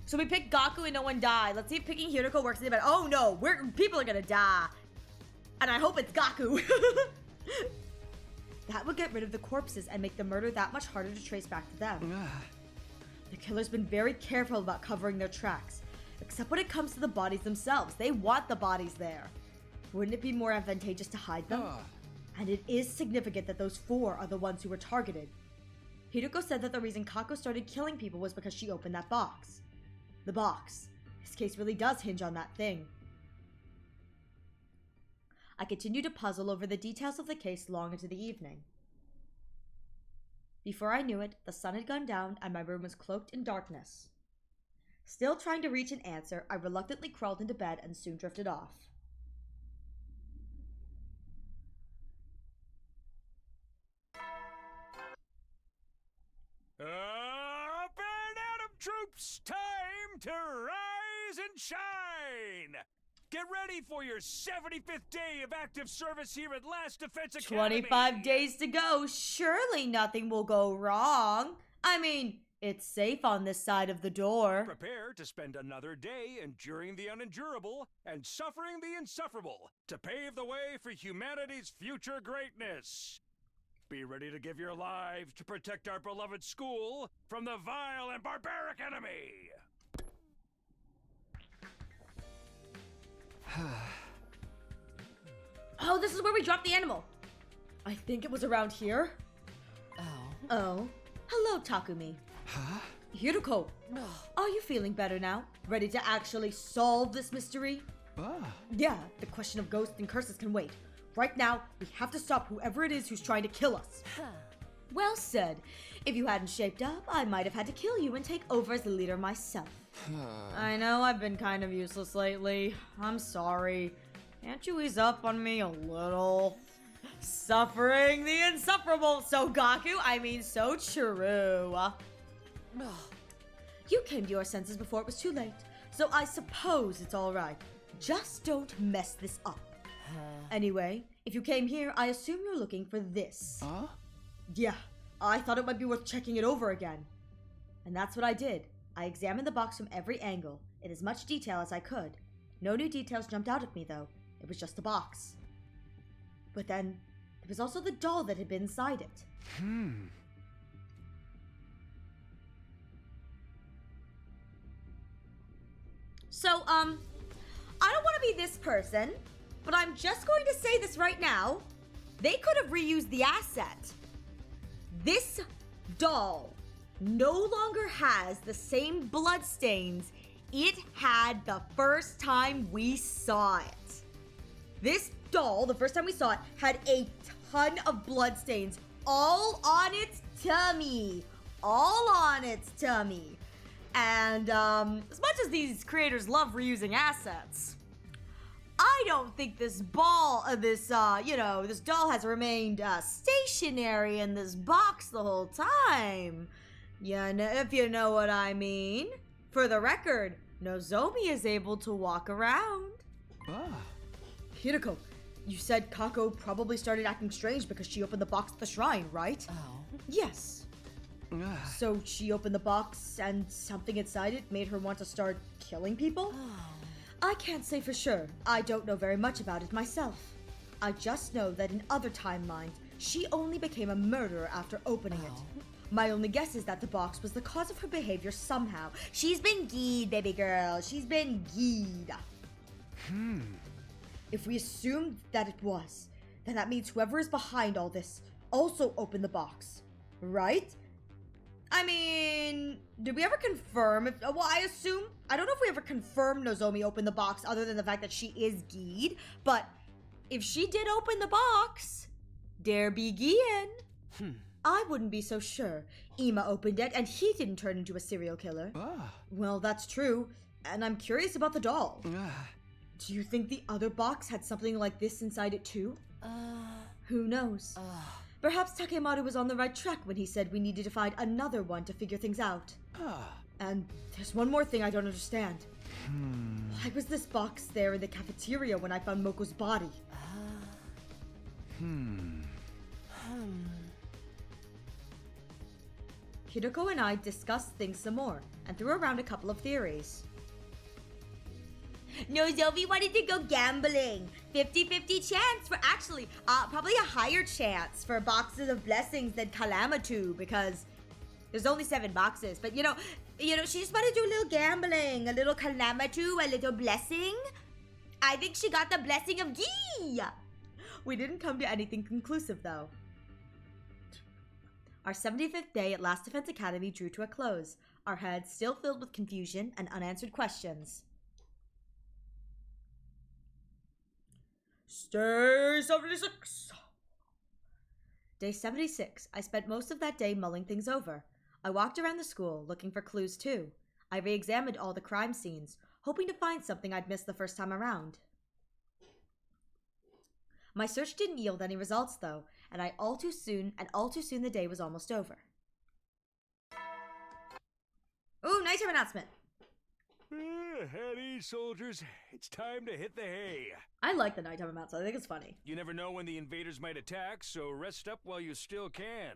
So we picked Gaku and no one died. Let's see if picking Hiriko works. But oh no, people are gonna die. And I hope it's Gaku. That would get rid of the corpses and make the murder that much harder to trace back to them. The killer's been very careful about covering their tracks. Except when it comes to the bodies themselves. They want the bodies there. Wouldn't it be more advantageous to hide them? And it is significant that those four are the ones who were targeted. Hiriko said that the reason Kako started killing people was because she opened that box. The box. This case really does hinge on that thing. I continued to puzzle over the details of the case long into the evening. Before I knew it, the sun had gone down and my room was cloaked in darkness. Still trying to reach an answer, I reluctantly crawled into bed and soon drifted off. Up and Atom troops, time to rise and shine! Get ready for your 75th day of active service here at Last Defense Academy! 25 days to go. Surely nothing will go wrong. I mean, it's safe on this side of the door. Prepare to spend another day enduring the unendurable and suffering the insufferable to pave the way for humanity's future greatness. Be ready to give your lives to protect our beloved school from the vile and barbaric enemy. Oh, this is where we dropped the animal. I think it was around here. Oh. Hello, Takumi. Huh? Hiruko. Are you feeling better now? Ready to actually solve this mystery? Yeah, the question of ghosts and curses can wait. Right now, we have to stop whoever it is who's trying to kill us. Well said. If you hadn't shaped up, I might have had to kill you and take over as the leader myself. I know I've been kind of useless lately. I'm sorry. Can't you ease up on me a little? Suffering the insufferable. So Gaku, I mean so true. You came to your senses before it was too late, so I suppose it's alright. Just don't mess this up. Anyway, if you came here, I assume you're looking for this. Yeah, I thought it might be worth checking it over again. And that's what I did. I examined the box from every angle, in as much detail as I could. No new details jumped out at me, though. It was just the box. But then, there was also the doll that had been inside it. So, I don't want to be this person, but I'm just going to say this right now. They could have reused the asset. This doll no longer has the same bloodstains it had the first time we saw it. This doll, the first time we saw it, had a ton of bloodstains all on its tummy. All on its tummy. And as much as these creators love reusing assets, I don't think this doll has remained stationary in this box the whole time. Yeah, if you know what I mean. For the record, Nozomi is able to walk around. Hirako, you said Kako probably started acting strange because she opened the box at the shrine, right? Yes. So she opened the box and something inside it made her want to start killing people? I can't say for sure. I don't know very much about it myself. I just know that in other timelines, she only became a murderer after opening it. My only guess is that the box was the cause of her behavior somehow. She's been geed, baby girl. She's been geed. If we assume that it was, then that means whoever is behind all this also opened the box, right? I mean, did we ever confirm if... Well, I don't know if we ever confirmed Nozomi opened the box other than the fact that she is geed, but if she did open the box, there be Gien. I wouldn't be so sure. Ima opened it and he didn't turn into a serial killer. Well, that's true, and I'm curious about the doll. Do you think the other box had something like this inside it too? Who knows? Perhaps Takemaru was on the right track when he said we needed to find another one to figure things out. And there's one more thing I don't understand. Why was this box there in the cafeteria when I found Moko's body? Hirako and I discussed things some more and threw around a couple of theories. Nozomi wanted to go gambling. 50-50 chance for actually, probably a higher chance for boxes of blessings than Kalamatu because there's only 7 boxes. But you know, she just wanted to do a little gambling, a little Kalamatu, a little blessing. I think she got the blessing of Gi. We didn't come to anything conclusive though. Our 75th day at Last Defense Academy drew to a close, our heads still filled with confusion and unanswered questions. Day 76. Day 76. I spent most of that day mulling things over. I walked around the school, looking for clues too. I re-examined all the crime scenes, hoping to find something I'd missed the first time around. My search didn't yield any results, though, and all too soon the day was almost over. Ooh, nighttime announcement. At ease, soldiers. It's time to hit the hay. I like the nighttime announcement. I think it's funny. You never know when the invaders might attack, so rest up while you still can.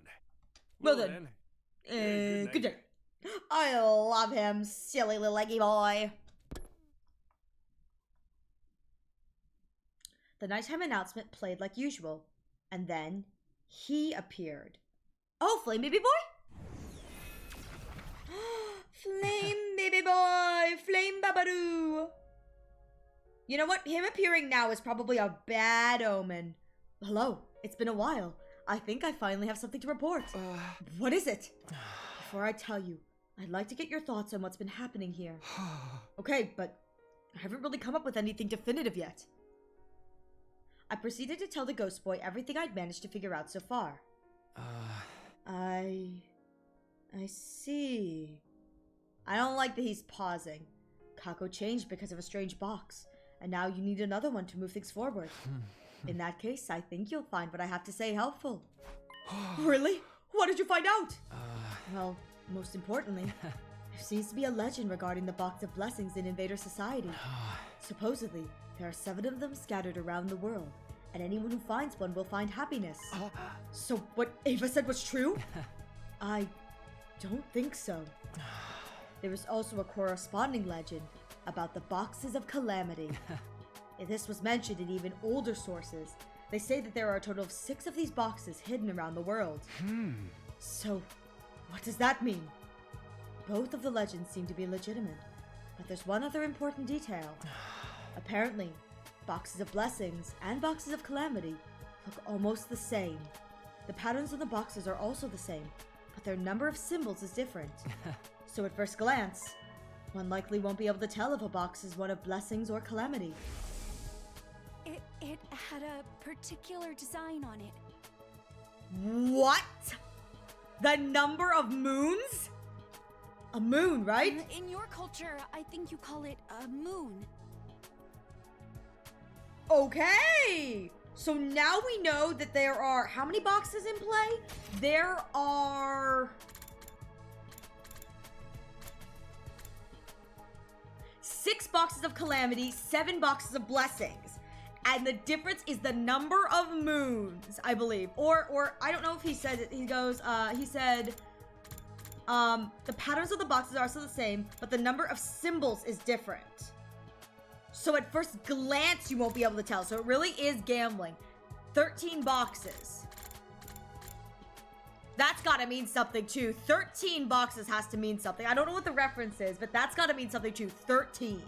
Well then. Good day. I love him, silly little leggy boy. The nighttime announcement played like usual, and then he appeared. Oh, Flame Baby Boy? Flame Baby Boy! Flame Babaroo! You know what? Him appearing now is probably a bad omen. Hello, it's been a while. I think I finally have something to report. What is it? Before I tell you, I'd like to get your thoughts on what's been happening here. Okay, but I haven't really come up with anything definitive yet. I proceeded to tell the ghost boy everything I'd managed to figure out so far. I see. I don't like that he's pausing. Kako changed because of a strange box, and now you need another one to move things forward. In that case, I think you'll find what I have to say helpful. Really? What did you find out? Well, most importantly, there seems to be a legend regarding the Box of Blessings in Invader Society. Supposedly, there are 7 of them scattered around the world, and anyone who finds one will find happiness. So what Ava said was true? I don't think so. There is also a corresponding legend about the Boxes of Calamity. This was mentioned in even older sources. They say that there are a total of 6 of these boxes hidden around the world. So, what does that mean? Both of the legends seem to be legitimate, but there's one other important detail. Apparently, Boxes of Blessings and Boxes of Calamity look almost the same. The patterns on the boxes are also the same, but their number of symbols is different. So at first glance, one likely won't be able to tell if a box is one of blessings or calamity. It had a particular design on it. What? The number of moons? A moon, right? In your culture, I think you call it a moon. Okay! So now we know that there are... How many boxes in play? There are... 6 boxes of calamity, 7 boxes of blessings. And the difference is the number of moons, I believe. Or I don't know if he said it. He goes, he said, the patterns of the boxes are still the same, but the number of symbols is different. So at first glance, you won't be able to tell. So it really is gambling. 13 boxes. That's gotta mean something too. 13 boxes has to mean something. I don't know what the reference is, but that's gotta mean something too. 13.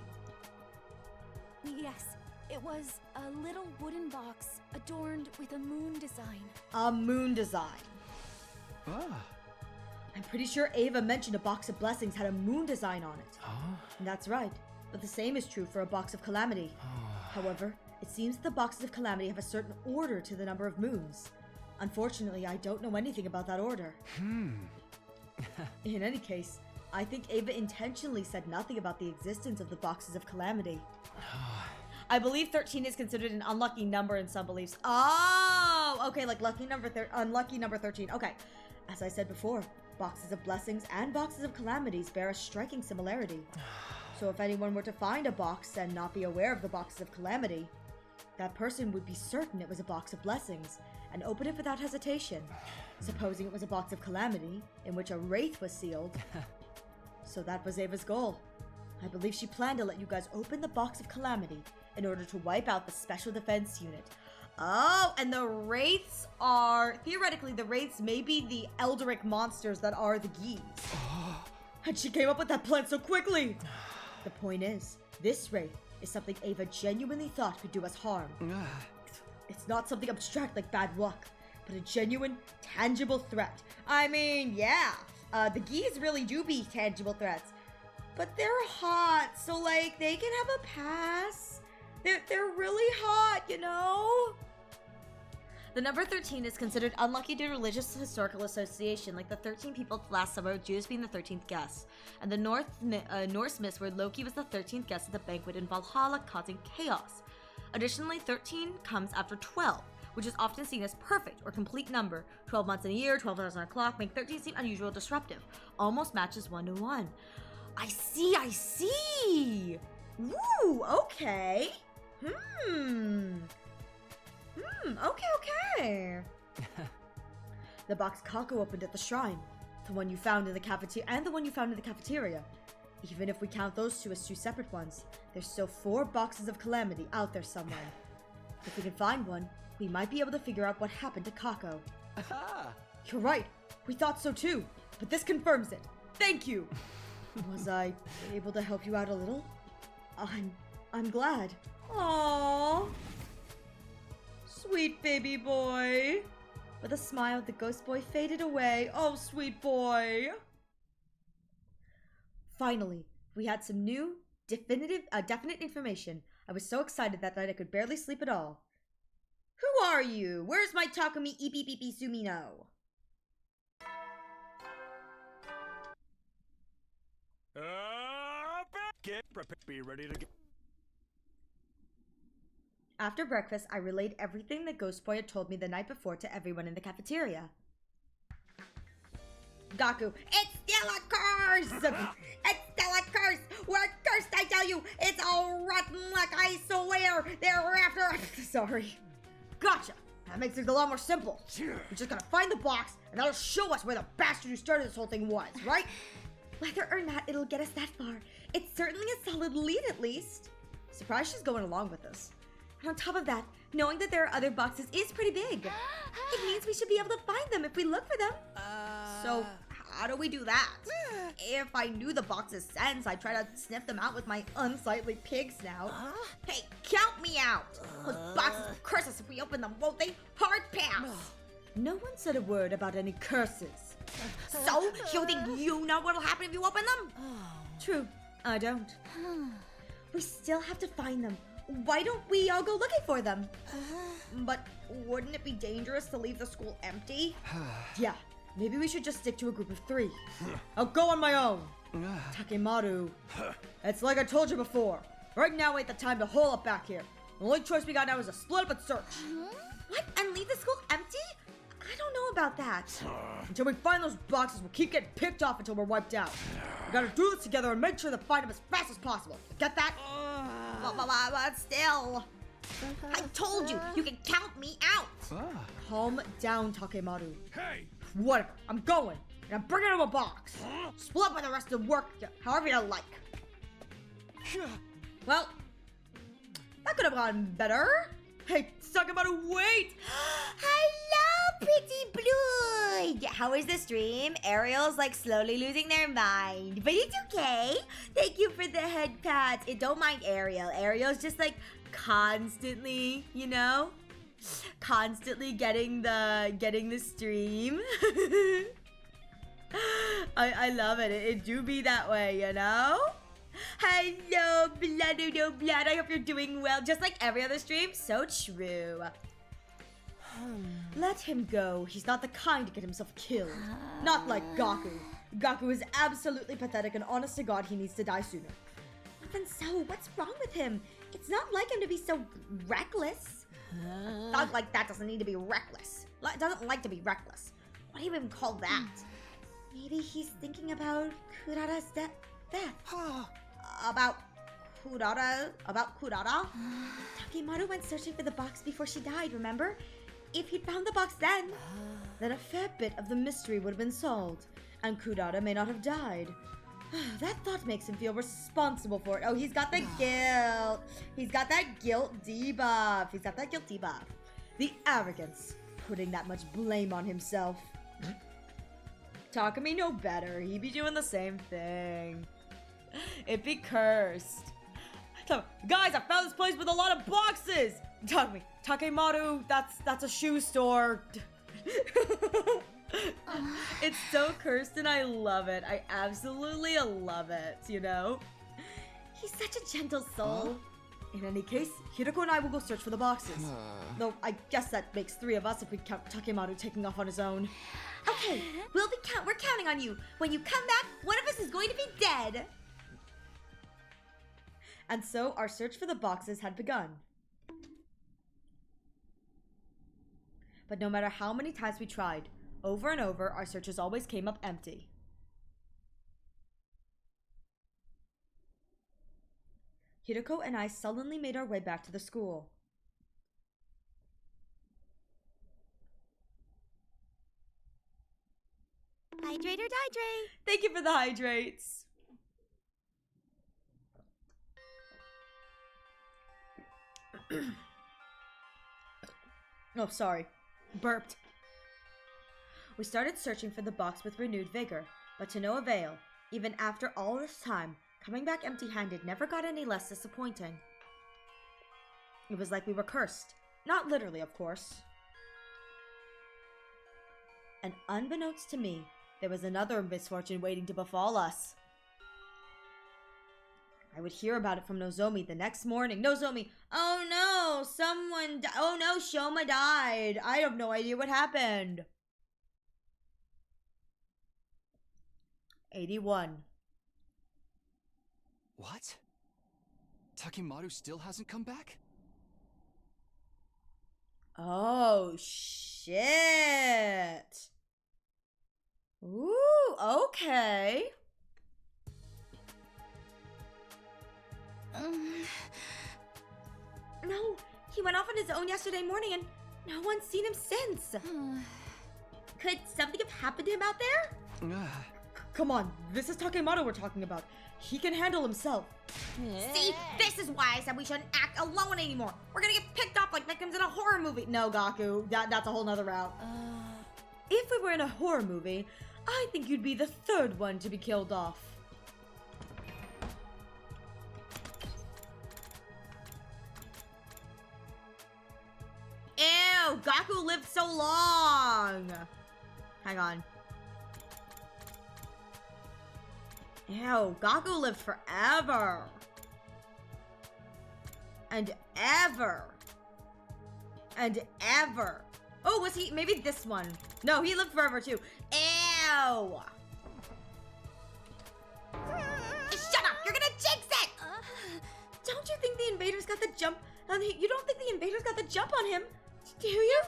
Yes, it was a little wooden box adorned with a moon design. A moon design. I'm pretty sure Ava mentioned a box of blessings had a moon design on it. And that's right, but the same is true for a box of calamity. However, it seems that the boxes of calamity have a certain order to the number of moons. Unfortunately, I don't know anything about that order. In any case, I think Ava intentionally said nothing about the existence of the boxes of calamity. I believe 13 is considered an unlucky number in some beliefs. Oh, okay, like unlucky number 13. Okay, as I said before, boxes of blessings and boxes of calamities bear a striking similarity. So if anyone were to find a box and not be aware of the boxes of calamity, that person would be certain it was a box of blessings and open it without hesitation, supposing it was a box of calamity in which a wraith was sealed. So that was Ava's goal. I believe she planned to let you guys open the box of calamity in order to wipe out the special defense unit. Oh, and the wraiths are... Theoretically, the wraiths may be the Eldritch monsters that are the Geese. And she came up with that plan so quickly! The point is, this wraith is something Ava genuinely thought could do us harm. It's not something abstract like bad luck, but a genuine, tangible threat. I mean, yeah, the Geese really do be tangible threats, but they're hot, so like, they can have a pass. They're really hot, you know? The number 13 is considered unlucky due to religious historical association, like the 13 people last summer, Jews being the 13th guest, and the Norse myths where Loki was the 13th guest at the banquet in Valhalla, causing chaos. Additionally, 13 comes after 12, which is often seen as perfect or complete number. 12 months in a year, 12 hours on a clock make 13 seem unusual, disruptive. Almost matches 1 to 1. I see! Woo, okay. Okay. The box Kako opened at the shrine. The one you found in the cafeteria, and the one you found in the cafeteria. Even if we count those two as 2 separate ones, there's still 4 boxes of calamity out there somewhere. If we can find one, we might be able to figure out what happened to Kako. Aha! You're right. We thought so too. But this confirms it. Thank you. Was I able to help you out a little? I'm glad. Aww. Sweet baby boy. With a smile, the ghost boy faded away. Oh, sweet boy. Finally, we had some new, definite information. I was so excited that night I could barely sleep at all. Who are you? Where's my Takumi Ipi Sumino? Get prepared. Be ready to get. After breakfast, I relayed everything the ghost boy had told me the night before to everyone in the cafeteria. Gaku, it's still a curse! It's still a curse! We're cursed, I tell you! It's all rotten like I swear! Thereafter... Sorry. Gotcha! That makes things a lot more simple. We're just gonna find the box, and that'll show us where the bastard who started this whole thing was, right? Whether or not it'll get us that far, it's certainly a solid lead at least. Surprised she's going along with this. And on top of that, knowing that there are other boxes is pretty big. It means we should be able to find them if we look for them. So, how do we do that? If I knew the box's sense, I'd try to sniff them out with my unsightly pig snout. Hey, count me out! Those boxes will curse us if we open them, won't they? Hard pass! No one said a word about any curses. So, you think you know what'll happen if you open them? True, I don't. We still have to find them. Why don't we all go looking for them? But wouldn't it be dangerous to leave the school empty? Yeah, maybe we should just stick to a group of 3. I'll go on my own. Takemaru. It's like I told you before. Right now ain't the time to hole up back here. The only choice we got now is to split up and search. What? And leave the school empty? I don't know about that. Until we find those boxes, we'll keep getting picked off until we're wiped out. We gotta do this together and make sure to find them as fast as possible. Get that? But still. I told you, you can count me out. Calm down, Takemaru. Hey! Whatever, I'm going. And I'm bringing him a box. Split up with the rest of the work, however you like. Well, that could have gone better. Hey, Takemaru, wait! Hello, pretty blue! How is the stream? Ariel's like slowly losing their mind, but it's okay. Thank you for the head pats. Don't mind Ariel. Ariel's just like constantly, you know? Constantly getting the stream. I love it. It do be that way, you know? Hello, Blood, Blood. I hope you're doing well. Just like every other stream. So true. Let him go. He's not the kind to get himself killed. Not like Gaku. Gaku is absolutely pathetic, and honest to God, he needs to die sooner. But then so, what's wrong with him? It's not like him to be so reckless. Not like that doesn't need to be reckless. Doesn't like to be reckless. What do you even call that? Maybe he's thinking about Kurara's death. About Kurara? Takemaru went searching for the box before she died, remember? If he'd found the box then a fair bit of the mystery would have been solved, and Kurara may not have died. That thought makes him feel responsible for it. Oh, he's got the guilt. He's got that guilt debuff. The arrogance, putting that much blame on himself. Takumi no better. He be doing the same thing. It be cursed. Guys, I found this place with a lot of boxes. Takemaru, that's a shoe store. It's so cursed and I love it. I absolutely love it, you know? he's such a gentle soul. In any case, Hiroko and I will go search for the boxes. Though I guess that makes 3 of us if we count Takemaru taking off on his own. Okay, we're counting on you. When you come back, one of us is going to be dead. And so our search for the boxes had begun. But no matter how many times we tried, over and over, our searches always came up empty. Hiroko and I sullenly made our way back to the school. Hydrate or dihydrate. Thank you for the hydrates. Oh, sorry. Burped. We started searching for the box with renewed vigor, but to no avail. Even after all this time, coming back empty-handed never got any less disappointing. It was like we were cursed. Not literally, of course. And unbeknownst to me, there was another misfortune waiting to befall us. I would hear about it from Nozomi the next morning. Nozomi, oh no, oh no, Shoma died. I have no idea what happened. 81. What? Takemaru still hasn't come back? Oh, shit. Ooh, okay. No, he went off on his own yesterday morning and no one's seen him since. Could something have happened to him out there? Come on, this is Takemaru we're talking about. He can handle himself. See, this is why I said we shouldn't act alone anymore. We're gonna get picked up like victims in a horror movie. No, Gaku, that's a whole nother route. If we were in a horror movie, I think you'd be the 3rd one to be killed off. Ew, Gaku lived so long. Hang on. Ew, Gaku lived forever. And ever. And ever. Oh, was he? Maybe this one. No, he lived forever too. Ew. Shut up! You're gonna jinx it! Don't you think the invaders got the jump? You don't think the invaders got the jump on him? Do you?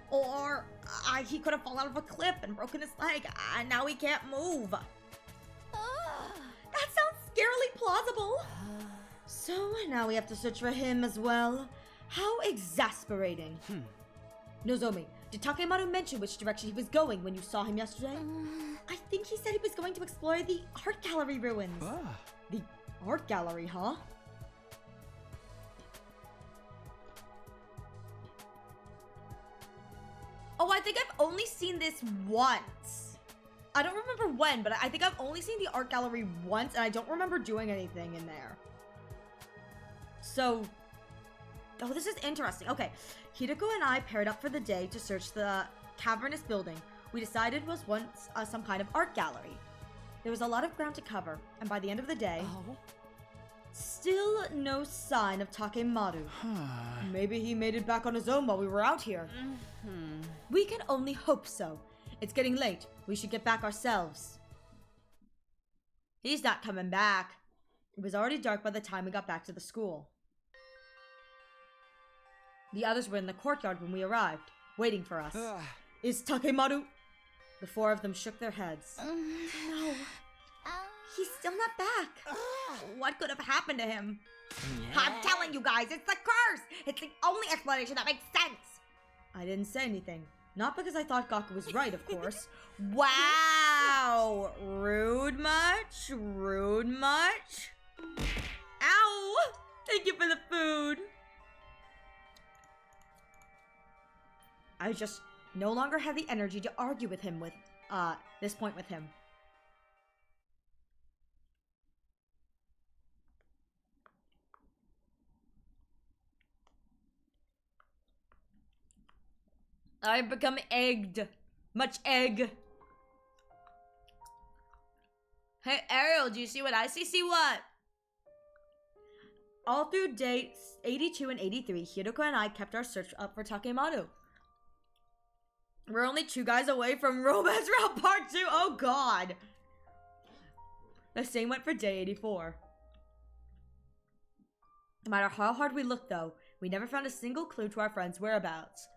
Or he could have fallen out of a cliff and broken his leg, and now he can't move. That sounds scarily plausible. So now we have to search for him as well. How exasperating. Nozomi, did Takemaru mention which direction he was going when you saw him yesterday? I think he said he was going to explore the art gallery ruins. The art gallery, huh? Oh, I think I've only seen this once. I don't remember when, but I think I've only seen the art gallery once, and I don't remember doing anything in there. So, oh, this is interesting. Okay, Hiroko and I paired up for the day to search the cavernous building we decided was once some kind of art gallery. There was a lot of ground to cover, and by the end of the day, still no sign of Takemaru. Maybe he made it back on his own while we were out here. We can only hope so. It's getting late. We should get back ourselves. He's not coming back. It was already dark by the time we got back to the school. The others were in the courtyard when we arrived, waiting for us. Is Takemaru? The 4 of them shook their heads. No. He's still not back. What could have happened to him? I'm telling you guys, it's the curse! It's the only explanation that makes sense! I didn't say anything. Not because I thought Gaku was right, of course. Wow! Rude much? Rude much? Ow! Thank you for the food! I just no longer had the energy to argue with him this point with him. I've become egged. Much egg. Hey, Ariel, do you see what I see? See what? All through dates 82 and 83, Hiroko and I kept our search up for Takemaru. We're only 2 guys away from Romance Round Part 2. Oh, God. The same went for day 84. No matter how hard we looked, though, we never found a single clue to our friend's whereabouts.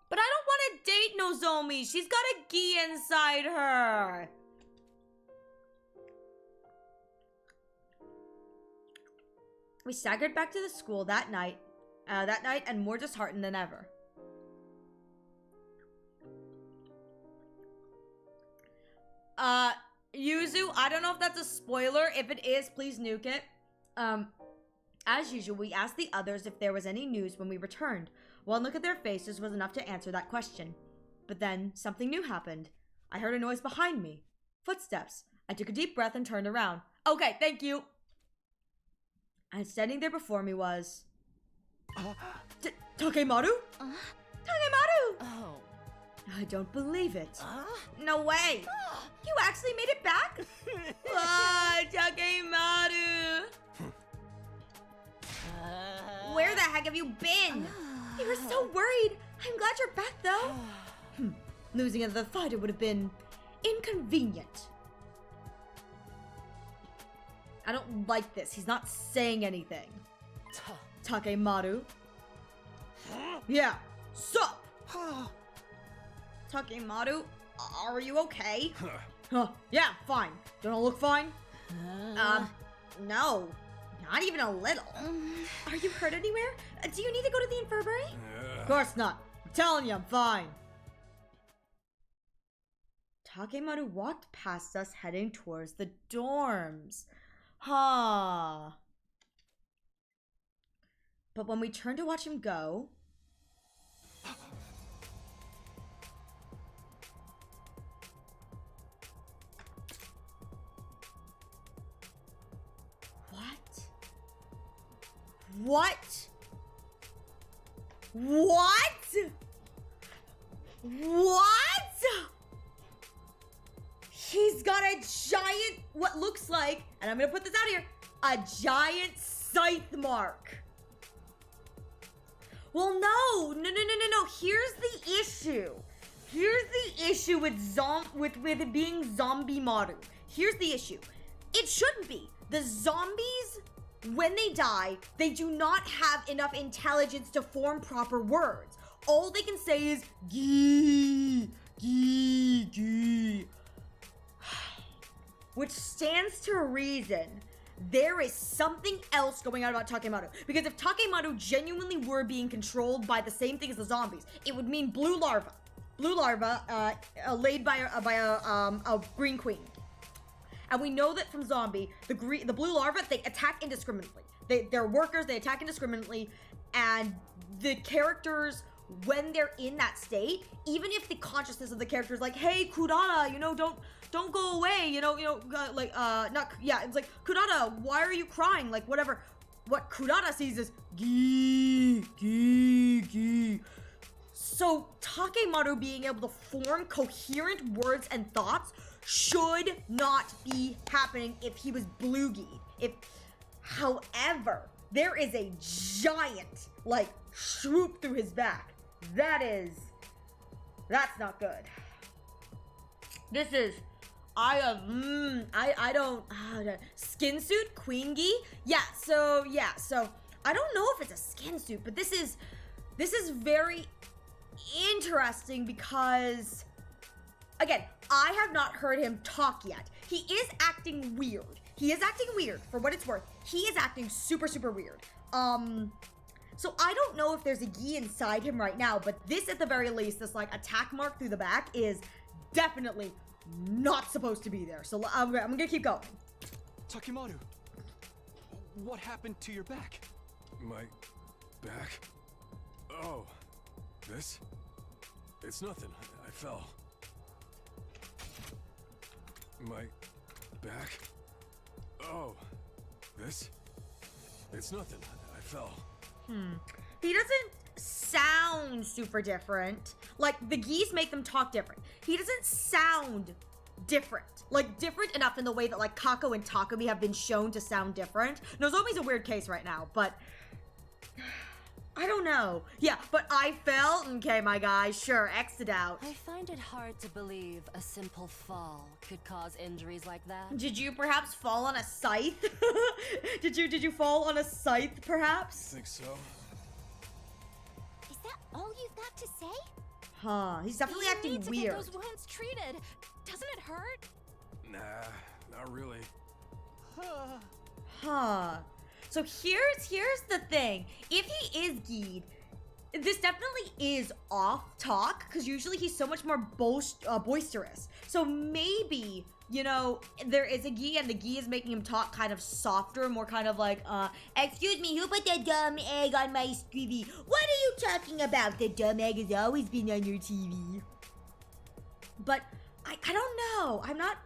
But I don't want to date Nozomi. She's got a gi inside her. We staggered back to the school that night and more disheartened than ever. Yuzu, I don't know if that's a spoiler. If it is, please nuke it. As usual, we asked the others if there was any news when we returned. One look at their faces was enough to answer that question. But then, something new happened. I heard a noise behind me. Footsteps. I took a deep breath and turned around. Okay, thank you. And standing there before me was... Takemaru? Takemaru! Oh. I don't believe it. No way! You actually made it back? Takemaru! Where the heck have you been? You were so worried. I'm glad you're back, though. Losing another fighter would have been inconvenient. I don't like this. He's not saying anything. Takemaru? Yeah. Sup? Takemaru, are you okay? Yeah, fine. Don't I look fine? No. Not even a little. Are you hurt anywhere? Do you need to go to the infirmary? Of course not. I'm telling you, I'm fine. Takemaru walked past us heading towards the dorms. But when we turned to watch him go... What? He's got a giant, what looks like, and I'm gonna put this out here, a giant scythe mark. Well, no. Here's the issue. with it being zombie Maru. Here's the issue. It shouldn't be. The zombies, when they die, they do not have enough intelligence to form proper words. All they can say is gee, gee, gee. Which stands to reason there is something else going on about Takemaru. Because if Takemaru genuinely were being controlled by the same thing as the zombies, it would mean blue larva. Blue larva, laid by a green queen. And we know that from zombie, the blue larva, they attack indiscriminately. They're workers, they attack indiscriminately, and the characters, when they're in that state, even if the consciousness of the character is like, hey, Kurata, don't go away, it's like, Kurata, why are you crying? Like, whatever. What Kurata sees is, gee, gee, gee. So, Takemaru being able to form coherent words and thoughts should not be happening if he was blue-geed. However, there is a giant, swoop through his back. That's not good. Skin suit, queen gi? So, I don't know if it's a skin suit, but this is very interesting because, again, I have not heard him talk yet. He is acting weird. For what it's worth. He is acting super, super weird. So I don't know if there's a gi inside him right now, but this, at the very least, this attack mark through the back is definitely not supposed to be there. So I'm gonna keep going. Takemaru, what happened to your back? My back? Oh, this? It's nothing. I fell. My back? Oh, this? It's nothing. I fell. He doesn't sound super different. The geese make them talk different. He doesn't sound different. Like, different enough in the way that, like, Kako and Takumi have been shown to sound different. Nozomi's a weird case right now, but... I don't know. Yeah, but I fell? Okay, my guy, sure, exit out. I find it hard to believe a simple fall could cause injuries like that. Did you perhaps fall on a scythe? Did you fall on a scythe, perhaps? I think so. Is that all you've got to say? Huh, he's definitely You acting need to weird. get those wounds treated. Doesn't it hurt? Nah, not really. Huh. So here's the thing. If he is Geed, this definitely is off talk, because usually he's so much more boisterous. So maybe, you know, there is a Gi and the Gi is making him talk kind of softer, more kind of like, excuse me, who put that dumb egg on my TV? What are you talking about? The dumb egg has always been on your TV. But I don't know. I'm not...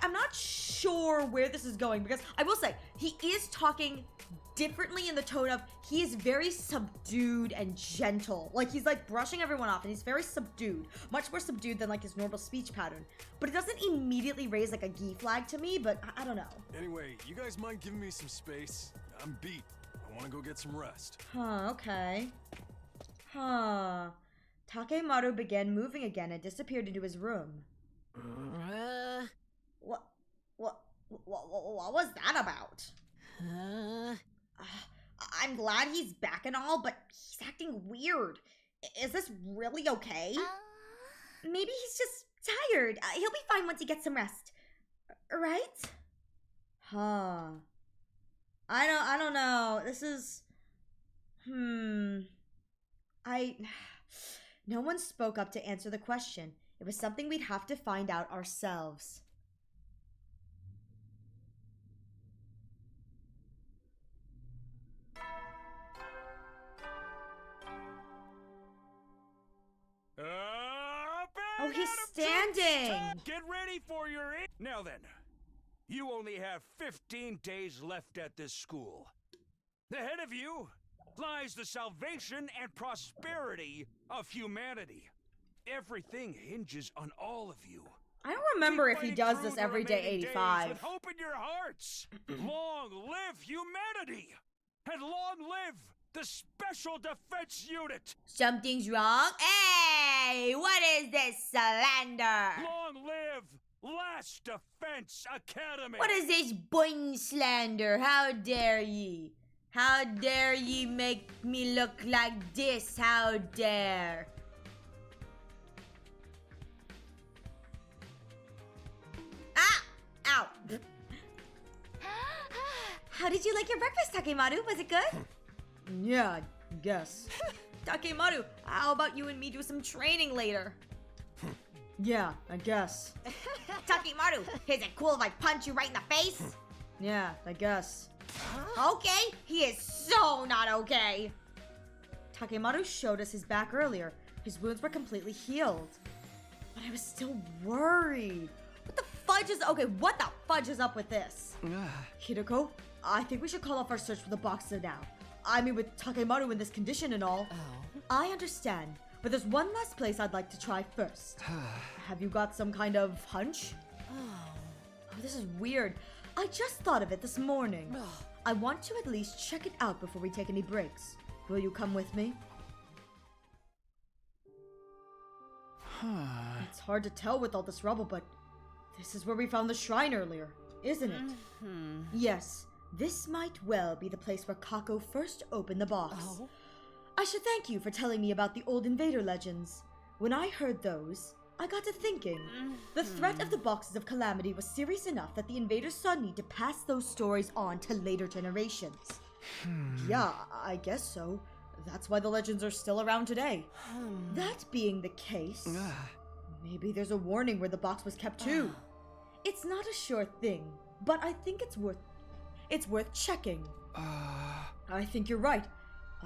I'm not sure where this is going, because I will say, he is talking differently in the tone of, he is very subdued and gentle. Like, he's like brushing everyone off, and he's very subdued. Much more subdued than like his normal speech pattern. But it doesn't immediately raise like a Gi flag to me, but I don't know. Anyway, you guys mind giving me some space? I'm beat. I want to go get some rest. Huh, okay. Huh. Takemaru began moving again and disappeared into his room. What was that about? I'm glad he's back and all, but he's acting weird. Is this really okay? Maybe he's just tired. He'll be fine once he gets some rest. Right? Huh. I don't know. This is... No one spoke up to answer the question. It was something we'd have to find out ourselves. Oh, he's standing! Get ready for your... Now then, you only have 15 days left at this school. Ahead of you lies the salvation and prosperity of humanity. Everything hinges on all of you. I don't remember Keep if he fighting does through this the every day remaining days 85. with hope in your hearts. Long live humanity! And long live the Special Defense Unit! Something's wrong? Hey, what is this slander? Long live Last Defense Academy! What is this boing slander? How dare ye? How dare ye make me look like this? How dare? Ah! Ow! How did you like your breakfast, Takemaru? Was it good? Yeah, I guess. Takemaru, how about you and me do some training later? Yeah, I guess. Takemaru, is it cool if I punch you right in the face? Yeah, I guess. Okay, he is so not okay. Takemaru showed us his back earlier. His wounds were completely healed. But I was still worried. What the fudge is... Okay, what the fudge is up with this? Hideko, I think we should call off our search for the boxer now. I mean, with Takemaru in this condition and all. Oh. I understand, but there's one last place I'd like to try first. Have you got some kind of hunch? Oh, this is weird. I just thought of it this morning. I want to at least check it out before we take any breaks. Will you come with me? It's hard to tell with all this rubble, but this is where we found the shrine earlier, isn't it? Yes, this might well be the place where Kako first opened the box. Oh? I should thank you for telling me about the old invader legends. When I heard those, I got to thinking. The threat of the Boxes of Calamity was serious enough that the invaders saw need to pass those stories on to later generations. Yeah, I guess so. That's why the legends are still around today. That being the case, maybe there's a warning where the box was kept too. It's not a sure thing, but I think it's worth checking. I think you're right.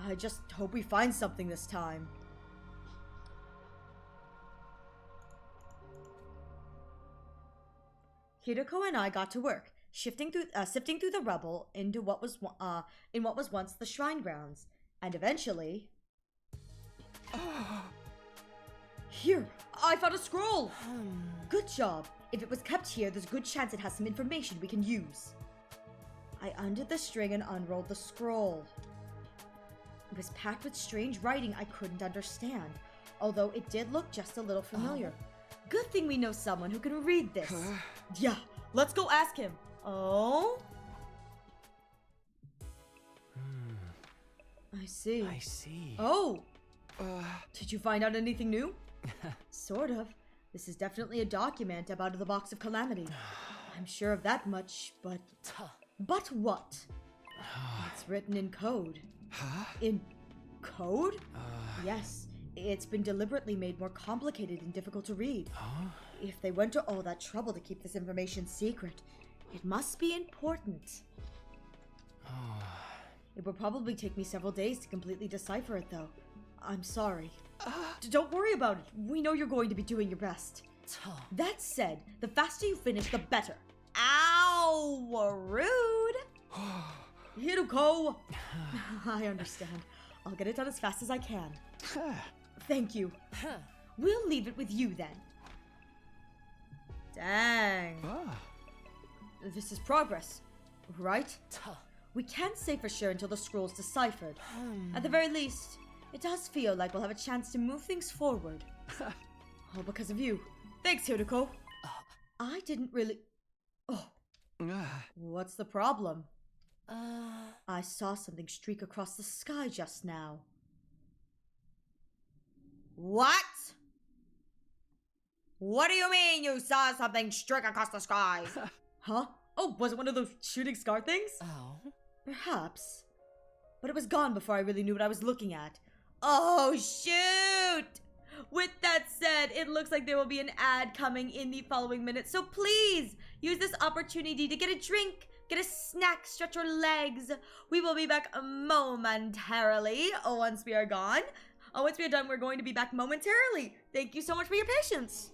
I just hope we find something this time. Hideko and I got to work, sifting through the rubble into what was once the shrine grounds, and eventually, Here, I found a scroll! Good job. If it was kept here, there's a good chance it has some information we can use. I undid the string and unrolled the scroll. It was packed with strange writing I couldn't understand, although it did look just a little familiar. Good thing we know someone who can read this. Yeah, let's go ask him. Oh? I see. I see. Oh! Did you find out anything new? Sort of. This is definitely a document about the Box of Calamity. I'm sure of that much, but... But what? It's written in code. Huh? In code? Yes. It's been deliberately made more complicated and difficult to read. Huh? If they went to all that trouble to keep this information secret, it must be important. It will probably take me several days to completely decipher it, though. I'm sorry. Don't worry about it. We know you're going to be doing your best. That said, the faster you finish, the better. Ow! Rude! Hiruko! I understand. I'll get it done as fast as I can. Thank you. We'll leave it with you then. Dang. This is progress, right? We can't say for sure until the scroll's deciphered. At the very least, it does feel like we'll have a chance to move things forward. All because of you. Thanks, Hiruko. I didn't really... Oh. What's the problem? I saw something streak across the sky just now. What? What do you mean you saw something streak across the sky? Huh? Oh, was it one of those shooting star things? Oh. Perhaps. But it was gone before I really knew what I was looking at. Oh, shoot! With that said, it looks like there will be an ad coming in the following minutes, so please use this opportunity to get a drink, get a snack, stretch your legs. We will be back momentarily once we are gone. Once we are done, we're going to be back momentarily. Thank you so much for your patience.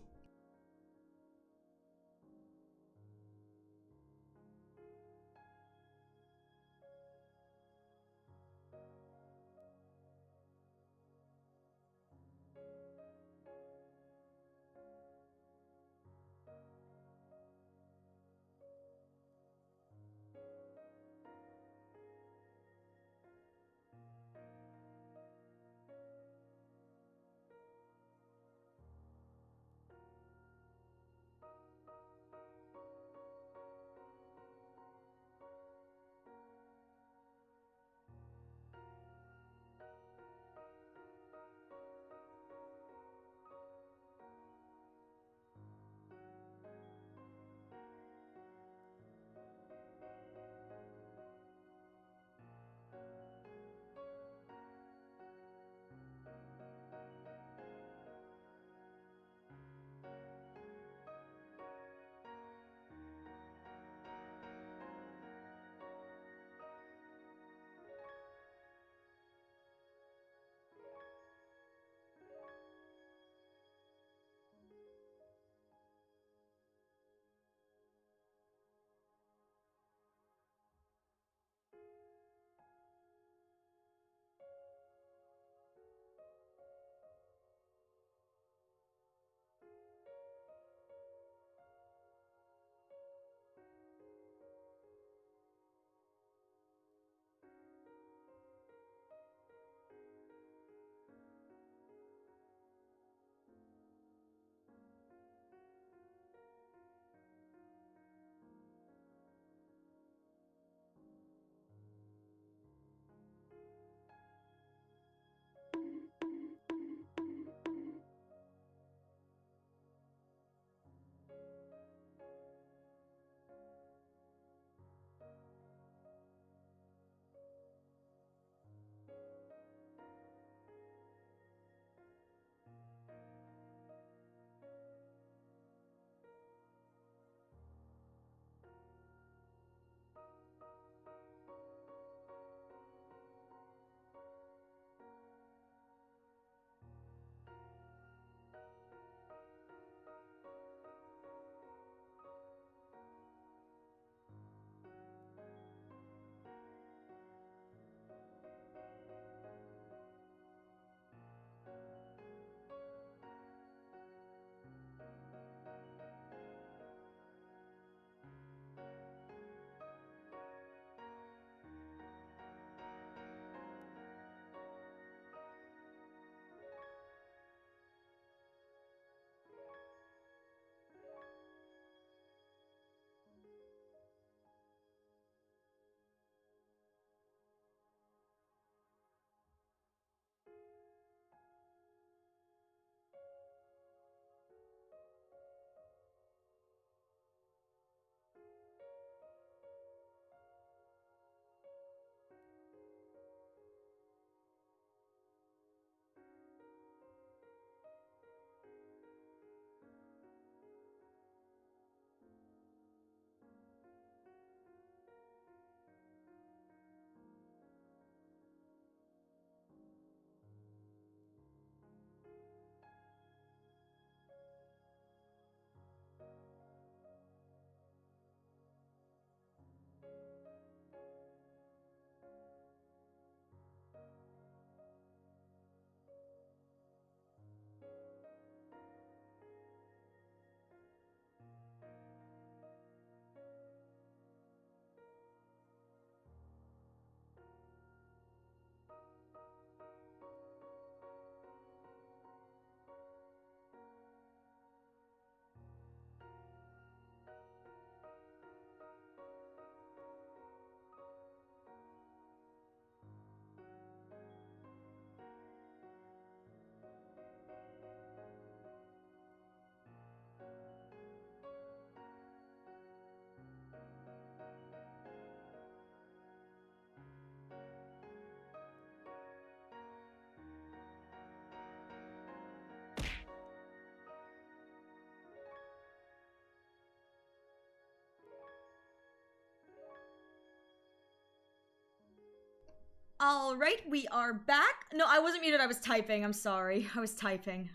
All right, we are back. No, I wasn't muted. I was typing. I'm sorry. I was typing.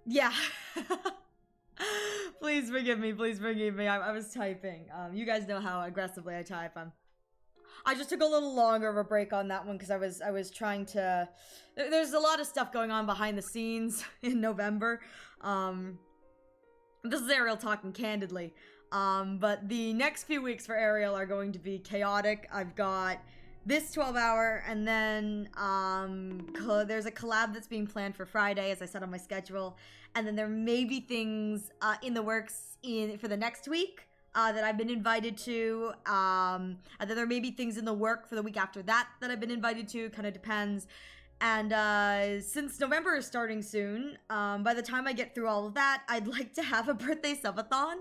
Yeah. Please forgive me. Please forgive me. I was typing. You guys know how aggressively I type. I just took a little longer of a break on that one because I was trying to. There's a lot of stuff going on behind the scenes in November. This is Ariel talking candidly. But the next few weeks for Ariel are going to be chaotic. I've got this 12-hour, and then there's a collab that's being planned for Friday, as I said on my schedule, and then there may be things in the works for the next week that I've been invited to, and then there may be things in the work for the week after that that I've been invited to. Kind of depends. And since November is starting soon, by the time I get through all of that, I'd like to have a birthday subathon.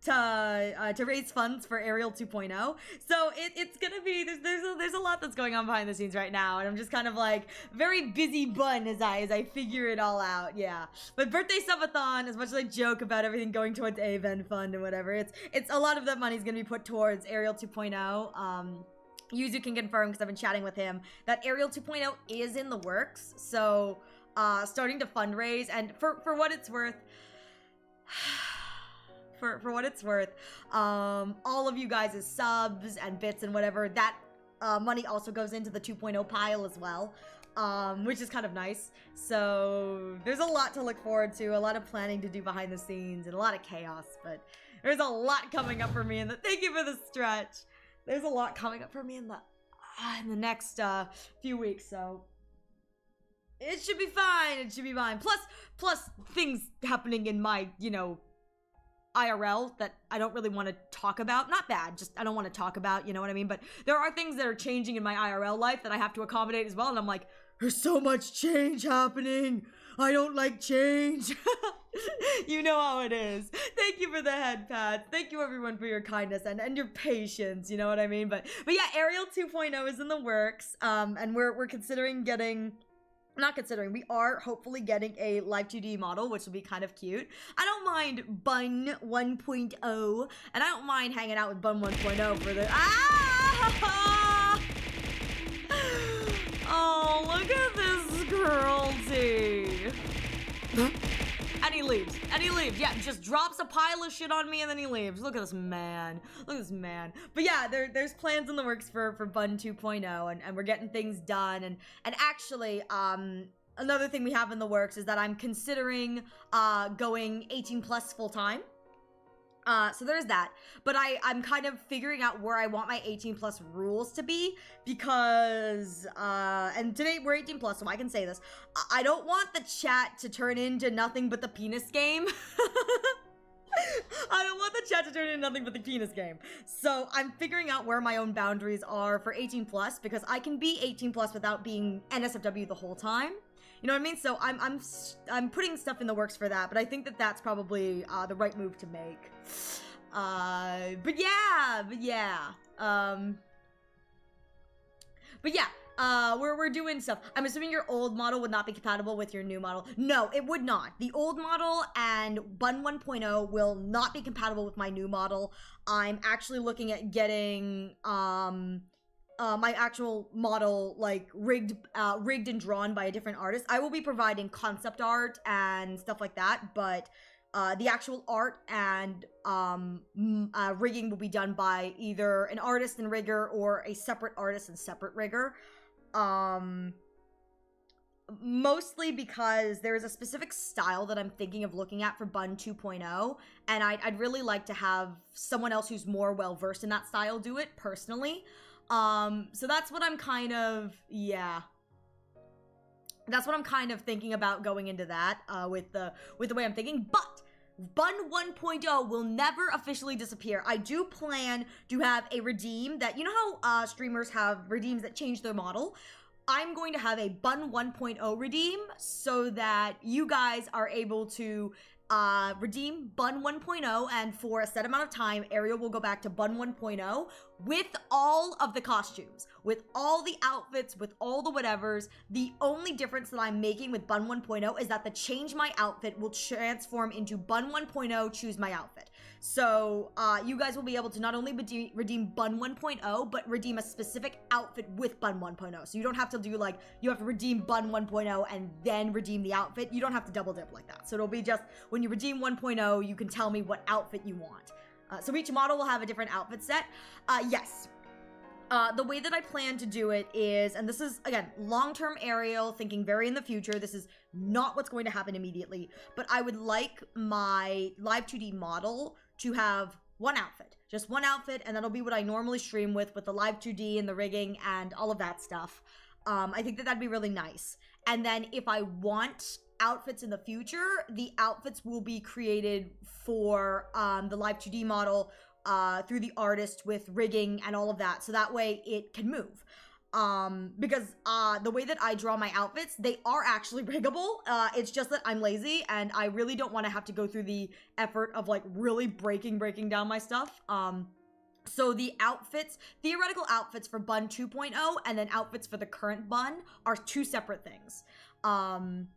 To raise funds for Ariel 2.0. So it's gonna be, there's a lot that's going on behind the scenes right now, and I'm just kind of like very busy bun as I figure it all out. Yeah, but birthday subathon, as much as I joke about everything going towards AVEN fund and whatever, it's a lot of that money is gonna be put towards Ariel 2.0. Yuzu can confirm, because I've been chatting with him, that Ariel 2.0 is in the works. So starting to fundraise, and for what it's worth, for what it's worth, all of you guys' subs and bits and whatever, that money also goes into the 2.0 pile as well, which is kind of nice. So there's a lot to look forward to, a lot of planning to do behind the scenes, and a lot of chaos, but there's a lot coming up for me in the, thank you for the stretch. There's a lot coming up for me in the next few weeks, so it should be fine. It should be fine. Plus things happening in my, IRL that I don't really want to talk about. Not bad, just I don't want to talk about, you know what I mean? But there are things that are changing in my IRL life that I have to accommodate as well, and I'm like, there's so much change happening. I don't like change. You know how it is. Thank you for the head pats. Thank you everyone for your kindness and your patience, you know what I mean? But yeah, Ariel 2.0 is in the works, and we're considering getting, not considering, we are hopefully getting a live 2D model, which will be kind of cute. I don't mind Bun 1.0, and I don't mind hanging out with Bun 1.0 for the, oh, look at this cruelty. And he leaves. Yeah, just drops a pile of shit on me and then he leaves. Look at this man. But yeah, there's plans in the works for Bun 2.0, and we're getting things done. And actually, another thing we have in the works is that I'm considering going 18 plus full time. So there's that, but I'm kind of figuring out where I want my 18 plus rules to be, because, and today we're 18 plus, so I can say this, I don't want the chat to turn into nothing but the penis game. I don't want the chat to turn into nothing but the penis game. So I'm figuring out where my own boundaries are for 18 plus, because I can be 18 plus without being NSFW the whole time. You know what I mean? So I'm putting stuff in the works for that, but I think that that's probably the right move to make. But yeah, we're doing stuff. I'm assuming your old model would not be compatible with your new model. No, it would not. The old model and Bun 1.0 will not be compatible with my new model. I'm actually looking at getting my actual model like rigged and drawn by a different artist. I will be providing concept art and stuff like that, but the actual art and rigging will be done by either an artist and rigger or a separate artist and separate rigger. Mostly because there is a specific style that I'm thinking of looking at for Bun 2.0, and I'd really like to have someone else who's more well versed in that style do it personally. So that's what I'm kind of, that's what I'm kind of thinking about going into that, with the way I'm thinking. But Bun 1.0 will never officially disappear. I do plan to have a redeem that, you know how streamers have redeems that change their model? I'm going to have a Bun 1.0 redeem so that you guys are able to redeem Bun 1.0, and for a set amount of time, Ariel will go back to Bun 1.0 with all of the costumes, with all the outfits, with all the whatevers. The only difference that I'm making with Bun 1.0 is that the change my outfit will transform into Bun 1.0 choose my outfit. So you guys will be able to not only redeem Bun 1.0, but redeem a specific outfit with Bun 1.0. So you don't have to do like, you have to redeem Bun 1.0 and then redeem the outfit. You don't have to double dip like that. So it'll be just, when you redeem 1.0, you can tell me what outfit you want. So each model will have a different outfit set. Yes. The way that I plan to do it is, and this is, again, long-term Ariel, thinking very in the future. This is not what's going to happen immediately, but I would like my Live 2D model to have one outfit. Just one outfit, and that'll be what I normally stream with the Live 2D and the rigging and all of that stuff. I think that that'd be really nice. And then if I want outfits in the future, the outfits will be created for the Live 2D model through the artist with rigging and all of that, so that way it can move. Because the way that I draw my outfits, they are actually riggable. It's just that I'm lazy and I really don't want to have to go through the effort of like really breaking down my stuff. So the outfits, theoretical outfits for Bun 2.0 and then outfits for the current Bun are two separate things. And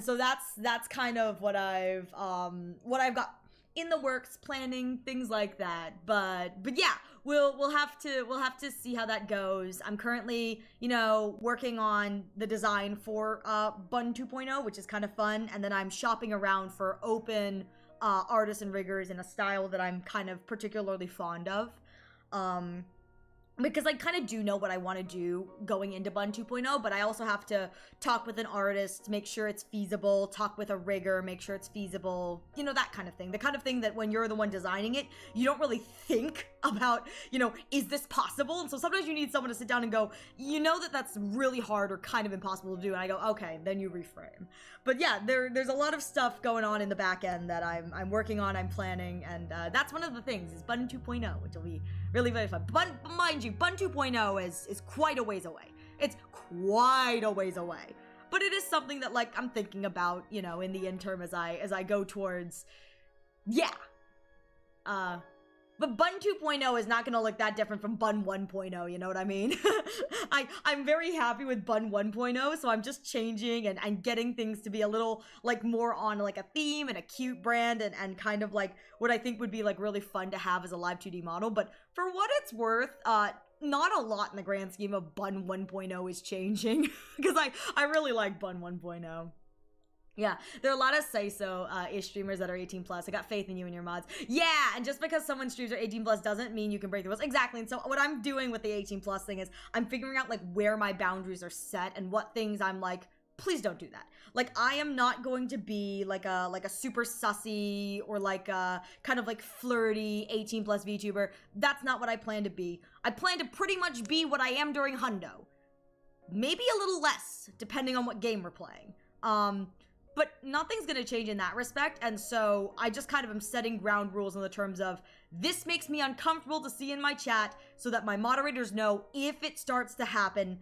so that's kind of what I've got in the works, planning things like that. But yeah, we'll have to see how that goes. I'm currently, you know, working on the design for Bun 2.0, which is kind of fun, and then I'm shopping around for open artists and riggers in a style that I'm kind of particularly fond of. Because I kind of do know what I want to do going into Bun 2.0, but I also have to talk with an artist, make sure it's feasible, talk with a rigger, make sure it's feasible, you know, that kind of thing. The kind of thing that when you're the one designing it, you don't really think about, you know, is this possible? And so sometimes you need someone to sit down and go, you know that that's really hard or kind of impossible to do. And I go, okay, then you reframe. But yeah, there's a lot of stuff going on in the back end that I'm working on, I'm planning, and that's one of the things, is Bun 2.0, which will be really, really fun. But mind you, Bun 2.0 is quite a ways away. It's quite a ways away. But it is something that, like, I'm thinking about, you know, in the interim as I go towards, yeah. But Bun 2.0 is not going to look that different from Bun 1.0, you know what I mean? I'm very happy with Bun 1.0, so I'm just changing and getting things to be a little, like, more on, like, a theme and a cute brand and kind of, like, what I think would be, like, really fun to have as a Live 2D model. But for what it's worth, not a lot in the grand scheme of Bun 1.0 is changing, because I really like Bun 1.0. Yeah, there are a lot of say-so-ish streamers that are 18 plus. I got faith in you and your mods. Yeah, and just because someone streams are 18 plus doesn't mean you can break the rules. Exactly, and so what I'm doing with the 18 plus thing is I'm figuring out, like, where my boundaries are set and what things I'm like, please don't do that. Like, I am not going to be like a super sussy or like a kind of like flirty 18 plus VTuber. That's not what I plan to be. I plan to pretty much be what I am during Hundo. Maybe a little less, depending on what game we're playing. But nothing's gonna change in that respect, and so I just kind of am setting ground rules in the terms of, this makes me uncomfortable to see in my chat, so that my moderators know if it starts to happen,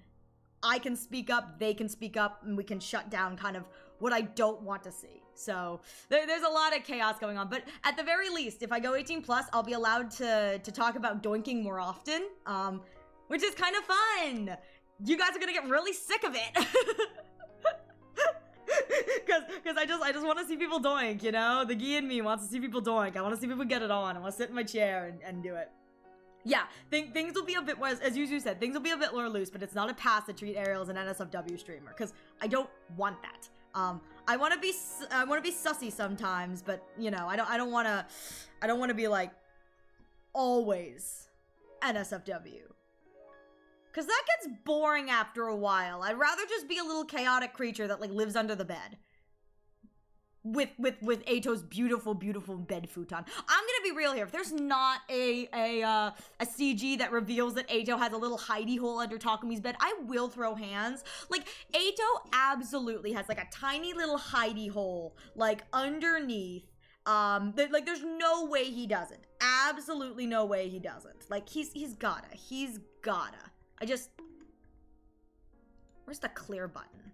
I can speak up, they can speak up, and we can shut down kind of what I don't want to see. So there's a lot of chaos going on, but at the very least, if I go 18 plus, I'll be allowed to talk about doinking more often, which is kind of fun. You guys are gonna get really sick of it. Because I just want to see people doink, you know? The Gi in me wants to see people doink. I want to see people get it on. I want to sit in my chair and do it. Yeah, things will be a bit more, as Yuzu said, things will be a bit more loose, but it's not a pass to treat Ariel as an NSFW streamer, because I don't want that. I want to be sussy sometimes, but you know, I don't want to be like always NSFW. Because that gets boring after a while. I'd rather just be a little chaotic creature that, like, lives under the bed. With Ato's beautiful, beautiful bed futon. I'm gonna be real here. If there's not a CG that reveals that Ato has a little hidey hole under Takumi's bed, I will throw hands. Like, Ato absolutely has, like, a tiny little hidey hole, like, underneath. Like, there's no way he doesn't. Absolutely no way he doesn't. Like, he's gotta. Where's the clear button?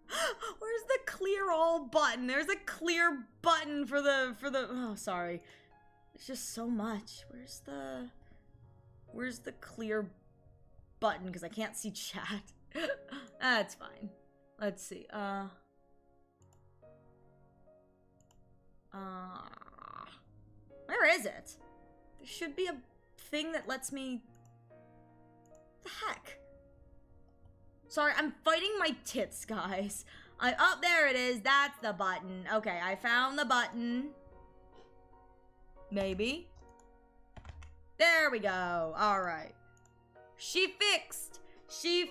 Where's the clear all button? There's a clear button for the, oh, sorry. It's just so much. Where's the clear button? Because I can't see chat. That's fine. Let's see, Where is it? There should be a thing that lets me... The heck? Sorry, I'm fighting my tits, guys. Oh, there it is. That's the button. Okay, I found the button. Maybe. There we go. All right. She fixed. She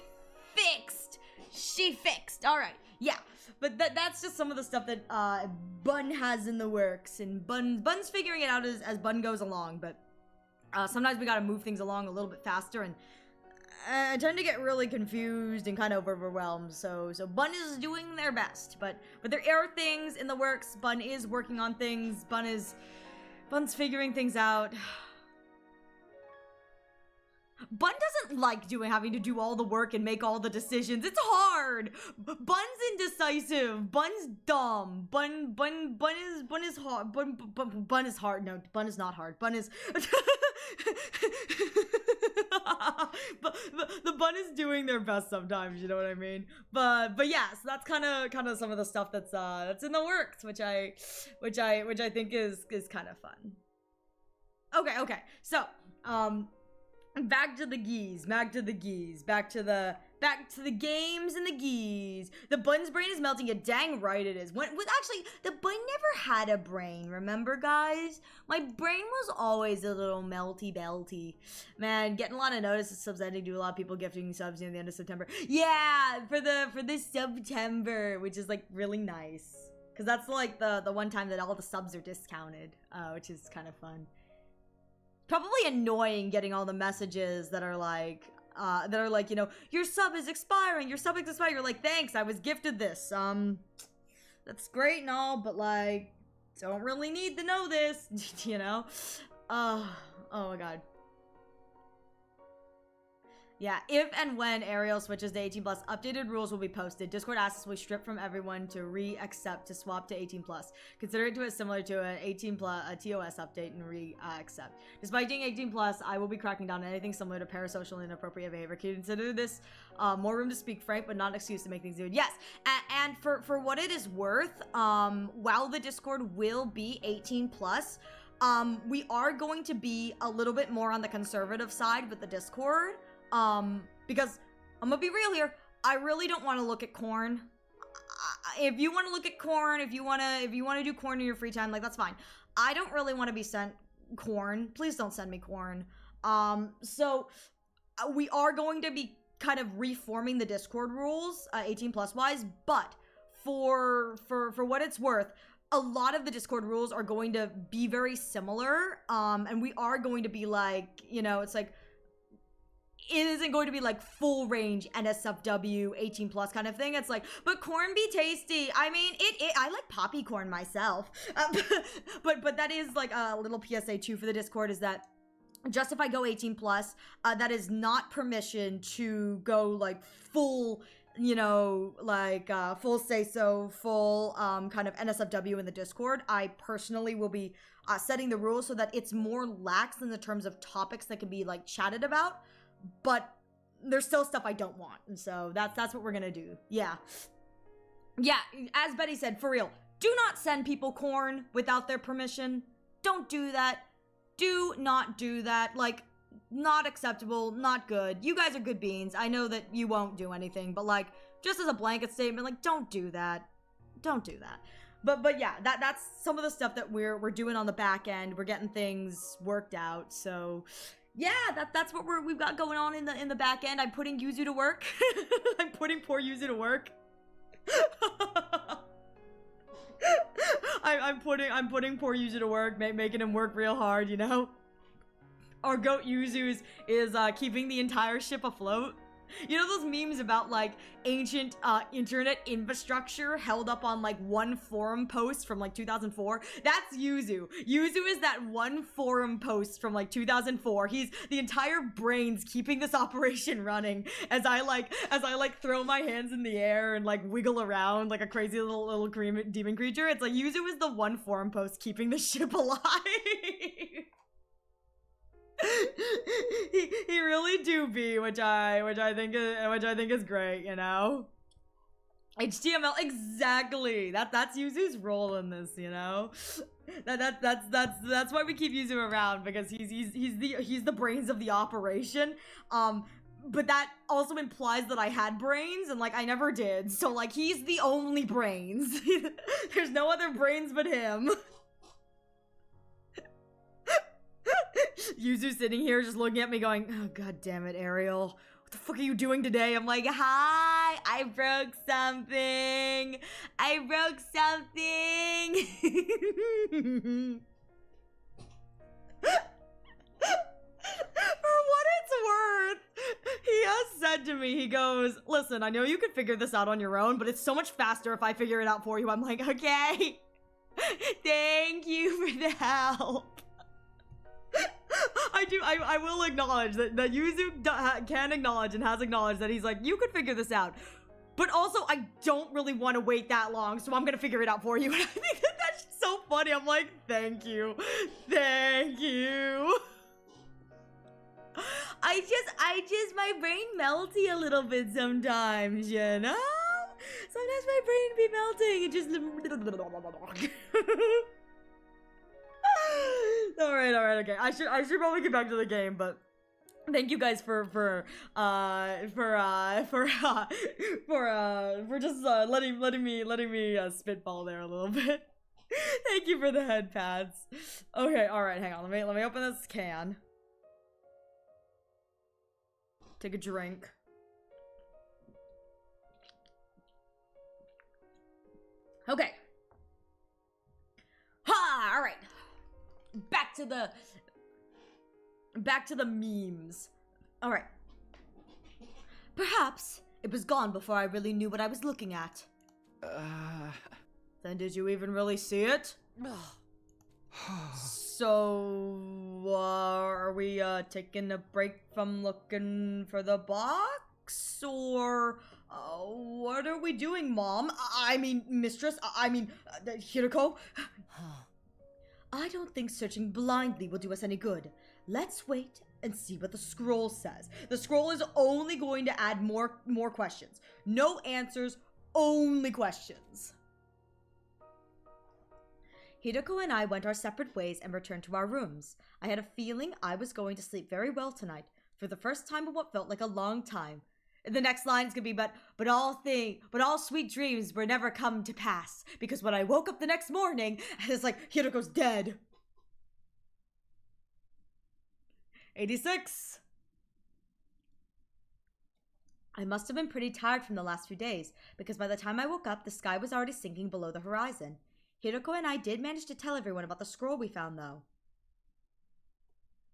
fixed. She fixed. All right. Yeah. But that's just some of the stuff that Bun has in the works, and Bun's figuring it out as Bun goes along. But sometimes we gotta move things along a little bit faster, and I tend to get really confused and kind of overwhelmed. So Bun is doing their best, but there are things in the works. Bun is working on things. Bun's figuring things out. Bun doesn't like having to do all the work and make all the decisions. It's hard. Bun's indecisive. Bun's dumb. Bun is hard. Bun is hard. No, Bun is not hard. Bun is but the Bun is doing their best sometimes, you know what I mean? But yeah, so that's kind of some of the stuff that's in the works, which I think is kind of fun. Okay. So, back to the geese, back to the games and the geese. The Bun's brain is melting. You're dang right it is. Actually, the Bun never had a brain, remember, guys? My brain was always a little melty belty. Man, getting a lot of notices, subs ending to a lot of people gifting subs near the end of September. Yeah, for this September, which is like really nice. Cause that's like the one time that all the subs are discounted, which is kind of fun. Probably annoying getting all the messages that are like, you know, your sub is expiring, You're like, thanks, I was gifted this. That's great and all, but like, don't really need to know this, you know? Oh my god. Yeah, if and when Ariel switches to 18+, updated rules will be posted. Discord access will be stripped from everyone to re-accept to swap to 18+. Consider it similar to an 18+, a TOS update and re-accept. Despite being 18+, I will be cracking down on anything similar to parasocial and inappropriate behavior. Consider this more room to speak frank, but not an excuse to make things good. Yes, and for what it is worth, while the Discord will be 18+, we are going to be a little bit more on the conservative side with the Discord. Because I'm gonna be real here, I really don't want to look at corn. If you want to look at corn, if you want to do corn in your free time, like, that's fine. I don't really want to be sent corn. Please don't send me corn. So we are going to be kind of reforming the Discord rules, 18+ wise, but for what it's worth, a lot of the Discord rules are going to be very similar, and we are going to be like, you know, it's like, it isn't going to be like full range NSFW 18+ kind of thing. It's like, but corn be tasty. I mean, I like poppy corn myself. But that is like a little PSA too for the Discord, is that just if I go 18+, that is not permission to go like full, you know, like full say-so, full kind of NSFW in the Discord. I personally will be setting the rules so that it's more lax in the terms of topics that can be like chatted about. But there's still stuff I don't want, and so that's what we're gonna do. Yeah, as Betty said, for real, do not send people corn without their permission. Don't do that. Do not do that. Like, not acceptable, not good. You guys are good beans. I know that you won't do anything, but like, just as a blanket statement, like, don't do that. Don't do that. But yeah, that's some of the stuff that we're doing on the back end. We're getting things worked out, so yeah, that's what we've got going on in the back end. I'm putting Yuzu to work. I'm putting poor Yuzu to work. I'm putting poor Yuzu to work, making him work real hard, you know. Our goat Yuzu is keeping the entire ship afloat. You know those memes about like ancient internet infrastructure held up on like one forum post from like 2004? That's Yuzu. Yuzu is that one forum post from like 2004. He's the entire brains keeping this operation running as I throw my hands in the air and like wiggle around like a crazy little demon creature. It's like Yuzu is the one forum post keeping the ship alive. he really do be, which I think is great, you know. HTML, exactly. That's Yuzu's role in this, you know. That's why we keep Yuzu around, because he's the brains of the operation. But that also implies that I had brains, and like I never did. So like he's the only brains. There's no other brains but him. Yuzu sitting here just looking at me going, oh god damn it, Ariel. What the fuck are you doing today? I'm like, hi, I broke something. I broke something. For what it's worth, he has said to me, he goes, listen, I know you could figure this out on your own, but it's so much faster if I figure it out for you. I'm like, okay. Thank you for the help. I will acknowledge that Yuzu can acknowledge and has acknowledged that he's like, you could figure this out. But also, I don't really want to wait that long, so I'm gonna figure it out for you. And I think that's so funny. I'm like, thank you. Thank you. My brain melty a little bit sometimes, you know? Sometimes my brain be melting. It just... Alright, okay. I should probably get back to the game, but thank you guys for just letting me spitball there a little bit. Thank you for the head pads. Okay, alright, hang on. Let me open this can. Take a drink. Okay. Ha! Alright. Back to the memes. Alright. Perhaps it was gone before I really knew what I was looking at. Then did you even really see it? So, are we taking a break from looking for the box? Or, what are we doing, Mom? I mean, Mistress? Hiroko? I don't think searching blindly will do us any good. Let's wait and see what the scroll says. The scroll is only going to add more questions. No answers, only questions. Hiroko and I went our separate ways and returned to our rooms. I had a feeling I was going to sleep very well tonight, for the first time in what felt like a long time. The next line's gonna be, but all sweet dreams were never come to pass, because when I woke up the next morning, it's like, Hiroko's dead. 86. I must have been pretty tired from the last few days, because by the time I woke up, the sky was already sinking below the horizon. Hiroko and I did manage to tell everyone about the scroll we found, though.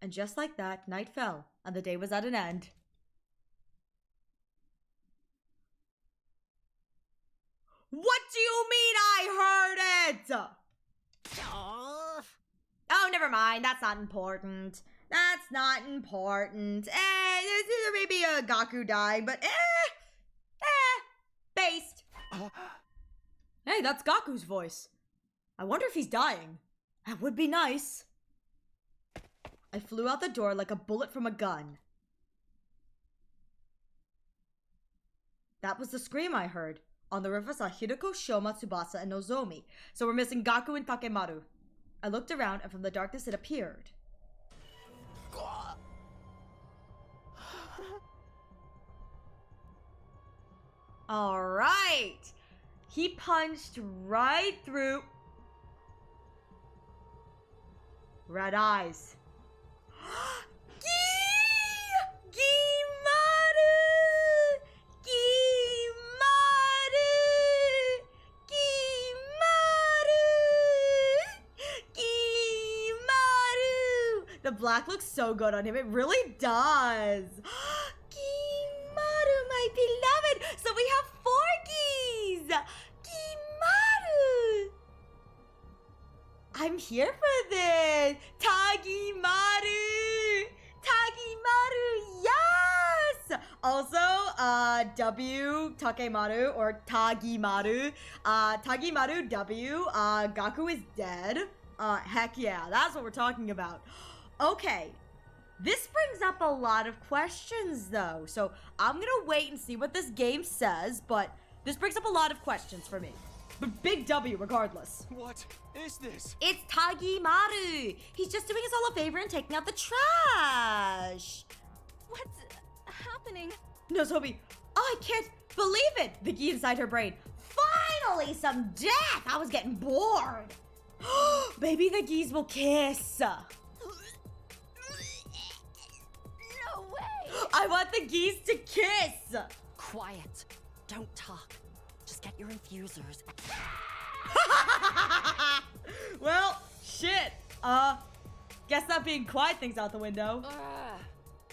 And just like that, night fell, and the day was at an end. What do you mean I heard it? Oh, never mind. That's not important. That's not important. There may be a Gaku dying, but based. Hey, that's Gaku's voice. I wonder if he's dying. That would be nice. I flew out the door like a bullet from a gun. That was the scream I heard. On the roof I saw Hiroko, Shoma, Tsubasa, and Nozomi. So we're missing Gaku and Takemaru. I looked around and from the darkness it appeared. Alright! He punched right through... Red eyes. The black looks so good on him. It really does. Kimaru, my beloved. So we have 4 Gis. Kimaru. I'm here for this. Tagimaru. Tagimaru, yes. Also, W, Takemaru, or Tagimaru. Tagimaru, W, Gaku is dead. Heck yeah, that's what we're talking about. Okay, this brings up a lot of questions though, so I'm gonna wait and see what this game says, but This brings up a lot of questions for me. But big W regardless. What is this? It's Tagimaru. He's just doing us all a favor and taking out the trash. What's happening? Nozomi, I can't believe it! The gi inside her brain. Finally, some death! I was getting bored. Baby, the geese will kiss. No way! I want the geese to kiss. Quiet. Don't talk. Just get your infusers. Well, shit. Guess not being quiet things out the window.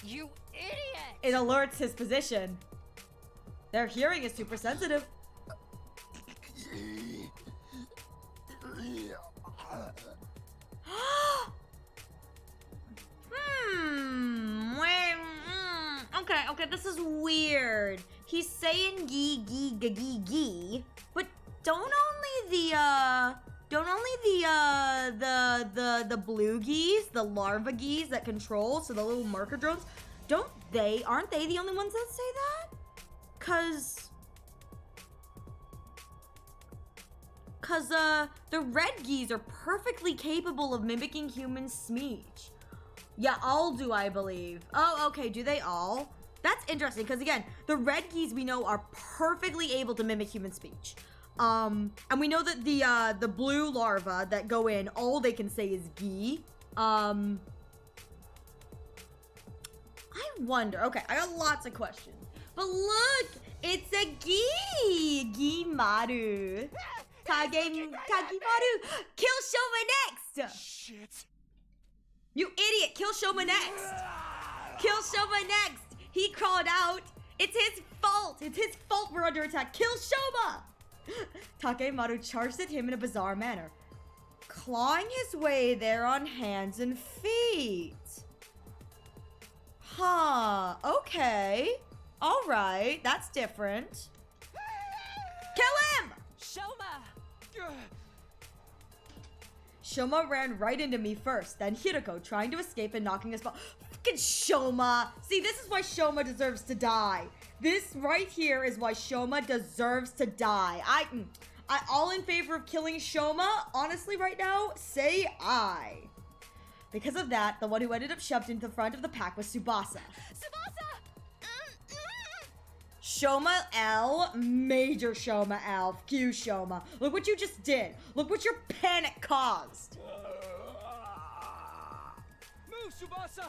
You idiot! It alerts his position. Their hearing is super sensitive. Okay, this is weird. He's saying gee, gee, gee, gee, gee, but don't only the blue geese, the larva geese that control, so the little marker drones, aren't they the only ones that say that? Cause the red geese are perfectly capable of mimicking human speech. Yeah, all do, I believe. Oh, okay, do they all? That's interesting, because again, the red geese we know are perfectly able to mimic human speech. And we know that the blue larvae that go in, all they can say is gee. I wonder, okay, I got lots of questions. But look, it's a gee! Gimaru. Tagimaru! Kill Shoma next! Shit. You idiot! Kill Shoma next! Kill Shoma next! He crawled out! It's his fault! It's his fault we're under attack! Kill Shoma! Takemaru charged at him in a bizarre manner, clawing his way there on hands and feet. Huh, okay. Alright, that's different. Kill him! Shoma! Shoma ran right into me first, then Hiroko trying to escape and knocking us both. Fucking Shoma! See, this is why Shoma deserves to die. This right here is why Shoma deserves to die. I all in favor of killing Shoma, honestly right now, say I. Because of that, the one who ended up shoved into the front of the pack was Tsubasa. Tsubasa! Shoma L, major Shoma L, few Shoma. Look what you just did. Look what your panic caused. Move, Tsubasa!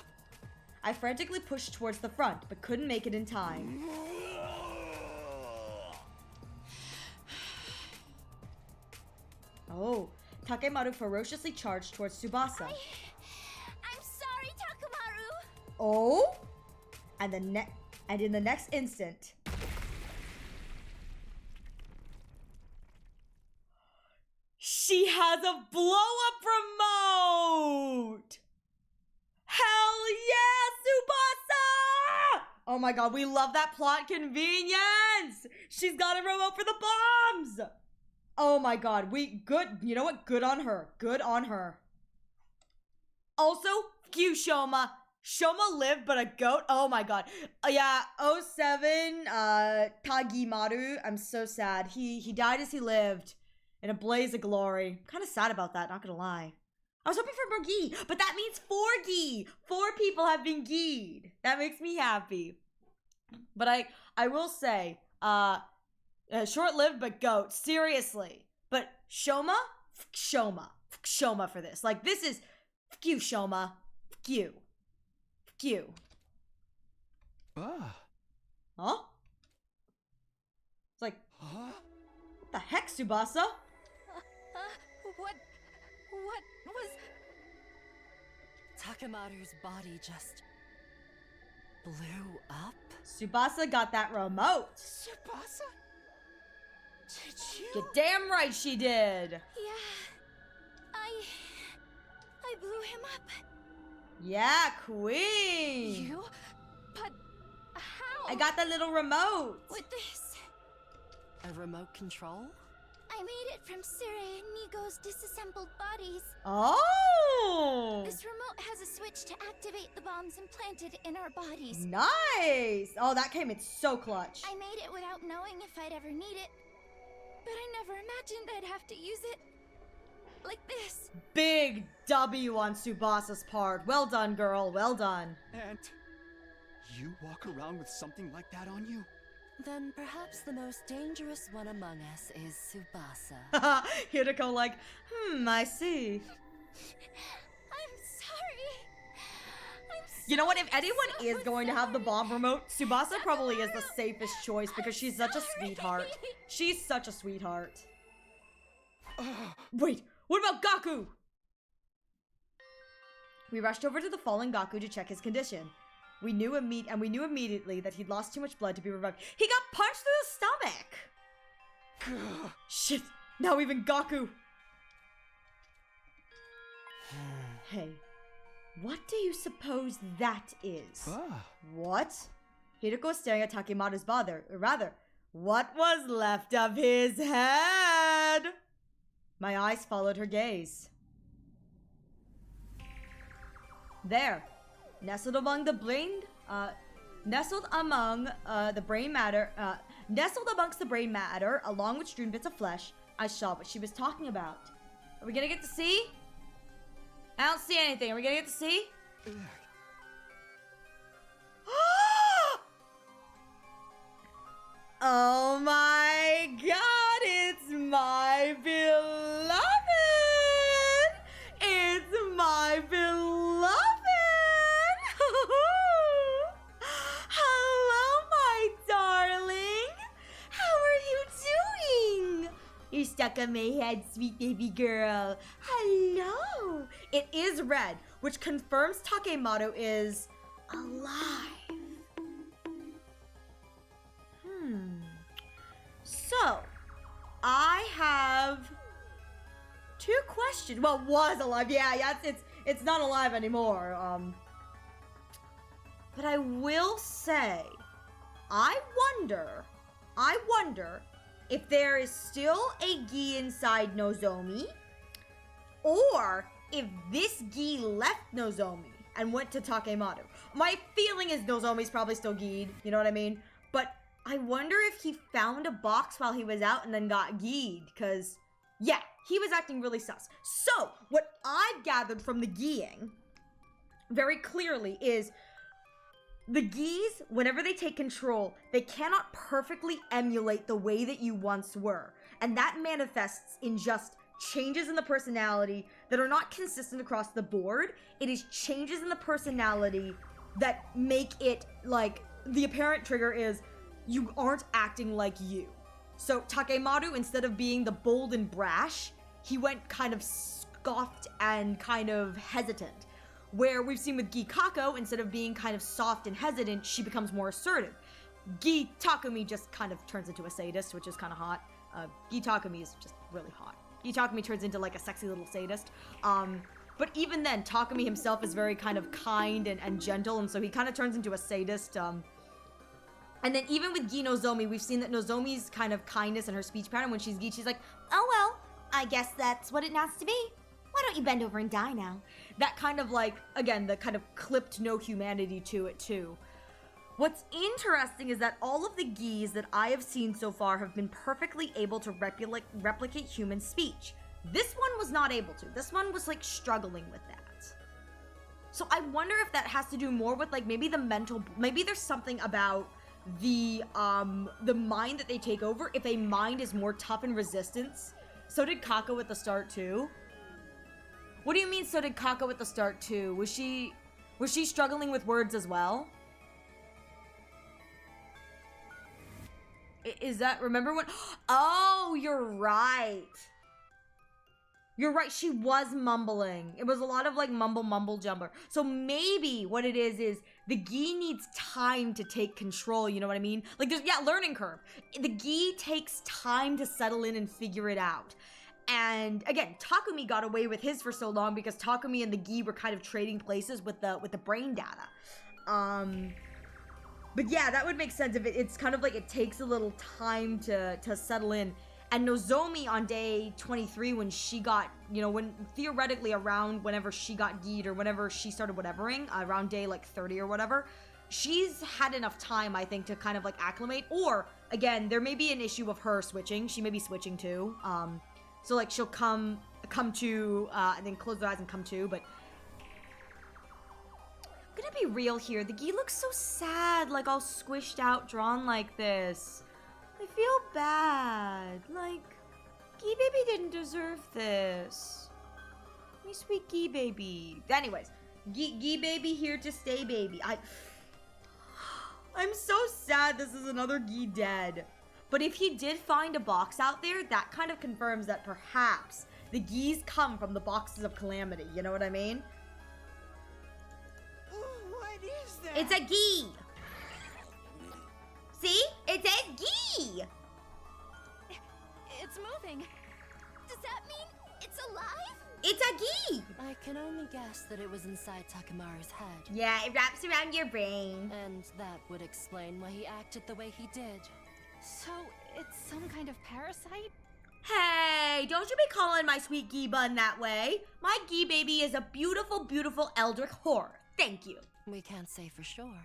I frantically pushed towards the front, but couldn't make it in time. Oh, Takemaru ferociously charged towards Tsubasa. I'm sorry, Takemaru. Oh? And in the next instant, she has a blow-up remote! Hell yeah, Tsubasa! Oh my god, we love that plot convenience! She's got a remote for the bombs! Oh my god, you know what? Good on her. Good on her. Also, few Shoma. Shoma lived, but a goat? Oh my god. Yeah, 07, Tagimaru. I'm so sad. He died as he lived in a blaze of glory. Kind of sad about that, not gonna lie. I was hoping for more gi, but that means 4 gi. 4 people have been gied. That makes me happy. But I will say, short-lived, but goat. Seriously. But Shoma? Shoma. Shoma for this. Like, this is... Few Shoma. Few. Few. Ah. Huh? It's like... Huh? What the heck, Tsubasa? What was... Takemaru's body just... blew up? Tsubasa got that remote. Tsubasa? Did you? You're damn right she did. Yeah. I blew him up. Yeah, queen. You? But how? I got the little remote. With this. A remote control? I made it from Sire and Nigo's disassembled bodies. Oh! This remote has a switch to activate the bombs implanted in our bodies. Nice! Oh, that came in so clutch. I made it without knowing if I'd ever need it, but I never imagined I'd have to use it like this. Big W on Tsubasa's part. Well done, girl. Well done. And you walk around with something like that on you? Then perhaps the most dangerous one among us is Tsubasa. Hideko like, I see. I'm sorry. You know what? If anyone is going to have the bomb remote, Tsubasa probably is the safest choice because she's such a sweetheart. She's such a sweetheart. Wait, what about Gaku? We rushed over to the fallen Gaku to check his condition. We knew immediately that he'd lost too much blood to be revived. He got punched through the stomach! Shit, now even Gaku! Hey, what do you suppose that is? What? Hideko was staring at Takemaru's bother, or rather, what was left of his head? My eyes followed her gaze. There. Nestled amongst the brain matter, along with strewn bits of flesh, I saw what she was talking about. Are we gonna get to see? I don't see anything. Are we gonna get to see? Oh my god, it's my beloved! It's my beloved! Hello, my darling! How are you doing? You're stuck on my head, sweet baby girl. Hello! It is red, which confirms Takemaru is alive. So, I have two questions. Well, was alive. Yeah, it's not alive anymore. But I will say, I wonder if there is still a Gi inside Nozomi, or if this Gi left Nozomi and went to Takemaru. My feeling is Nozomi's probably still Gi'd, you know what I mean? But I wonder if he found a box while he was out and then got Gi'd, because, yeah, he was acting really sus. So, what I've gathered from the Gi'ing, very clearly, is the Gis, whenever they take control, they cannot perfectly emulate the way that you once were. And that manifests in just changes in the personality that are not consistent across the board. It is changes in the personality that make it, like, the apparent trigger is, you aren't acting like you. So Takemaru, instead of being the bold and brash, he went kind of scoffed and kind of hesitant. Where we've seen with Gi Kako, instead of being kind of soft and hesitant, she becomes more assertive. Gi Takumi just kind of turns into a sadist, which is kind of hot. Gi Takumi is just really hot. Gi Takumi turns into like a sexy little sadist. But even then, Takumi himself is very kind of kind and gentle, and so he kind of turns into a sadist. And then even with Gi Nozomi, we've seen that Nozomi's kind of kindness and her speech pattern, when she's Gi, she's like, oh well, I guess that's what it has to be. Why don't you bend over and die now? That kind of like, again, the kind of clipped no humanity to it too. What's interesting is that all of the Gis that I have seen so far have been perfectly able to replicate human speech. This one was not able to. This one was like struggling with that. So I wonder if that has to do more with like maybe the mental, maybe there's something about the mind that they take over. If a mind is more tough and resistance. So did Kako at the start too. What do you mean, so did Kako at the start too? Was she struggling with words as well? Is that, remember when, oh, you're right. You're right, she was mumbling. It was a lot of like mumble jumper. So maybe what it is the Gi needs time to take control, you know what I mean? Like there's, yeah, learning curve. The Gi takes time to settle in and figure it out. And again, Takumi got away with his for so long because Takumi and the Gi were kind of trading places with the brain data. But yeah, that would make sense if it's kind of like it takes a little time to settle in. And Nozomi on day 23 when she got, you know, when theoretically around whenever she got geed or whenever she started whatevering, around day like 30 or whatever, she's had enough time, I think, to kind of like acclimate. Or again, there may be an issue of her switching. She may be switching too. So like she'll come to, and then close their eyes and come to, but I'm gonna be real here. The gi looks so sad, like all squished out, drawn like this. I feel bad. Like, Gi Baby didn't deserve this. My sweet Gi Baby. Anyways, Gi Baby here to stay, baby. I'm so sad this is another Gi dead. But if he did find a box out there, that kind of confirms that perhaps the Gis come from the boxes of calamity. You know what I mean? What is that? It's a Gi. See? It says Gi. It's moving. Does that mean it's alive? It's a Gi. I can only guess that it was inside Takemaru's head. Yeah, it wraps around your brain. And that would explain why he acted the way he did. So, it's some kind of parasite? Hey, don't you be calling my sweet Gi bun that way. My Gi Baby is a beautiful, beautiful Eldritch horror. Thank you. We can't say for sure.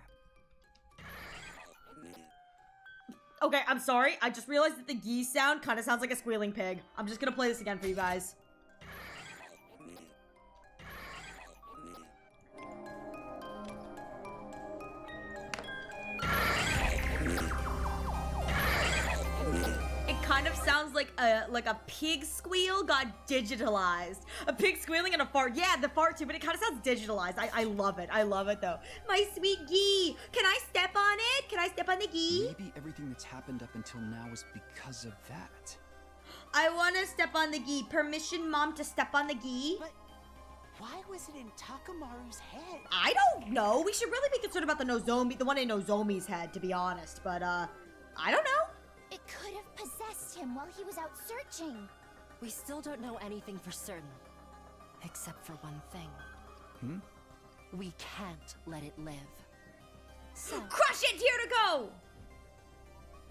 Okay, I'm sorry. I just realized that the Gi sound kind of sounds like a squealing pig. I'm just gonna play this again for you guys. It kind of sounds like a pig squeal got digitalized. A pig squealing and a fart. Yeah, the fart too, but it kind of sounds digitalized. I love it. I love it though. My sweet Gi. Can I step on it? Can I step on the Gi? Maybe everything that's happened up until now is because of that. I want to step on the Gi. Permission, Mom, to step on the Gi? But why was it in Takemaru's head? I don't know. We should really be concerned about the Nozomi, the one in Nozomi's head, to be honest. But, I don't know. It could have possessed him while he was out searching. We still don't know anything for certain. Except for one thing. We can't let it live. So, Crush it, Hirako!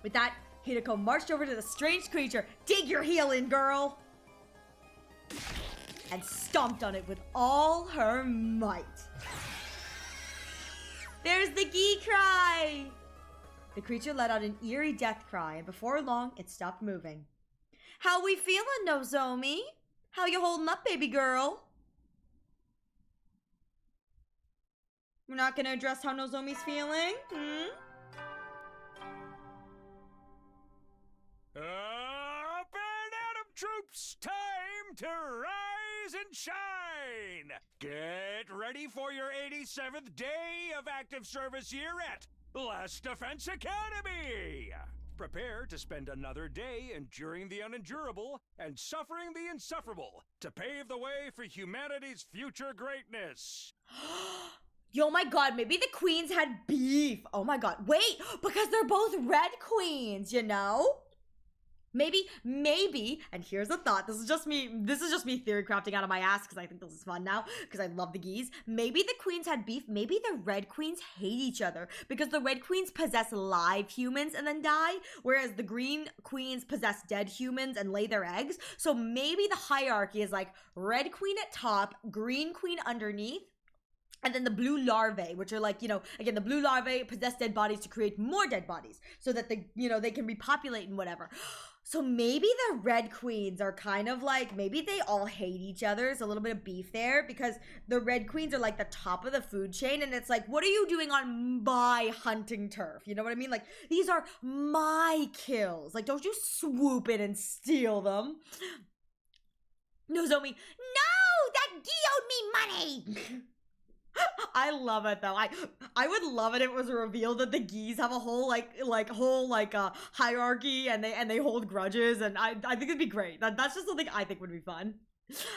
With that, Hirako marched over to the strange creature. Dig your heel in, girl! And stomped on it with all her might. There's the Gi cry! The creature let out an eerie death cry, and before long, it stopped moving. How we feeling, Nozomi? How you holding up, baby girl? We're not gonna address how Nozomi's feeling? Up and Atom troops, time to rise and shine! Get ready for your 87th day of active service year at Last Defense Academy! Prepare to spend another day enduring the unendurable and suffering the insufferable to pave the way for humanity's future greatness. Yo, my god, maybe the queens had beef. Oh my god, wait, because they're both red queens, you know? Maybe, and here's a thought, this is just me theory crafting out of my ass because I think this is fun now, because I love the Gis. Maybe the queens had beef, maybe the red queens hate each other, because the red queens possess live humans and then die, whereas the green queens possess dead humans and lay their eggs. So maybe the hierarchy is like red queen at top, green queen underneath, and then the blue larvae, which are like, you know, again, the blue larvae possess dead bodies to create more dead bodies so that they, you know, they can repopulate and whatever. So maybe the red queens are kind of like, maybe they all hate each other. There's a little bit of beef there because the red queens are like the top of the food chain. And it's like, what are you doing on my hunting turf? You know what I mean? Like, these are my kills. Like, don't you swoop in and steal them. Nozomi, no, that Gi owed me money. I love it though. I would love it if it was revealed that the Gis have a whole hierarchy and they hold grudges, and I think it'd be great. That's just something I think would be fun.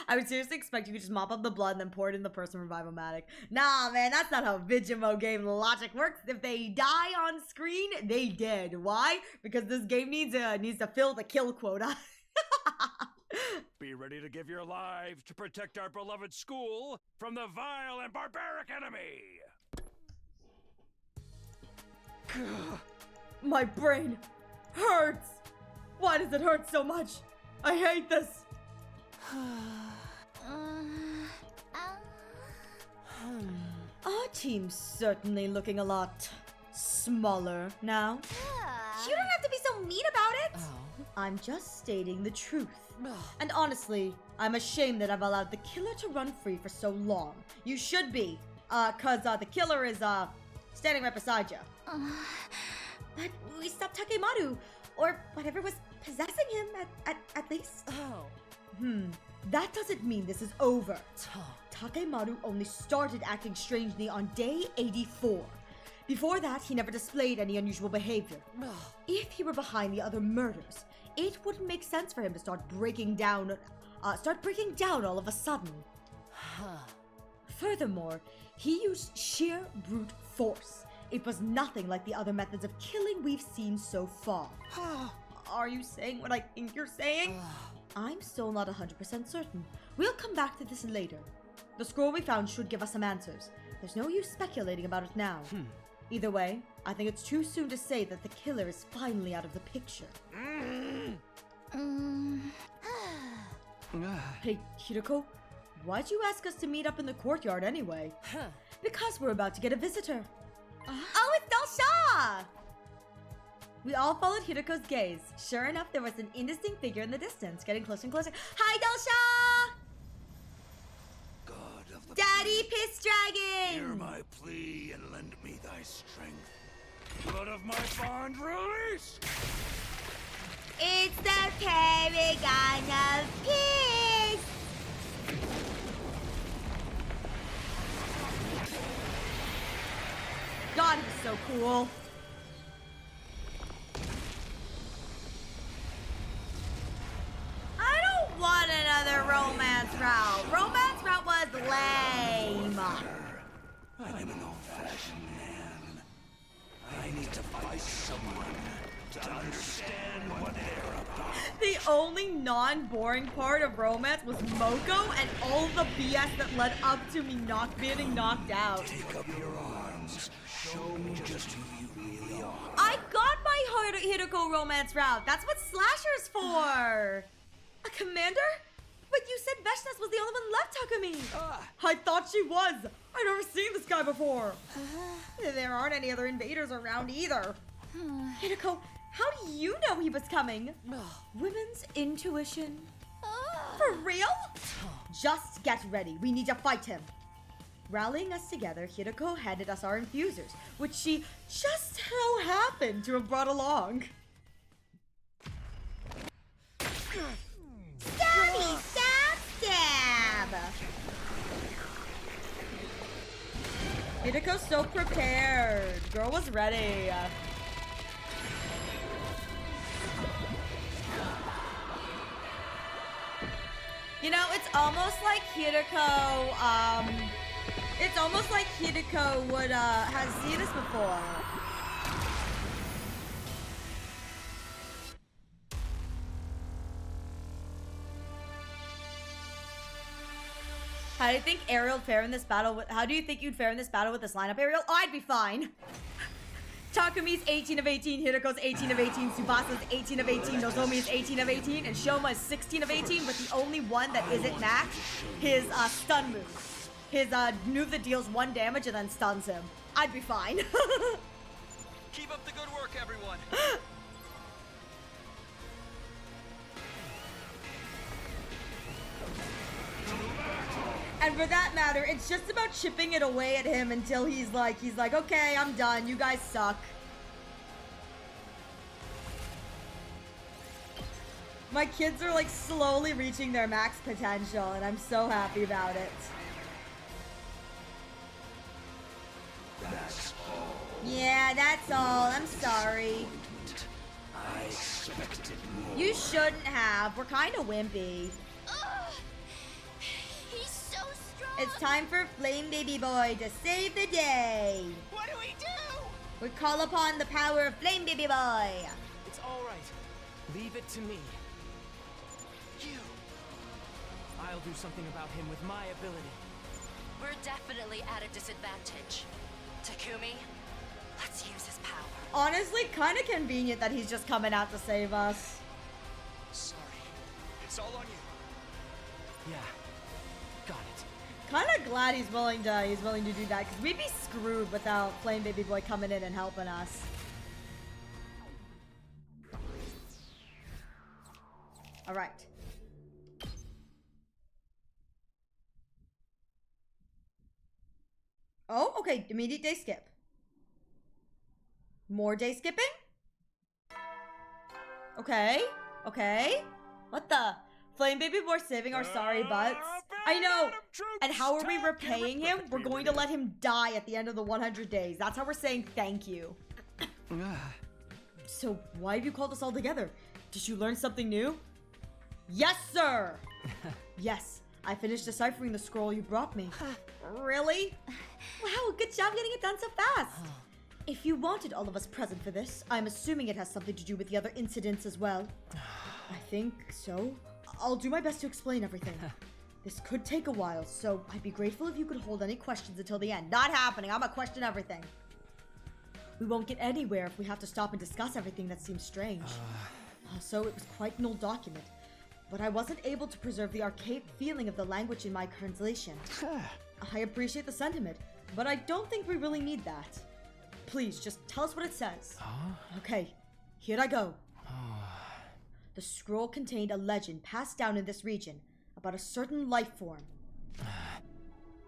I would seriously expect you could just mop up the blood and then pour it in the person revive-o-matic. Nah, man, that's not how Vigimo game logic works. If they die on screen, they dead. Why? Because this game needs to fill the kill quota. Be ready to give your lives to protect our beloved school from the vile and barbaric enemy! My brain hurts. Why does it hurt so much? I hate this. Our team's certainly looking a lot smaller now. You don't have to be so mean about it. I'm just stating the truth. And honestly, I'm ashamed that I've allowed the killer to run free for so long. You should be, cause the killer is, standing right beside you. But we stopped Takemaru, or whatever was possessing him, at least. That doesn't mean this is over. Takemaru only started acting strangely on day 84. Before that, he never displayed any unusual behavior. If he were behind the other murders, it wouldn't make sense for him to start breaking down all of a sudden. Furthermore, he used sheer brute force. It was nothing like the other methods of killing we've seen so far. Are you saying what I think you're saying? I'm still not 100% certain. We'll come back to this later. The scroll we found should give us some answers. There's no use speculating about it now. Either way, I think it's too soon to say that the killer is finally out of the picture. Hey, Hiroko, why'd you ask us to meet up in the courtyard anyway? Because we're about to get a visitor. Oh, it's Dalsha! We all followed Hiroko's gaze. Sure enough, there was an indistinct figure in the distance, getting closer and closer. Hi, Dalsha! God of the Daddy Piss Dragon! hear my plea and lend me thy strength. Blood of my bond release! It's the Paragon of Piss! God, he's so cool. I don't want another romance route. Romance route was lame. I'm an old-fashioned man. I need to fight someone to understand what they're about. The only non-boring part of romance was Moko and all the BS that led up to me not getting knocked out. Take up your arms. Show me just who you really are. I got my Hiroko romance route. That's what Slasher's for. A commander? But you said Veshnas was the only one left, Takumi. I thought she was. I'd never seen this guy before. There aren't any other invaders around either. Hiroko, how do you know he was coming? Women's intuition. For real? Just get ready. We need to fight him. Rallying us together, Hiroko handed us our infusers, which she just so happened to have brought along. Stabby, stab, stab! Hideko's so prepared. Girl was ready. You know, it's almost like Hiroko, would, has seen this before. How do you think Ariel would fare in this battle how do you think you'd fare in this battle with this lineup, Ariel? Oh, I'd be fine. Takumi's 18 of 18, Hiroko's 18 of 18, Tsubasa's 18 of 18, Nozomi's 18 of 18, and Shoma's 16 of 18, with the only one that isn't max, his stun move. His move that deals 1 damage and then stuns him. I'd be fine. Keep up the good work, everyone. And for that matter, it's just about chipping it away at him until he's like, okay, I'm done. You guys suck. My kids are like slowly reaching their max potential, and I'm so happy about it. That's all. Yeah, that's all. I'm sorry. I expected more. You shouldn't have. We're kind of wimpy. He's so strong. It's time for Flame Baby Boy to save the day. What do we do? We call upon the power of Flame Baby Boy. It's all right. Leave it to me. You. I'll do something about him with my ability. We're definitely at a disadvantage. Takumi, let's use his power. Honestly, kind of convenient that he's just coming out to save us. It's all on you. Yeah. Got it. Kind of glad he's willing to do that, because we'd be screwed without Flame Baby Boy coming in and helping us. All right. Oh, okay. Immediate day skip. More day skipping? Okay. Okay. What the? Flame Baby Boy saving our sorry butts? I know. And how are we repaying him? We're going to let him die at the end of the 100 days. That's how we're saying thank you. So why have you called us all together? Did you learn something new? Yes, sir! Yes, I finished deciphering the scroll you brought me. Really? Wow, good job getting it done so fast. If you wanted all of us present for this, I'm assuming it has something to do with the other incidents as well. I think so. I'll do my best to explain everything. This could take a while, so I'd be grateful if you could hold any questions until the end. Not happening. I'm gonna question everything. We won't get anywhere if we have to stop and discuss everything that seems strange. Also, it was quite an old document, but I wasn't able to preserve the archaic feeling of the language in my translation. I appreciate the sentiment, but I don't think we really need that. Please, just tell us what it says. Okay, here I go. The scroll contained a legend passed down in this region about a certain life form.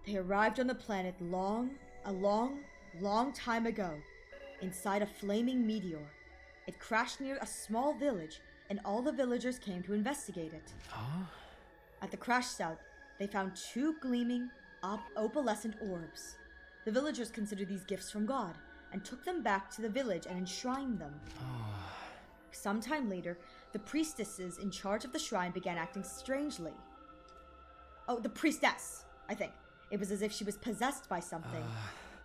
They arrived on the planet a long time ago, inside a flaming meteor. It crashed near a small village, and all the villagers came to investigate it. At the crash site, they found 2 gleaming, opalescent orbs. The villagers considered these gifts from God, and took them back to the village and enshrined them. Sometime later, the priestesses in charge of the shrine began acting strangely. Oh, the priestess, I think. It was as if she was possessed by something.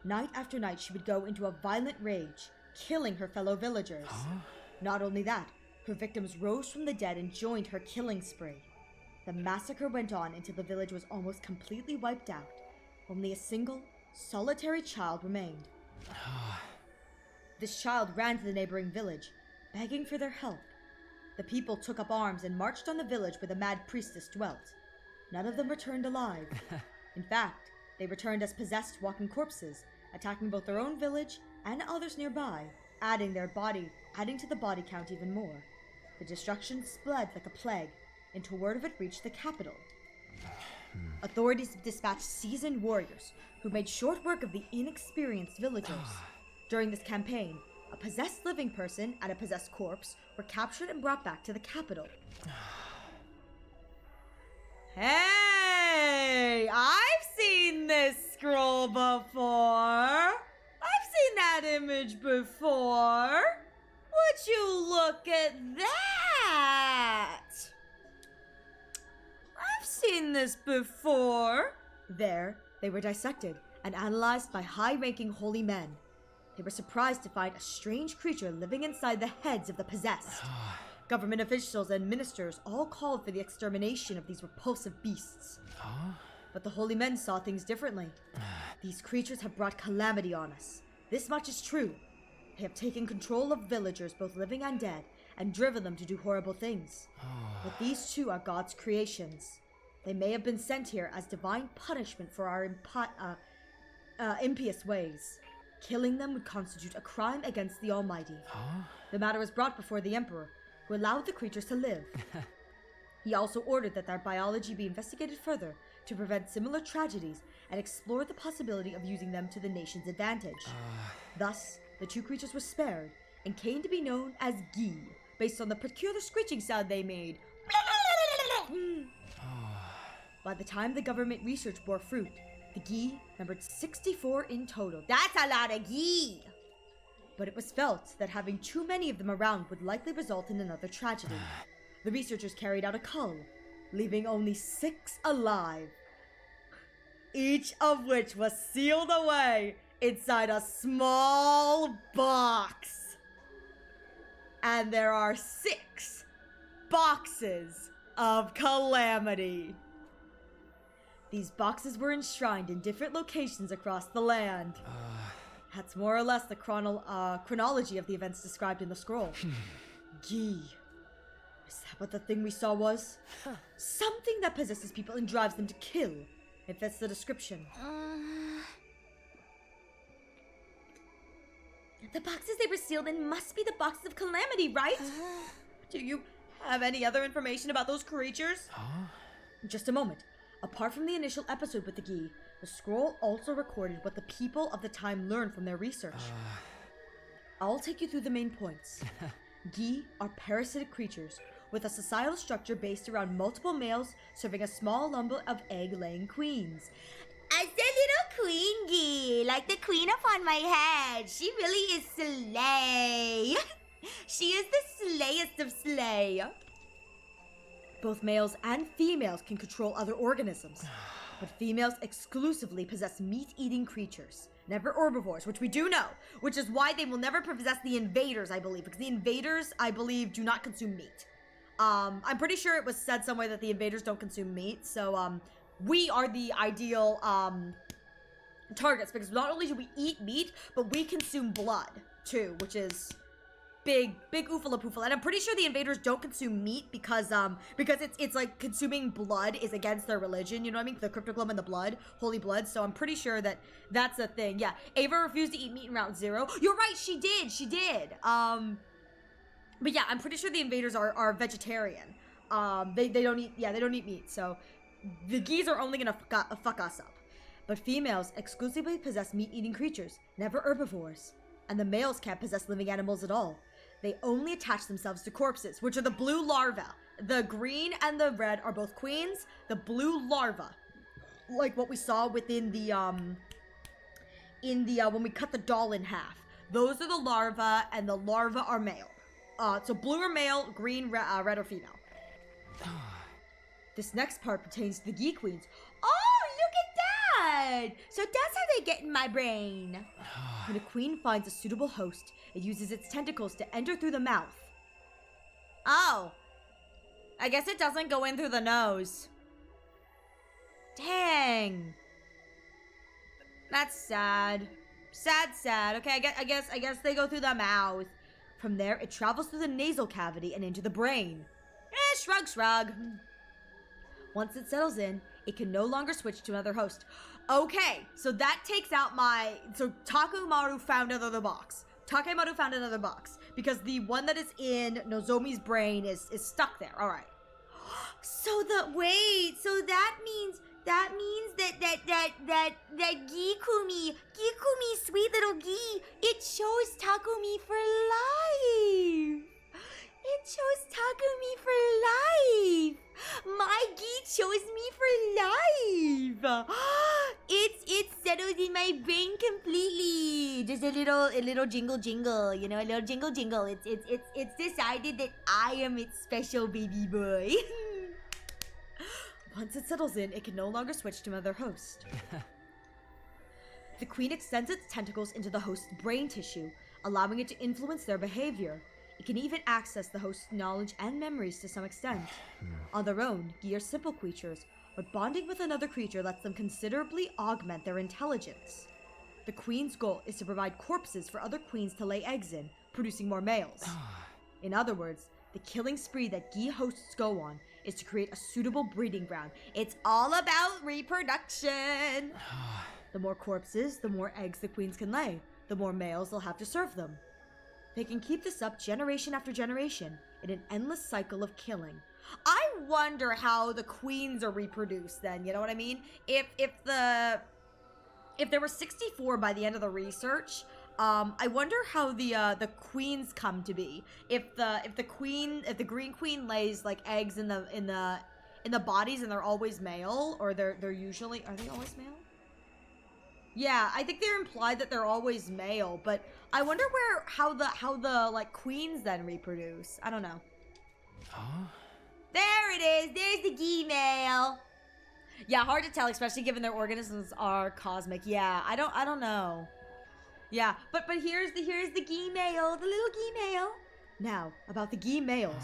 Night after night, she would go into a violent rage, killing her fellow villagers. Not only that, her victims rose from the dead and joined her killing spree. The massacre went on until the village was almost completely wiped out. Only a single, solitary child remained. This child ran to the neighboring village, begging for their help. The people took up arms and marched on the village where the mad priestess dwelt. None of them returned alive. In fact, they returned as possessed walking corpses, attacking both their own village and others nearby, adding to the body count even more. The destruction spread like a plague, until word of it reached the capital. Authorities dispatched seasoned warriors who made short work of the inexperienced villagers. During this campaign, a possessed living person and a possessed corpse were captured and brought back to the capital. Hey! I've seen this scroll before! I've seen that image before! Would you look at that? I've seen this before! There, they were dissected and analyzed by high-ranking holy men. They were surprised to find a strange creature living inside the heads of the possessed. Government officials and ministers all called for the extermination of these repulsive beasts. But the holy men saw things differently. These creatures have brought calamity on us. This much is true. They have taken control of villagers, both living and dead, and driven them to do horrible things. But these too are God's creations. They may have been sent here as divine punishment for our impious ways. Killing them would constitute a crime against the Almighty. The matter was brought before the Emperor, who allowed the creatures to live. He also ordered that their biology be investigated further to prevent similar tragedies and explore the possibility of using them to the nation's advantage. Thus, the 2 creatures were spared and came to be known as Gi, based on the peculiar screeching sound they made. By the time the government research bore fruit, the Gi numbered 64 in total. That's a lot of Gi! But it was felt that having too many of them around would likely result in another tragedy. The researchers carried out a cull, leaving only 6 alive. Each of which was sealed away inside a small box. And there are 6 boxes of calamity. These boxes were enshrined in different locations across the land. That's more or less the chronology of the events described in the scroll. Gi. Is that what the thing we saw was? Something that possesses people and drives them to kill, if that's the description. The boxes they were sealed in must be the boxes of calamity, right? Do you have any other information about those creatures? Just a moment. Apart from the initial episode with the Gi, the scroll also recorded what the people of the time learned from their research. I'll take you through the main points. Gi are parasitic creatures with a societal structure based around multiple males serving a small number of egg-laying queens. As the little queen Gi, like the queen upon my head. She really is slay. She is the slayest of slay. Both males and females can control other organisms, but females exclusively possess meat-eating creatures, never herbivores, which we do know, which is why they will never possess the invaders, I believe, because the invaders, I believe, do not consume meat. I'm pretty sure it was said somewhere that the invaders don't consume meat, so, we are the ideal, targets, because not only do we eat meat, but we consume blood, too, which is big oofala poofala. And I'm pretty sure the invaders don't consume meat because it's like consuming blood is against their religion, you know what I mean? The cryptoglum and the blood, holy blood. So I'm pretty sure that that's a thing. Yeah, Ava refused to eat meat in round 0. You're right, she did. But yeah, I'm pretty sure the invaders are vegetarian. They don't eat meat. So the Gis are only gonna fuck us up. But females exclusively possess meat-eating creatures, never herbivores. And the males can't possess living animals at all. They only attach themselves to corpses, which are the blue larvae. The green and the red are both queens. The blue larvae, like what we saw within the when we cut the doll in half. Those are the larvae, and the larvae are male. So blue are male, green, red are female. This next part pertains to the Gi queens. Oh, look at that! So that's how they get in my brain. When a queen finds a suitable host, it uses its tentacles to enter through the mouth. Oh. I guess it doesn't go in through the nose. Dang. That's sad. Sad. Okay, I guess they go through the mouth. From there, it travels through the nasal cavity and into the brain. Shrug. Once it settles in, it can no longer switch to another host. Okay, so that takes out so Takemaru found another box. Because the one that is in Nozomi's brain is stuck there. All right. So that means that Gikumi, sweet little Gi, it chose Takumi for life. It chose Takumi for life. My Gi chose me for life. It's settled in my brain completely. Just a little jingle, you know, a little jingle. It's decided that I am its special baby boy. Once it settles in, it can no longer switch to another host. The queen extends its tentacles into the host's brain tissue, allowing it to influence their behavior. It can even access the host's knowledge and memories to some extent. On their own, Gi are simple creatures, but bonding with another creature lets them considerably augment their intelligence. The queen's goal is to provide corpses for other queens to lay eggs in, producing more males. In other words, the killing spree that Gi hosts go on is to create a suitable breeding ground. It's all about reproduction. The more corpses, the more eggs the queens can lay. The more males they'll have to serve them. They can keep this up generation after generation in an endless cycle of killing. I wonder how the queens are reproduced then, you know what I mean? If there were 64 by the end of the research, I wonder how the queens come to be. If the green queen lays like eggs in the bodies and they're always male, or are they always male? Yeah, I think they're implied that they're always male, but I wonder how the like queens then reproduce. I don't know. There it is. There's the Gi male. Yeah, hard to tell, especially given their organisms are cosmic. Yeah, I don't know. Yeah, but here's the Gi male, the little Gi male. Now, about the Gi males.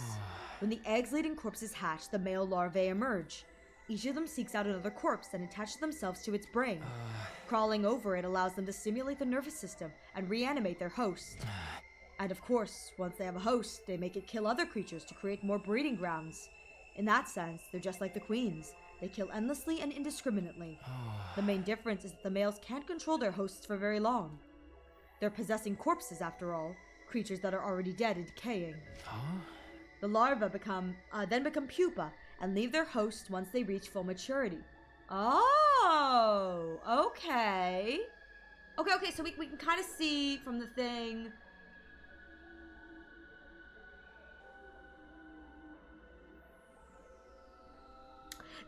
When the eggs-laden corpses hatch, the male larvae emerge. Each of them seeks out another corpse and attaches themselves to its brain. Crawling over it allows them to stimulate the nervous system and reanimate their host. And of course, once they have a host, they make it kill other creatures to create more breeding grounds. In that sense, they're just like the queens. They kill endlessly and indiscriminately. The main difference is that the males can't control their hosts for very long. They're possessing corpses, after all, creatures that are already dead and decaying. The larvae then become pupa and leave their host once they reach full maturity. Oh, okay. Okay, so we can kind of see from the thing.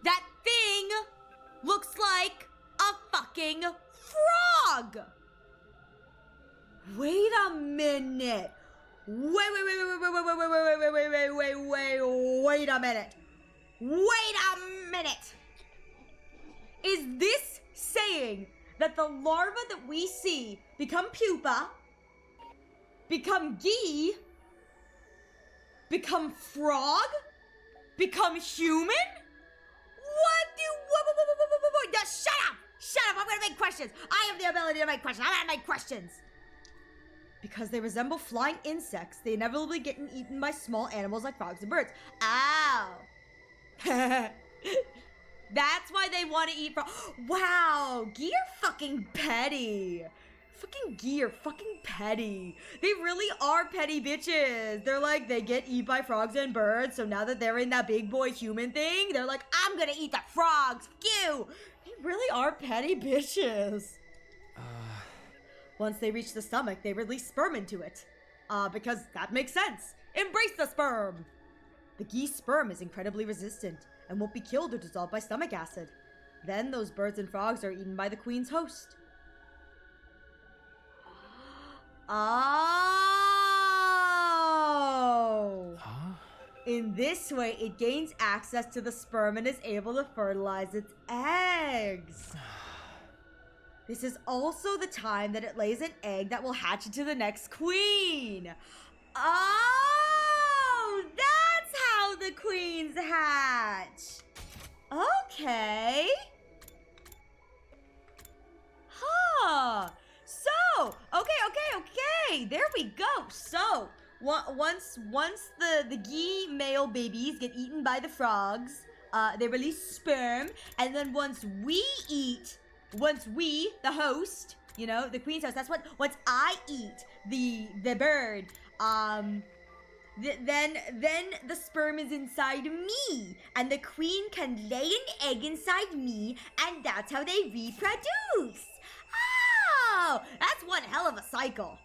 That thing looks like a fucking frog! Wait a minute. Wait a minute. Wait a minute. Is this saying that the larvae that we see become pupa, become gee, become frog, become human? No, shut up! Shut up! I'm gonna make questions. I have the ability to make questions. I'm gonna make questions. Because they resemble flying insects, they inevitably get eaten by small animals like frogs and birds. Ow! That's why they want to eat frogs. Wow, gee are fucking petty. Fucking gee are fucking petty. They really are petty bitches. They're like, they get eaten by frogs and birds, so now that they're in that big boy human thing, they're like, I'm gonna eat the frogs. Fuck you. They really are petty bitches. Once they reach the stomach, they release sperm into it. Because that makes sense. Embrace the sperm. The geese sperm is incredibly resistant and won't be killed or dissolved by stomach acid. Then those birds and frogs are eaten by the queen's host. Oh! Huh? In this way, it gains access to the sperm and is able to fertilize its eggs. This is also the time that it lays an egg that will hatch into the next queen. Oh! That's how the queens hatch. Okay. Huh. So, okay. There we go. So, once the gee male babies get eaten by the frogs, they release sperm, and then once we, the host, you know, the queen's host, once I eat the bird, then the sperm is inside me, and the queen can lay an egg inside me, and that's how they reproduce. Oh, that's one hell of a cycle.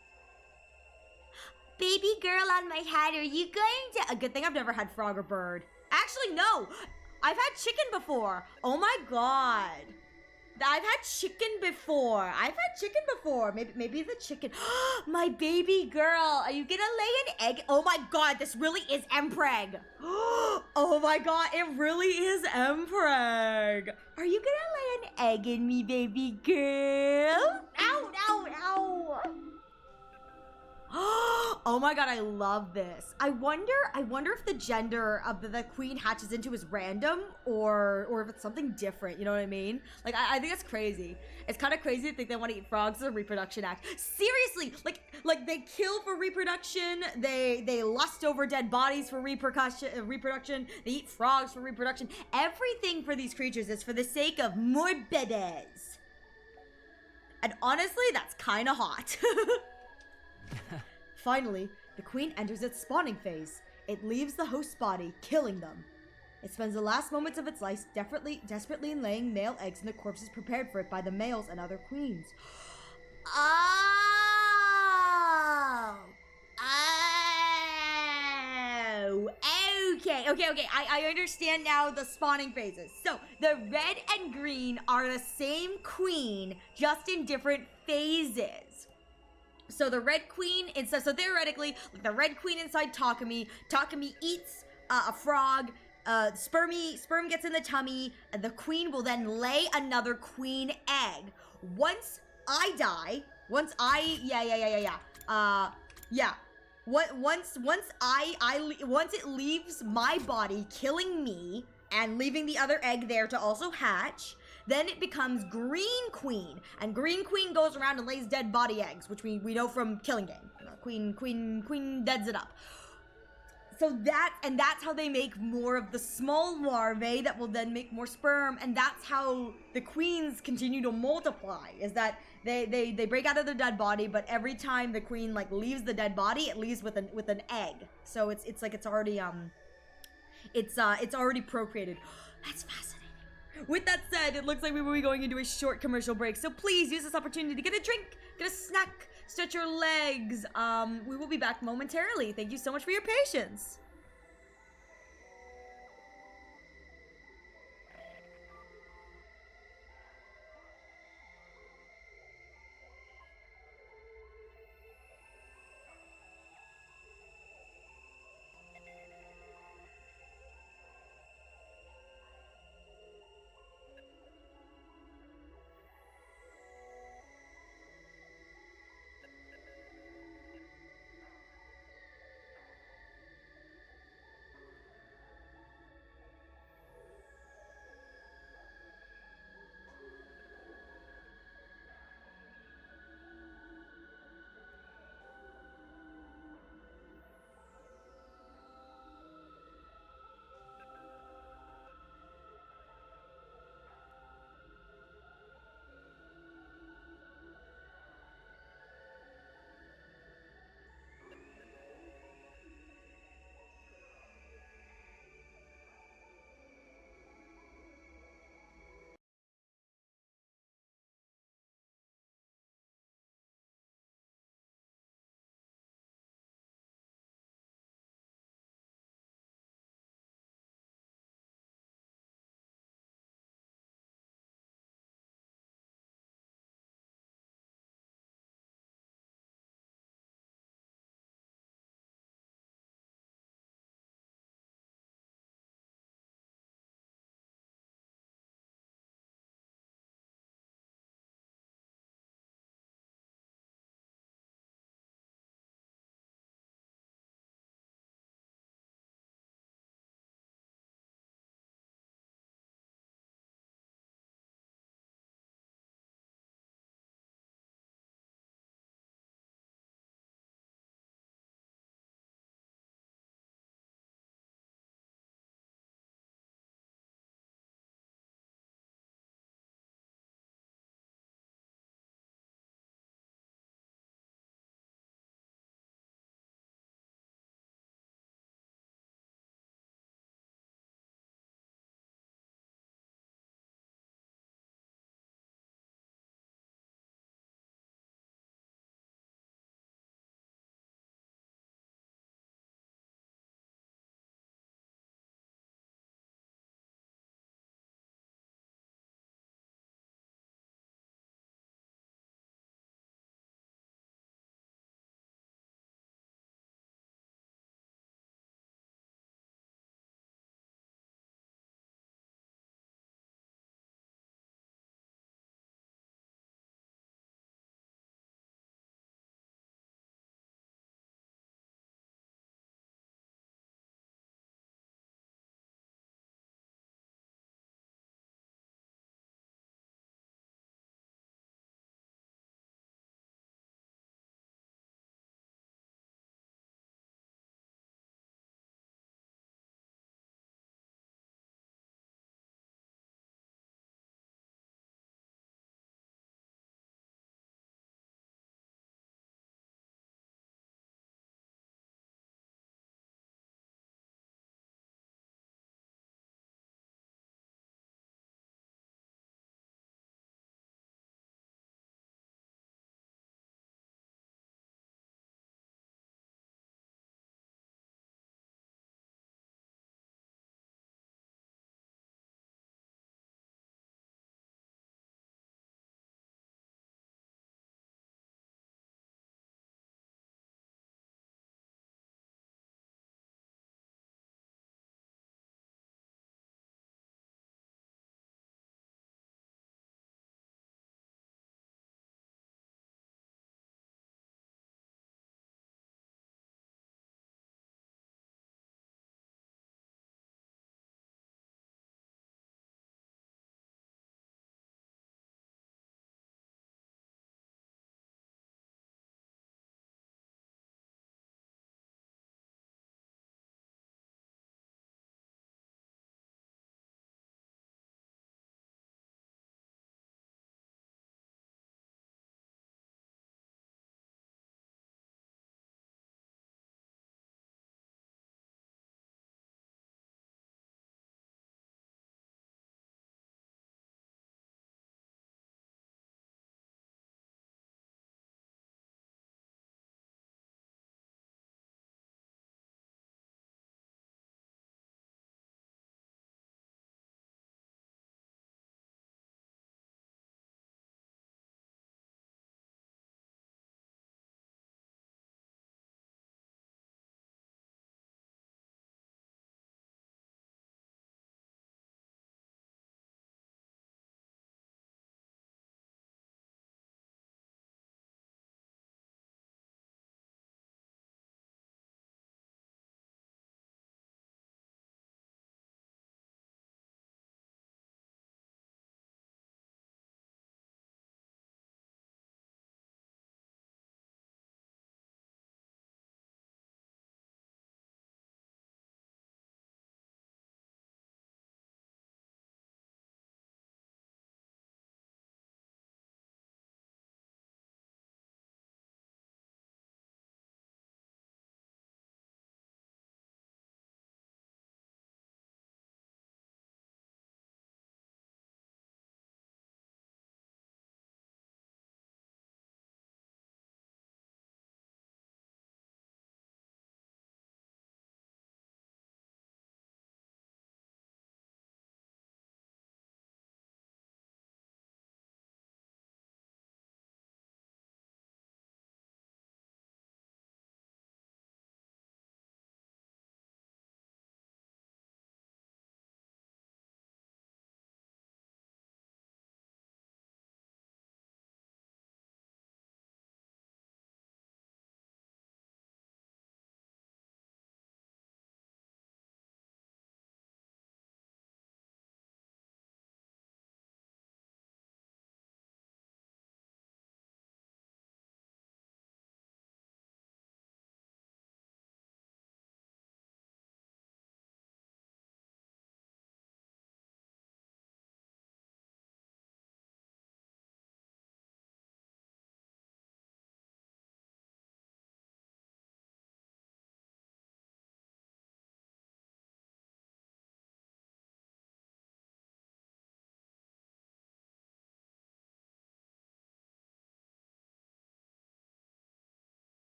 Baby girl on my head, are you going to... A good thing I've never had frog or bird. Actually, no. I've had chicken before. Oh my god. I've had chicken before. Maybe the chicken. My baby girl, are you gonna lay an egg? Oh my god, this really is Mpreg. Oh my god, it really is Mpreg. Are you gonna lay an egg in me, baby girl? Ow. Oh my god, I love this. I wonder if the gender of the queen hatches into is random or if it's something different, you know what I mean? Like, I think that's crazy. It's kind of crazy to think they want to eat frogs as a reproduction act. Seriously, like they kill for reproduction, they lust over dead bodies for reproduction, they eat frogs for reproduction. Everything for these creatures is for the sake of more babies. And honestly, that's kind of hot. Finally, the queen enters its spawning phase. It leaves the host's body, killing them. It spends the last moments of its life desperately laying male eggs in the corpses prepared for it by the males and other queens. Okay. I understand now the spawning phases. So, the red and green are the same queen, just in different phases. So the red queen so theoretically, the red queen inside Takumi eats a frog, sperm gets in the tummy, and the queen will then lay another queen egg. Once I die, once it leaves my body, killing me and leaving the other egg there to also hatch, then it becomes Green Queen, and Green Queen goes around and lays dead body eggs, which we know from Killing Game. Queen deads it up. So that's how they make more of the small larvae that will then make more sperm, and that's how the queens continue to multiply, is that they break out of their dead body, but every time the queen like leaves the dead body, it leaves with an egg. So it's like it's already procreated. That's fascinating. With that said, it looks like we will be going into a short commercial break, so please use this opportunity to get a drink, get a snack, stretch your legs. We will be back momentarily. Thank you so much for your patience.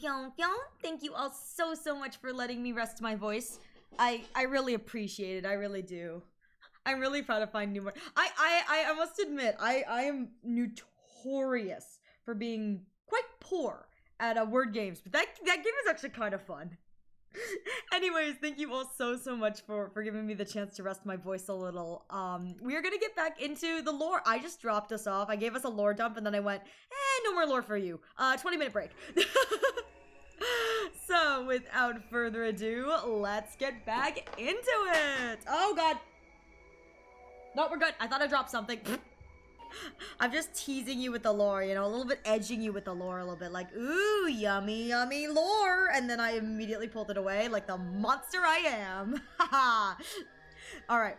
Pyong pyong. Thank you all so much for letting me rest my voice. I really appreciate it. I really do. I'm really proud to find new more. I must admit, I am notorious for being quite poor at word games, but that game is actually kind of fun. Anyways, thank you all so much for giving me the chance to rest my voice a little. We are gonna get back into the lore. I just dropped us off. I gave us a lore dump and then I went, no more lore for you. 20-minute break. So, without further ado, let's get back into it. Oh god. No, we're good. I thought I dropped something. I'm just teasing you with the lore, you know, a little bit edging you with the lore a little bit, like, ooh, yummy, yummy lore, and then I immediately pulled it away like the monster I am. Haha. Alright.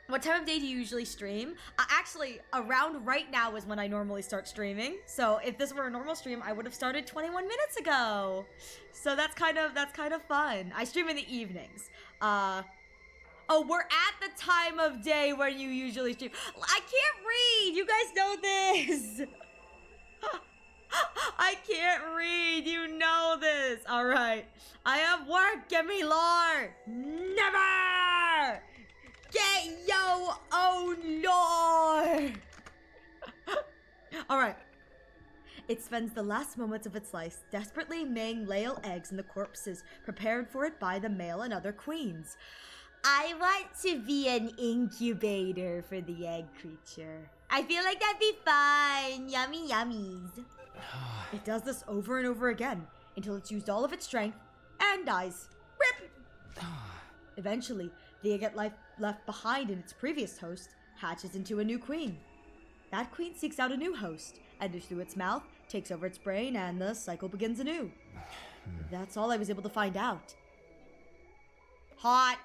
What time of day do you usually stream? Actually, around right now is when I normally start streaming, so if this were a normal stream, I would have started 21 minutes ago. So that's kind of fun. I stream in the evenings. Oh, we're at the time of day when you usually stream. I can't read! You guys know this! I can't read! You know this! Alright. I have work! Give me lore! Never! Get yo own lore! Alright. It spends the last moments of its life desperately laying male eggs in the corpses prepared for it by the male and other queens. I want to be an incubator for the egg creature. I feel like that'd be fun. Yummy yummies. It does this over and over again until it's used all of its strength and dies. Rip! Eventually, the egg left behind in its previous host hatches into a new queen. That queen seeks out a new host, enters through its mouth, takes over its brain, and the cycle begins anew. That's all I was able to find out. Hot.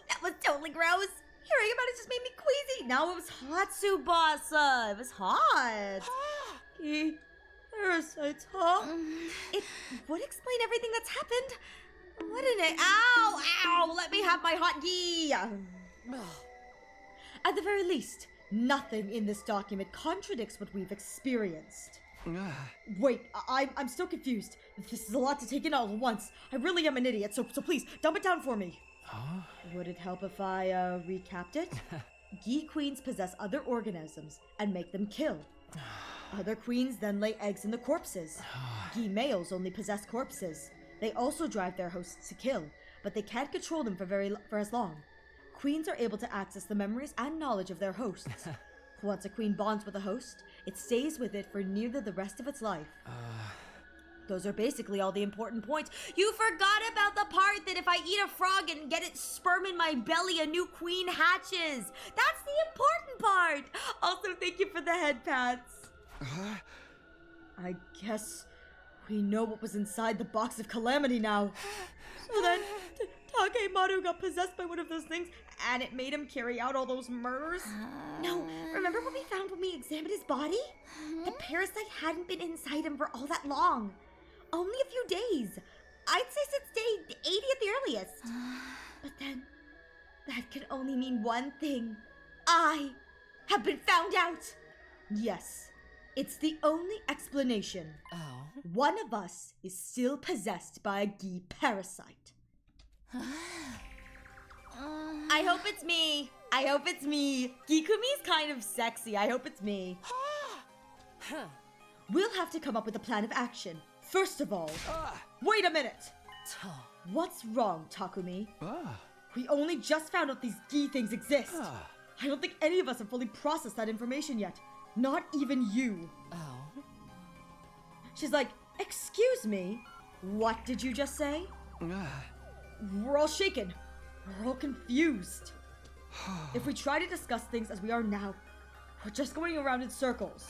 That was totally gross. Hearing about it just made me queasy. Now it was hot, Tsubasa. It was hot. Parasites, huh? It would explain everything that's happened. Wouldn't it? Ow! Ow! Let me have my hot ghee. At the very least, nothing in this document contradicts what we've experienced. Wait, I'm still confused. This is a lot to take in all at once. I really am an idiot, so please, dumb it down for me. Huh? Would it help if I, recapped it? Ghee queens possess other organisms and make them kill. Other queens then lay eggs in the corpses. Ghee males only possess corpses. They also drive their hosts to kill, but they can't control them for as long. Queens are able to access the memories and knowledge of their hosts. Once a queen bonds with a host, it stays with it for nearly the rest of its life. Those are basically all the important points. You forgot about the part that if I eat a frog and get its sperm in my belly, a new queen hatches. That's the important part. Also, thank you for the head pats. I guess we know what was inside the box of calamity now. So then, Takemaru got possessed by one of those things, and it made him carry out all those murders? No, remember what we found when we examined his body? The parasite hadn't been inside him for all that long. Only a few days. I'd say since day 80 at the earliest. But then, that can only mean one thing. I have been found out. Yes, it's the only explanation. Oh? One of us is still possessed by a Ghee parasite. I hope it's me. I hope it's me. Gikumi's kind of sexy. I hope it's me. We'll have to come up with a plan of action. First of all, wait a minute. What's wrong, Takumi? We only just found out these Ghee things exist. I don't think any of us have fully processed that information yet. Not even you. Oh? She's like, excuse me? What did you just say? We're all shaken. We're all confused. If we try to discuss things as we are now, we're just going around in circles.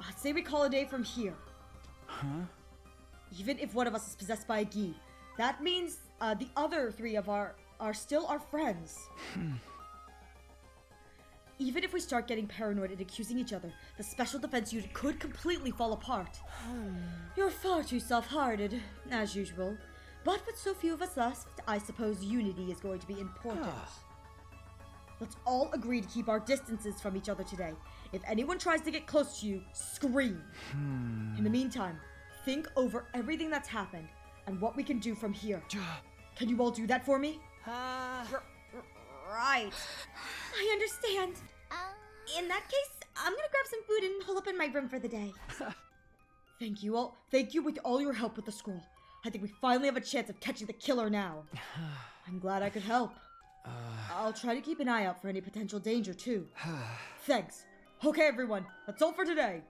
I'd say we call a day from here. Huh? Even if one of us is possessed by a Ghee, that means the other three of are still our friends. Even if we start getting paranoid and accusing each other, the special defense unit could completely fall apart. You're far too soft-hearted, as usual. But with so few of us left, I suppose unity is going to be important. Let's all agree to keep our distances from each other today. If anyone tries to get close to you, scream. In the meantime, think over everything that's happened and what we can do from here. Can you all do that for me? Right. I understand. In that case, I'm gonna grab some food and hole up in my room for the day. Thank you all. Thank you with all your help with the scroll. I think we finally have a chance of catching the killer now. I'm glad I could help. I'll try to keep an eye out for any potential danger too. Thanks. Okay, everyone. That's all for today.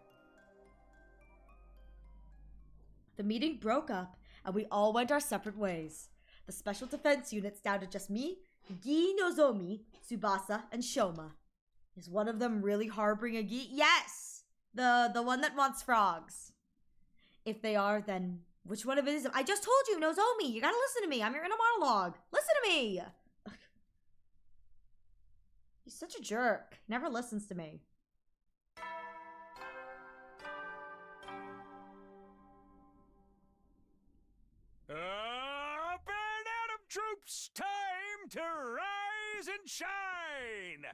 The meeting broke up and we all went our separate ways. The special defense unit's down to just me, Gi Nozomi, Tsubasa, and Shoma. Is one of them really harboring a Gi? Yes! The one that wants frogs. If they are, then which one of it is it? I just told you, Nozomi! You gotta listen to me! I'm your inner monologue! Listen to me! He's such a jerk. He never listens to me. Up and Atom troops! Time to rise and shine!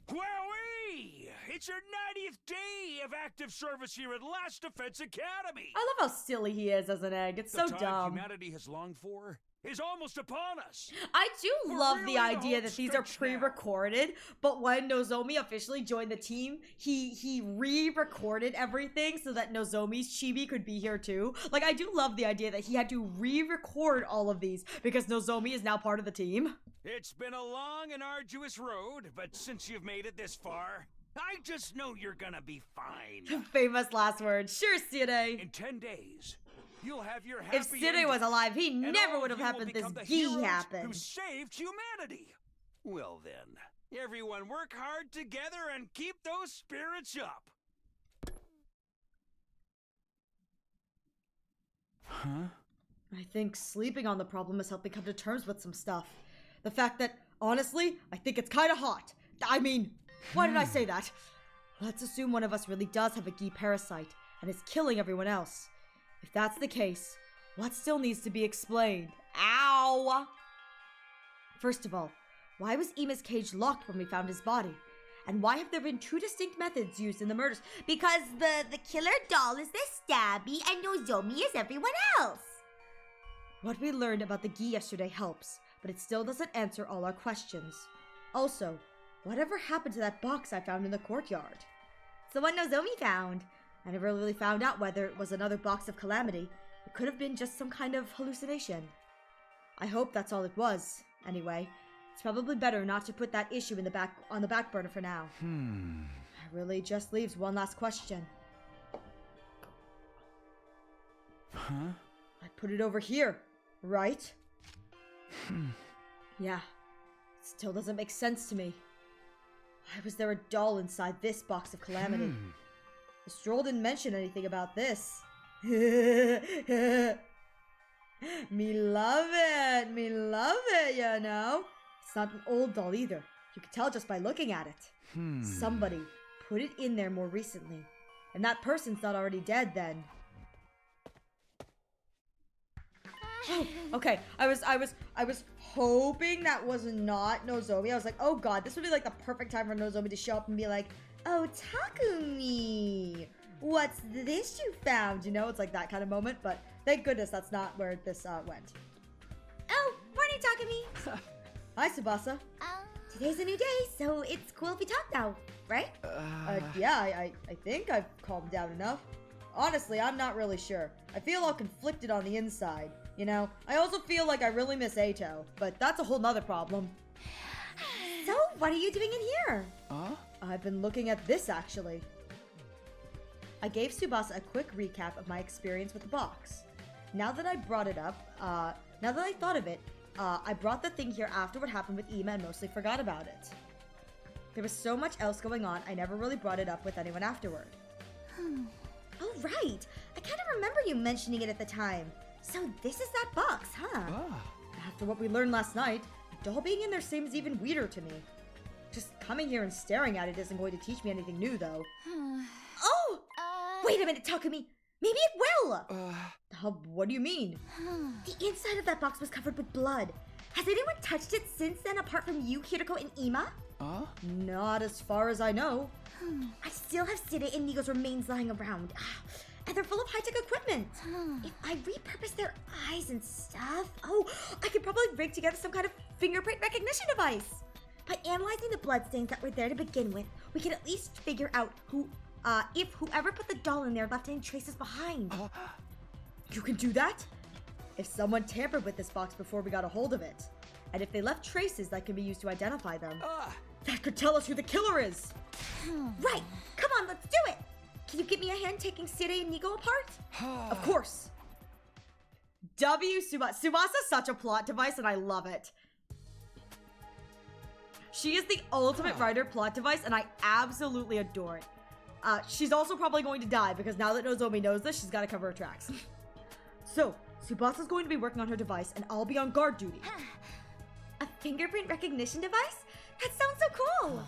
Wowee! It's your 90th day of active service here at Last Defense Academy! I love how silly he is as an egg. It's so the time dumb. humanity has longed for is almost upon us! I do We're love really the in the idea home that these are stretch now. pre-recorded, but when Nozomi officially joined the team, he re-recorded everything so that Nozomi's chibi could be here too. Like, I do love the idea that he had to re-record all of these because Nozomi is now part of the team. It's been a long and arduous road, but since you've made it this far, I just know you're gonna be fine. Famous last words. Sure, Sire. In 10 days, you'll have your happy If Sire ending, was alive, he and never all would of have you will happened this become the Gi heroes happened. who saved humanity. Well then, everyone work hard together and keep those spirits up. Huh? I think sleeping on the problem has helped me come to terms with some stuff. The fact that, honestly, I think it's kind of hot. I mean, why did I say that? Let's assume one of us really does have a Gi parasite and is killing everyone else. If that's the case, what still needs to be explained? Ow! First of all, why was Ima's cage locked when we found his body? And why have there been two distinct methods used in the murders? Because the killer doll is the stabby and Nozomi is everyone else. What we learned about the Gi yesterday helps, but it still doesn't answer all our questions. Also, whatever happened to that box I found in the courtyard? It's the one Nozomi found. I never really found out whether it was another box of calamity. It could have been just some kind of hallucination. I hope that's all it was. Anyway, it's probably better not to put that issue on the back burner for now. It really just leaves one last question. Huh? I put it over here, right? Yeah. It still doesn't make sense to me. Why was there a doll inside this box of calamity? The scroll didn't mention anything about this. Me love it, you know? It's not an old doll either. You can tell just by looking at it. Somebody put it in there more recently. And that person's not already dead then. Oh, okay. I was hoping that was not Nozomi. I was like, oh god, this would be like the perfect time for Nozomi to show up and be like, oh, Takumi, what's this you found? You know, it's like that kind of moment, but thank goodness that's not where this went. Oh, morning, Takumi. Hi, Tsubasa. Today's a new day, so it's cool if we talk now, right? Yeah, I think I've calmed down enough. Honestly, I'm not really sure. I feel all conflicted on the inside, you know? I also feel like I really miss Ato, but that's a whole nother problem. So, what are you doing in here? I've been looking at this, actually. I gave Tsubasa a quick recap of my experience with the box. Now that I brought it up, now that I thought of it, I brought the thing here after what happened with Ima and mostly forgot about it. There was so much else going on, I never really brought it up with anyone afterward. Oh, right. I kind of remember you mentioning it at the time. So this is that box, huh? After what we learned last night, the doll being in there seems even weirder to me. Just coming here and staring at it isn't going to teach me anything new, though. Oh! Wait a minute, Takumi. Maybe it will! What do you mean? The inside of that box was covered with blood. Has anyone touched it since then apart from you, Hiroko, and Ima? Huh? Not as far as I know. I still have Sida and Nigo's remains lying around. And they're full of high-tech equipment. If I repurpose their eyes and stuff, I could probably rig together some kind of fingerprint recognition device. By analyzing the bloodstains that were there to begin with, we can at least figure out if whoever put the doll in there left any traces behind. You can do that? If someone tampered with this box before we got a hold of it, and if they left traces that can be used to identify them, that could tell us who the killer is. Right, come on, let's do it. Can you give me a hand taking Sida and Nigo apart? Of course. Subasa's such a plot device and I love it. She is the ultimate writer plot device and I absolutely adore it. She's also probably going to die because now that Nozomi knows this, she's got to cover her tracks. So, Subasa's going to be working on her device and I'll be on guard duty. A fingerprint recognition device? That sounds so cool.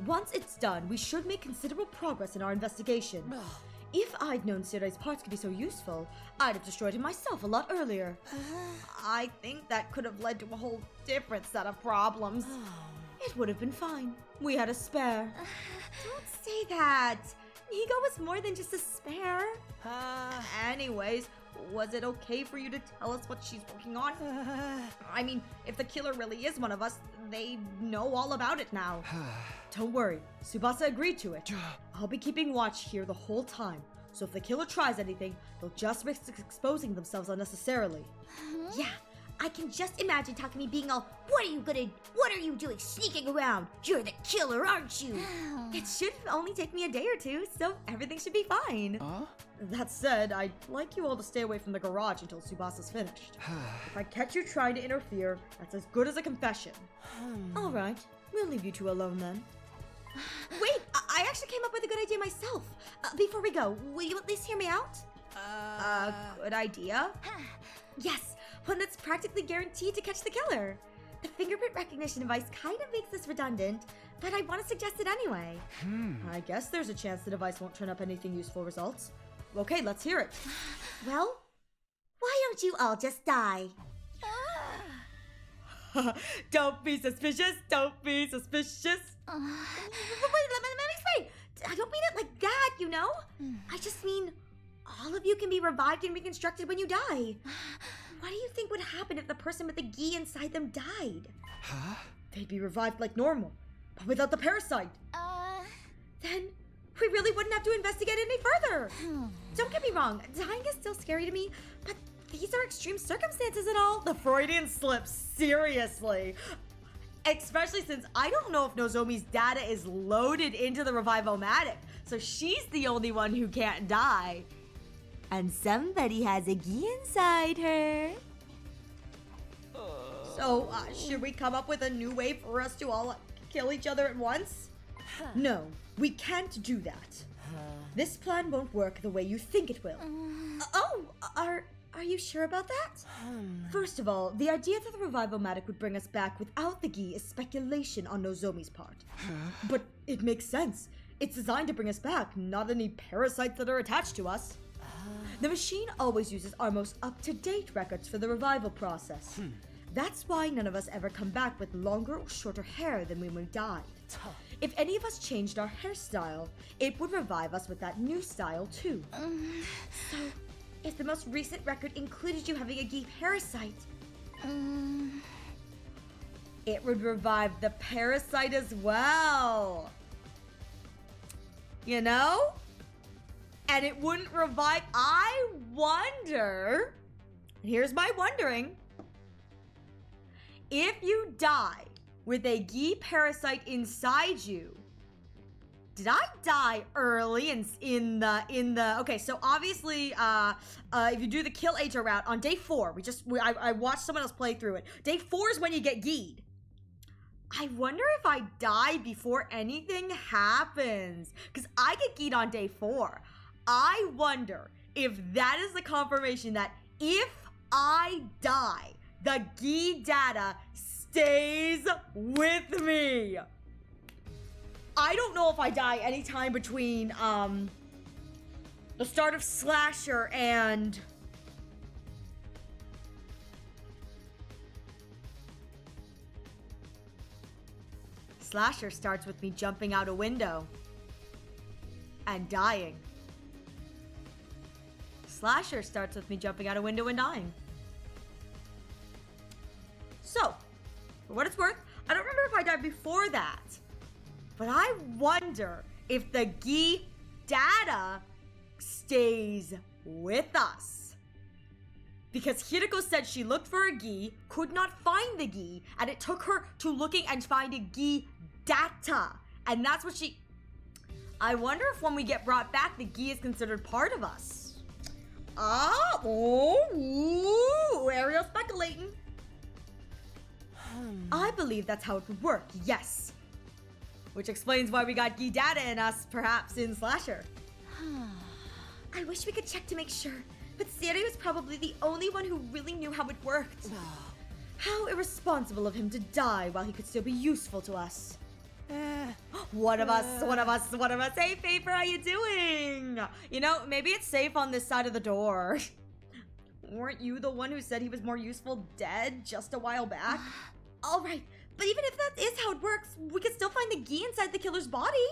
Once it's done, we should make considerable progress in our investigation. If I'd known Sirai's parts could be so useful, I'd have destroyed him myself a lot earlier. I think that could have led to a whole different set of problems. It would have been fine. We had a spare. Don't say that. Nigo was more than just a spare. Anyways, was it okay for you to tell us what she's working on? I mean, if the killer really is one of us, they know all about it now. Don't worry, Tsubasa agreed to it. I'll be keeping watch here the whole time, so if the killer tries anything, they'll just risk exposing themselves unnecessarily. Yeah, I can just imagine Takumi being all, what are you doing sneaking around? You're the killer, aren't you? It should only take me a day or two, so everything should be fine. That said, I'd like you all to stay away from the garage until Tsubasa's finished. If I catch you trying to interfere, that's as good as a confession. All right, we'll leave you two alone then. Wait, I actually came up with a good idea myself. Before we go, will you at least hear me out? Good idea? Yes, one that's practically guaranteed to catch the killer. The fingerprint recognition device kind of makes this redundant, but I want to suggest it anyway. I guess there's a chance the device won't turn up anything useful results. Okay, let's hear it. Well, why don't you all just die? Don't be suspicious, don't be suspicious. Wait, let me explain. I don't mean it like that, you know? I just mean all of you can be revived and reconstructed when you die. What do you think would happen if the person with the gi inside them died? They'd be revived like normal, but without the parasite. Then we really wouldn't have to investigate any further. Don't get me wrong, dying is still scary to me, but these are extreme circumstances and all. The Freudian slip, seriously. Especially since I don't know if Nozomi's data is loaded into the Revivomatic, so she's the only one who can't die. And somebody has a gi inside her. So, should we come up with a new way for us to all kill each other at once? No, we can't do that. This plan won't work the way you think it will. Are you sure about that? First of all, the idea that the Revivomatic would bring us back without the gi is speculation on Nozomi's part. But it makes sense. It's designed to bring us back, not any parasites that are attached to us. The machine always uses our most up-to-date records for the revival process. That's why none of us ever come back with longer or shorter hair than when we died. If any of us changed our hairstyle, it would revive us with that new style too. So, if the most recent record included you having a gi parasite, it would revive the parasite as well. You know? And it wouldn't revive. I wonder. Here's my wondering. If you die with a gi parasite inside you, did I die early in the okay, so obviously if you do the kill Aja route on day 4, I watched someone else play through it. Day 4 is when you get gi'd. I wonder if I die before anything happens, because I get gi'd on day 4. I wonder if that is the confirmation that if I die, the gi data stays with me. I don't know if I die anytime between the start of Slasher and Slasher starts with me jumping out a window and dying. Slasher starts with me jumping out a window and dying. So, for what it's worth, I don't remember if I died before that, but I wonder if the Gi data stays with us. Because Hiriko said she looked for a Gi, could not find the Gi, and it took her to looking and finding Gi data. And that's what she... I wonder if when we get brought back, the Gi is considered part of us. Ariel speculating. I believe that's how it would work, yes. Which explains why we got Gi data in us, perhaps in Slasher. I wish we could check to make sure, but Siri was probably the only one who really knew how it worked. How irresponsible of him to die while he could still be useful to us. One of us. Hey, Paper, how you doing? You know, maybe it's safe on this side of the door. Weren't you the one who said he was more useful dead just a while back? All right, but even if that is how it works, we could still find the Gi inside the killer's body.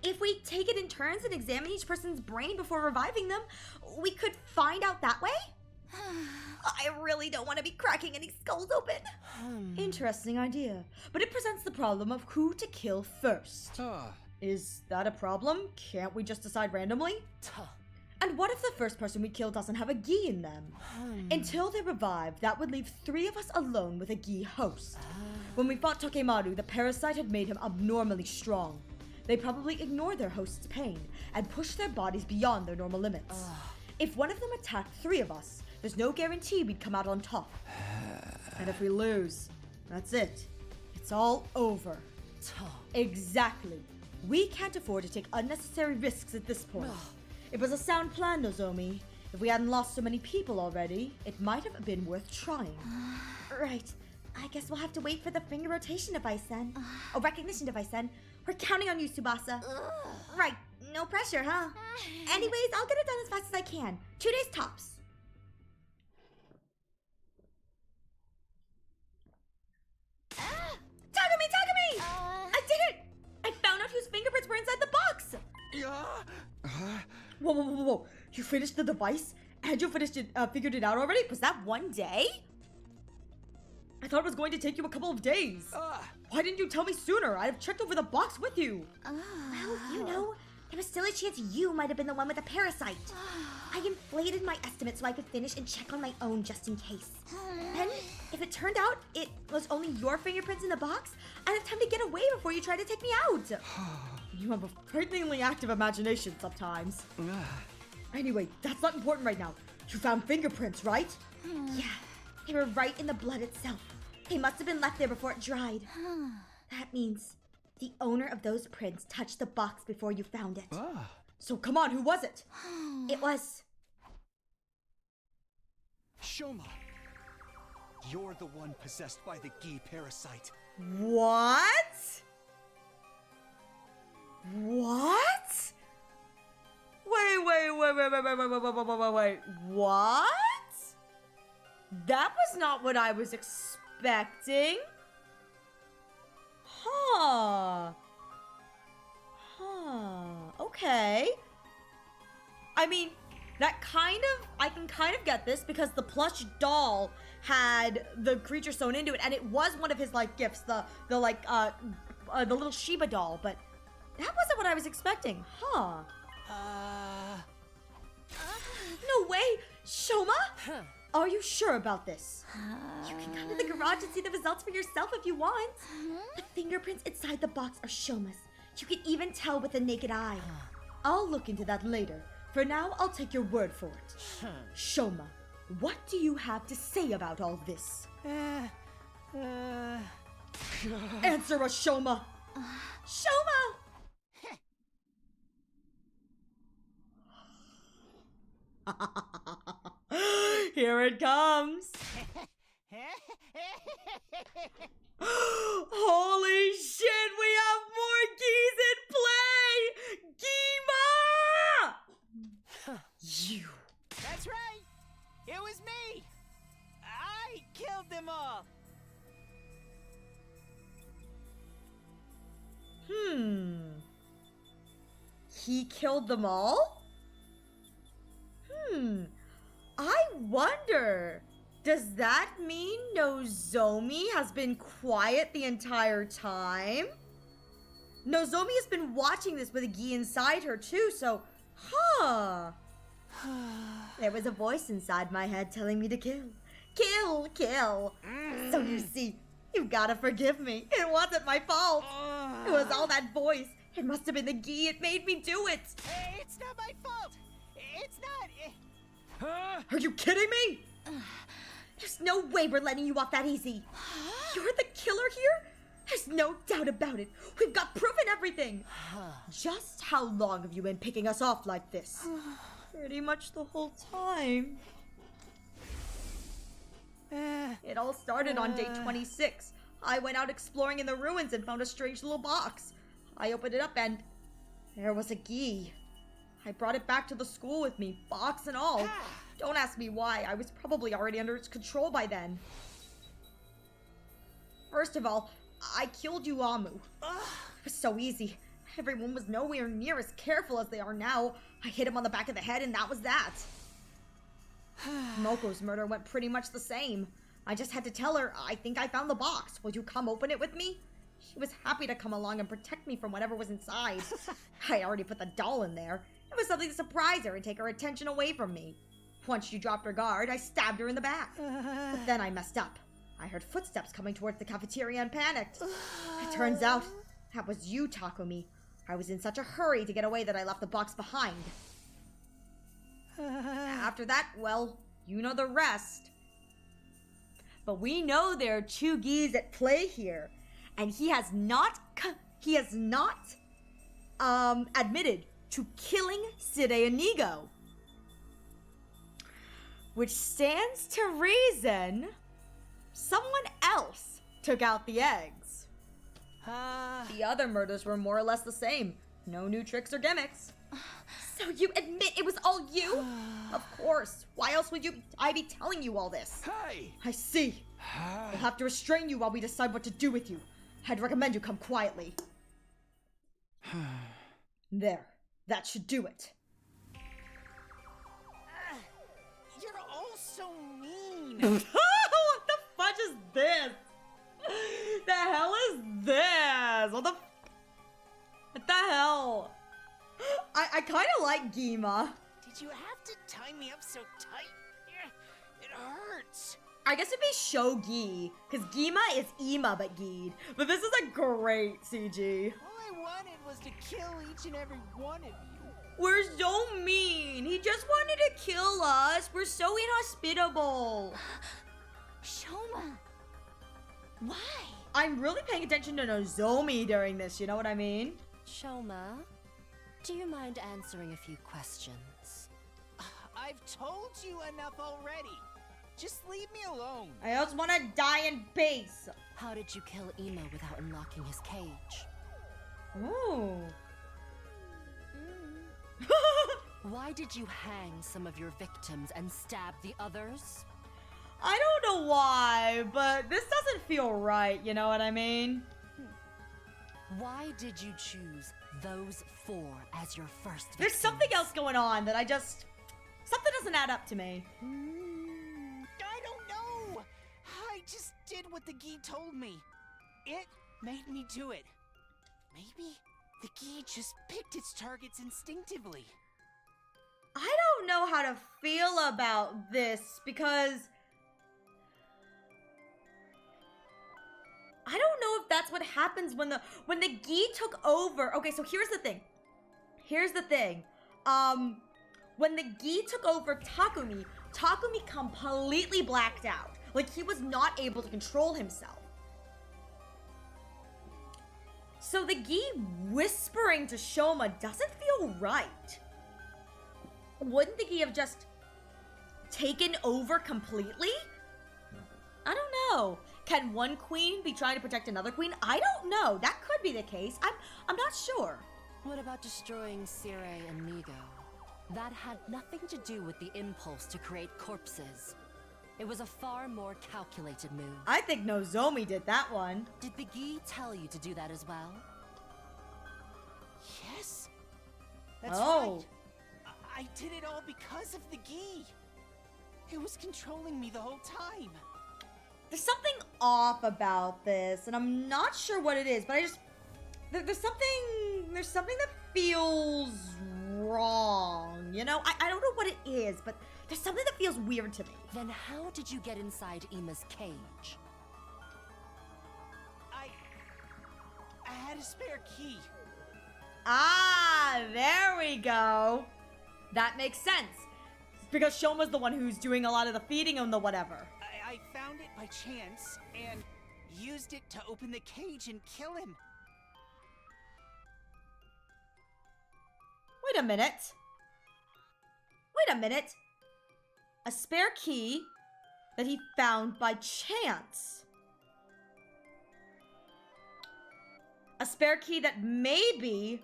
If we take it in turns and examine each person's brain before reviving them, we could find out that way? I really don't want to be cracking any skulls open. Interesting idea. But it presents the problem of who to kill first. Is that a problem? Can't we just decide randomly? And what if the first person we kill doesn't have a Gi in them? Until they revive, that would leave 3 of us alone with a Gi host. When we fought Tokemaru, the parasite had made him abnormally strong. They probably ignored their host's pain and pushed their bodies beyond their normal limits. If one of them attacked 3 of us, there's no guarantee we'd come out on top. And if we lose, that's it. It's all over. Exactly. We can't afford to take unnecessary risks at this point. It was a sound plan, Nozomi. If we hadn't lost so many people already, it might have been worth trying. Right. I guess we'll have to wait for the finger rotation device then. Oh, recognition device then. We're counting on you, Tsubasa. Right. No pressure, huh? Anyways, I'll get it done as fast as I can. 2 days tops. Takumi! I did it! I found out whose fingerprints were inside the box! Whoa. You finished the device? And you figured it out already? Was that one day? I thought it was going to take you a couple of days. Why didn't you tell me sooner? I'd have checked over the box with you. Well, you know, there was still a chance you might have been the one with the parasite. I inflated my estimate so I could finish and check on my own just in case. Then, if it turned out it was only your fingerprints in the box, I'd have time to get away before you tried to take me out. You have a frighteningly active imagination sometimes. Anyway, that's not important right now. You found fingerprints, right? Yeah, they were right in the blood itself. They must have been left there before it dried. That means the owner of those prints touched the box before you found it. So come on, who was it? It was... Shoma! You're the one possessed by the Gi parasite. What? What? Wait. What? That was not what I was expecting. Okay. I mean, I can kind of get this because the plush doll had the creature sewn into it, and it was one of his, like, gifts, the little Shiba doll, but that wasn't what I was expecting, No way! Shoma? Are you sure about this? You can come to the garage and see the results for yourself if you want. The fingerprints inside the box are Shoma's. You can even tell with the naked eye. I'll look into that later. For now, I'll take your word for it. Shoma, what do you have to say about all this? Answer us, Shoma! Shoma! Here it comes! Holy shit, we have more Gis in play! Gima! You. That's right! It was me! I killed them all! He killed them all? I wonder, does that mean Nozomi has been quiet the entire time? Nozomi has been watching this with a gi inside her too, so, There was a voice inside my head telling me to kill. Kill, kill. So you see, you gotta forgive me. It wasn't my fault. It was all that voice. It must have been the gi. It made me do it. It's not my fault. It's not. Are you kidding me? There's no way we're letting you off that easy. You're the killer here? There's no doubt about it. We've got proof and everything. Just how long have you been picking us off like this? Pretty much the whole time. It all started on day 26. I went out exploring in the ruins and found a strange little box. I opened it up and there was a gi. I brought it back to the school with me, box and all. Don't ask me why. I was probably already under its control by then. First of all, I killed Yuamu. It was so easy. Everyone was nowhere near as careful as they are now. I hit him on the back of the head and that was that. Moko's murder went pretty much the same. I just had to tell her, I think I found the box. Will you come open it with me? She was happy to come along and protect me from whatever was inside. I already put the doll in there. It was something to surprise her and take her attention away from me. Once she dropped her guard, I stabbed her in the back. But then I messed up. I heard footsteps coming towards the cafeteria and panicked. It turns out, that was you, Takumi. I was in such a hurry to get away that I left the box behind. After that, well, you know the rest. But we know there are two gis at play here. And he has not admitted to killing Side Inigo. Which stands to reason someone else took out the eggs. The other murders were more or less the same. No new tricks or gimmicks. So you admit it was all you? Of course. Why else would I be telling you all this? Hey! I see. We'll have to restrain you while we decide what to do with you. I'd recommend you come quietly. There. That should do it. You're all so mean. What the fudge is this? The hell is this? What the hell? I kind of like Gima. Did you have to tie me up so tight? It hurts. I guess it'd be Shogi, because Gima is Ima but Geed. But this is a great CG. All I wanted was to kill each and every one of you. We're so mean. He just wanted to kill us. We're so inhospitable. Shoma. Why? I'm really paying attention to Nozomi during this, you know what I mean? Shoma, do you mind answering a few questions? I've told you enough already. Just leave me alone. I just want to die in peace. How did you kill Imo without unlocking his cage? Ooh. Why did you hang some of your victims and stab the others? I don't know why, but this doesn't feel right, you know what I mean? Why did you choose those 4 as your first victims? There's something else going on that something doesn't add up to me. I don't know. I just did what the gi told me. It made me do it. Maybe the gi just picked its targets instinctively. I don't know how to feel about this because I don't know if that's what happens when the gi took over. Okay, so here's the thing. When the gi took over Takumi completely blacked out. Like, he was not able to control himself. So the gi whispering to Shoma doesn't feel right. Wouldn't the gi have just taken over completely? I don't know. Can one queen be trying to protect another queen? I don't know. That could be the case. I'm not sure. What about destroying Sire and Nigo? That had nothing to do with the impulse to create corpses. It was a far more calculated move. I think Nozomi did that one. Did the gi tell you to do that as well? That's Oh. right. I did it all because of the gi. It was controlling me the whole time. There's something off about this, and I'm not sure what it is, but there's something that feels wrong, you know? I don't know what it is, but there's something that feels weird to me. Then how did you get inside Ima's cage? I had a spare key. Ah, there we go. That makes sense. Because Shoma's the one who's doing a lot of the feeding and the whatever. I found it by chance and used it to open the cage and kill him. Wait a minute. Wait a minute. A spare key that he found by chance. A spare key that maybe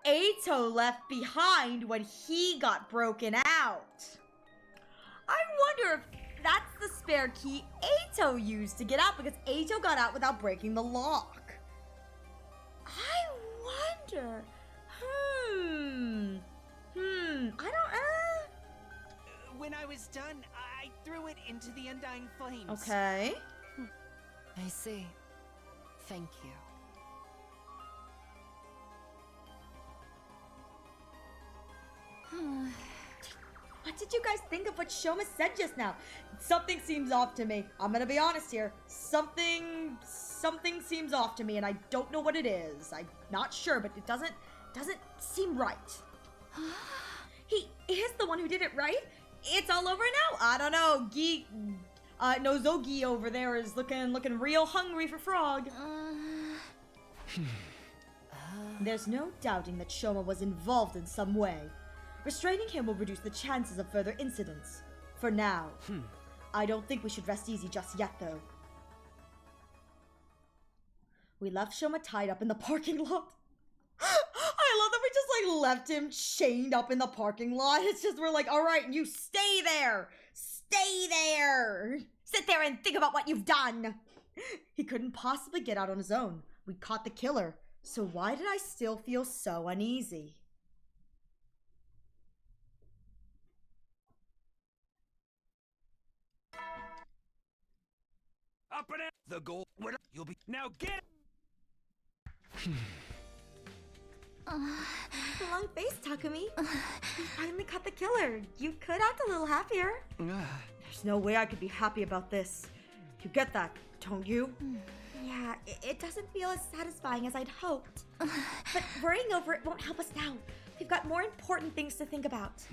Eito left behind when he got broken out. I wonder if that's the spare key Eito used to get out, because Eito got out without breaking the lock. I wonder. I don't, When I was done, I threw it into the undying flames. Okay. I see. Thank you. What did you guys think of what Shoma said just now? Something seems off to me. I'm gonna be honest here. Something seems off to me, and I don't know what it is. I'm not sure, but it doesn't seem right. He is the one who did it, right? It's all over now. I don't know. Nozogi over there is looking real hungry for frog. There's no doubting that Shoma was involved in some way. Restraining him will reduce the chances of further incidents. For now. I don't think we should rest easy just yet, though. We left Shoma tied up in the parking lot. I love that we just, like, left him chained up in the parking lot. It's just, we're like, all right, you stay there. Stay there. Sit there and think about what you've done. He couldn't possibly get out on his own. We caught the killer. So why did I still feel so uneasy? Up and at the goal. You'll be now. Get. Long face, Takumi. You finally caught the killer. You could act a little happier. There's no way I could be happy about this. You get that, don't you? Yeah, it doesn't feel as satisfying as I'd hoped. But worrying over it won't help us now. We've got more important things to think about.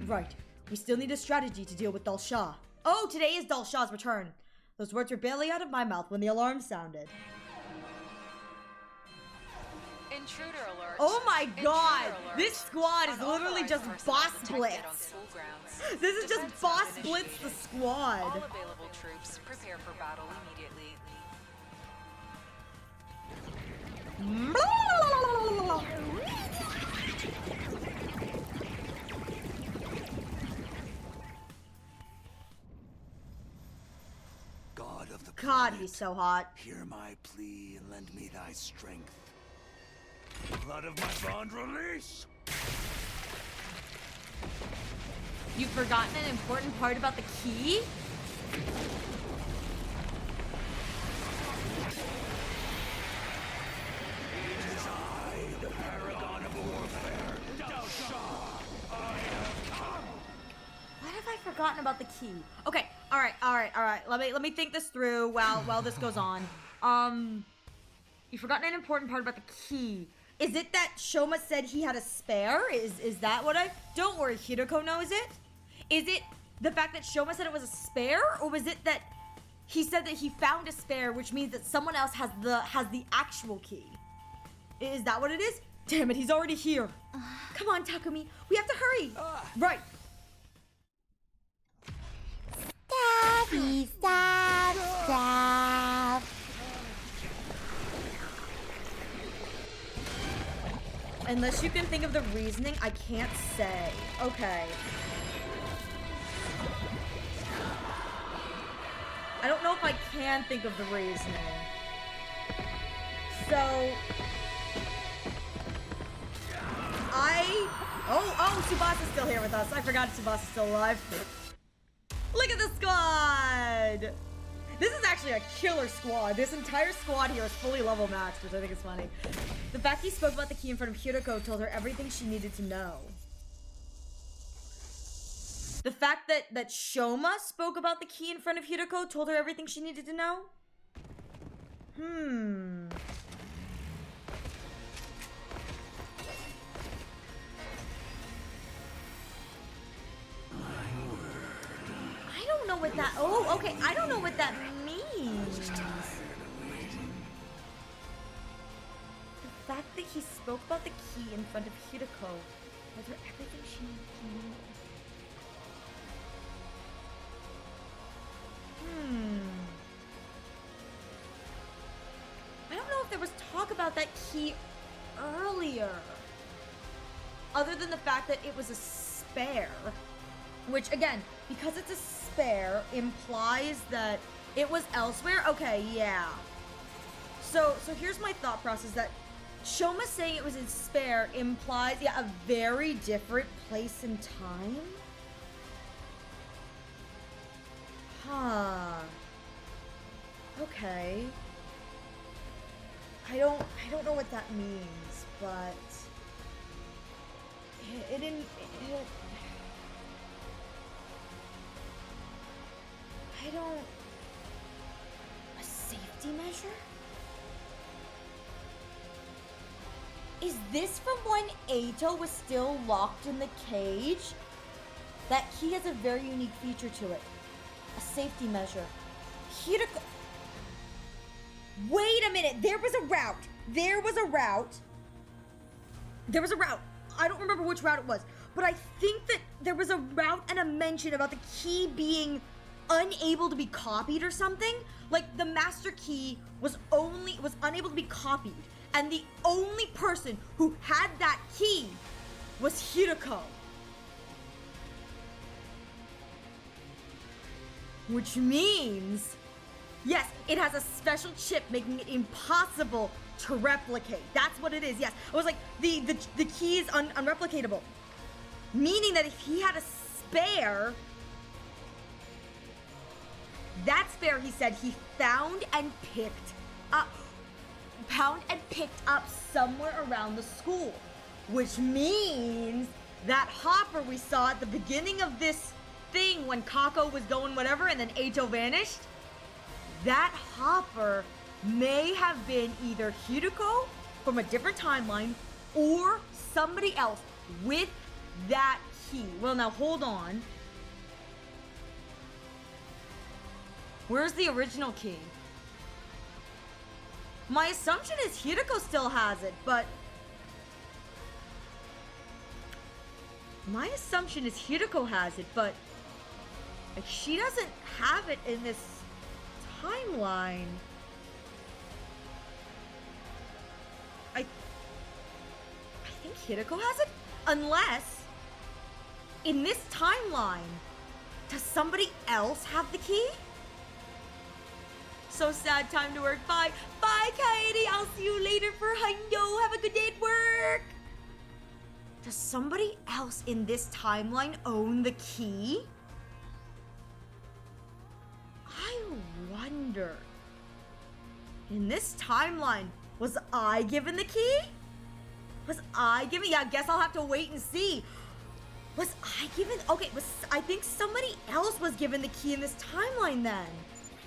Right. We still need a strategy to deal with Dalsha. Oh, today is Dalsha's return. Those words were barely out of my mouth when the alarm sounded. Intruder alert. Oh my god! Intruder alert. This squad is literally just Unauthorized boss personnel detected on blitz. school grounds. This is just Defense boss mode blitz the initiated. squad. All available troops prepare for battle immediately. God of the God, planet, he's so hot. hear my plea and lend me thy strength. Blood of my bond release! You've forgotten an important part about the key? It is I, the paragon of warfare, Dalsha! I have come! What have I forgotten about the key? Okay, all right. Let me think this through while this goes on. You've forgotten an important part about the key. Is it that Shoma said he had a spare? Is that what I? Don't worry, Hiroko knows it. Is it the fact that Shoma said it was a spare, or was it that he said that he found a spare, which means that someone else has the actual key? Is that what it is? Damn it, he's already here. Come on, Takumi, we have to hurry. Right. Stabby, stab, stab. Unless you can think of the reasoning, I can't say. Okay. I don't know if I can think of the reasoning. So... Oh, Tsubasa's still here with us. I forgot Tsubasa's still alive. Look at the squad! This is actually a killer squad. This entire squad here is fully level maxed, which I think is funny. The fact he spoke about the key in front of Hiroko told her everything she needed to know. The fact that Shoma spoke about the key in front of Hiroko told her everything she needed to know? I don't know what that... Oh, okay. I don't know what that means. The fact that he spoke about the key in front of Hiroko told her everything she needed to know. I don't know if there was talk about that key earlier. Other than the fact that it was a spare. Which, again, because it's a spare, implies that it was elsewhere. Okay, yeah. So here's my thought process, that Shoma saying it was a spare implies, yeah, a very different place and time? Huh. Okay. I don't know what that means, but it didn't. I don't. A safety measure? Is this from when Eito was still locked in the cage? That key has a very unique feature to it. A safety measure. Hiroko. Wait a minute. There was a route. I don't remember which route it was, but I think that there was a route and a mention about the key being unable to be copied or something. Like the master key was unable to be copied, and the only person who had that key was Hiroko. Which means, yes, it has a special chip making it impossible to replicate. That's what it is, yes. I was like, the key is unreplicatable. Meaning that if he had a spare, that spare, he said, he found and picked up somewhere around the school. Which means that Hopper we saw at the beginning of this thing when Kako was going whatever and then Eito vanished, that Hopper may have been either Hiroko from a different timeline or somebody else with that key. Well, now hold on. Where's the original key? My assumption is Hiroko still has it, but she doesn't have it in this timeline. I think Hiroko has it? Unless, in this timeline, does somebody else have the key? So sad, time to work. Bye. Bye, Kairi. I'll see you later for Hundo. Have a good day at work. Does somebody else in this timeline own the key? I wonder. In this timeline, was I given the key? Yeah, I guess I'll have to wait and see. Was I given? Okay, I think somebody else was given the key in this timeline then.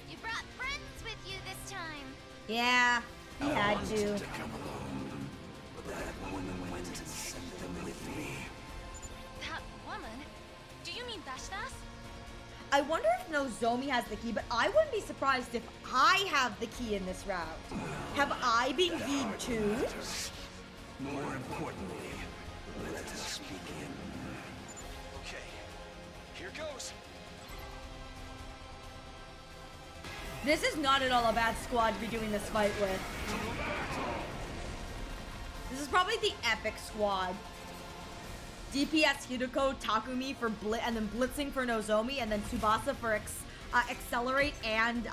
You brought friends with you this time. Yeah, he had I to. wanted to come alone, but that woman went and sent them with me. That woman? Do you mean Vashtas? I wonder if Nozomi has the key, but I wouldn't be surprised if I have the key in this route. Have I been keyed too? More importantly, let us begin. Okay, here goes. This is not at all a bad squad to be doing this fight with. This is probably the epic squad. DPS Hiroko, Takumi for and then blitzing for Nozomi, and then Tsubasa for accelerate and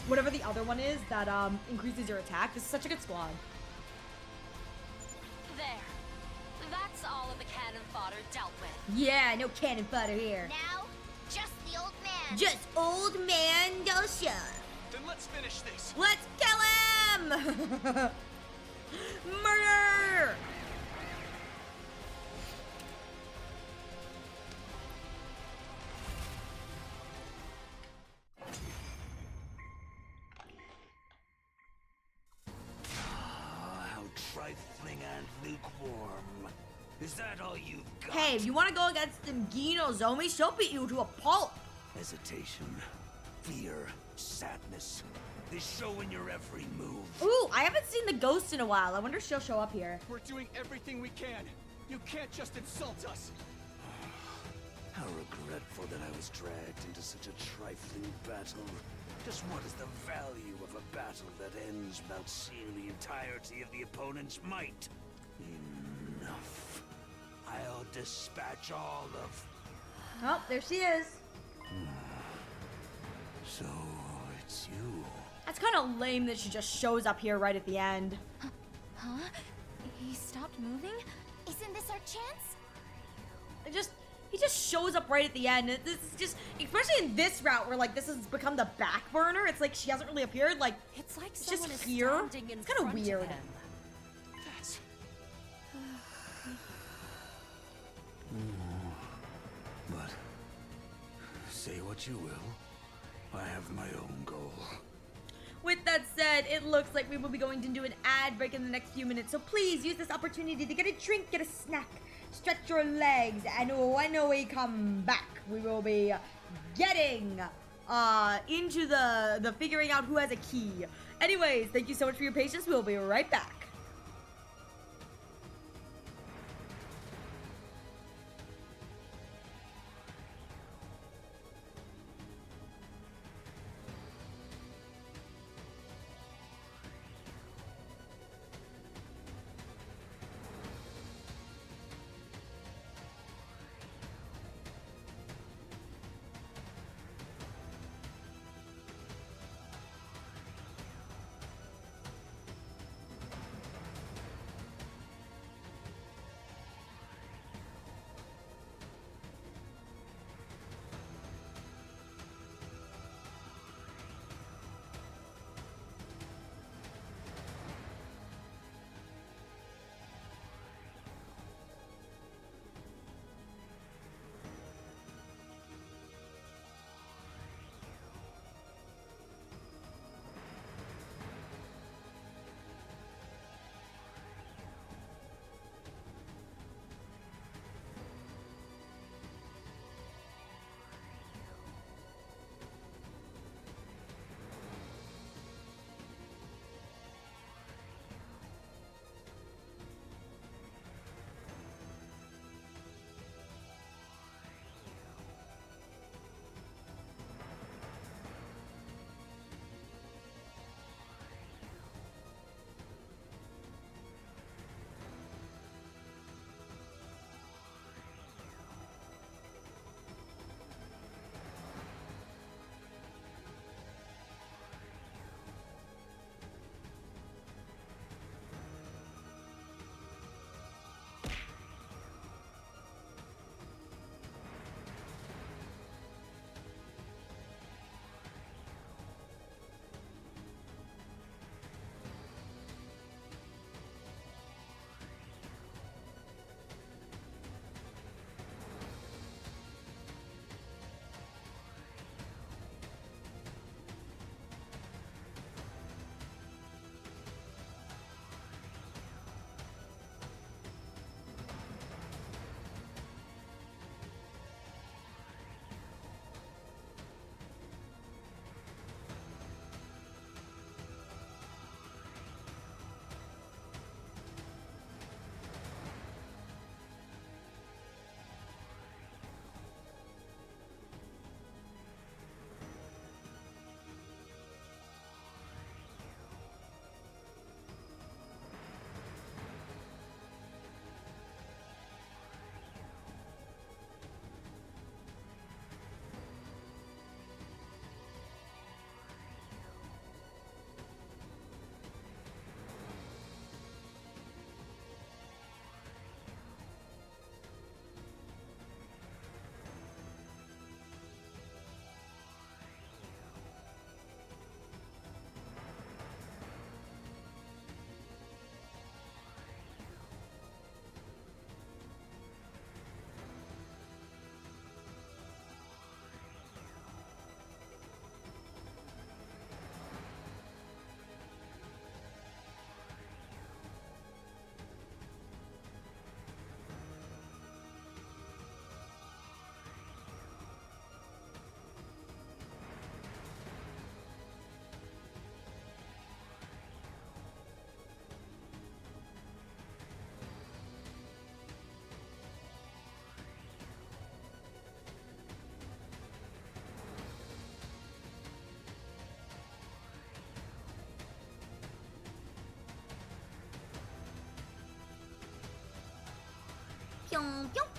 whatever the other one is that increases your attack. This is such a good squad. There. That's all of the cannon fodder fodder dealt with. Yeah, no cannon fodder here. Now, just the old man. Just old man Dosha. Then let's finish this. Let's kill him! Murder! How trifling and lukewarm. Is that all you've got? Hey, if you want to go against them Gino Zombie, she'll beat you to a pulp. Hesitation, fear, sadness. They show in your every move. Ooh, I haven't seen the ghost in a while. I wonder if she'll show up here. We're doing everything we can. You can't just insult us. How regretful that I was dragged into such a trifling battle. Just what is the value of a battle that ends without seeing the entirety of the opponent's might? Enough. I'll dispatch all of... Oh, there she is. So, it's you. That's kind of lame that she just shows up here right at the end. Huh? He stopped moving? Isn't this our chance? He just shows up right at the end. This is just, especially in this route where like this has become the back burner. It's like she hasn't really appeared. Like It's like it's someone just is here. standing in It's kind of front weird. Of him. That's... But, say what you will, I have my own goal. With that said, it looks like we will be going to do an ad break in the next few minutes. So please use this opportunity to get a drink, get a snack, stretch your legs, and when we come back, we will be getting into the figuring out who has a key. Anyways, thank you so much for your patience. We'll be right back.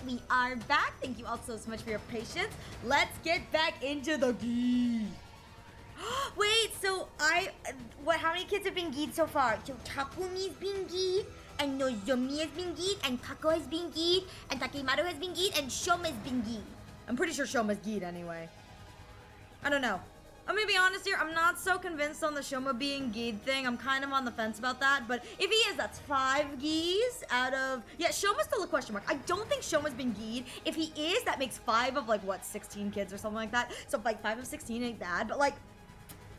We are back. Thank you all so much for your patience. Let's get back into the gi. Wait, so how many kids have been gied so far? So Takumi's been gied, and Nozomi has been gied, and Kako has been gied, and Takemaru has been gied, and Shoma's been gied. I'm pretty sure Shoma's gied anyway. I don't know. I'm gonna be honest here, I'm not so convinced on the Shoma being gied thing. I'm kind of on the fence about that, but if he is, that's 5 gis out of... Yeah, Shoma's still a question mark. I don't think Shoma's been gied. If he is, that makes 5 of, like, what, 16 kids or something like that? So, like, 5 of 16 ain't bad, but, like,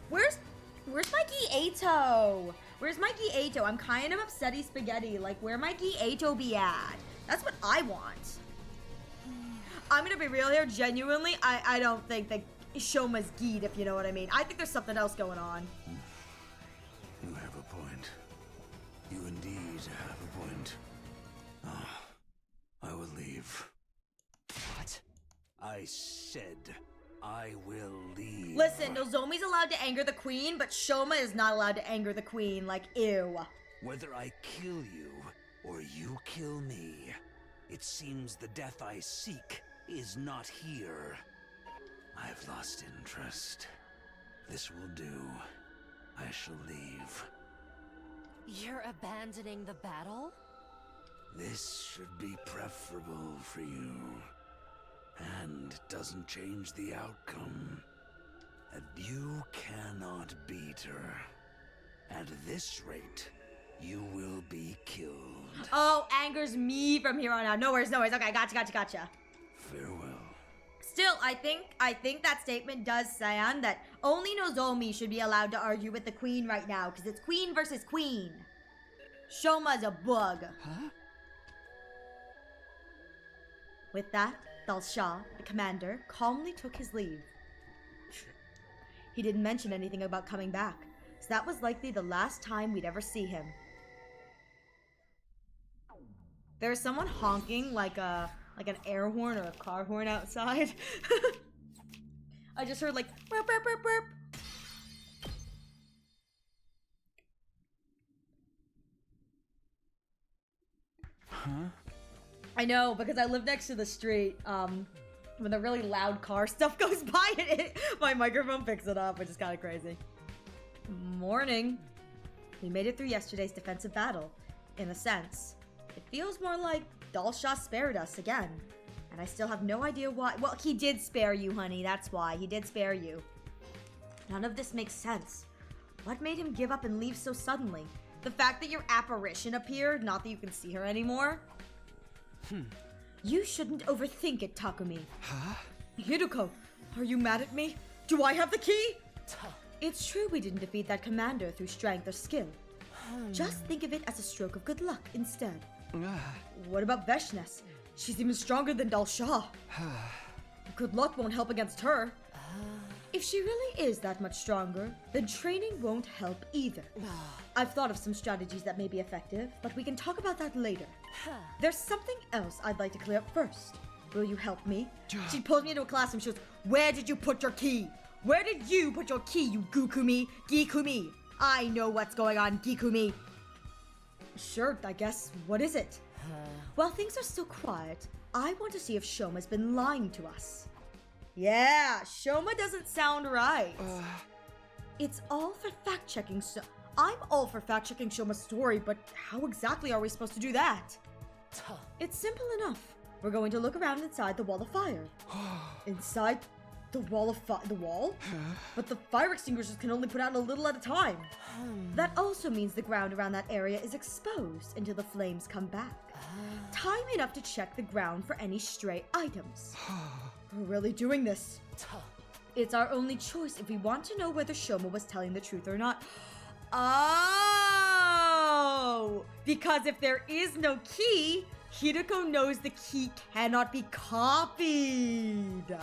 where's my gi Ato? Where's my gi Ato? I'm kind of upsetty spaghetti. Like, where might gi Ato be at? That's what I want. I'm gonna be real here, genuinely, I don't think that Shoma's gied, if you know what I mean. I think there's something else going on. You have a point. You indeed have a point. I will leave. What? I said I will leave. Listen, Nozomi's allowed to anger the queen, but Shoma is not allowed to anger the queen. Like, ew. Whether I kill you or you kill me, it seems the death I seek is not here. I've lost interest. This will do. I shall leave. You're abandoning the battle? This should be preferable for you. And it doesn't change the outcome. That you cannot beat her. At this rate, you will be killed. Oh, angers me from here on out. No worries, no worries. Okay, gotcha. Farewell. Still, I think that statement does sound that only Nozomi should be allowed to argue with the queen right now, because it's queen versus queen. Shoma's a bug. Huh? With that, Dalsha, the commander, calmly took his leave. He didn't mention anything about coming back, so that was likely the last time we'd ever see him. There's someone honking like an air horn or a car horn outside. I just heard like burp burp burp burp. Huh? I know, because I live next to the street. When the really loud car stuff goes by, my microphone picks it up, which is kind of crazy. Morning. We made it through yesterday's defensive battle. In a sense, it feels more like Dalsha spared us again. And I still have no idea why. Well, he did spare you, honey. That's why. He did spare you. None of this makes sense. What made him give up and leave so suddenly? The fact that your apparition appeared, not that you can see her anymore. You shouldn't overthink it, Takumi. Huh? Hiruko, are you mad at me? Do I have the key? It's true we didn't defeat that commander through strength or skill. Just think of it as a stroke of good luck instead. What about Veshnes? She's even stronger than Dalsha. Good luck won't help against her. If she really is that much stronger, then training won't help either. I've thought of some strategies that may be effective, but we can talk about that later. There's something else I'd like to clear up first. Will you help me? She pulls me into a classroom. She goes, "Where did you put your key? Where did you put your key, you Gukumi? Gikumi? I know what's going on, Gikumi." Sure, I guess. What is it? While things are still quiet, I want to see if Shoma's been lying to us. Yeah, Shoma doesn't sound right. It's all for fact-checking, so I'm all for fact-checking Shoma's story, but how exactly are we supposed to do that? It's simple enough. We're going to look around inside the wall of fire. Inside the wall of fire? The wall? But the fire extinguishers can only put out a little at a time. That also means the ground around that area is exposed until the flames come back. Time enough to check the ground for any stray items. We're really doing this. It's our only choice if we want to know whether Shoma was telling the truth or not. Oh! Because if there is no key, Hiruko knows the key cannot be copied.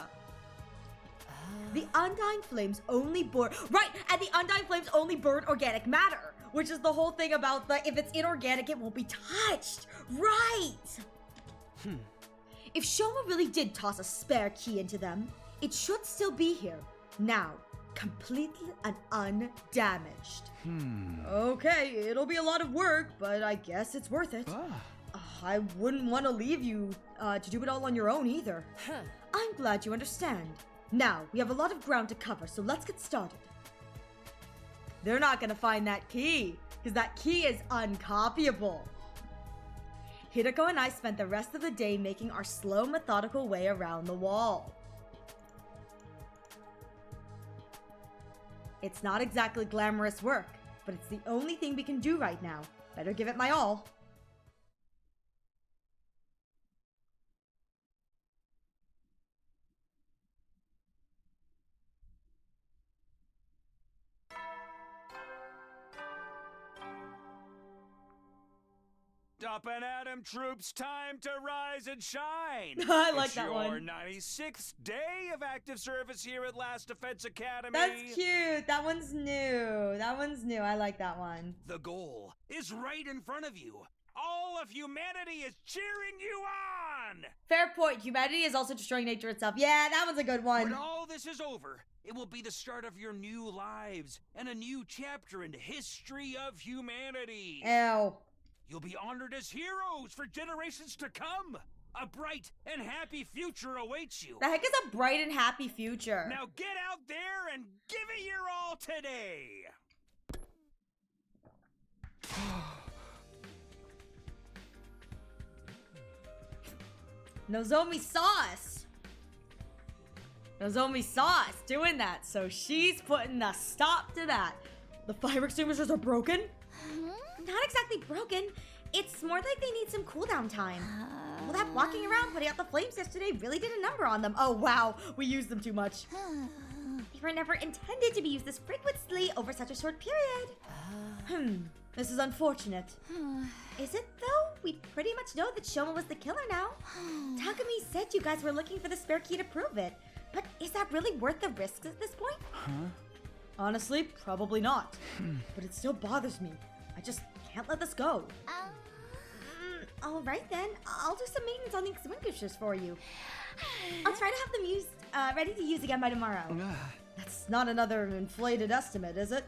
The Undying Flames only burn... Right! And the Undying Flames only burn organic matter. Which is the whole thing about the... If it's inorganic, it won't be touched. Right! If Shoma really did toss a spare key into them, it should still be here. Now, completely and undamaged. Okay, it'll be a lot of work, but I guess it's worth it. I wouldn't want to leave you to do it all on your own either. I'm glad you understand. Now, we have a lot of ground to cover, so let's get started. They're not gonna find that key, because that key is uncopyable. Hideko and I spent the rest of the day making our slow, methodical way around the wall. It's not exactly glamorous work, but it's the only thing we can do right now. Better give it my all. Up and Atom troops, time to rise and shine. I like it's that your one. 96th day of active service here at Last Defense Academy. That's cute. That one's new. That one's new. I like that one. The goal is right in front of you. All of humanity is cheering you on. Fair point. Humanity is also destroying nature itself. Yeah, that one's a good one. When all this is over, it will be the start of your new lives and a new chapter in the history of humanity. Ew. You'll be honored as heroes for generations to come. A bright and happy future awaits you. The heck is a bright and happy future? Now get out there and give it your all today. Nozomi saw us. Nozomi saw us doing that, so she's putting a stop to that. The fire extinguishers are broken? Not exactly broken. It's more like they need some cooldown time. All that walking around putting out the flames yesterday really did a number on them. Oh wow, we used them too much. They were never intended to be used this frequently over such a short period. This is unfortunate. Is it though? We pretty much know that Shoma was the killer now. Takumi said you guys were looking for the spare key to prove it. But is that really worth the risks at this point? Honestly, probably not. But it still bothers me. I just can't let this go. All right then. I'll do some maintenance on the extinguishers for you. I'll try to have them used, ready to use again by tomorrow. That's not another inflated estimate, is it?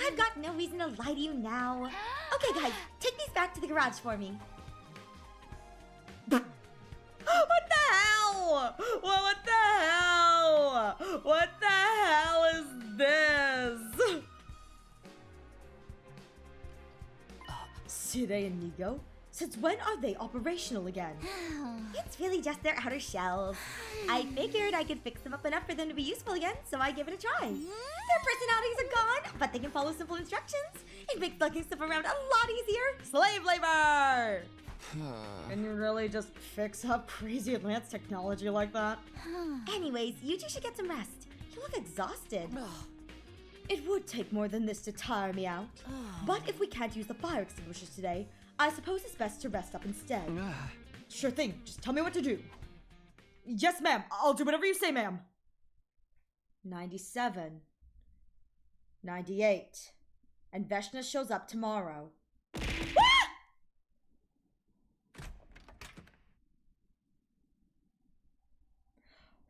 I've got no reason to lie to you now. Okay guys, take these back to the garage for me. What the hell? What the hell? What the hell is this? Sire and Nigo? Since when are they operational again? It's really just their outer shells. I figured I could fix them up enough for them to be useful again, so I give it a try. Their personalities are gone, but they can follow simple instructions. It makes lugging stuff around a lot easier. Slave labor! Can you really just fix up crazy advanced technology like that? Anyways, you two should get some rest. You look exhausted. It would take more than this to tire me out. But if we can't use the fire extinguishers today, I suppose it's best to rest up instead. Sure thing, just tell me what to do. Yes, ma'am, I'll do whatever you say, ma'am. 97. 98. And Veshna shows up tomorrow.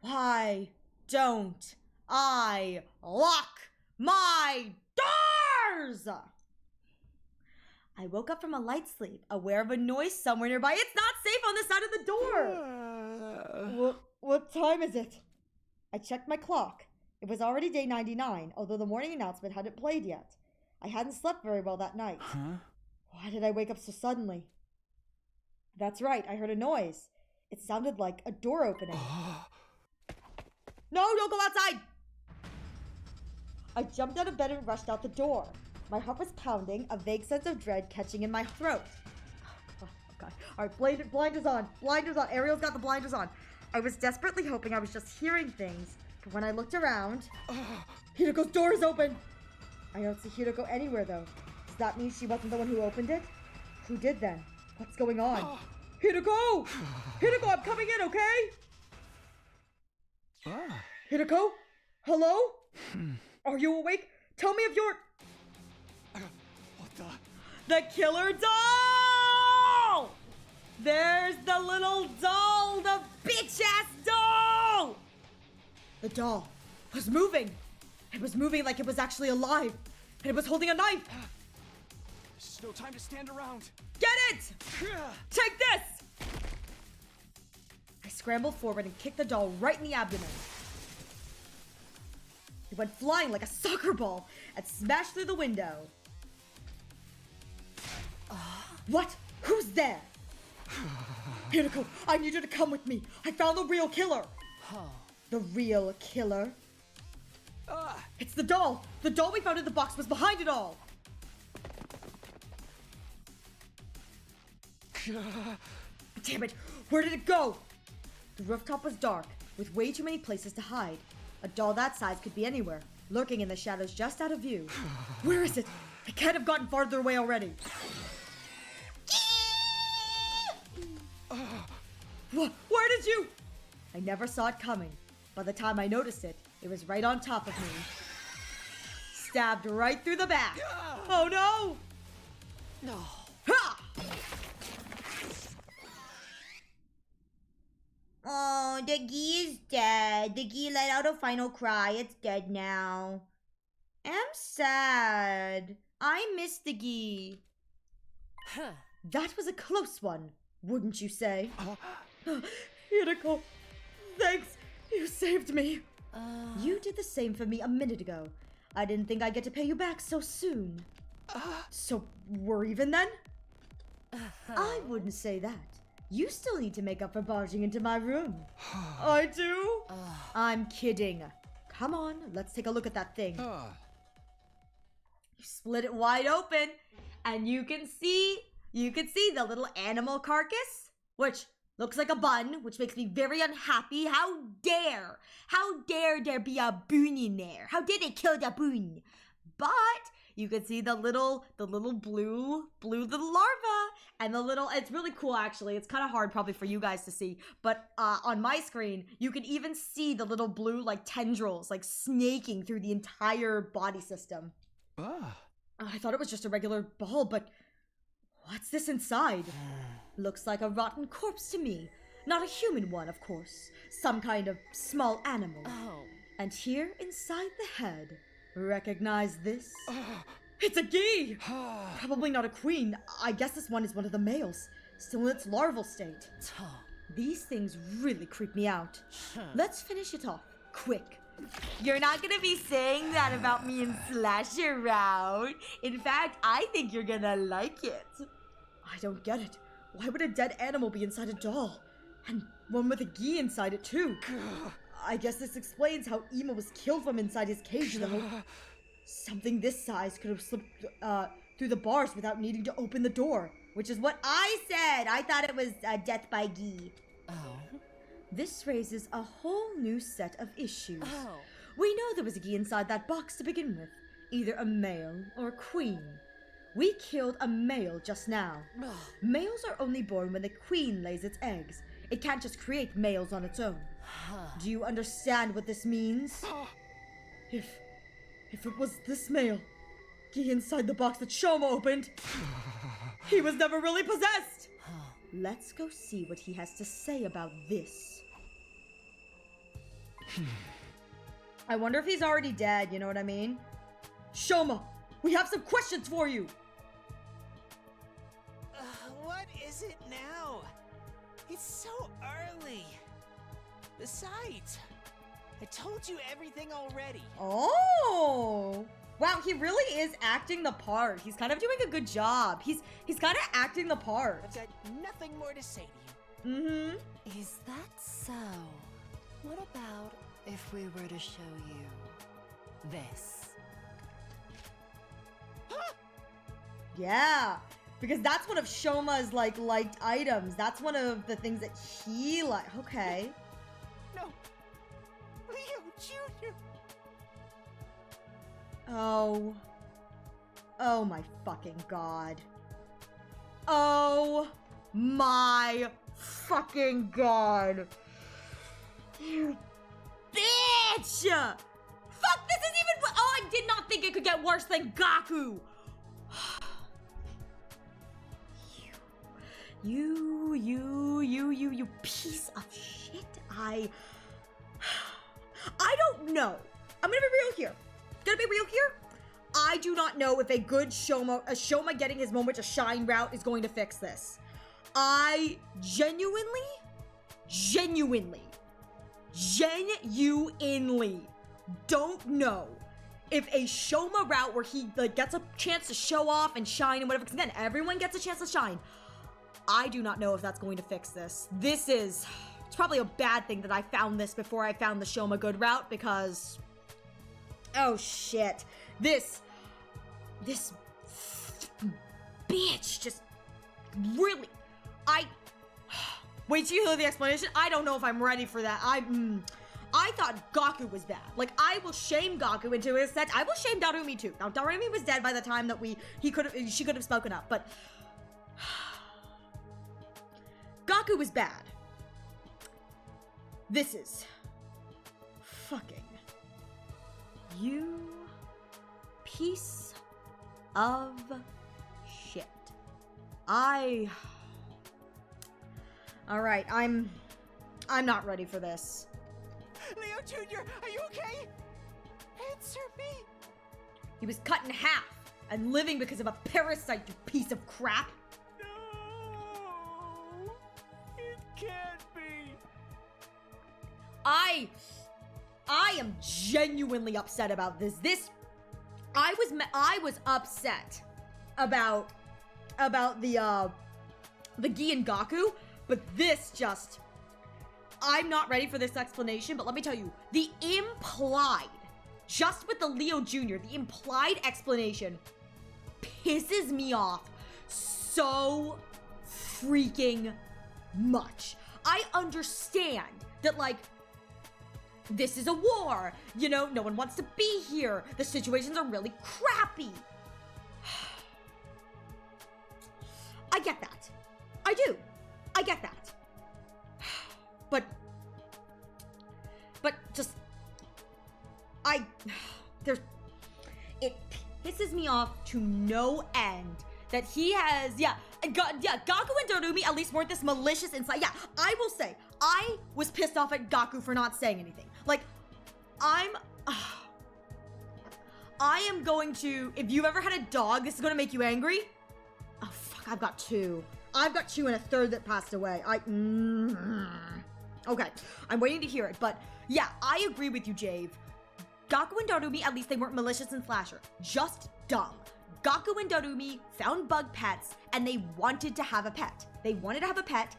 Why don't I lock my doors? I woke up from a light sleep, aware of a noise somewhere nearby. It's not safe on this side of the door! What time is it? I checked my clock. It was already day 99, although the morning announcement hadn't played yet. I hadn't slept very well that night. Why did I wake up so suddenly? That's right, I heard a noise. It sounded like a door opening. No, don't go outside! I jumped out of bed and rushed out the door. My heart was pounding, a vague sense of dread catching in my throat. Oh God. All right, blinders on. Blinders on. Ariel's got the blinders on. I was desperately hoping I was just hearing things, but when I looked around, Hideko's door is open. I don't see Hideko anywhere, though. Does that mean she wasn't the one who opened it? Who did then? What's going on? Hideko! Hideko, I'm coming in, okay? Hideko? Hello? Are you awake? Tell me if you're... What the? The killer doll! There's the little doll, the bitch-ass doll! The doll was moving. It was moving like it was actually alive. And it was holding a knife. There's no time to stand around. Get it! Take this! I scrambled forward and kicked the doll right in the abdomen. It went flying like a soccer ball and smashed through the window. What? Who's there? Hiriko, I need you to come with me. I found the real killer. The real killer? It's the doll. The doll we found in the box was behind it all. Damn it. Where did it go? The rooftop was dark, with way too many places to hide. A doll that size could be anywhere, lurking in the shadows just out of view. Where is it? It can't have gotten farther away already. Where did you? I never saw it coming. By the time I noticed it, it was right on top of me. Stabbed right through the back. Oh no! No. Ha! Oh, the Gi is dead. The Gi let out a final cry. It's dead now. I'm sad. I miss the Gi. That was a close one, wouldn't you say? Hiriko, thanks. You saved me. You did the same for me a minute ago. I didn't think I'd get to pay you back so soon. So we're even then? I wouldn't say that. You still need to make up for barging into my room. I do? I'm kidding. Come on, let's take a look at that thing. You split it wide open, and you can see the little animal carcass, which looks like a bun, which makes me very unhappy. How dare there be a bun in there? How dare they kill the bun? But you can see the little blue little larva, and it's really cool actually. It's kind of hard probably for you guys to see, but on my screen, you can even see the little blue like tendrils like snaking through the entire body system. I thought it was just a regular ball, but what's this inside? Looks like a rotten corpse to me. Not a human one, of course. Some kind of small animal. And here inside the head, recognize this? It's a Gi! Probably not a queen. I guess this one is one of the males, still in its larval state. These things really creep me out. Let's finish it off, quick. You're not gonna be saying that about me and Slasher Route. In fact, I think you're gonna like it. I don't get it. Why would a dead animal be inside a doll? And one with a Gi inside it too. I guess this explains how Ema was killed from inside his cage though. Something this size could have slipped through the bars without needing to open the door. Which is what I said. I thought it was death by Gi. This raises a whole new set of issues. We know there was a Gi inside that box to begin with. Either a male or a queen. We killed a male just now. Males are only born when the queen lays its eggs. It can't just create males on its own. Do you understand what this means? If it was this male, Gi inside the box that Shoma opened, he was never really possessed. Let's go see what he has to say about this. I wonder if he's already dead, you know what I mean? Shoma, we have some questions for you. What is it now? It's so early. Besides, I told you everything already. Oh! Wow, he really is acting the part. He's kind of doing a good job. He's kind of acting the part. I've got nothing more to say to you. Is that so? What about if we were to show you this? Yeah, because that's one of Shoma's liked items. That's one of the things that he Okay. No, Leo Jr. Oh my fucking god. Oh my fucking god. You bitch! Fuck, this is even. Oh, I did not think it could get worse than Gaku. You piece of shit. I don't know. I'm gonna be real here. I do not know if a good Shoma getting his moment to shine route is going to fix this. I genuinely don't know if a Shoma route where he like gets a chance to show off and shine and whatever, because again, everyone gets a chance to shine. I do not know if that's going to fix this. It's probably a bad thing that I found this before I found the Shoma good route, because oh shit, this bitch just really, wait till you hear the explanation. I don't know if I'm ready for that. I thought Gaku was bad. Like, I will shame Gaku into his set. I will shame Darumi too. Now, Darumi was dead by the time that she could have spoken up, but Gaku was bad. This is fucking you piece of shit. Alright, I'm not ready for this. Leo Jr., are you okay? Answer me. He was cut in half and living because of a parasite, you piece of crap. No, it can't be. I am genuinely upset about this. I was upset about the Gi and Gaku, but this just, I'm not ready for this explanation, but let me tell you, the implied, just with the Leo Jr., the implied explanation pisses me off so freaking much. I understand that, like, this is a war, you know, no one wants to be here, the situations are really crappy. I get that. I do. I get that. But just, it pisses me off to no end that he has, Gaku and Darumi at least weren't this malicious inside. Yeah, I will say, I was pissed off at Gaku for not saying anything. Like, I am going to, if you've ever had a dog, this is going to make you angry. Oh, fuck, I've got two. I've got two and a third that passed away. Okay, I'm waiting to hear it, but yeah, I agree with you, Jave. Gaku and Darumi, at least they weren't malicious and slasher. Just dumb. Gaku and Darumi found bug pets, and they wanted to have a pet. They wanted to have a pet.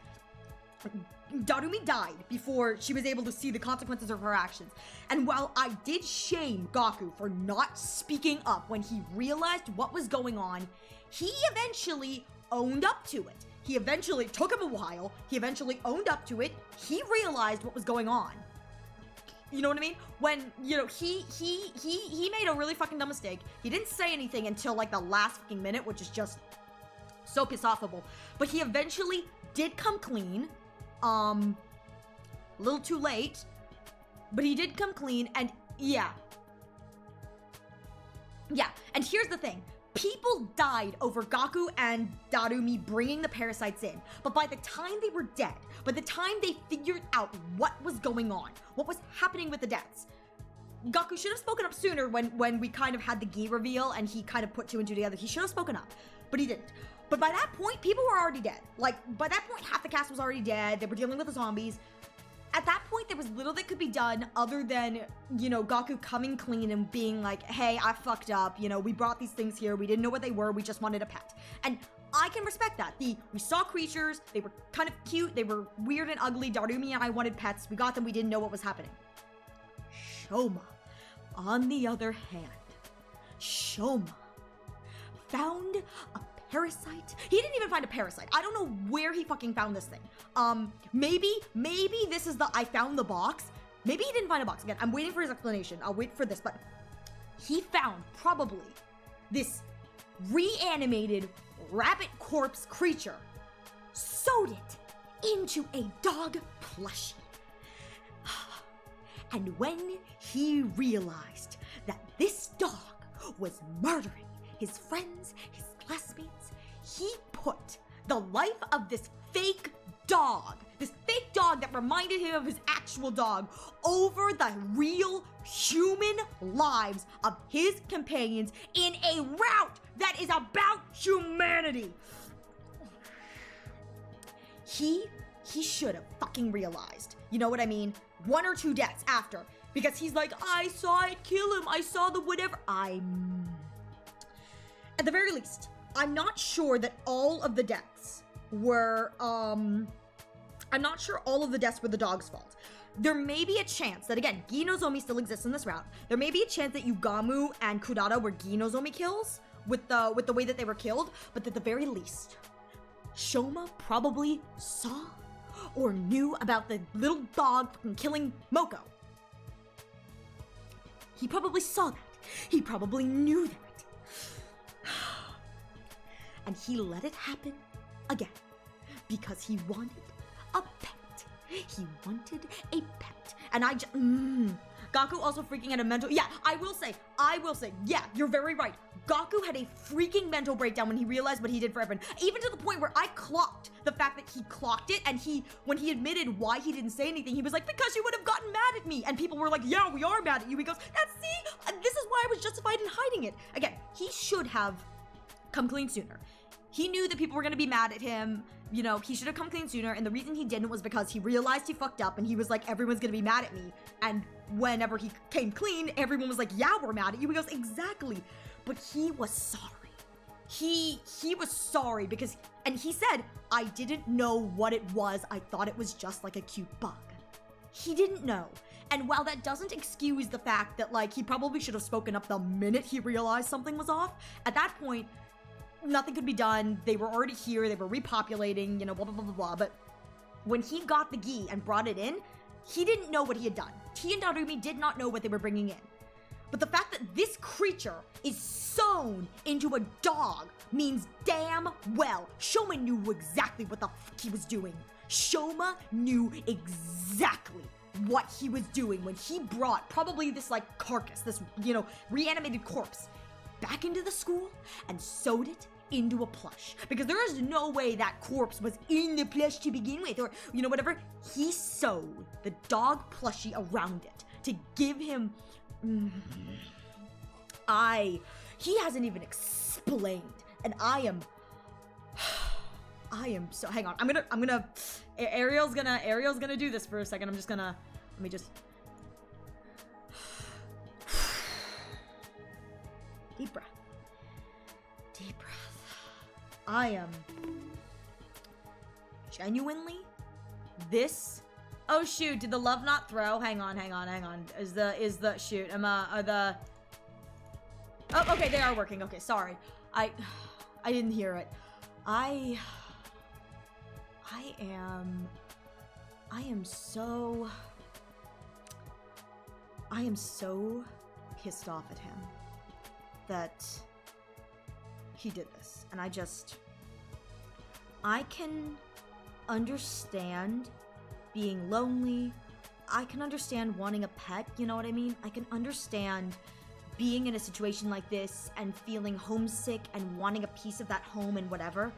Darumi died before she was able to see the consequences of her actions. And while I did shame Gaku for not speaking up when he realized what was going on, he eventually owned up to it. He eventually, took him a while, he eventually owned up to it, he realized what was going on. You know what I mean? When, you know, he made a really fucking dumb mistake. He didn't say anything until like the last fucking minute, which is just so piss offable. But he eventually did come clean. A little too late, but he did come clean, and yeah, and here's the thing. People died over Gaku and Darumi bringing the parasites in, but by the time they were dead, by the time they figured out what was going on, what was happening with the deaths, Gaku should have spoken up sooner when we kind of had the Gi reveal and he kind of put two and two together. He should have spoken up, but he didn't. But by that point, people were already dead. Like, by that point, half the cast was already dead. They were dealing with the zombies. At that point, there was little that could be done other than, you know, Gaku coming clean and being like, hey, I fucked up. You know, we brought these things here. We didn't know what they were. We just wanted a pet. And I can respect that. We saw creatures. They were kind of cute. They were weird and ugly. Darumi and I wanted pets. We got them. We didn't know what was happening. Shoma, on the other hand, Shoma found a parasite. He didn't even find a parasite. I don't know where he fucking found this thing. Maybe this is the I found the box. Maybe he didn't find a box. Again, I'm waiting for his explanation. I'll wait for this, but he found probably this reanimated rabbit corpse creature, sewed it into a dog plushie. And when he realized that this dog was murdering his friends, his classmates, he put the life of this fake dog dog that reminded him of his actual dog over the real human lives of his companions in a route that is about humanity. He should have fucking realized, you know what I mean? 1 or 2 deaths after, because he's like, I saw it kill him, I saw the whatever. At the very least, I'm not sure that all of the deaths were, I'm not sure all of the deaths were the dog's fault. There may be a chance that, again, Gi no Zomi still exists in this route. There may be a chance that Yugamu and Kurata were Gi no Zomi kills with the way that they were killed, but at the very least, Shoma probably saw or knew about the little dog fucking killing Moko. He probably saw that. He probably knew that. And he let it happen again because he wanted a pet. He wanted a pet. And I just, Gaku also freaking had a mental, yeah, I will say, yeah, you're very right. Gaku had a freaking mental breakdown when he realized what he did for everyone. Even to the point where I clocked the fact that he clocked it, and when he admitted why he didn't say anything, he was like, because you would have gotten mad at me. And people were like, yeah, we are mad at you. He goes, this is why I was justified in hiding it. Again, he should have come clean sooner. He knew that people were gonna be mad at him. You know, he should have come clean sooner, and the reason he didn't was because he realized he fucked up, and he was like, everyone's gonna be mad at me. And whenever he came clean, everyone was like, yeah, we're mad at you. He goes, exactly. But he was sorry. He was sorry because, and he said, I didn't know what it was. I thought it was just like a cute bug. He didn't know. And while that doesn't excuse the fact that, like, he probably should have spoken up the minute he realized something was off, at that point, nothing could be done. They were already here. They were repopulating, you know, blah, blah, blah, blah, blah. But when he got the gi and brought it in, he didn't know what he had done. He and Darumi did not know what they were bringing in. But the fact that this creature is sewn into a dog means damn well Shoma knew exactly what the fuck he was doing. Shoma knew exactly what he was doing when he brought probably this, like, carcass, this, you know, reanimated corpse back into the school and sewed it into a plush. Because there is no way that corpse was in the plush to begin with, or, you know, whatever. He sewed the dog plushie around it to give him... he hasn't even explained, and I am so, hang on, Ariel's gonna do this for a second. Let me just, deep breath. I am genuinely, oh shoot, did the love not throw? Hang on. Is the, shoot, oh, okay, they are working. Okay, sorry. I didn't hear it. I am so pissed off at him that he did this. And I can understand being lonely. I can understand wanting a pet, you know what I mean? I can understand being in a situation like this and feeling homesick and wanting a piece of that home and whatever.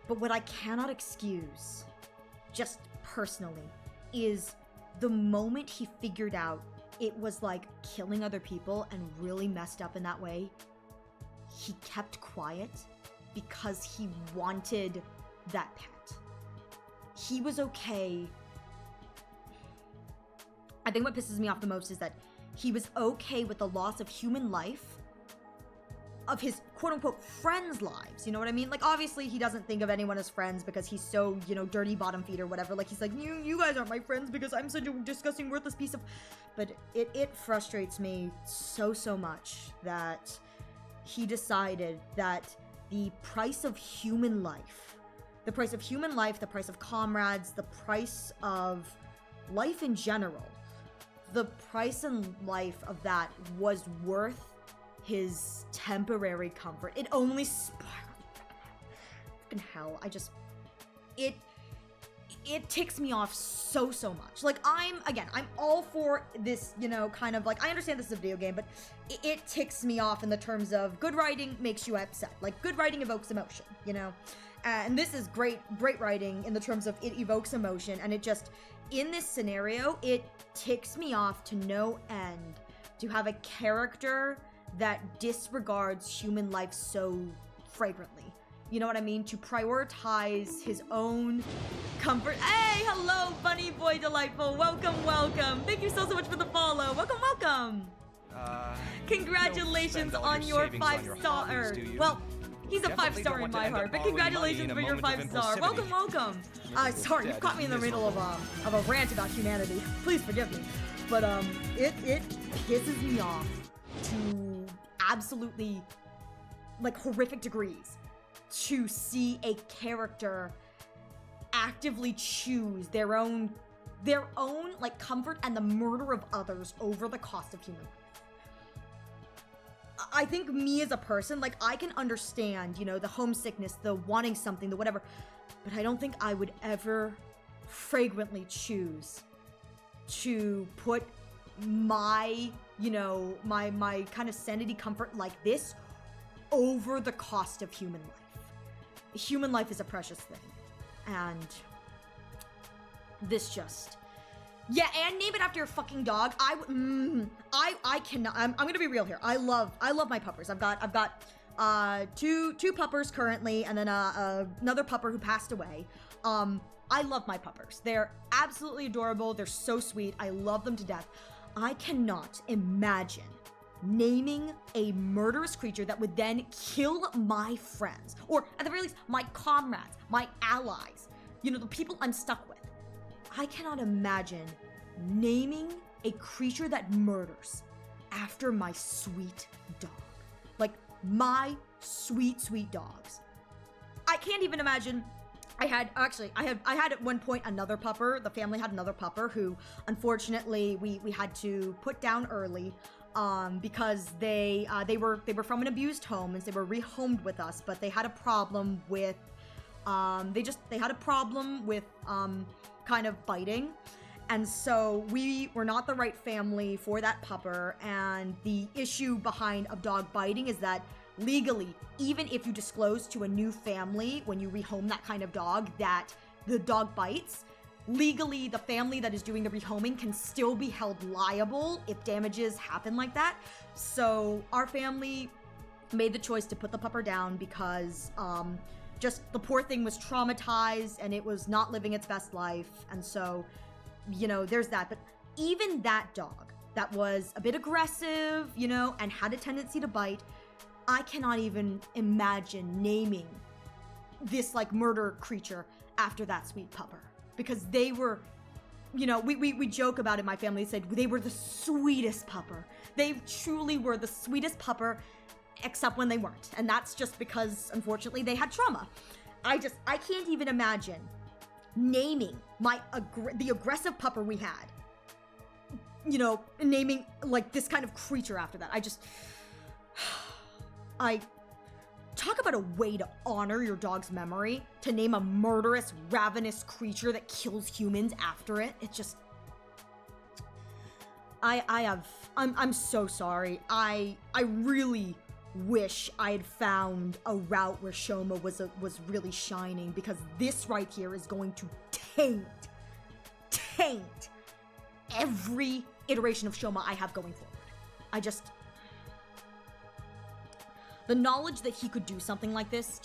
But what I cannot excuse, just personally, is the moment he figured out it was like killing other people and really messed up in that way, he kept quiet because he wanted that pet. He was okay. I think what pisses me off the most is that he was okay with the loss of human life, of his quote-unquote friends' lives, you know what I mean? Like, obviously, he doesn't think of anyone as friends because he's so, you know, dirty bottom feed or whatever. Like, he's like, you guys aren't my friends because I'm such a disgusting, worthless piece of... But it frustrates me so much that he decided that the price of human life, the price of comrades, the price of life in general, the price in life of that was worth his temporary comfort. It only spiraled. Fucking hell. It ticks me off so much. Like, I'm all for this, you know, kind of like, I understand this is a video game, but it ticks me off in the terms of good writing makes you upset. Like, good writing evokes emotion, you know? And this is great writing in the terms of it evokes emotion, and it just, in this scenario, it ticks me off to no end to have a character that disregards human life so fragrantly. You know what I mean? To prioritize his own comfort. Hey, hello, Bunny Boy Delightful. Welcome, welcome. Thank you so much for the follow. Welcome, welcome. Congratulations on your 5-star. Well, he's a 5-star in my heart, but congratulations for your 5-star. Welcome, welcome. Sorry, you've caught me in the middle of a rant about humanity. Please forgive me. But it pisses me off to absolutely, like, horrific degrees to see a character actively choose their own like comfort and the murder of others over the cost of human life. I think me as a person, like, I can understand, you know, the homesickness, the wanting something, the whatever, but I don't think I would ever fragrantly choose to put my, you know, my kind of sanity comfort like this over the cost of human life. Human life is a precious thing, and this just, yeah, and name it after your fucking dog. I cannot. I'm gonna be real here. I love my puppers. I've got two puppers currently, and then another pupper who passed away. I love my puppers. They're absolutely adorable. They're so sweet. I love them to death. I cannot imagine naming a murderous creature that would then kill my friends, or at the very least, my comrades, my allies, you know, the people I'm stuck with. I cannot imagine naming a creature that murders after my sweet dog. Like, my sweet, sweet dogs. I can't even imagine. I had at one point another pupper. The family had another pupper who, unfortunately, we had to put down early. Because they were from an abused home, and so they were rehomed with us, but they had a problem with kind of biting, and so we were not the right family for that pupper. And the issue behind a dog biting is that legally, even if you disclose to a new family when you rehome that kind of dog that the dog bites, legally, the family that is doing the rehoming can still be held liable if damages happen like that. So our family made the choice to put the pupper down because just the poor thing was traumatized and it was not living its best life. And so, you know, there's that. But even that dog that was a bit aggressive, you know, and had a tendency to bite, I cannot even imagine naming this, like, murder creature after that sweet pupper. Because they were, you know, we joke about it, my family said they were the sweetest pupper. They truly were the sweetest pupper, except when they weren't. And that's just because, unfortunately, they had trauma. I can't even imagine naming the aggressive pupper we had, you know, naming, like, this kind of creature after that. Talk about a way to honor your dog's memory, to name a murderous, ravenous creature that kills humans after it. It just, I'm so sorry. I really wish I had found a route where Shoma was really shining, because this right here is going to taint every iteration of Shoma I have going forward. The knowledge that he could do something like this,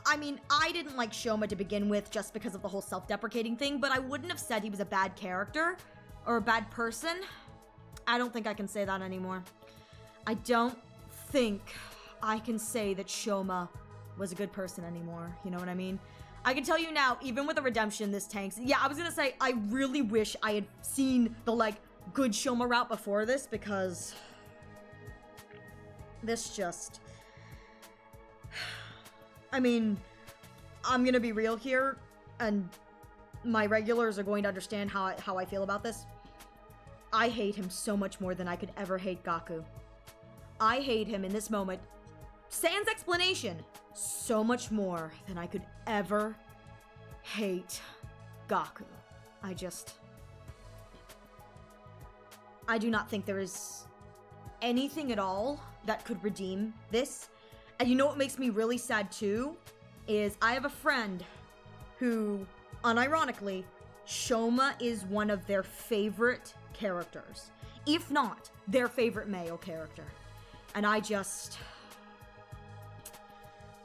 I mean, I didn't like Shoma to begin with just because of the whole self-deprecating thing, but I wouldn't have said he was a bad character or a bad person. I don't think I can say that anymore. I don't think I can say that Shoma was a good person anymore. You know what I mean? I can tell you now, even with the redemption, this tanks. Yeah, I was gonna say, I really wish I had seen the, like, good Shoma route before this, because this just, I mean, I'm gonna be real here, and my regulars are going to understand how I feel about this. I hate him so much more than I could ever hate Gaku. I hate him in this moment, sans explanation, so much more than I could ever hate Gaku. I do not think there is anything at all that could redeem this. And you know what makes me really sad too? Is I have a friend who, unironically, Shoma is one of their favorite characters. If not, their favorite male character. And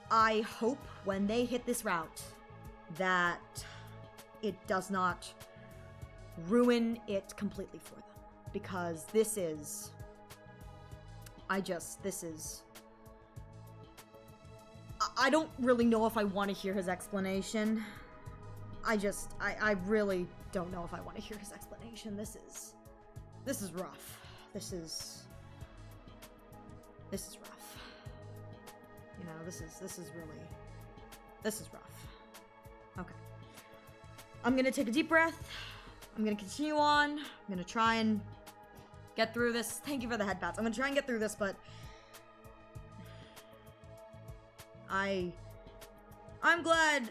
I hope when they hit this route that it does not ruin it completely for them. Because this is... I don't really know if I want to hear his explanation. I really don't know if I want to hear his explanation. This is rough. This is rough. You know, this is rough. Okay. I'm gonna take a deep breath. I'm gonna continue on. I'm gonna try and get through this. Thank you for the head pats. I'm gonna try and get through this, but I'm glad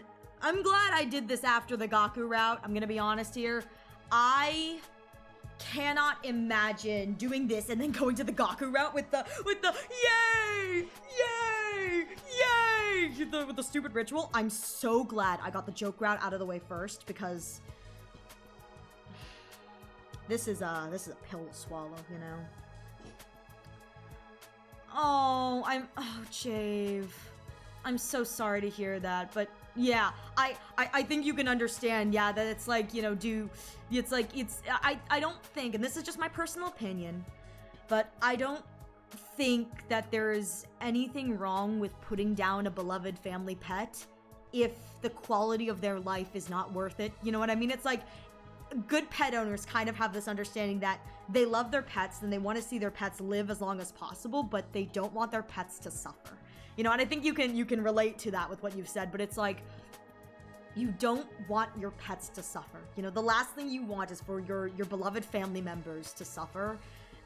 I did this after the Gaku route. I'm gonna be honest here. I cannot imagine doing this and then going to the Gaku route with the yay! With the stupid ritual. I'm so glad I got the joke route out of the way first, because this is a pill to swallow, you know. Oh, Jave. I'm so sorry to hear that, but yeah, I think you can understand, yeah, that it's like, you know, I don't think, and this is just my personal opinion, but I don't think that there is anything wrong with putting down a beloved family pet if the quality of their life is not worth it. You know what I mean? It's like, good pet owners kind of have this understanding that they love their pets and they want to see their pets live as long as possible, but they don't want their pets to suffer. You know, and I think you can relate to that with what you've said, but it's like, you don't want your pets to suffer. You know, the last thing you want is for your beloved family members to suffer.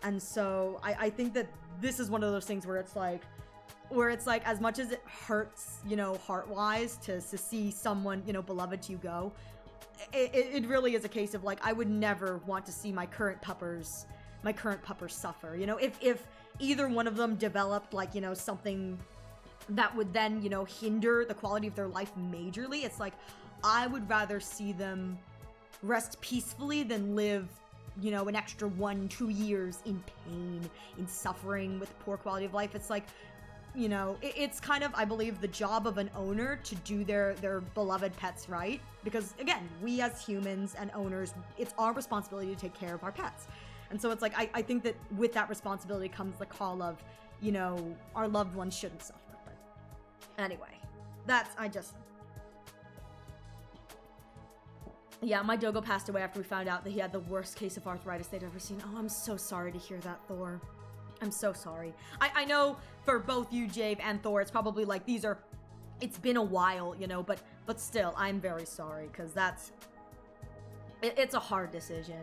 And so I think that this is one of those things where it's like, as much as it hurts, you know, heart-wise to see someone, you know, beloved to you go, it really is a case of like, I would never want to see my current puppers suffer. You know, if either one of them developed like, you know, something that would then, you know, hinder the quality of their life majorly, it's like, I would rather see them rest peacefully than live, you know, an extra 1-2 years in pain, in suffering, with poor quality of life. It's like, you know, it's kind of, I believe, the job of an owner to do their beloved pets right. Because again, we as humans and owners, it's our responsibility to take care of our pets. And so it's like, I think that with that responsibility comes the call of, you know, our loved ones shouldn't suffer. But anyway, yeah, my dogo passed away after we found out that he had the worst case of arthritis they'd ever seen. Oh, I'm so sorry to hear that, Thor. I'm so sorry. I know for both you, Jave, and Thor, it's probably like, it's been a while, you know, but still, I'm very sorry, because it's a hard decision.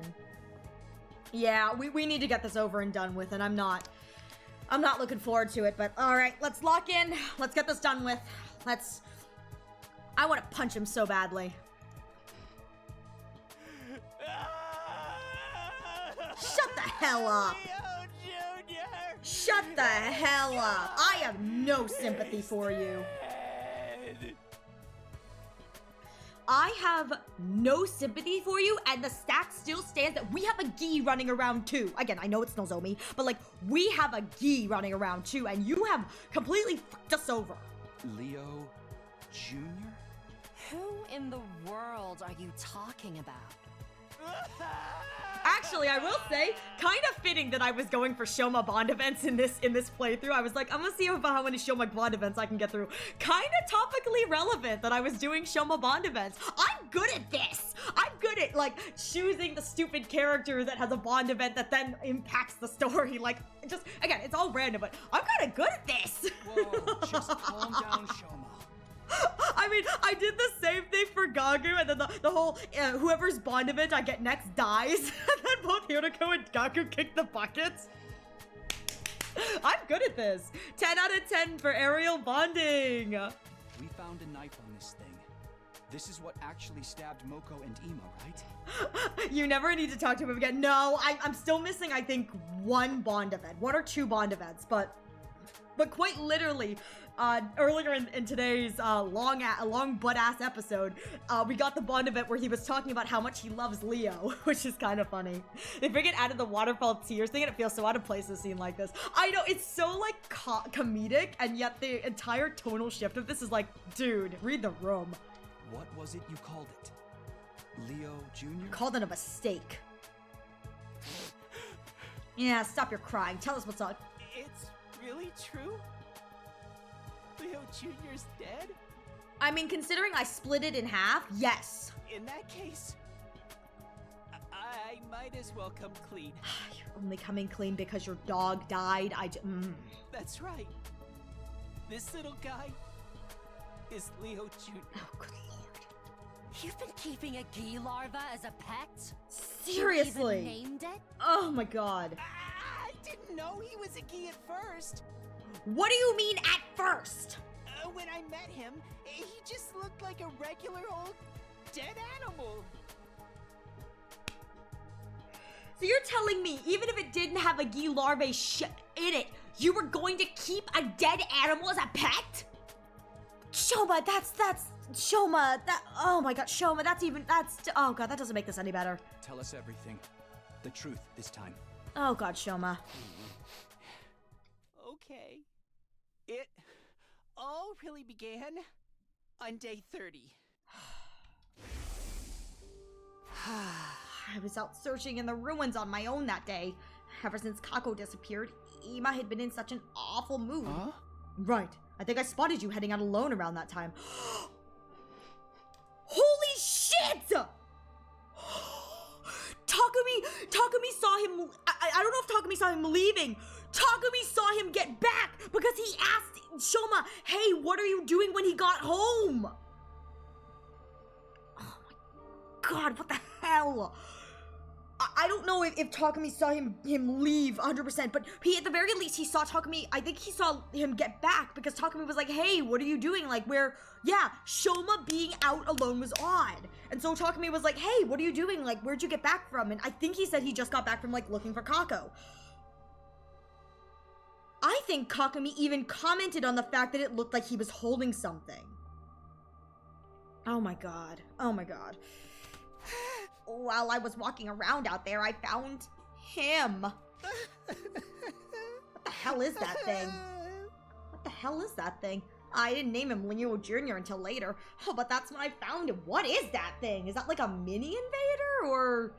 Yeah, we need to get this over and done with, and I'm not looking forward to it, but alright, let's lock in. Let's get this done with. I want to punch him so badly. Shut the hell up! Shut the hell up! I have no sympathy for you. I have no sympathy for you, and the stat still stands that we have a Gi running around too. Again, I know it's Nozomi, but like, we have a Gi running around too, and you have completely fucked us over. Leo Jr.? Who in the world are you talking about? Actually, I will say, kind of fitting that I was going for Shoma Bond events in this playthrough. I was like, I'm gonna see how many Shoma Bond events I can get through. Kind of topically relevant that I was doing Shoma Bond events. I'm good at this. I'm good at, like, choosing the stupid character that has a Bond event that then impacts the story. Like, just, again, it's all random, but I'm kind of good at this. Whoa, just calm down, Shoma. I mean, I did the same thing for Gaku, and then the whole, whoever's Bond event I get next dies, and then both Hiroko and Gaku kick the buckets. I'm good at this. 10 out of 10 for aerial bonding. We found a knife on this thing. This is what actually stabbed Moko and Ima, right? You never need to talk to him again. No, I'm still missing, I think, one Bond event. 1 or 2 Bond events, but quite literally, earlier in today's long butt-ass episode, we got the Bond event where he was talking about how much he loves Leo, which is kind of funny. They freaking added the waterfall tears thing, and it feels so out of place in a scene like this. I know, it's so, like, comedic, and yet the entire tonal shift of this is like, dude, read the room. What was it you called it? Leo Jr.? Called it a mistake. Yeah, stop your crying. Tell us what's up. It's really true? Leo Jr.'s dead? I mean, considering I split it in half, yes. In that case, I might as well come clean. You're only coming clean because your dog died. That's right. This little guy is Leo Jr. Oh, good lord. You've been keeping a Gi larva as a pet? Seriously? You even named it? Oh my god. I didn't know he was a Gi at first. What do you mean at first? When I met him, he just looked like a regular old dead animal. So you're telling me, even if it didn't have a Gi larvae in it, you were going to keep a dead animal as a pet? Shoma, Shoma, oh my god, Shoma, oh god, that doesn't make this any better. Tell us everything. The truth this time. Oh god, Shoma. Okay. It all really began on day 30. I was out searching in the ruins on my own that day. Ever since Kako disappeared, Ima had been in such an awful mood. Huh? Right. I think I spotted you heading out alone around that time. Holy shit! Takumi saw him. I don't know if Takumi saw him leaving. Takumi saw him get back because he asked Shoma, hey, what are you doing when he got home? Oh my god, what the hell? I don't know if Takumi saw him leave 100%, but at the very least, he saw Takumi, I think he saw him get back because Takumi was like, hey, what are you doing? Like, Shoma being out alone was odd. And so Takumi was like, hey, what are you doing? Like, where'd you get back from? And I think he said he just got back from, like, looking for Kako. I think Takumi even commented on the fact that it looked like he was holding something. Oh my god. Oh my god. While I was walking around out there, I found him. What the hell is that thing? What the hell is that thing? I didn't name him Leo Jr. until later. Oh, but that's when I found him. What is that thing? Is that like a mini invader or...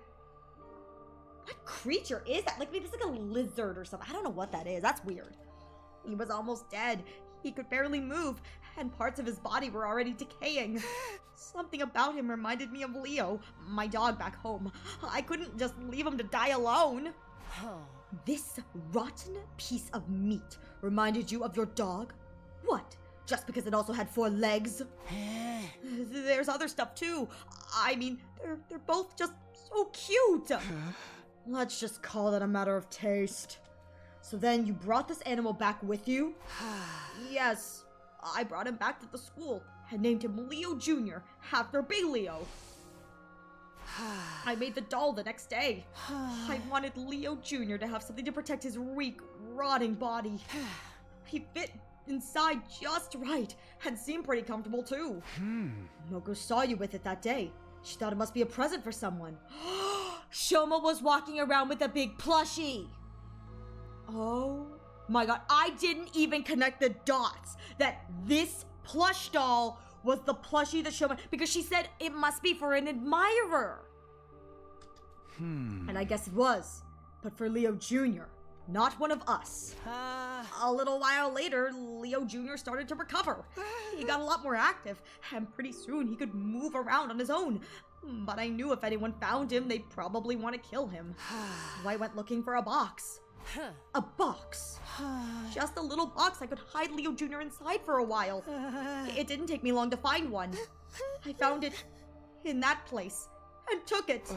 What creature is that? Like maybe it's like a lizard or something. I don't know what that is. That's weird. He was almost dead. He could barely move, and parts of his body were already decaying. Something about him reminded me of Leo, my dog back home. I couldn't just leave him to die alone. This rotten piece of meat reminded you of your dog? What? Just because it also had 4 legs? There's other stuff too. I mean, they're both just so cute. Let's just call it a matter of taste. So then you brought this animal back with you? Yes, I brought him back to the school and named him Leo Jr. after Big Leo. I made the doll the next day. I wanted Leo Jr. to have something to protect his weak, rotting body. He fit inside just right and seemed pretty comfortable too. Moko saw you with it that day. She thought it must be a present for someone. Shoma was walking around with a big plushie. Oh my god, I didn't even connect the dots that this plush doll was the plushie that Shoma, because she said it must be for an admirer. And I guess it was, but for Leo Jr., not one of us. A little while later, Leo Jr. started to recover. He got a lot more active, and pretty soon he could move around on his own. But I knew if anyone found him, they'd probably want to kill him. So I went looking for a box. A box. Just a little box I could hide Leo Jr. inside for a while. It didn't take me long to find one. I found it in that place and took it.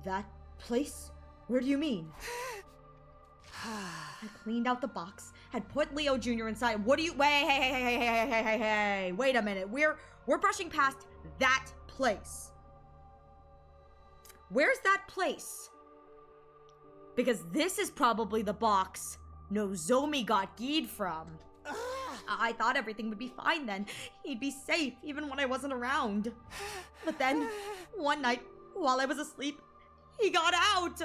That place? Where do you mean? I cleaned out the box and put Leo Jr. inside. What do you... Hey, wait a minute. We're brushing past that place. Where's that place? Because this is probably the box Nozomi got Gi'd from. I thought everything would be fine then. He'd be safe even when I wasn't around. But then, one night, while I was asleep, he got out.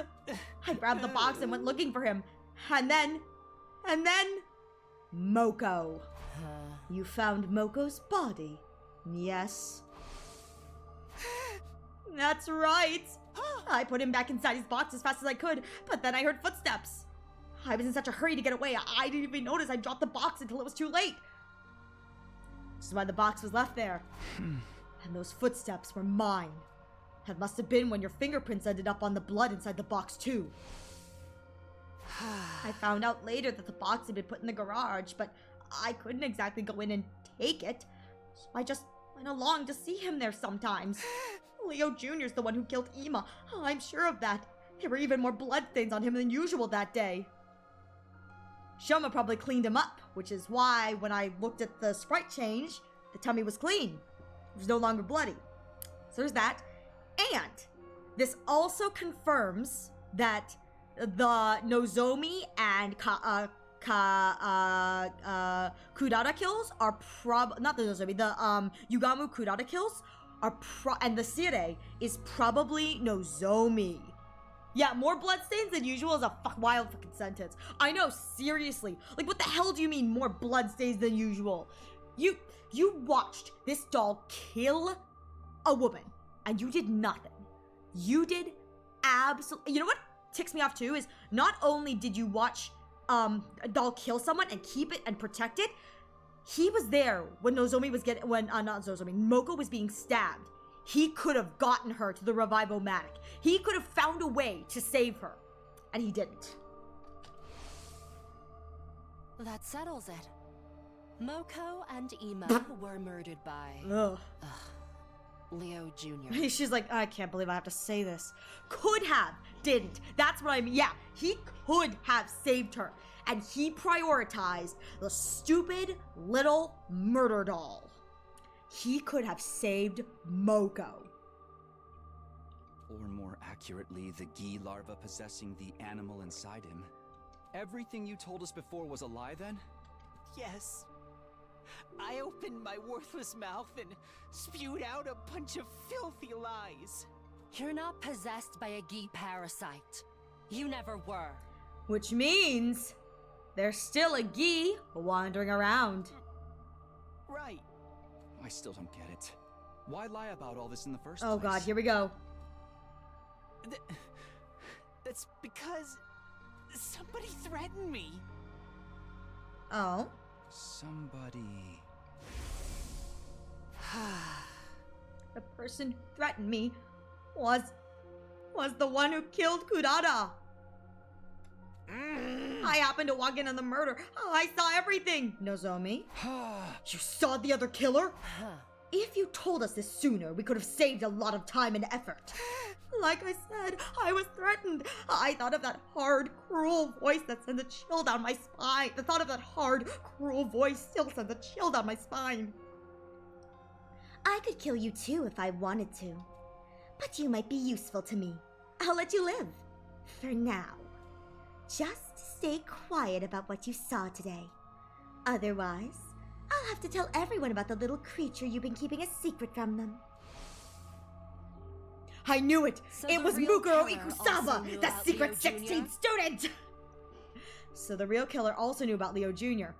I grabbed the box and went looking for him. And then, Moko. You found Moko's body, yes? That's right. I put him back inside his box as fast as I could, but then I heard footsteps. I was in such a hurry to get away, I didn't even notice I dropped the box until it was too late. Which is why the box was left there. And those footsteps were mine. That must have been when your fingerprints ended up on the blood inside the box too. I found out later that the box had been put in the garage, but I couldn't exactly go in and take it. So I just went along to see him there sometimes. Leo Jr.'s the one who killed Ima. I'm sure of that. There were even more bloodstains on him than usual that day. Shoma probably cleaned him up, which is why when I looked at the sprite change, the tummy was clean. It was no longer bloody. So there's that. And this also confirms that the Nozomi and Kurata kills are not the Nozomi, the Yugamu Kurata kills are and the Sire is probably Nozomi. Yeah, more bloodstains than usual is a wild fucking sentence. I know, seriously. Like, what the hell do you mean more bloodstains than usual? You watched this doll kill a woman, and you did nothing. You did absolutely... You know what ticks me off too is not only did you watch a doll kill someone and keep it and protect it, he was there when Nozomi was getting... Moko was being stabbed. He could have gotten her to the Revivomatic. He could have found a way to save her. And he didn't. That settles it. Moko and Ima were murdered by... Leo Jr. She's like, I can't believe I have to say this. Could have, didn't. That's what I mean. Yeah, he could have saved her. And he prioritized the stupid little murder doll. He could have saved Moko. Or more accurately, the Gi larva possessing the animal inside him. Everything you told us before was a lie then? Yes. I opened my worthless mouth and spewed out a bunch of filthy lies. You're not possessed by a Gi parasite. You never were. Which means there's still a Gi wandering around. Right. I still don't get it. Why lie about all this in the first place? Oh god, here we go. That's because somebody threatened me. Oh? Somebody... The person who threatened me was the one who killed Kurata. I happened to walk in on the murder. Oh, I saw everything. Nozomi, you saw the other killer? If you told us this sooner, we could have saved a lot of time and effort. Like I said, I was threatened. I thought of that hard, cruel voice that sends a chill down my spine. The thought of that hard, cruel voice still sends a chill down my spine. I could kill you too if I wanted to. But you might be useful to me. I'll let you live. For now. Just stay quiet about what you saw today. Otherwise, I'll have to tell everyone about the little creature you've been keeping a secret from them. I knew it! So it was Mukuro Ikusaba, the secret Leo 16th student! So the real killer also knew about Leo Jr.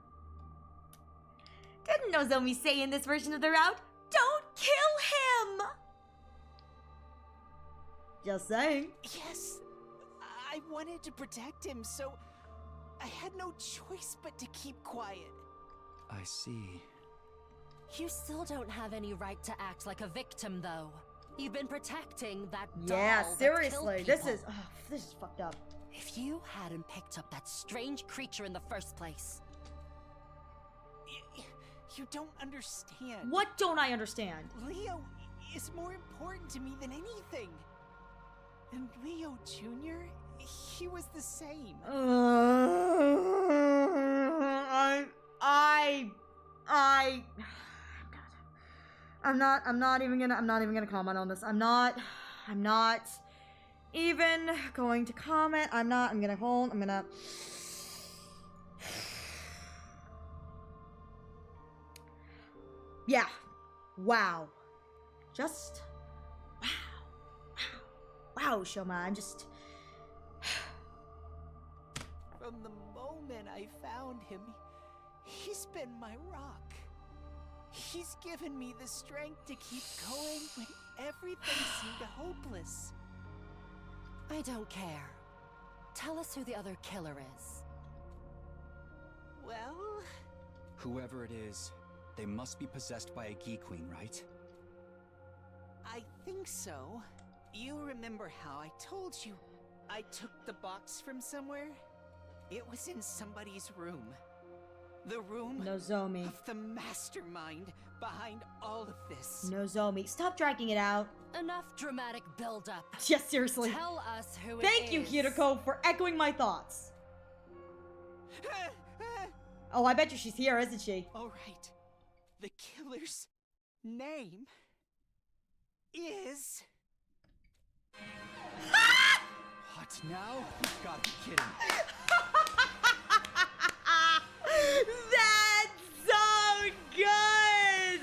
Didn't Nozomi say in this version of the route, don't kill him! Just saying. Yes, I wanted to protect him, so I had no choice but to keep quiet. I see. You still don't have any right to act like a victim, though. You've been protecting that doll Yeah, that seriously, killed this people. is fucked up. If you hadn't picked up that strange creature in the first place... You don't understand. What don't I understand? Leo is more important to me than anything. And Leo Jr., he was the same. I'm not even gonna comment on this. I'm not even going to comment. I'm gonna hold. Yeah. Wow. Just... Wow, Shoma, I'm just... From the moment I found him, he's been my rock. He's given me the strength to keep going when everything seemed hopeless. I don't care. Tell us who the other killer is. Well... Whoever it is, they must be possessed by a Gi Queen, right? I think so. You remember how I told you I took the box from somewhere? It was in somebody's room. The room Nozomi. of the mastermind behind all of this. Nozomi. Stop dragging it out. Enough dramatic buildup. Yes, seriously. Tell us who Thank you, Hiroko, for echoing my thoughts. Oh, I bet you she's here, isn't she? All right. The killer's name is... What now? You've got to be kidding. That's so good!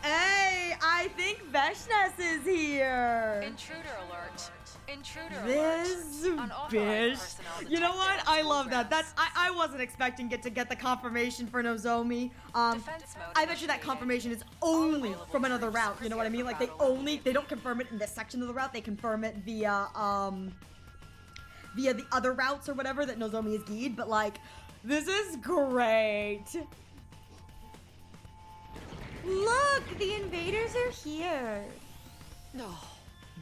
Hey, I think Veshness is here. Intruder alert. Intruder This alert. Unauthorized bitch. personnel You know detected what? on I school love that. grounds. I wasn't expecting to get the confirmation for Nozomi. Defense mode I bet you that initiated. confirmation is only available from another troops route. You know what I mean? Like they prepare for battle. they don't confirm it in this section of the route. They confirm it via the other routes or whatever that Nozomi is geared. But like, this is great. Look, the invaders are here. No.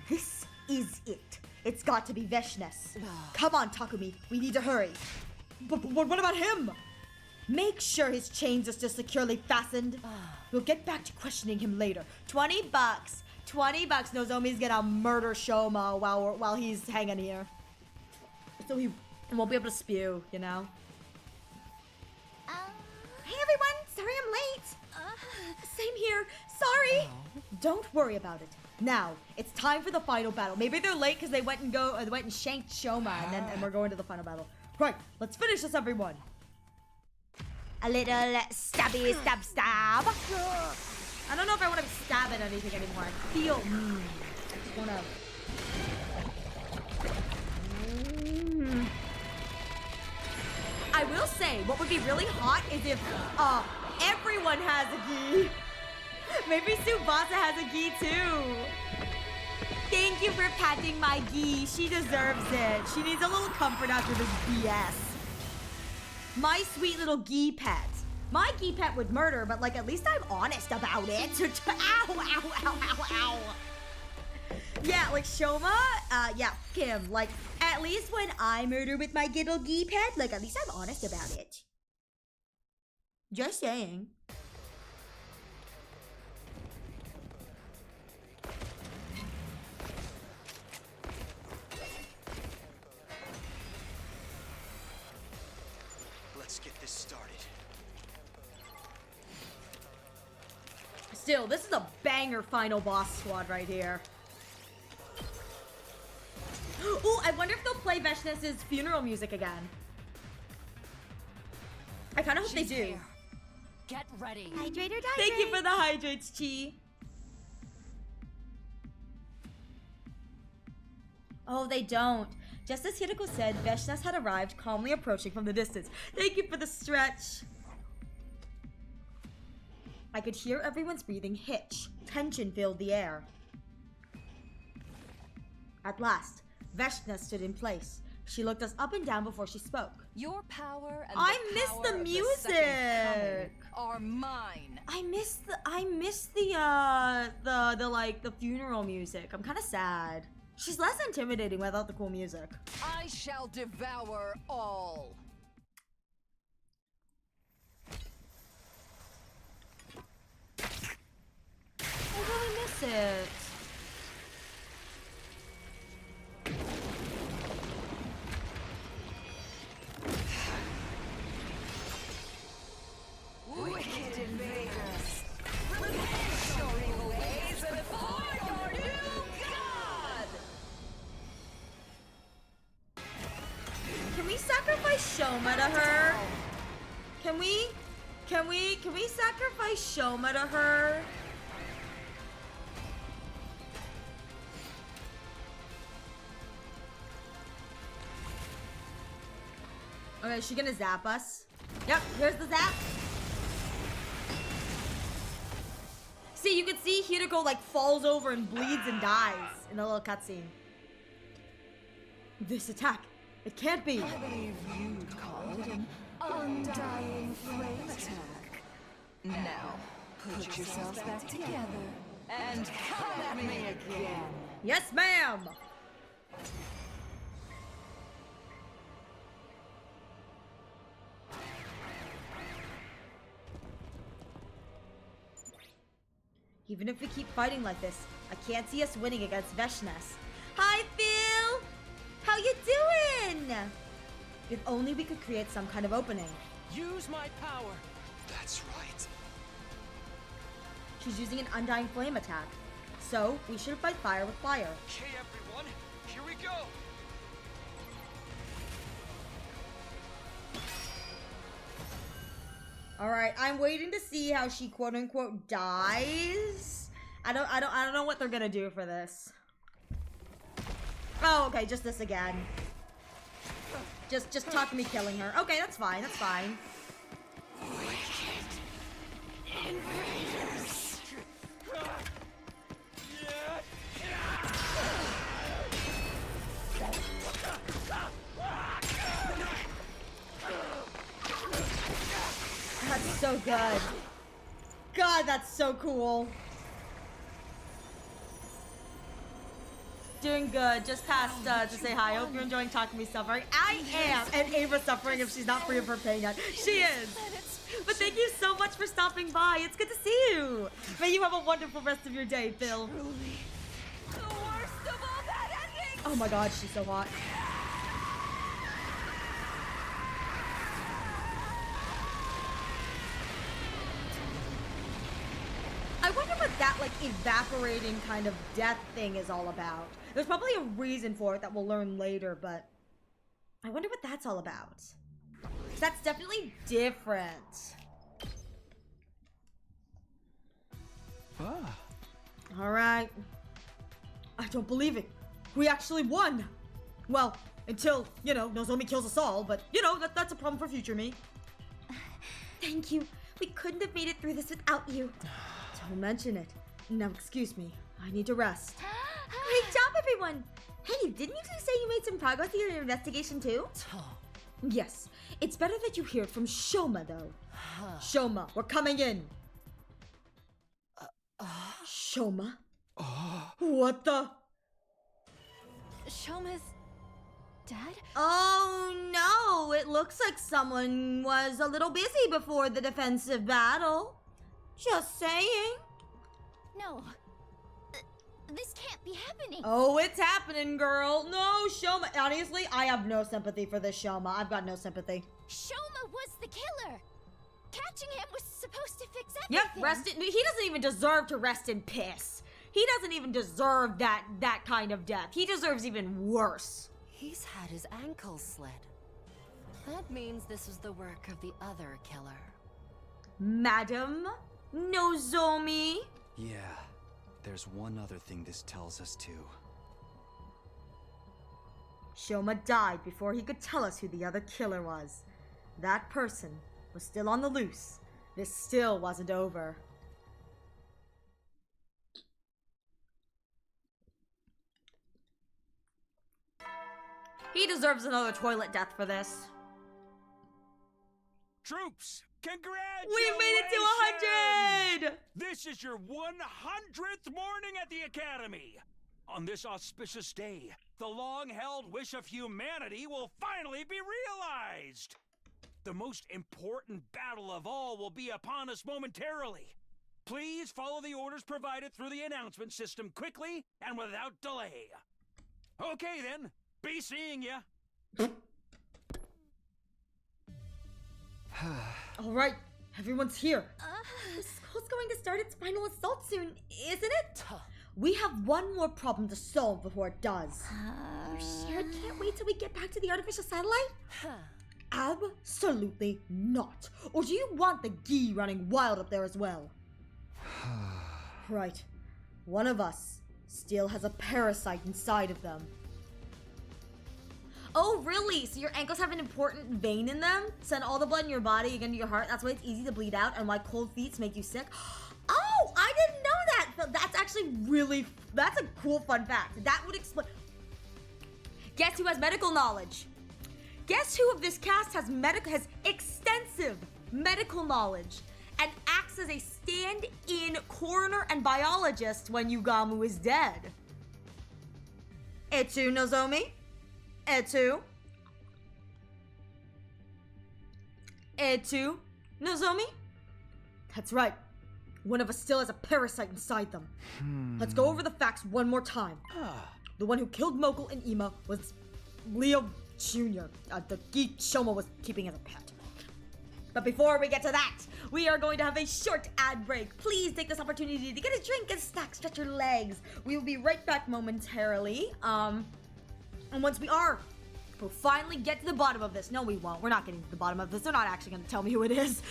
This is it. It's got to be Veshness. Come on, Takumi. We need to hurry. But what about him? Make sure his chains are still securely fastened. We'll get back to questioning him later. 20 bucks. 20 bucks. Nozomi's gonna murder Shoma while he's hanging here. So he won't be able to spew, you know? Hey everyone, sorry I'm late. Same here. Sorry. Don't worry about it. Now, it's time for the final battle. Maybe they're late because they went and shanked Shoma, and we're going to the final battle. Right, let's finish this, everyone. A little stabby stab stab. I don't know if I want to stab at anything anymore. I feel, I just want to. I will say, what would be really hot is if everyone has a gi. Maybe Tsubasa has a gi too. Thank you for patting my gi. She deserves it. She needs a little comfort after this BS. My sweet little gi pet. My gi pet would murder, but like at least I'm honest about it. Ow, ow, ow, ow, ow. Yeah, like Shoma, yeah, Kim. Like, at least when I murder with my little gi pet, like at least I'm honest about it. Just saying. Let's get this started. Still, this is a banger final boss squad right here. Ooh, I wonder if they'll play Veshness's funeral music again. I kind of hope they do. Here. Get ready. Hydrate or die. Thank you for the hydrates, Chi. Oh, they don't. Just as Hiroko said, Veshness had arrived, calmly approaching from the distance. Thank you for the stretch. I could hear everyone's breathing hitch. Tension filled the air. At last, Veshness stood in place. She looked us up and down before she spoke. Your power and I the miss power the of the music. second coming are mine. I miss the funeral music. I'm kind of sad. She's less intimidating without the cool music. I shall devour all. I really miss it. Wicked invaders! Repent your evil ways before your new god! Can we sacrifice Shoma to her? Can we? Can we sacrifice Shoma to her? Okay, is she gonna zap us? Yep, here's the zap. See, you can see Hideko like falls over and bleeds and dies in the little cutscene. This attack, it can't be. I believe you'd call it an undying flame attack. Now, put yourselves back together and come at me again. Yes, ma'am. Even if we keep fighting like this, I can't see us winning against Veshnes. Hi, Phil! How you doing? If only we could create some kind of opening. Use my power. That's right. She's using an undying flame attack. So, we should fight fire with fire. Okay, everyone, here we go. Alright, I'm waiting to see how she quote unquote dies. I don't know what they're gonna do for this. Oh, okay, just this again. Just Takumi killing her. Okay, that's fine, that's fine. That's so good. God, that's so cool. Doing good. Just passed to say hi. Hope you're enjoying Takumi's suffering. I am, and Ava's suffering if she's not free of her pain yet. She is. But thank you so much for stopping by. It's good to see you. May you have a wonderful rest of your day, Phil. The worst of all bad endings! Oh my god, she's so hot. I wonder what that, like, evaporating kind of death thing is all about. There's probably a reason for it that we'll learn later, but I wonder what that's all about. That's definitely different. Ah. Alright. I don't believe it. We actually won! Well, until, you know, Nozomi kills us all, but, you know, that's a problem for future me. Thank you. We couldn't have made it through this without you. Don't mention it. Now, excuse me. I need to rest. Great job, everyone! Hey, didn't you say you made some progress in your investigation too? Yes. It's better that you hear it from Shoma, though. Shoma, we're coming in. Shoma? What the? Shoma's dead? Oh no, it looks like someone was a little busy before the defensive battle. Just saying. No. This can't be happening. Oh, it's happening, girl. No, Shoma. Honestly, I have no sympathy for this Shoma. I've got no sympathy. Shoma was the killer. Catching him was supposed to fix Yep, everything. he doesn't even deserve to rest in piss. He doesn't even deserve that kind of death. He deserves even worse. He's had his ankles slit. That means this was the work of the other killer. Madam Nozomi? Yeah. There's one other thing this tells us too. Shoma died before he could tell us who the other killer was. That person was still on the loose. This still wasn't over. He deserves another toilet death for this. Troops, congratulations! We made it to 100! This is your 100th morning at the Academy! On this auspicious day, the long-held wish of humanity will finally be realized! The most important battle of all will be upon us momentarily. Please follow the orders provided through the announcement system quickly and without delay. Okay then, be seeing ya! All right, everyone's here. The school's going to start its final assault soon, isn't it? We have one more problem to solve before it does. You sure can't wait till we get back to the artificial satellite? Absolutely not. Or do you want the Gi running wild up there as well? Right. One of us still has a parasite inside of them. Oh, really? So your ankles have an important vein in them? Send all the blood in your body again to your heart. That's why it's easy to bleed out and why cold feet make you sick. Oh, I didn't know that. That's actually that's a cool fun fact. That would explain. Guess who has medical knowledge? Guess who of this cast has extensive medical knowledge and acts as a stand-in coroner and biologist when Yugamu is dead? Etsu Nozomi? Etsu Nozomi? That's right. One of us still has a parasite inside them. Let's go over the facts one more time. The one who killed Mogul and Ima was Leo Jr. The Geek Shoma was keeping as a pet. But before we get to that, we are going to have a short ad break. Please take this opportunity to get a drink and snack, stretch your legs. We will be right back momentarily. And once we'll finally get to the bottom of this. No, we won't. We're not getting to the bottom of this. They're not actually going to tell me who it is.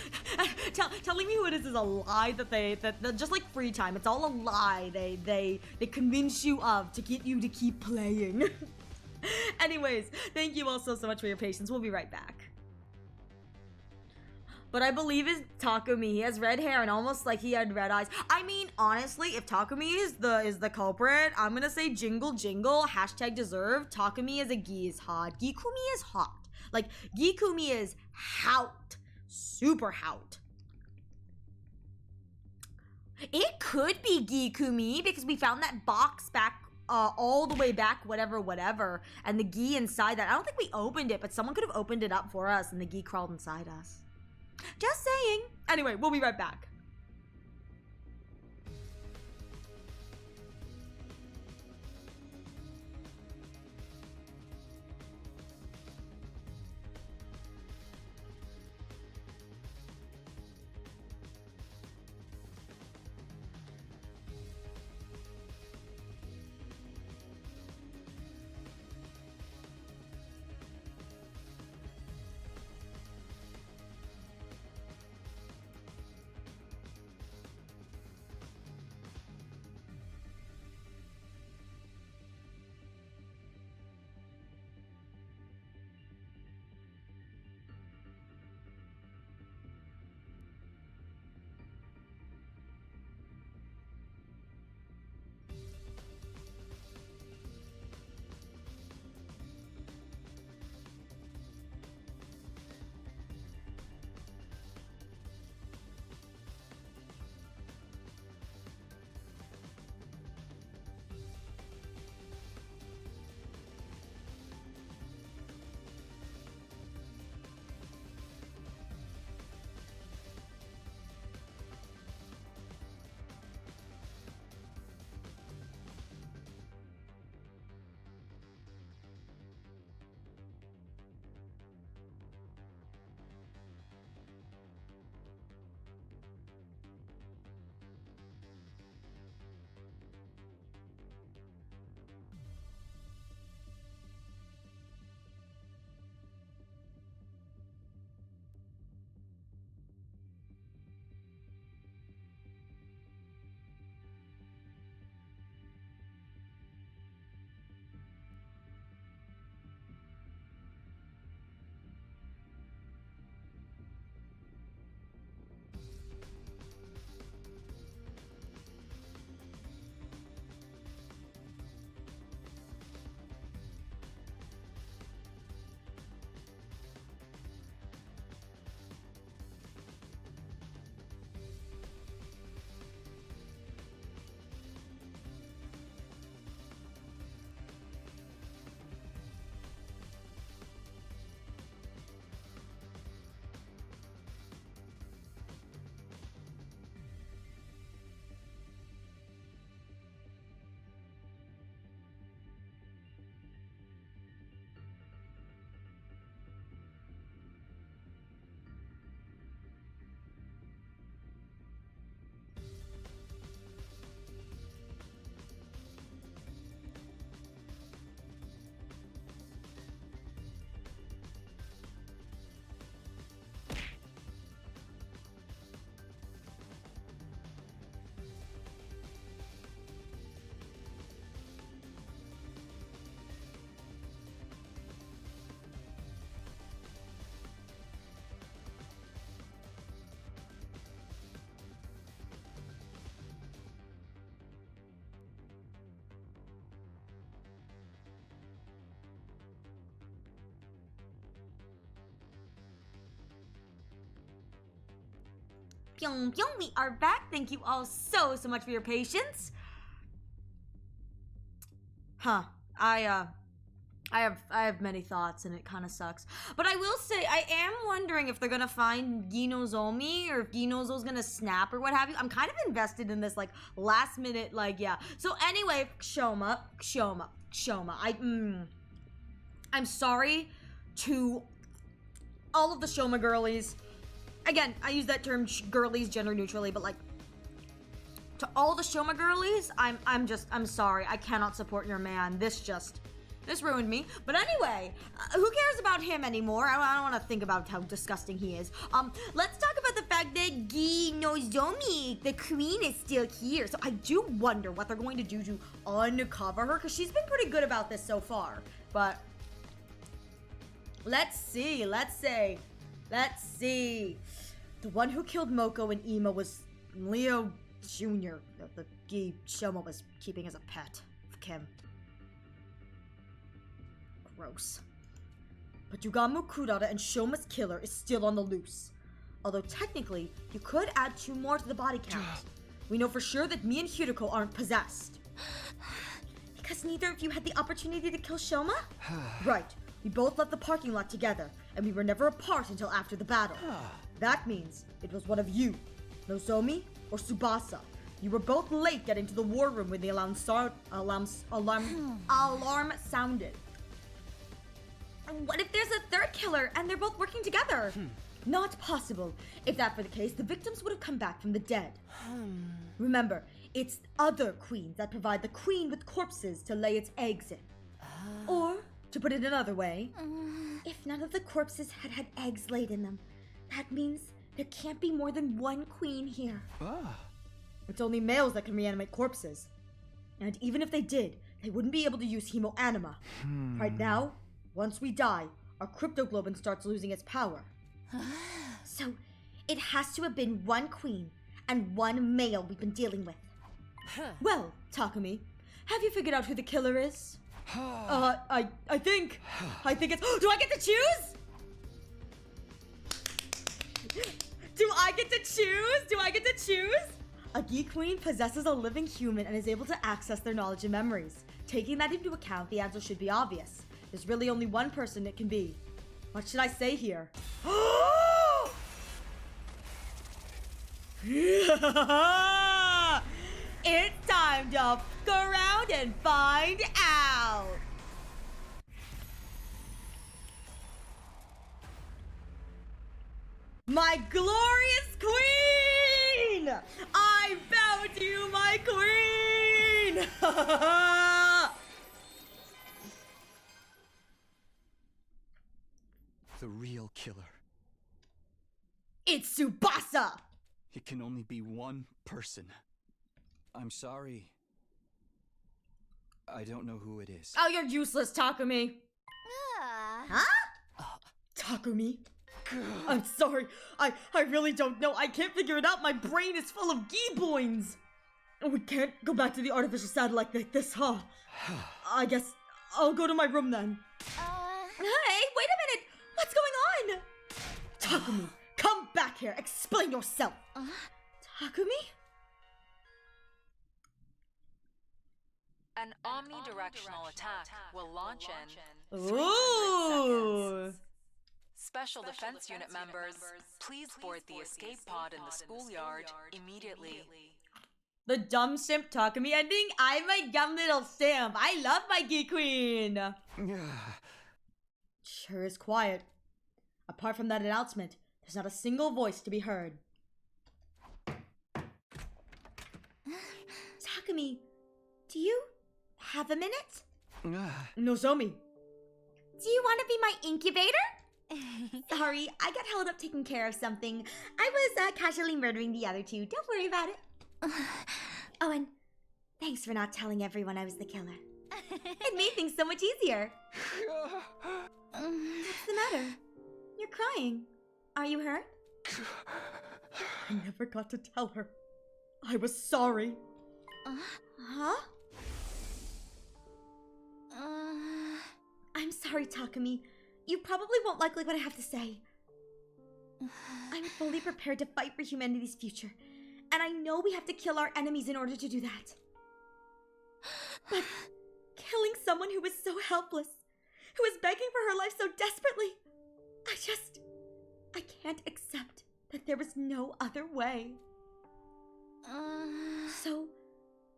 Telling me who it is a lie that just like free time. It's all a lie. They convince you of to get you to keep playing. Anyways, thank you all so much for your patience. We'll be right back. But I believe it's Takumi. He has red hair and almost like he had red eyes. I mean, honestly, if Takumi is the culprit, I'm gonna say jingle jingle, hashtag deserved. Takumi as a Gi is hot. Gikumi is hot. Like, Gikumi is hot. Super hot. It could be Gikumi because we found that box back all the way back, whatever, and the Gi inside that. I don't think we opened it, but someone could have opened it up for us and the Gi crawled inside us. Just saying. Anyway, we'll be right back. Pyong pyong, we are back. Thank you all so much for your patience. Huh. I have many thoughts and it kind of sucks. But I will say, I am wondering if they're gonna find Ginozomi or if Ginozo's gonna snap or what have you. I'm kind of invested in this, like, last minute, like, yeah. So anyway, Shoma. I'm sorry to all of the Shoma girlies. Again, I use that term girlies gender neutrally, but like, to all the Shoma girlies, I'm sorry. I cannot support your man. This ruined me. But anyway, who cares about him anymore? I don't want to think about how disgusting he is. Let's talk about the fact that Ginozomi, the queen, is still here. So I do wonder what they're going to do to uncover her, because she's been pretty good about this so far. But let's see. The one who killed Moko and Ima was Leo Jr., the Gi Shoma was keeping as a pet of Kim. Gross. But Yugamu Kurata and Shoma's killer is still on the loose. Although technically, you could add 2 more to the body count. We know for sure that me and Hiriko aren't possessed. Because neither of you had the opportunity to kill Shoma? Right. We both left the parking lot together, and we were never apart until after the battle. That means it was one of you, Nozomi or Tsubasa. You were both late getting to the war room when the alarm sounded. What if there's a third killer and they're both working together? Not possible. If that were the case, the victims would have come back from the dead. Remember, it's other queens that provide the queen with corpses to lay its eggs in. Or, to put it another way, if none of the corpses had had eggs laid in them, that means there can't be more than one queen here. It's only males that can reanimate corpses. And even if they did, they wouldn't be able to use hemoanima. Right now, once we die, our cryptoglobin starts losing its power. So, it has to have been one queen and one male we've been dealing with. Well, Takumi, have you figured out who the killer is? I think it's... Do I get to choose? Do I get to choose? A geek queen possesses a living human and is able to access their knowledge and memories. Taking that into account, the answer should be obvious. There's really only one person it can be. What should I say here? It's time to go around and find out. My glorious queen! I bow to you, my queen! The real killer. It's Tsubasa! It can only be one person. I'm sorry. I don't know who it is. Oh, you're useless, Takumi. Huh? Takumi? I'm sorry. I really don't know. I can't figure it out. My brain is full of geeboins. We can't go back to the artificial satellite like this, huh? I guess I'll go to my room then. Hey, wait a minute. What's going on? Takumi, come back here. Explain yourself. Takumi? An omnidirectional attack will launch in 300 Ooh. seconds. Special Defense Unit members, please board the escape pod in the schoolyard immediately. The dumb simp Takumi ending? I'm a dumb little simp. I love my geek queen. Sure is quiet. Apart from that announcement, there's not a single voice to be heard. Takumi, do you have a minute? Nozomi. Do you want to be my incubator? Sorry, I got held up taking care of something. I was casually murdering the other two. Don't worry about it. Oh, and thanks for not telling everyone I was the killer. It made things so much easier. What's the matter? You're crying. Are you hurt? I never got to tell her. I was sorry. Huh? I'm sorry, Takumi. You probably won't like what I have to say. I'm fully prepared to fight for humanity's future, and I know we have to kill our enemies in order to do that. But killing someone who was so helpless, who was begging for her life so desperately, I can't accept that there was no other way. So,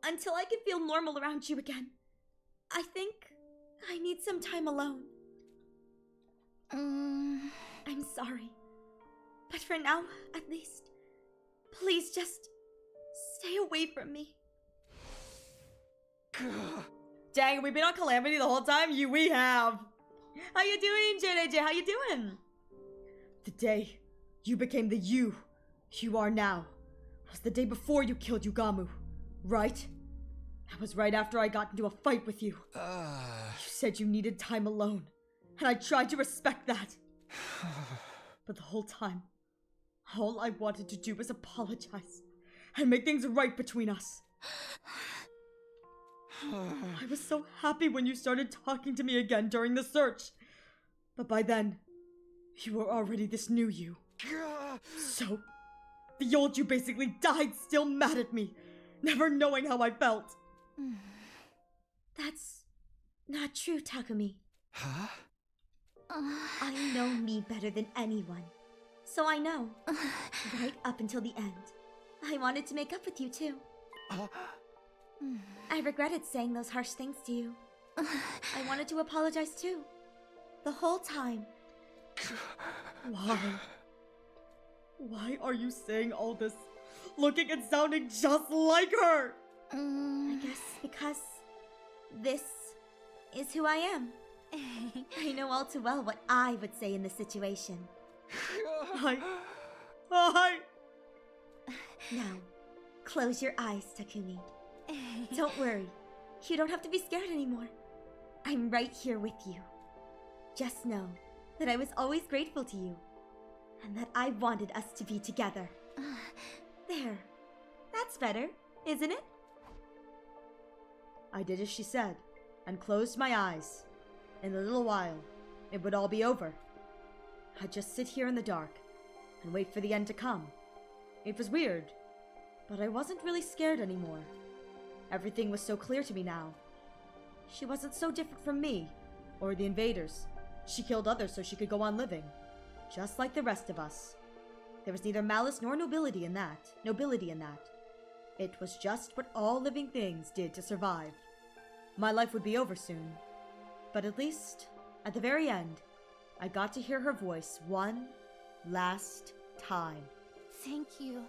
until I can feel normal around you again, I think I need some time alone. I'm sorry. But for now, at least, please just stay away from me. Dang, we've been on Calamity the whole time? We have. How you doing, JJ? How you doing? The day you became the you are now was the day before you killed Yugamu, right? That was right after I got into a fight with you. You said you needed time alone, and I tried to respect that. But the whole time, all I wanted to do was apologize and make things right between us. I was so happy when you started talking to me again during the search. But by then, you were already this new you. So, the old you basically died still mad at me, never knowing how I felt. That's not true, Takumi. Huh? I know me better than anyone. So I know, right up until the end, I wanted to make up with you too. I regretted saying those harsh things to you. I wanted to apologize too. The whole time. Why? Why are you saying all this, looking and sounding just like her? I guess because this is who I am. I know all too well what I would say in this situation. Now, close your eyes, Takumi. Don't worry. You don't have to be scared anymore. I'm right here with you. Just know that I was always grateful to you, and that I wanted us to be together. There. That's better, isn't it? I did as she said, and closed my eyes. In a little while, it would all be over. I'd just sit here in the dark, and wait for the end to come. It was weird, but I wasn't really scared anymore. Everything was so clear to me now. She wasn't so different from me, or the invaders. She killed others so she could go on living, just like the rest of us. There was neither malice nor nobility in that. It was just what all living things did to survive. My life would be over soon, but at least, at the very end, I got to hear her voice one last time. Thank you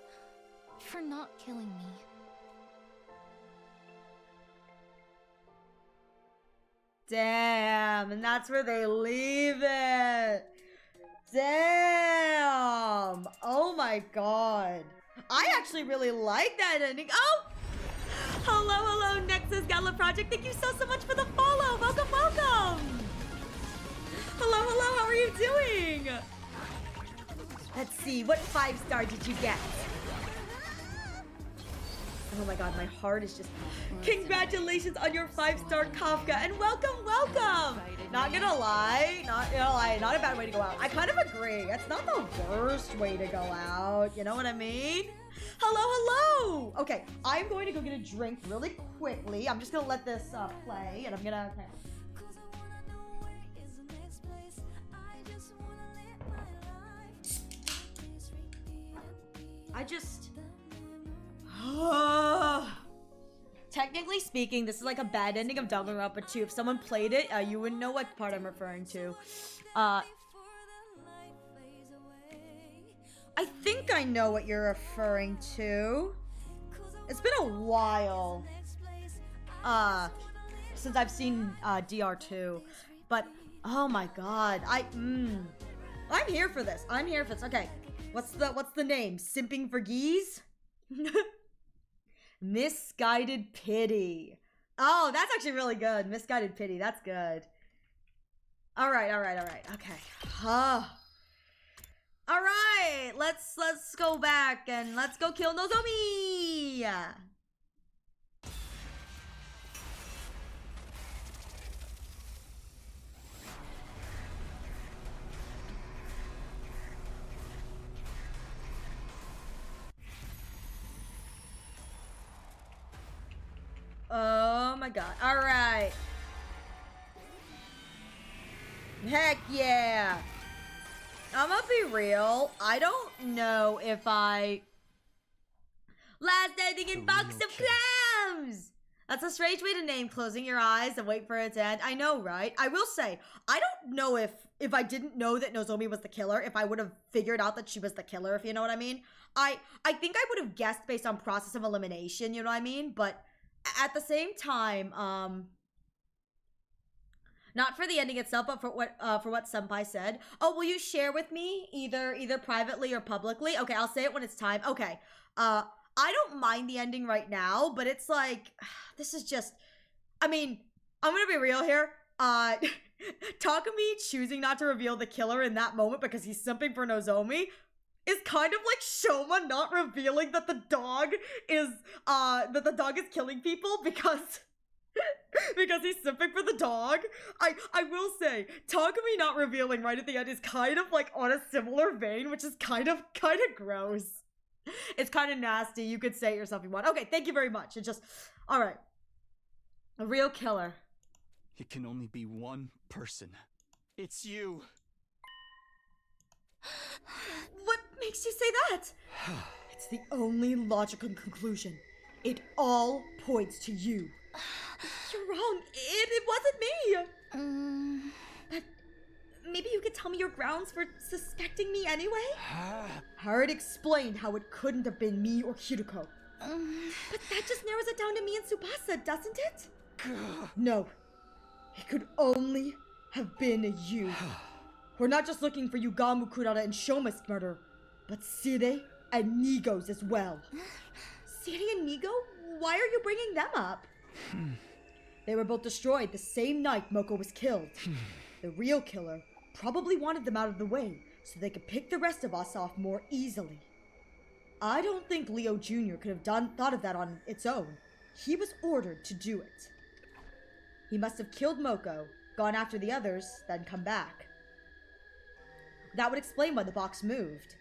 for not killing me. Damn, and that's where they leave it. Damn. Oh my god. I actually really like that ending. Oh! Hello, Nexus Gala Project. Thank you so much for the follow. Welcome. Hello, how are you doing? Let's see, what 5-star did you get? Oh my god, my heart is just... Congratulations on your 5-star Kafka, and welcome. Not gonna lie, not a bad way to go out. I kind of agree. It's not the worst way to go out. You know what I mean? Hello. Okay, I'm going to go get a drink really quickly. I'm just gonna let this play, and I'm gonna... Okay. Technically speaking, this is like a bad ending of Danganronpa 2. If someone played it, you wouldn't know what part I'm referring to. I think I know what you're referring to. It's been a while since I've seen DR2, but oh my god, I'm here for this. Okay, what's the name? Simping for geese? Misguided Pity. Oh, that's actually really good. Misguided Pity, that's good. All right. Okay. All right, let's go back and let's go kill Nozomi. my god. Alright. Heck yeah. I'm gonna be real. I don't know if I... Last ending in Box of Clams! That's a strange way to name closing your eyes and wait for it to end. I know, right? I will say, I don't know if I didn't know that Nozomi was the killer, if I would have figured out that she was the killer, if you know what I mean. I think I would have guessed based on process of elimination, you know what I mean? But at the same time, not for the ending itself, but for what Senpai said. Oh, will you share with me either privately or publicly? Okay, I'll say it when it's time. Okay. I don't mind the ending right now, but it's like, this is just, I mean, I'm gonna be real here. Takumi choosing not to reveal the killer in that moment because he's simping for Nozomi is kind of like Shoma not revealing that the dog is killing people because he's simping for the dog. I will say, Takumi not revealing right at the end is kind of like on a similar vein, which is kind of gross. It's kind of nasty. You could say it yourself if you want. Okay, thank you very much. It just... Alright. A real killer. It can only be one person. It's you. What makes you say that? It's the only logical conclusion. It all points to you. You're wrong. It wasn't me. But maybe you could tell me your grounds for suspecting me anyway? Heard explained how it couldn't have been me or Hiruko. But that just narrows it down to me and Tsubasa, doesn't it? No. It could only have been you. We're not just looking for Yugamu Kurata and Shoma's murder, but Sire and Nigo's as well. Sire and Nigo? Why are you bringing them up? They were both destroyed the same night Moko was killed. The real killer probably wanted them out of the way so they could pick the rest of us off more easily. I don't think Leo Jr. could have thought of that on its own. He was ordered to do it. He must have killed Moko, gone after the others, then come back. That would explain why the box moved.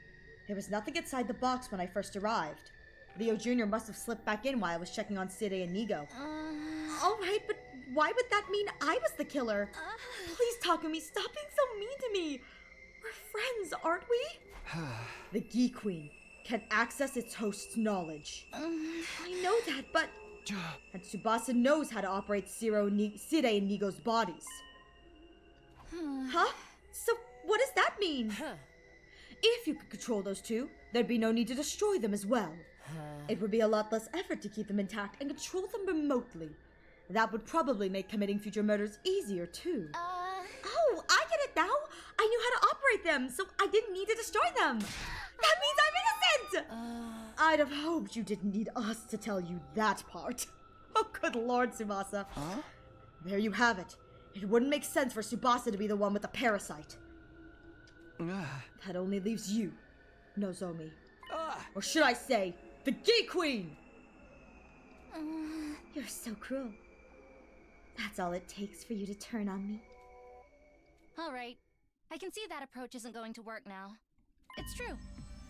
There was nothing inside the box when I first arrived. Leo Jr. must have slipped back in while I was checking on Sire and Nigo. Alright, but why would that mean I was the killer? Please, Takumi, stop being so mean to me. We're friends, aren't we? The Gi Queen can access its host's knowledge. I know that, but... And Tsubasa knows how to operate Sire and Nigo's bodies. Huh? So what does that mean? If you could control those two, there'd be no need to destroy them as well. It would be a lot less effort to keep them intact and control them remotely. That would probably make committing future murders easier, too. Oh, I get it now! I knew how to operate them, so I didn't need to destroy them! That means I'm innocent! I'd have hoped you didn't need us to tell you that part. Oh, good lord, Tsubasa. There you have it. It wouldn't make sense for Tsubasa to be the one with the parasite. That only leaves you, Nozomi. Or should I say, the Gi Queen! You're so cruel. That's all it takes for you to turn on me. Alright. I can see that approach isn't going to work now. It's true.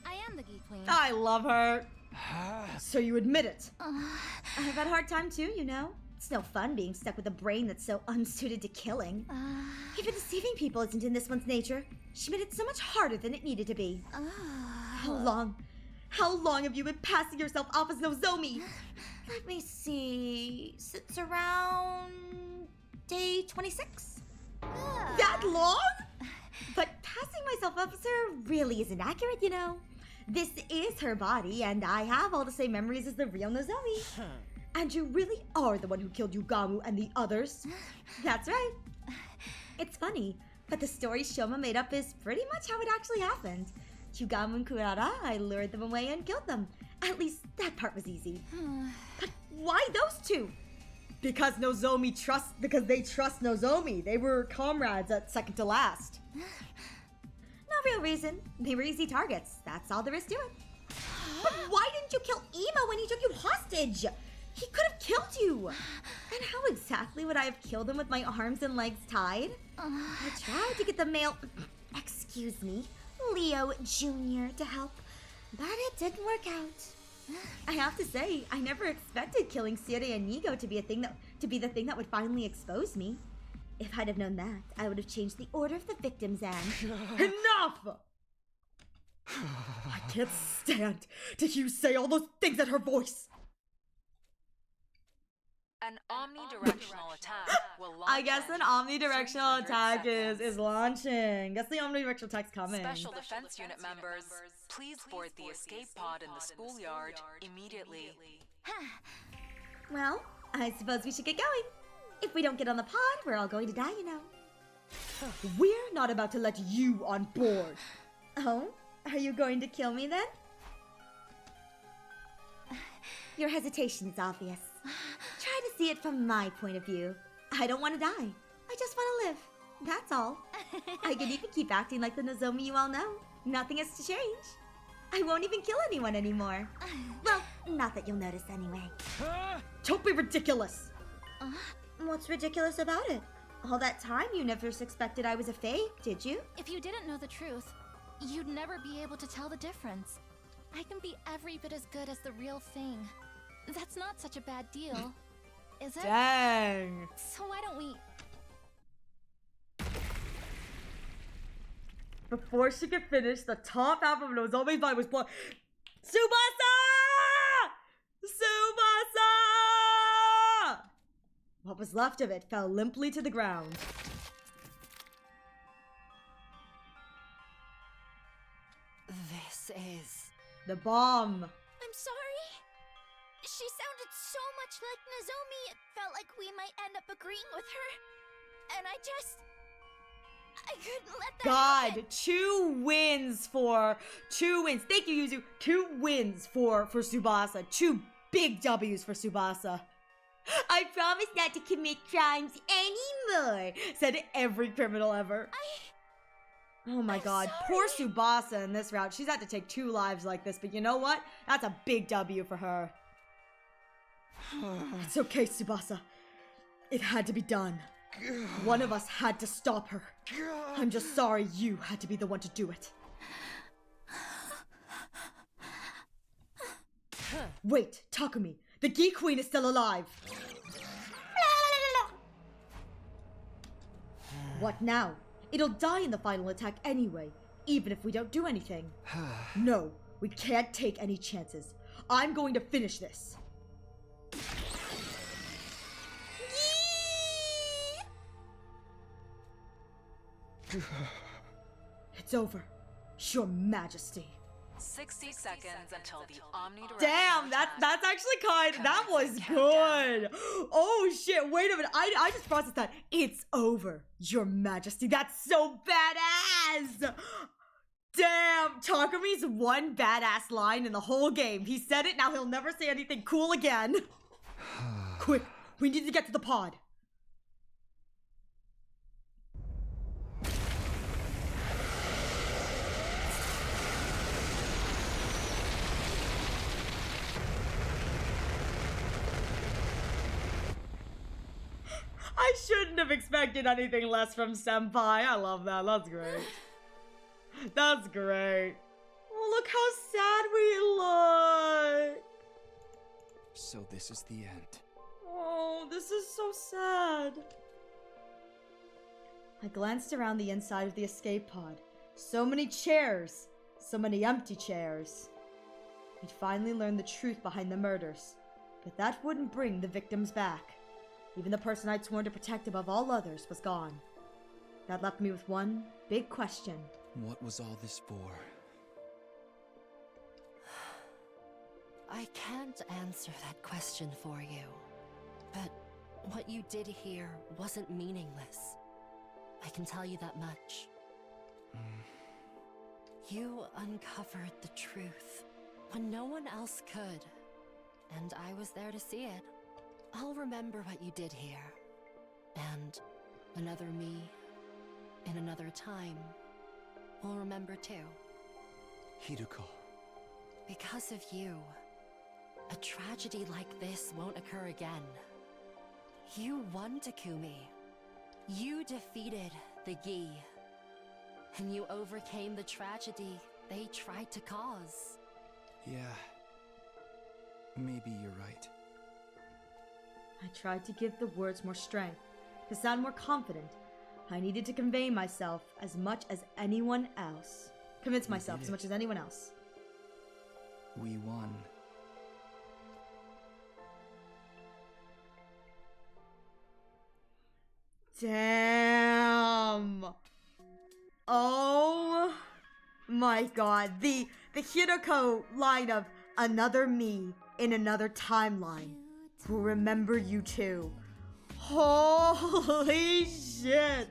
I am the Gi Queen. I love her. So you admit it. I've had a hard time too, you know. It's no fun being stuck with a brain that's so unsuited to killing. Even deceiving people isn't in this one's nature. She made it so much harder than it needed to be. How long have you been passing yourself off as Nozomi? Let me see. Since around day 26. That long? But passing myself off as her really isn't accurate, you know. This is her body, and I have all the same memories as the real Nozomi. And you really are the one who killed Yugamu and the others. That's right. It's funny, but the story Shoma made up is pretty much how it actually happened. Yugamu and Kurata, I lured them away and killed them. At least that part was easy. But why those two? Because they trust Nozomi. They were comrades at second to last. No real reason. They were easy targets. That's all there is to it. But why didn't you kill Imo when he took you hostage? He could have killed you. And how exactly would I have killed him with my arms and legs tied? I tried to get the male... Excuse me. Leo Jr. to help, but it didn't work out. I have to say, I never expected killing Sire and Nigo to be a thing that to be the thing that would finally expose me. If I'd have known that, I would have changed the order of the victims and... Enough! I can't stand to hear you say all those things at her voice. An omnidirectional attack will launch. I guess an omnidirectional attack is launching. Guess the omnidirectional attack's coming. Special Defense Unit members, please board the escape pod in the schoolyard immediately. Well, I suppose we should get going. If we don't get on the pod, we're all going to die, you know. We're not about to let you on board. Oh? Are you going to kill me then? Your hesitation's obvious. Try to see it from my point of view. I don't want to die. I just want to live. That's all. I can even keep acting like the Nozomi you all know. Nothing has to change. I won't even kill anyone anymore. Well, not that you'll notice anyway. Don't be ridiculous. What's ridiculous about it? All that time you never suspected I was a fake, did you? If you didn't know the truth, you'd never be able to tell the difference. I can be every bit as good as the real thing. That's not such a bad deal, is it? Dang. So why don't we... Before she could finish, the top half of Nozomi's body was blown. Tsubasa! Tsubasa! What was left of it fell limply to the ground. This is... the bomb. I'm sorry. She sounded so much like Nozomi, it felt like we might end up agreeing with her. And I couldn't let that God, happen. 2 wins. Thank you, Yuzu. 2 wins for Tsubasa. 2 big W's for Tsubasa. I promise not to commit crimes anymore, said every criminal ever. Oh my god, poor Tsubasa in this route. She's had to take 2 lives like this, but you know what? That's a big W for her. It's okay, Tsubasa. It had to be done. One of us had to stop her. I'm just sorry you had to be the one to do it. Wait, Takumi. The Geek Queen is still alive. What now? It'll die in the final attack anyway, even if we don't do anything. No, we can't take any chances. I'm going to finish this. It's over, Your Majesty. 60 seconds until the omnidirectional. Damn, that's actually that was good. Oh shit, wait a minute. I just processed that. It's over, Your Majesty. That's so badass. Damn, Takumi's one badass line in the whole game. He said it, now he'll never say anything cool again. Quick, we need to get to the pod. I shouldn't have expected anything less from Senpai. I love that. That's great. That's great. Oh, look how sad we look. So this is the end. Oh, this is so sad. I glanced around the inside of the escape pod. So many chairs. So many empty chairs. We'd finally learned the truth behind the murders. But that wouldn't bring the victims back. Even the person I'd sworn to protect above all others was gone. That left me with one big question. What was all this for? I can't answer that question for you. But what you did here wasn't meaningless. I can tell you that much. You uncovered the truth when no one else could. And I was there to see it. I'll remember what you did here. And another me, in another time, will remember too. Hiruko. Because of you, a tragedy like this won't occur again. You won, Takumi. You defeated the Gi. And you overcame the tragedy they tried to cause. Yeah. Maybe you're right. I tried to give the words more strength, to sound more confident. I needed to convey myself as much as anyone else. Convince myself as much as anyone else. We won. Damn. Oh my god. The Hiroko line of another me in another timeline will remember you too. Holy shit.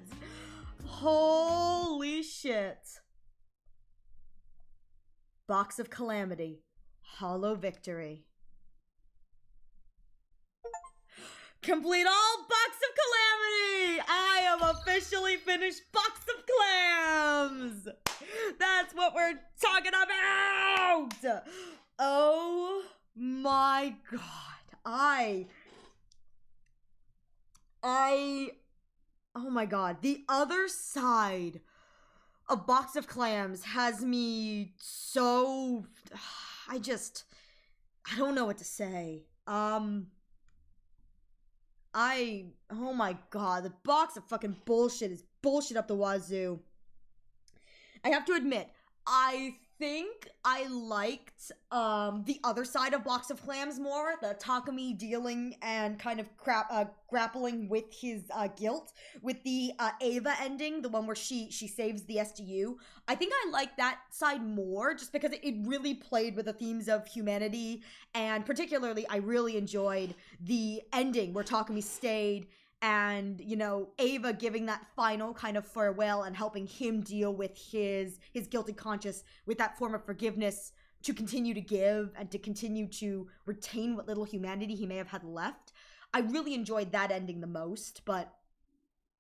Holy shit. Box of Calamity. Hollow Victory. Complete all Box of Calamity! I am officially finished Box of Clams! That's what we're talking about! Oh my god. Oh my god. The other side of Box of Clams has me so... I don't know what to say. Oh my god, the Box of fucking bullshit is bullshit up the wazoo. I have to admit, I think I liked the other side of Box of Clams more, the Takumi dealing and kind of grappling with his guilt, with the Ava ending, the one where she saves the SDU. I think I like that side more just because it really played with the themes of humanity, and particularly I really enjoyed the ending where Takumi stayed and, you know, Ava giving that final kind of farewell and helping him deal with his guilty conscience with that form of forgiveness to continue to give and to continue to retain what little humanity he may have had left. I really enjoyed that ending the most, but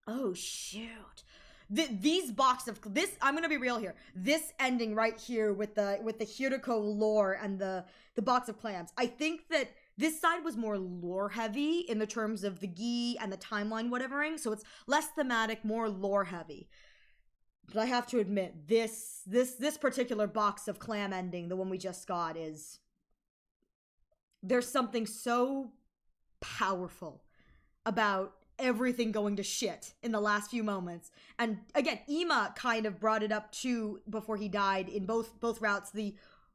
oh shoot. These box of this, I'm gonna be real here. This ending right here with the Hiroko lore and the Box of Clams, I think that this side was more lore heavy in the terms of the gi and the timeline whatevering, so it's less thematic, more lore heavy. But I have to admit, this particular Box of Clam ending, the one we just got, is... there's something so powerful about everything going to shit in the last few moments. And again, Ima kind of brought it up too before he died in both routes.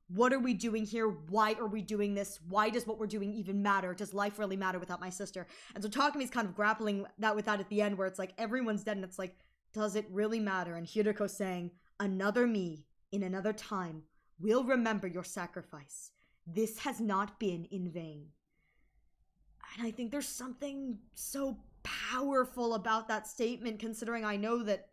What are we doing here? Why are we doing this? Why does what we're doing even matter? Does life really matter without my sister? And so Takumi's kind of grappling with that at the end, where it's like everyone's dead and it's like, does it really matter? And Hiroko saying, another me in another time will remember your sacrifice. This has not been in vain. And I think there's something so powerful about that statement, considering I know that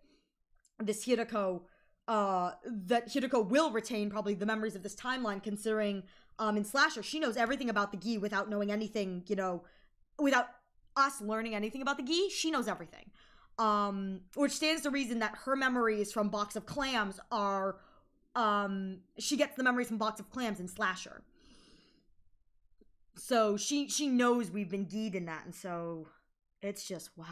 this Hiroko will retain probably the memories of this timeline, considering in Slasher, she knows everything about the gi without knowing anything, you know, without us learning anything about the gi, she knows everything. Which stands to reason that her memories from Box of Clams are, she gets the memories from Box of Clams in Slasher. So she knows we've been gi'd in that, and so it's just, wow.